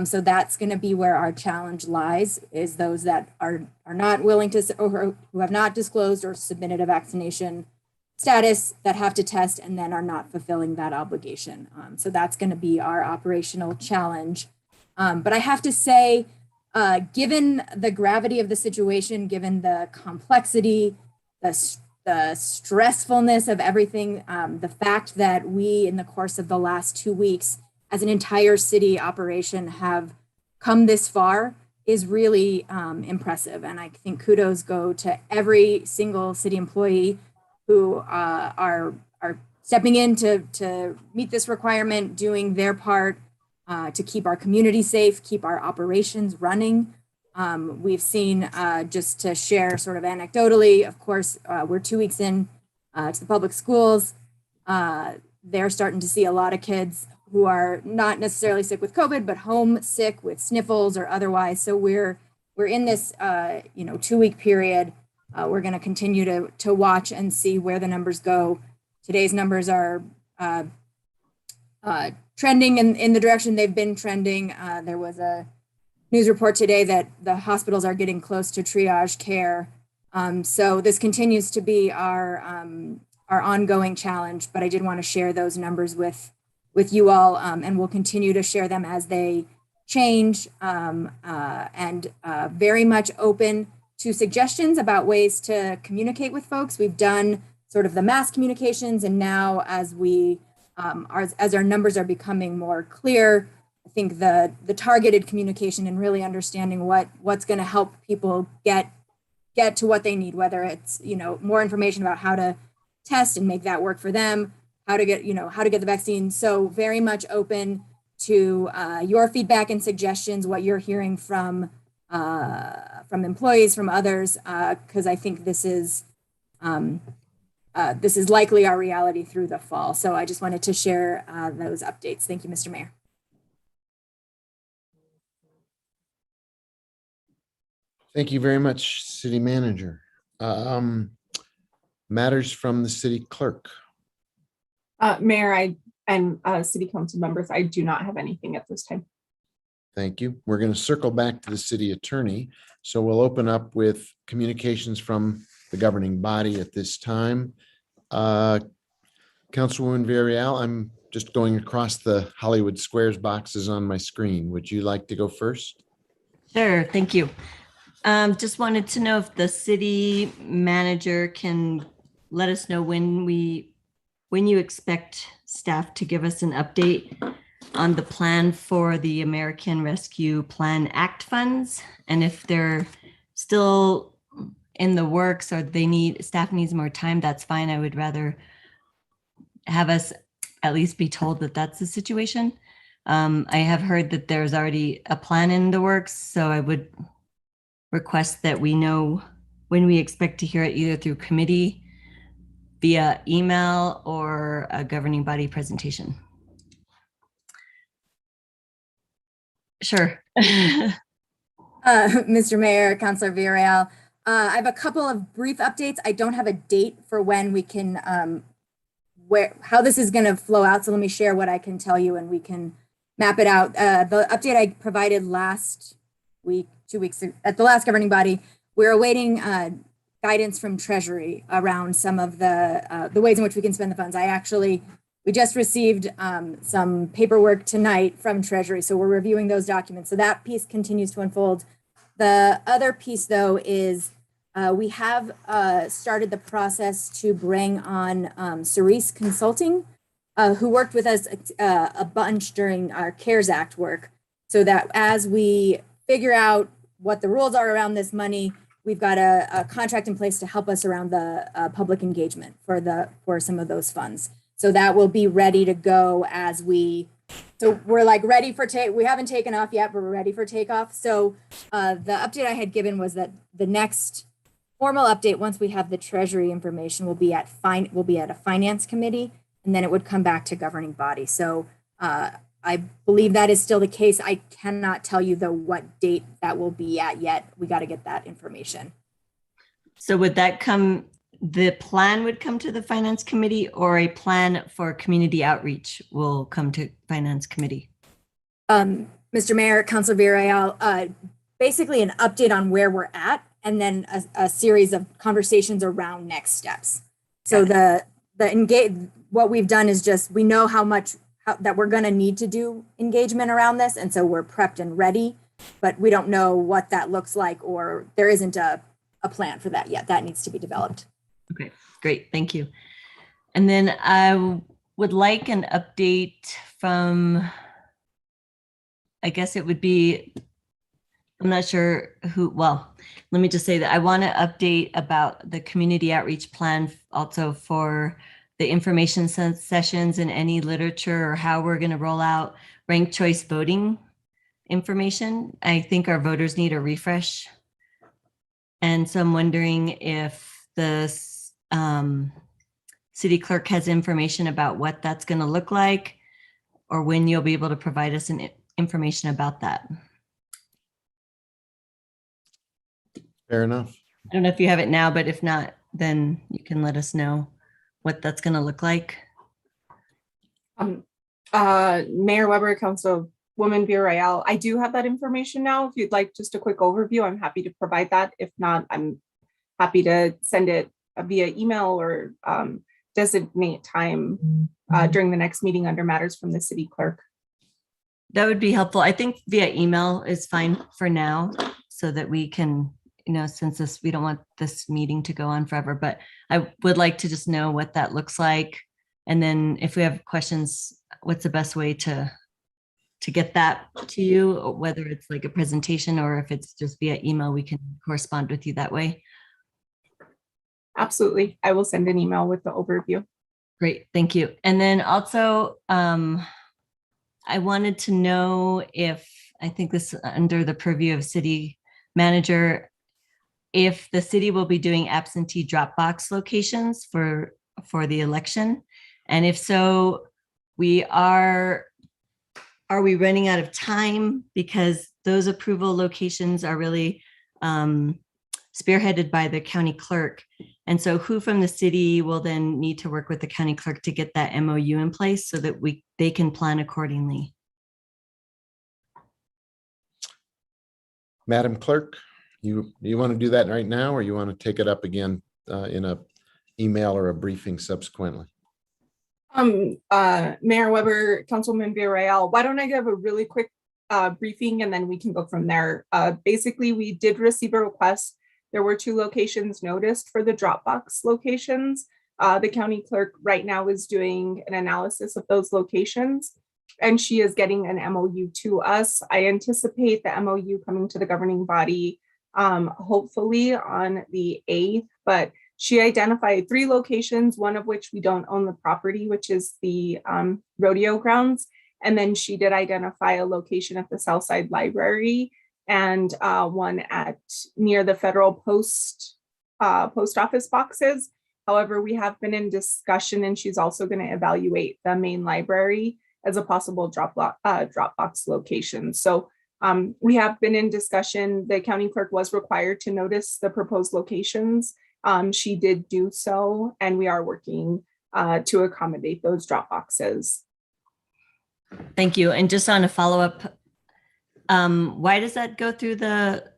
So that's going to be where our challenge lies, is those that are not willing to, or who have not disclosed or submitted a vaccination status, that have to test and then are not fulfilling that obligation. So that's going to be our operational challenge. But I have to say, given the gravity of the situation, given the complexity, the stressfulness of everything, the fact that we, in the course of the last 2 weeks, as an entire city operation, have come this far is really impressive. And I think kudos go to every single city employee who are stepping in to meet this requirement, doing their part to keep our community safe, keep our operations running. We've seen, just to share sort of anecdotally, of course, we're 2 weeks in to the public schools. They're starting to see a lot of kids who are not necessarily sick with COVID, but homesick with sniffles or otherwise. So we're in this 2 week period. We're going to continue to watch and see where the numbers go. Today's numbers are trending in the direction they've been trending. There was a news report today that the hospitals are getting close to triage care. So this continues to be our ongoing challenge, but I did want to share those numbers with you all, and we'll continue to share them as they change, and very much open to suggestions about ways to communicate with folks. We've done sort of the mass communications, and now as our numbers are becoming more clear, I think the targeted communication and really understanding what's going to help people get to what they need, whether it's more information about how to test and make that work for them, how to get the vaccine. So very much open to your feedback and suggestions, what you're hearing from employees, from others, because I think this is likely our reality through the fall. So I just wanted to share those updates. Thank you, Mr. Mayor. Thank you very much, City Manager. Matters from the City Clerk. Mayor, and City Council members, I do not have anything at this time. Thank you. We're going to circle back to the City Attorney. So we'll open up with communications from the governing body at this time. Councilwoman Villarreal, I'm just going across the Hollywood Squares boxes on my screen. Would you like to go first? Sure, thank you. Just wanted to know if the city manager can let us know when you expect staff to give us an update on the plan for the American Rescue Plan Act funds, and if they're still in the works or staff needs more time, that's fine. I would rather have us at least be told that that's the situation. I have heard that there's already a plan in the works, so I would request that we know when we expect to hear it, either through committee, via email, or a governing body presentation. Sure. Mr. Mayor, Councilor Villarreal, I have a couple of brief updates. I don't have a date for when we can, how this is going to flow out. So let me share what I can tell you and we can map it out. The update I provided last week, 2 weeks at the last governing body, we're awaiting guidance from Treasury around some of the ways in which we can spend the funds. We just received some paperwork tonight from Treasury, so we're reviewing those documents. So that piece continues to unfold. The other piece, though, is we have started the process to bring on Cerise Consulting, who worked with us a bunch during our CARES Act work, so that as we figure out what the rules are around this money, we've got a contract in place to help us around the public engagement for some of those funds. So that will be ready to go so we're like ready for we haven't taken off yet, but we're ready for takeoff. So the update I had given was that the next formal update, once we have the Treasury information, will be at a finance committee, and then it would come back to governing body. So I believe that is still the case. I cannot tell you though what date that will be at yet. We got to get that information. So the plan would come to the finance committee, or a plan for community outreach will come to finance committee? Mr. Mayor, Councilor Villarreal, basically an update on where we're at, and then a series of conversations around next steps. So what we've done is just, we know that we're going to need to do engagement around this, and so we're prepped and ready, but we don't know what that looks like, or there isn't a plan for that yet. That needs to be developed. Okay, great, thank you. And then I would like an update from, I guess it would be, I'm not sure let me just say that I want to update about the community outreach plan, also for the information sessions and any literature, or how we're going to roll out ranked choice voting information. I think our voters need a refresh. And so I'm wondering if the city clerk has information about what that's going to look like, or when you'll be able to provide us information about that. Fair enough. I don't know if you have it now, but if not, then you can let us know what that's going to look like. Mayor Weber, Councilwoman Villarreal, I do have that information now. If you'd like just a quick overview, I'm happy to provide that. If not, I'm happy to send it via email or designate time during the next meeting under matters from the city clerk. That would be helpful. I think via email is fine for now, so that we can, since we don't want this meeting to go on forever, but I would like to just know what that looks like. And then if we have questions, what's the best way to get that to you, whether it's like a presentation or if it's just via email, we can correspond with you that way. Absolutely. I will send an email with the overview. Great, thank you. And then also, I wanted to know if, I think this is under the purview of city manager, if the city will be doing absentee drop box locations for the election. And if so, are we running out of time? Because those approval locations are really spearheaded by the county clerk. And so who from the city will then need to work with the county clerk to get that MOU in place so that they can plan accordingly? Madam Clerk, you want to do that right now, or you want to take it up again in a email or a briefing subsequently? Mayor Weber, Councilman Villarreal, why don't I give a really quick briefing and then we can go from there. Basically, we did receive a request. There were 2 locations noticed for the Dropbox locations. The county clerk right now is doing an analysis of those locations, and she is getting an MOU to us. I anticipate the MOU coming to the governing body hopefully on the 8th, but she identified 3 locations, one of which we don't own the property, which is the rodeo grounds. And then she did identify a location at the Southside Library and one near the federal post office boxes. However, we have been in discussion, and she's also going to evaluate the main library as a possible Dropbox location. So we have been in discussion. The county clerk was required to notice the proposed locations. She did do so, and we are working to accommodate those drop boxes. Thank you. And just on a follow-up, why does that go through the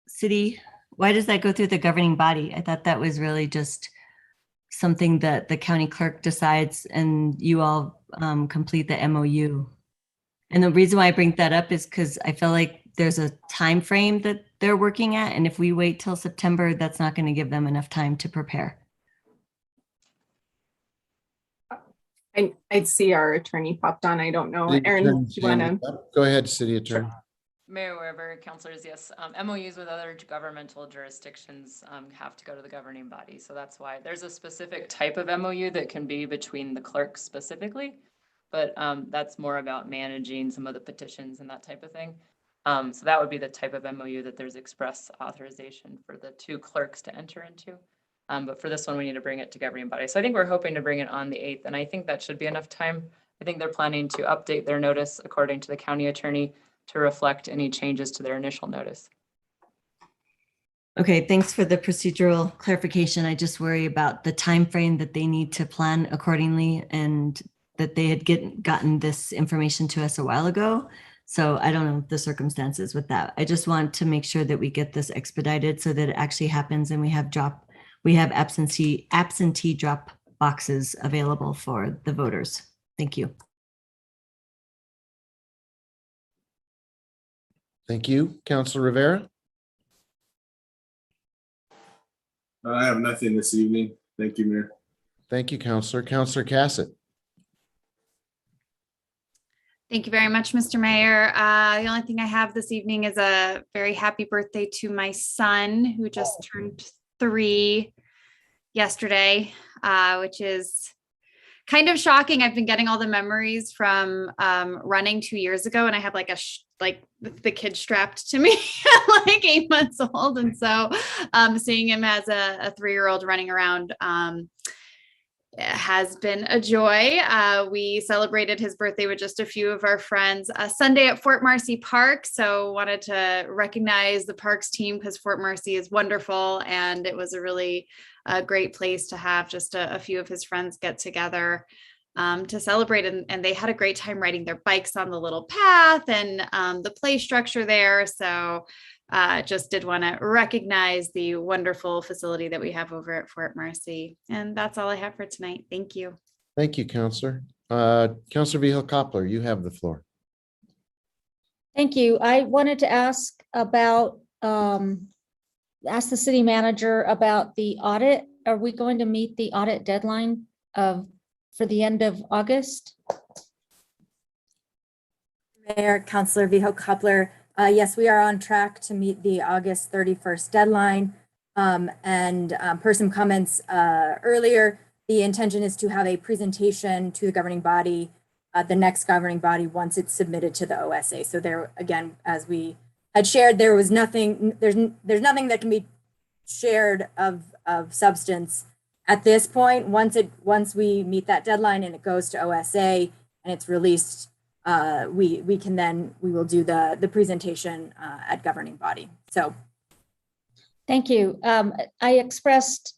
city? Why does that go through the governing body? I thought that was really just something that the county clerk decides and you all complete the MOU. And the reason why I bring that up is because I feel like there's a time frame that they're working at, and if we wait till September, that's not going to give them enough time to prepare. I'd see our attorney popped on. I don't know. Erin, do you want to? Go ahead, city attorney. Mayor Weber, councilors, yes, MOUs with other governmental jurisdictions have to go to the governing body. So that's why there's a specific type of MOU that can be between the clerks specifically, but that's more about managing some of the petitions and that type of thing. So that would be the type of MOU that there's express authorization for the 2 clerks to enter into. But for this one, we need to bring it to governing body. So I think we're hoping to bring it on the 8th, and I think that should be enough time. I think they're planning to update their notice according to the county attorney to reflect any changes to their initial notice. Okay, thanks for the procedural clarification. I just worry about the time frame that they need to plan accordingly, and that they had gotten this information to us a while ago. So I don't know the circumstances with that. I just want to make sure that we get this expedited so that it actually happens and we have absentee drop boxes available for the voters. Thank you. Thank you. Councilor Rivera? I have nothing this evening. Thank you, Mayor. Thank you, Councilor. Councilor Cassett? Thank you very much, Mr. Mayor. The only thing I have this evening is a very happy birthday to my son, who just turned 3 yesterday, which is kind of shocking. I've been getting all the memories from running 2 years ago, and I have like the kid strapped to me at like 8 months old. And so seeing him as a 3-year-old running around has been a joy. We celebrated his birthday with just a few of our friends Sunday at Fort Marcy Park. So wanted to recognize the parks team because Fort Marcy is wonderful. And it was a really great place to have just a few of his friends get together to celebrate. And they had a great time riding their bikes on the little path and the play structure there. So just did want to recognize the wonderful facility that we have over at Fort Marcy. And that's all I have for tonight. Thank you. Thank you, Counselor. Counselor Vihel-Coppler, you have the floor. Thank you. I wanted to ask about, ask the city manager about the audit. Are we going to meet the audit deadline for the end of August? Mayor, Councilor Vihel-Coppler, yes, we are on track to meet the August 31st deadline. And per some comments earlier, the intention is to have a presentation to the governing body, the next governing body, once it's submitted to the OSA. So there, again, as we had shared, there was nothing, there's nothing that can be shared of substance at this point. Once we meet that deadline and it goes to OSA and it's released, we will do the presentation at governing body. So thank you. I expressed,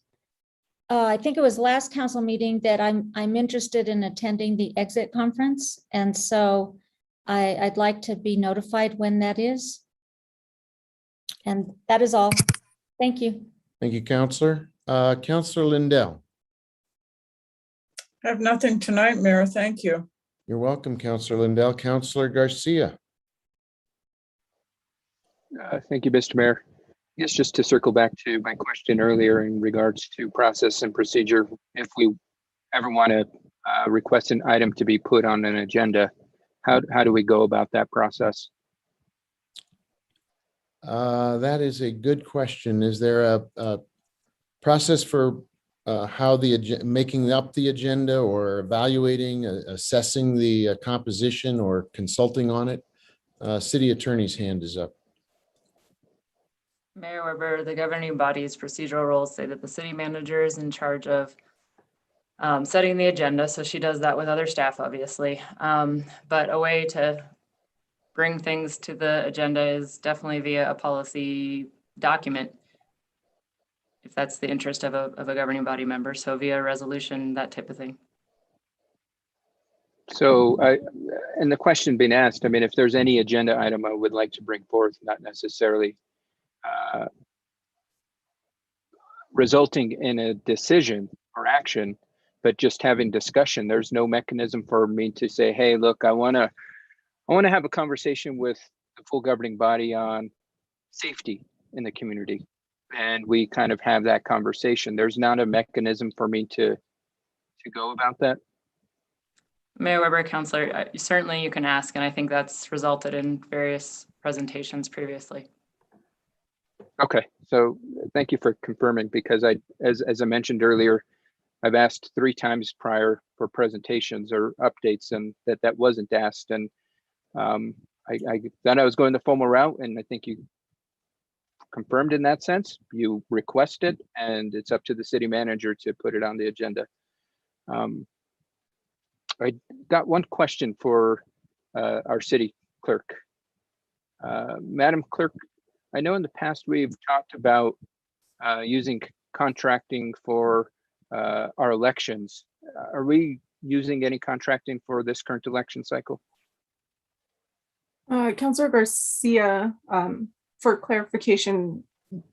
I think it was last council meeting, that I'm interested in attending the exit conference. And so I'd like to be notified when that is. And that is all. Thank you. Thank you, Counselor. Counselor Lindell. I have nothing tonight, Mayor. Thank you. You're welcome, Counselor Lindell. Counselor Garcia. Thank you, Mr. Mayor. Yes, just to circle back to my question earlier in regards to process and procedure, if we ever want to request an item to be put on an agenda, how do we go about that process? That is a good question. Is there a process for how making up the agenda or evaluating, assessing the composition or consulting on it? City Attorney's hand is up. Mayor Weber, the governing body's procedural rules say that the city manager is in charge of setting the agenda. So she does that with other staff, obviously. But a way to bring things to the agenda is definitely via a policy document, if that's the interest of a governing body member. So via resolution, that type of thing. So and the question being asked, I mean, if there's any agenda item I would like to bring forth, not necessarily resulting in a decision or action, but just having discussion. There's no mechanism for me to say, hey, look, I want to have a conversation with the full governing body on safety in the community. And we kind of have that conversation. There's not a mechanism for me to go about that. Mayor Weber, Councilor, certainly you can ask, and I think that's resulted in various presentations previously. Okay, so thank you for confirming, because as I mentioned earlier, I've asked 3 times prior for presentations or updates, and that wasn't asked. And I thought I was going the formal route, and I think you confirmed in that sense. You requested, and it's up to the city manager to put it on the agenda. I got one question for our city clerk. Madam Clerk, I know in the past we've talked about using contracting for our elections. Are we using any contracting for this current election cycle? Councilor Garcia, for clarification,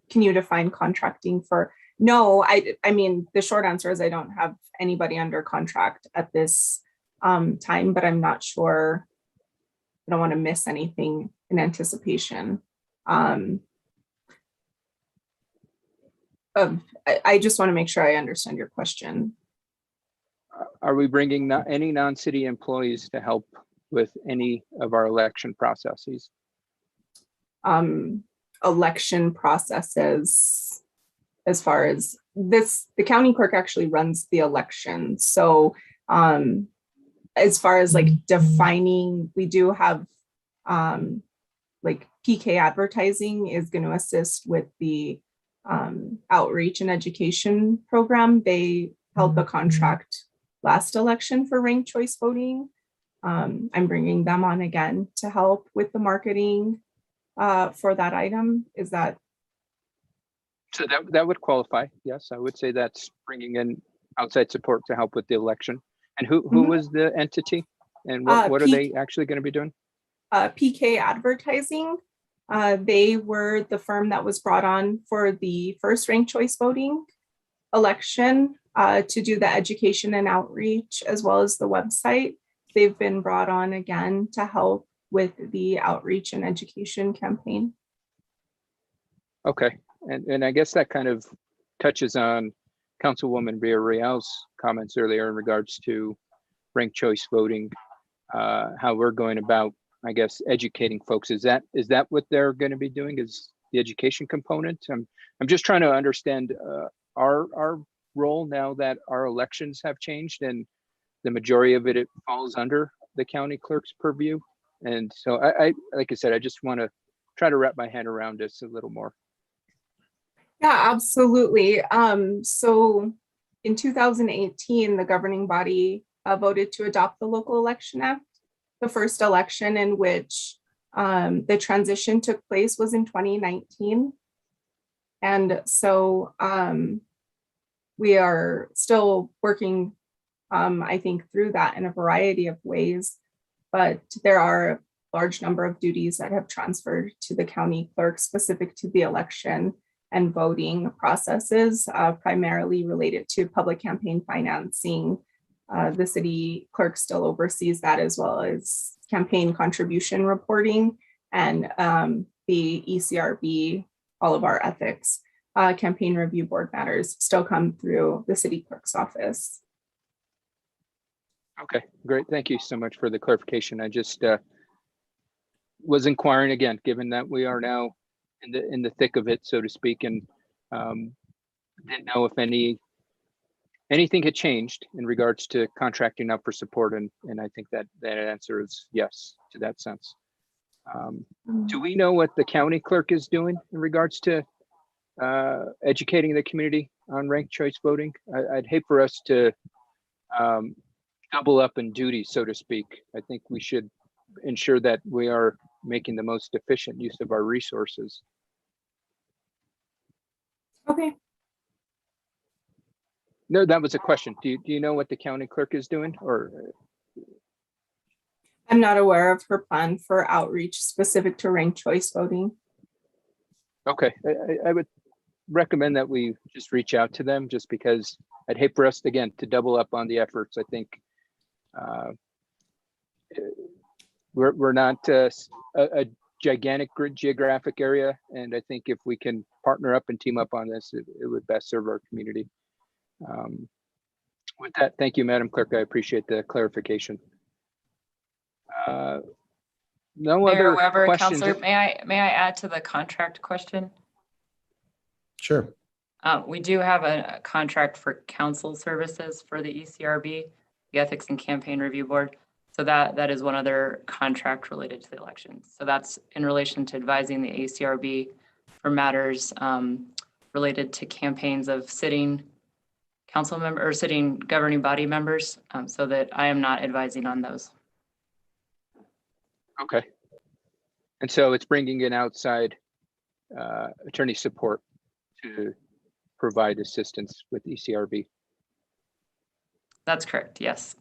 can you define contracting for? No, I mean, the short answer is I don't have anybody under contract at this time, but I'm not sure. I don't want to miss anything in anticipation. I just want to make sure I understand your question. Are we bringing any non-city employees to help with any of our election processes? Election processes, as far as this, the county clerk actually runs the election. So As far as like defining, we do have like PK advertising is going to assist with the outreach and education program. They held the contract last election for ranked choice voting. I'm bringing them on again to help with the marketing for that item. Is that? So that would qualify. Yes, I would say that's bringing in outside support to help with the election. And who was the entity, and what are they actually going to be doing? PK Advertising. They were the firm that was brought on for the first ranked choice voting election to do the education and outreach as well as the website. They've been brought on again to help with the outreach and education campaign. Okay, and I guess that kind of touches on Councilwoman Villarreal's comments earlier in regards to ranked choice voting, how we're going about, I guess, educating folks. Is that what they're going to be doing? Is the education component? I'm just trying to understand our role now that our elections have changed and the majority of it falls under the county clerk's purview. And so I like I said, I just want to try to wrap my head around this a little more. Yeah, absolutely. So in 2018, the governing body voted to adopt the Local Election Act. The first election in which the transition took place was in 2019. And so we are still working, I think, through that in a variety of ways, but there are a large number of duties that have transferred to the county clerk specific to the election and voting processes, primarily related to public campaign financing. The city clerk still oversees that, as well as campaign contribution reporting and the ECRB, all of our ethics, campaign review board matters still come through the city clerk's office. Okay, great. Thank you so much for the clarification. I just was inquiring again, given that we are now in the thick of it, so to speak, and didn't know if anything had changed in regards to contracting out for support, and I think that answer is yes to that sense. Do we know what the county clerk is doing in regards to educating the community on ranked choice voting? I'd hate for us to double up in duty, so to speak. I think we should ensure that we are making the most efficient use of our resources. Okay. No, that was a question. Do you know what the county clerk is doing, or? I'm not aware of her plan for outreach specific to ranked choice voting. Okay, I would recommend that we just reach out to them, just because I'd hate for us, again, to double up on the efforts. I think we're not a gigantic geographic area, and I think if we can partner up and team up on this, it would best serve our community. With that, thank you, Madam Clerk. I appreciate the clarification. No Mayor other Weber, questions. Counselor, may I add to the contract question? Sure. We do have a contract for council services for the ECRB, the Ethics and Campaign Review Board. So that is one other contract related to the elections. So that's in relation to advising the ACRB for matters related to campaigns of sitting council member or sitting governing body members, so that I am not advising on those. Okay. And so it's bringing in outside attorney support to provide assistance with ECRB. That's correct, yes.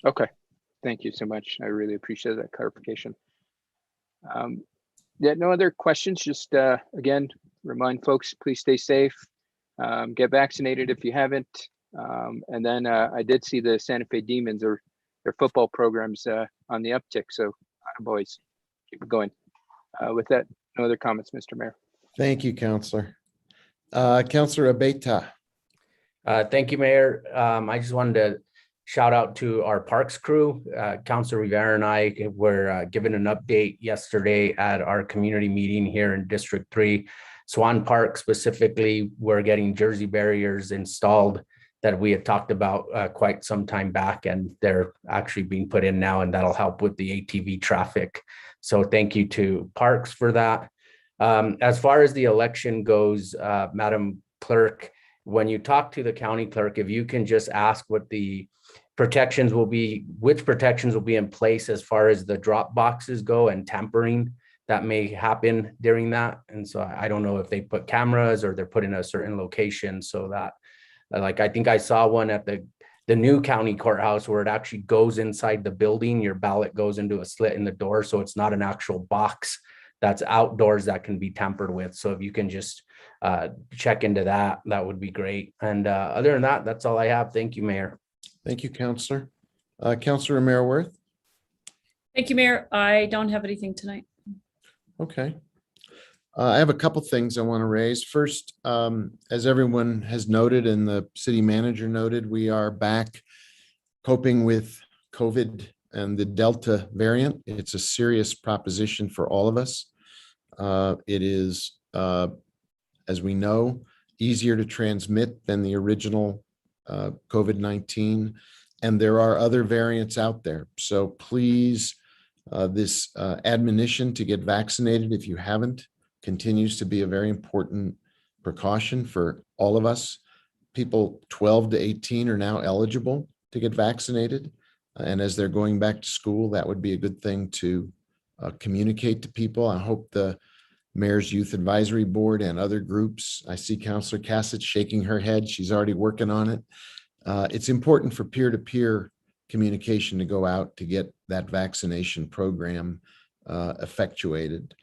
Okay, thank you so much. I really appreciate that clarification. Yeah, no other questions. Just again, remind folks, please stay safe. Get vaccinated if you haven't. And then I did see the Santa Fe Demons, their football programs on the uptick. So boys, keep it going. With that, no other comments, Mr. Mayor. Thank you, Counselor. Counselor Abeyta. Thank you, Mayor. I just wanted to shout out to our parks crew. Councilor Rivera and I were given an update yesterday at our community meeting here in District 3. Swan Park specifically, we're getting jersey barriers installed that we had talked about quite some time back, and they're actually being put in now, and that'll help with the ATV traffic. So thank you to Parks for that. As far as the election goes, Madam Clerk, when you talk to the county clerk, if you can just ask what the protections will be, which protections will be in place as far as the drop boxes go and tampering that may happen during that. And so I don't know if they put cameras or they're put in a certain location so that, like, I think I saw one at the new county courthouse where it actually goes inside the building. Your ballot goes into a slit in the door. So it's not an actual box that's outdoors that can be tampered with. So if you can just check into that, that would be great. And other than that, that's all I have. Thank you, Mayor. Thank you, Counselor. Counselor Romero-Worth. Thank you, Mayor. I don't have anything tonight. Okay. I have a couple things I want to raise. First, as everyone has noted and the city manager noted, we are back coping with COVID and the Delta variant. It's a serious proposition for all of us. It is, as we know, easier to transmit than the original COVID-19, and there are other variants out there. So please, this admonition to get vaccinated if you haven't continues to be a very important precaution for all of us. People 12 to 18 are now eligible to get vaccinated. And as they're going back to school, that would be a good thing to communicate to people. I hope the Mayor's Youth Advisory Board and other groups. I see Councilor Cassett shaking her head. She's already working on it. It's important for peer-to-peer communication to go out to get that vaccination program effectuated.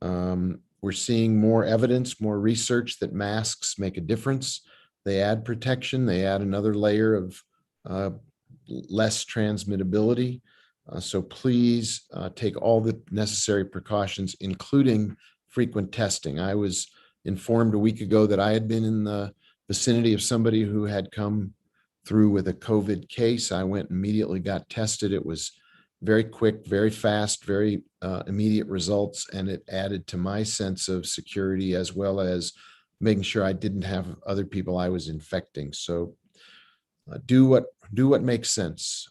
We're seeing more evidence, more research that masks make a difference. They add protection. They add another layer of less transmittability. So please take all the necessary precautions, including frequent testing. I was informed a week ago that I had been in the vicinity of somebody who had come through with a COVID case. I went and immediately got tested. It was very quick, very fast, very immediate results, and it added to my sense of security as well as making sure I didn't have other people I was infecting. So do what makes sense.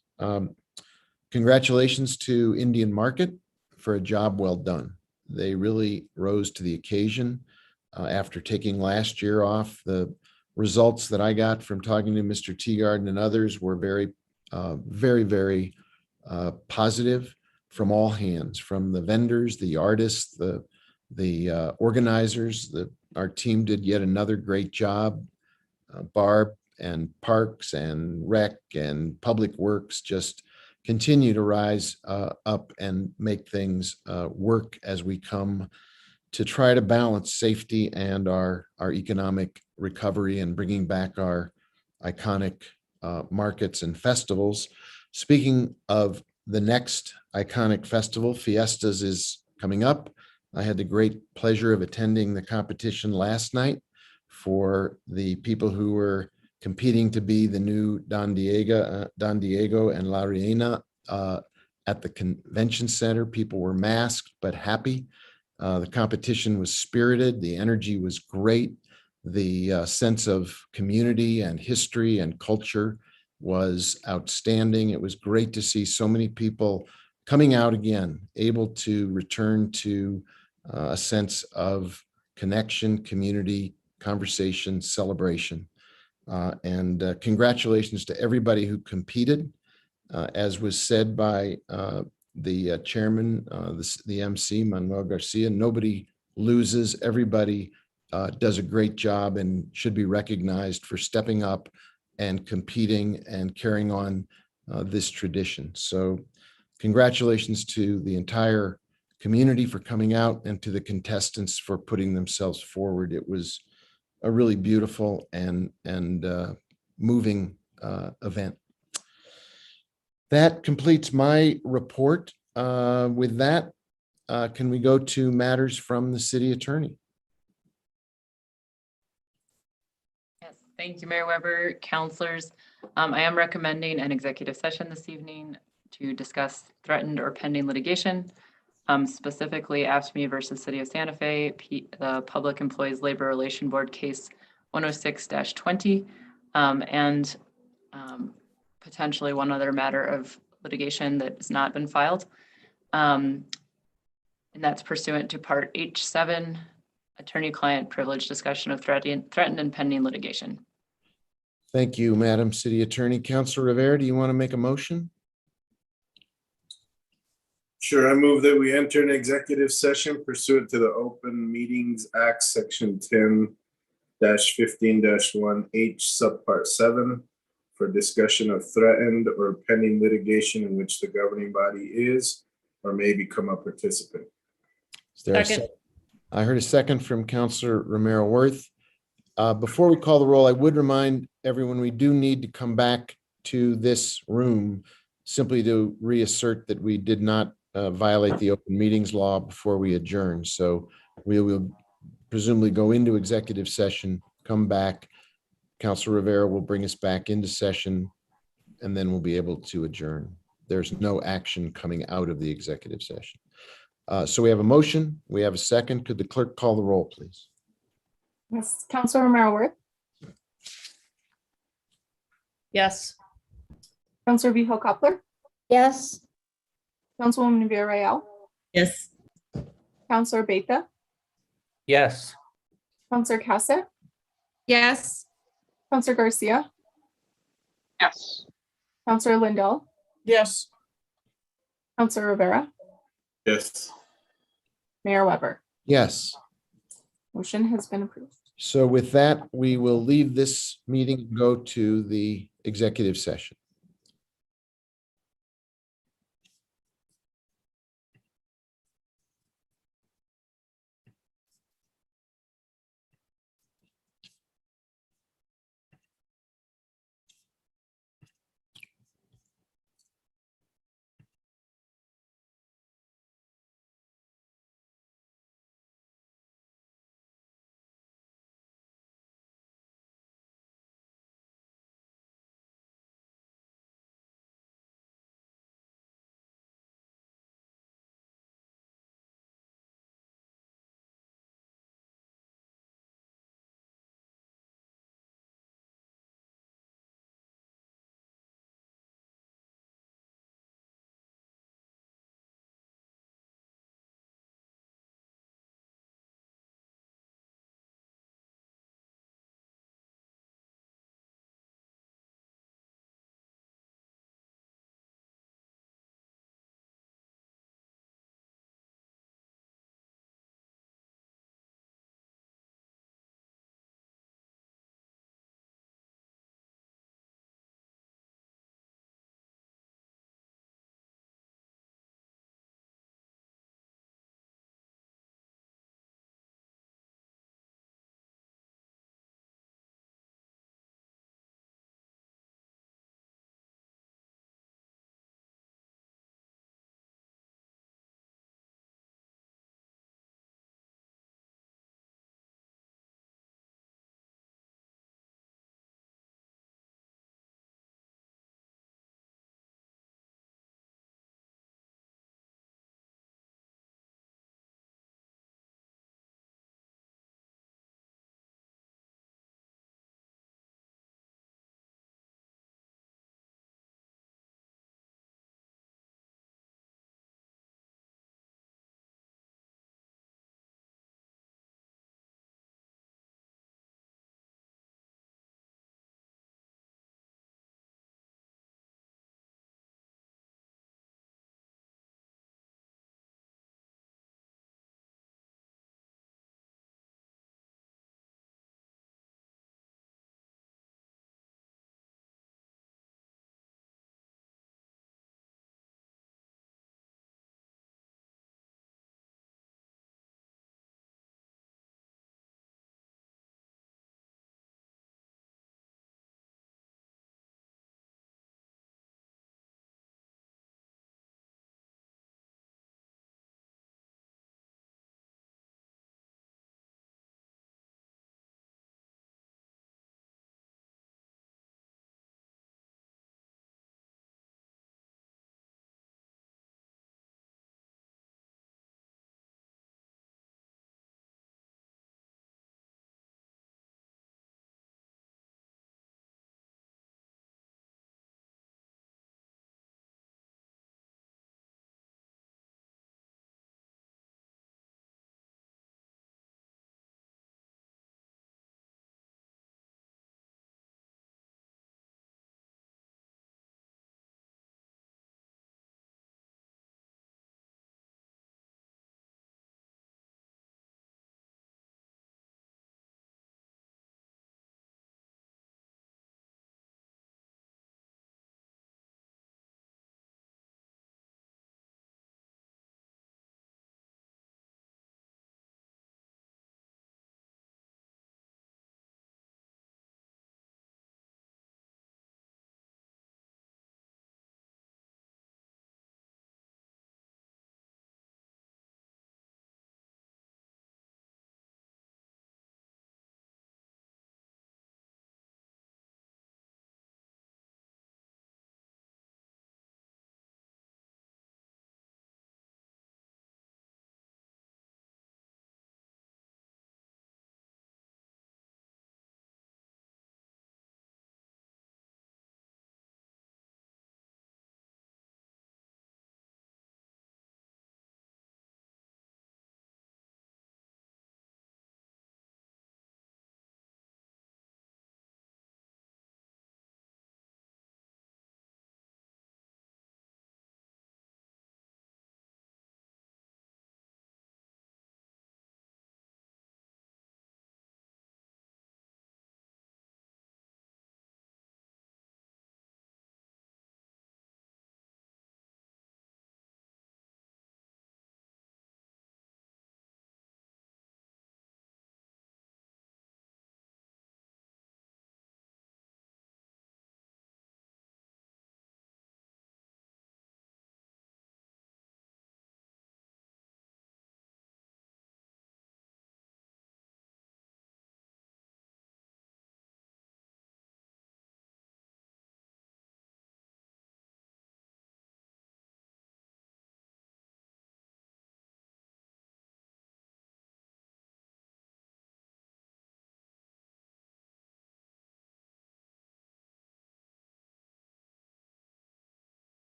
Congratulations to Indian Market for a job well done. They really rose to the occasion after taking last year off. The results that I got from talking to Mr. Teagarden and others were very, very positive from all hands, from the vendors, the artists, the organizers. Our team did yet another great job. Barb and Parks and Rec and Public Works just continue to rise up and make things work as we come to try to balance safety and our economic recovery and bringing back our iconic markets and festivals. Speaking of the next iconic festival, Fiestas is coming up. I had the great pleasure of attending the competition last night for the people who were competing to be the new Don Diego and La Reina at the convention center. People were masked but happy. The competition was spirited. The energy was great. The sense of community and history and culture was outstanding. It was great to see so many people coming out again, able to return to a sense of connection, community, conversation, celebration. And congratulations to everybody who competed. As was said by the chairman, the MC, Manuel Garcia, nobody loses. Everybody does a great job and should be recognized for stepping up and competing and carrying on this tradition. So congratulations to the entire community for coming out and to the contestants for putting themselves forward. It was a really beautiful and moving event. That completes my report. With that, can we go to matters from the city attorney? Yes, thank you, Mayor Weber, councilors. I am recommending an executive session this evening to discuss threatened or pending litigation, specifically AFSCME versus City of Santa Fe, the Public Employees Labor Relation Board case 106-20. and potentially one other matter of litigation that has not been filed. And that's pursuant to Part H7, attorney-client privilege discussion of threatened and pending litigation. Thank you, Madam City Attorney. Councilor Rivera, do you want to make a motion? Sure, I move that we enter an executive session pursuant to the Open Meetings Act, Section 10-15-1H, Subpart 7, for discussion of threatened or pending litigation in which the governing body is or may become a participant. Is there a Second. I heard a second from Councilor Romero Worth. Before we call the roll, I would remind everyone we do need to come back to this room simply to reassert that we did not violate the open meetings law before we adjourn. So we will presumably go into executive session, come back. Councilor Rivera will bring us back into session, and then we'll be able to adjourn. There's no action coming out of the executive session. So we have a motion. We have a second. Could the clerk call the roll, please? Yes, Councilor Romero Worth, Yes. Councilor Vihel Coppler, Yes. Councilwoman Villarreal, Yes. Councilor Beta, Yes. Councilor Cassett, Yes. Councilor Garcia, Yes. Councilor Lindell, Yes. Councilor Rivera, Yes. Mayor Weber. Yes. Motion has been approved. So with that, we will leave this meeting and go to the executive session.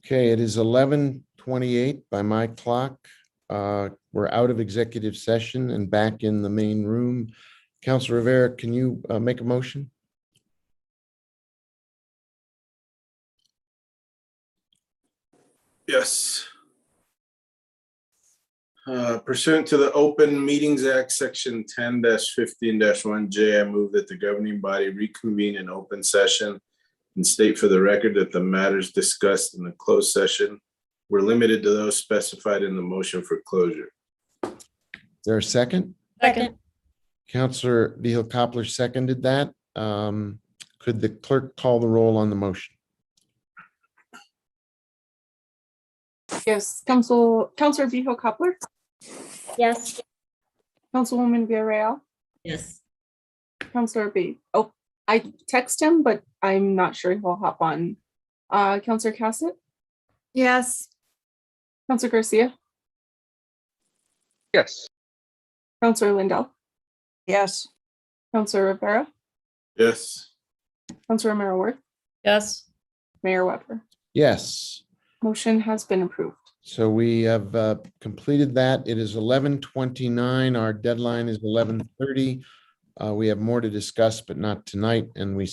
Okay, it is 11:28 by my clock. We're out of executive session and back in the main room. Councilor Rivera, can you make a motion? Yes. Pursuant to the Open Meetings Act, Section 10-15-1J, I move that the governing body reconvene in open session and state for the record that the matters discussed in the closed session were limited to those specified in the motion for closure. Is there a second? Second. Councilor Vihil Coppler seconded that. Could the clerk call the roll on the motion? Yes, Councilor Vihil Coppler, Yes. Councilwoman Villarreal, Yes. Councilor B. Oh, I text him, but I'm not sure he'll hop on. Councilor Cassett, Yes. Councilor Garcia, Yes. Councilor Lindell, Yes. Councilor Rivera, Yes. Councilor Romero Worth, Yes. Mayor Weber. Yes. Motion has been approved. So we have completed that. It is 11:29. Our deadline is 11:30. We have more to discuss, but not tonight, and we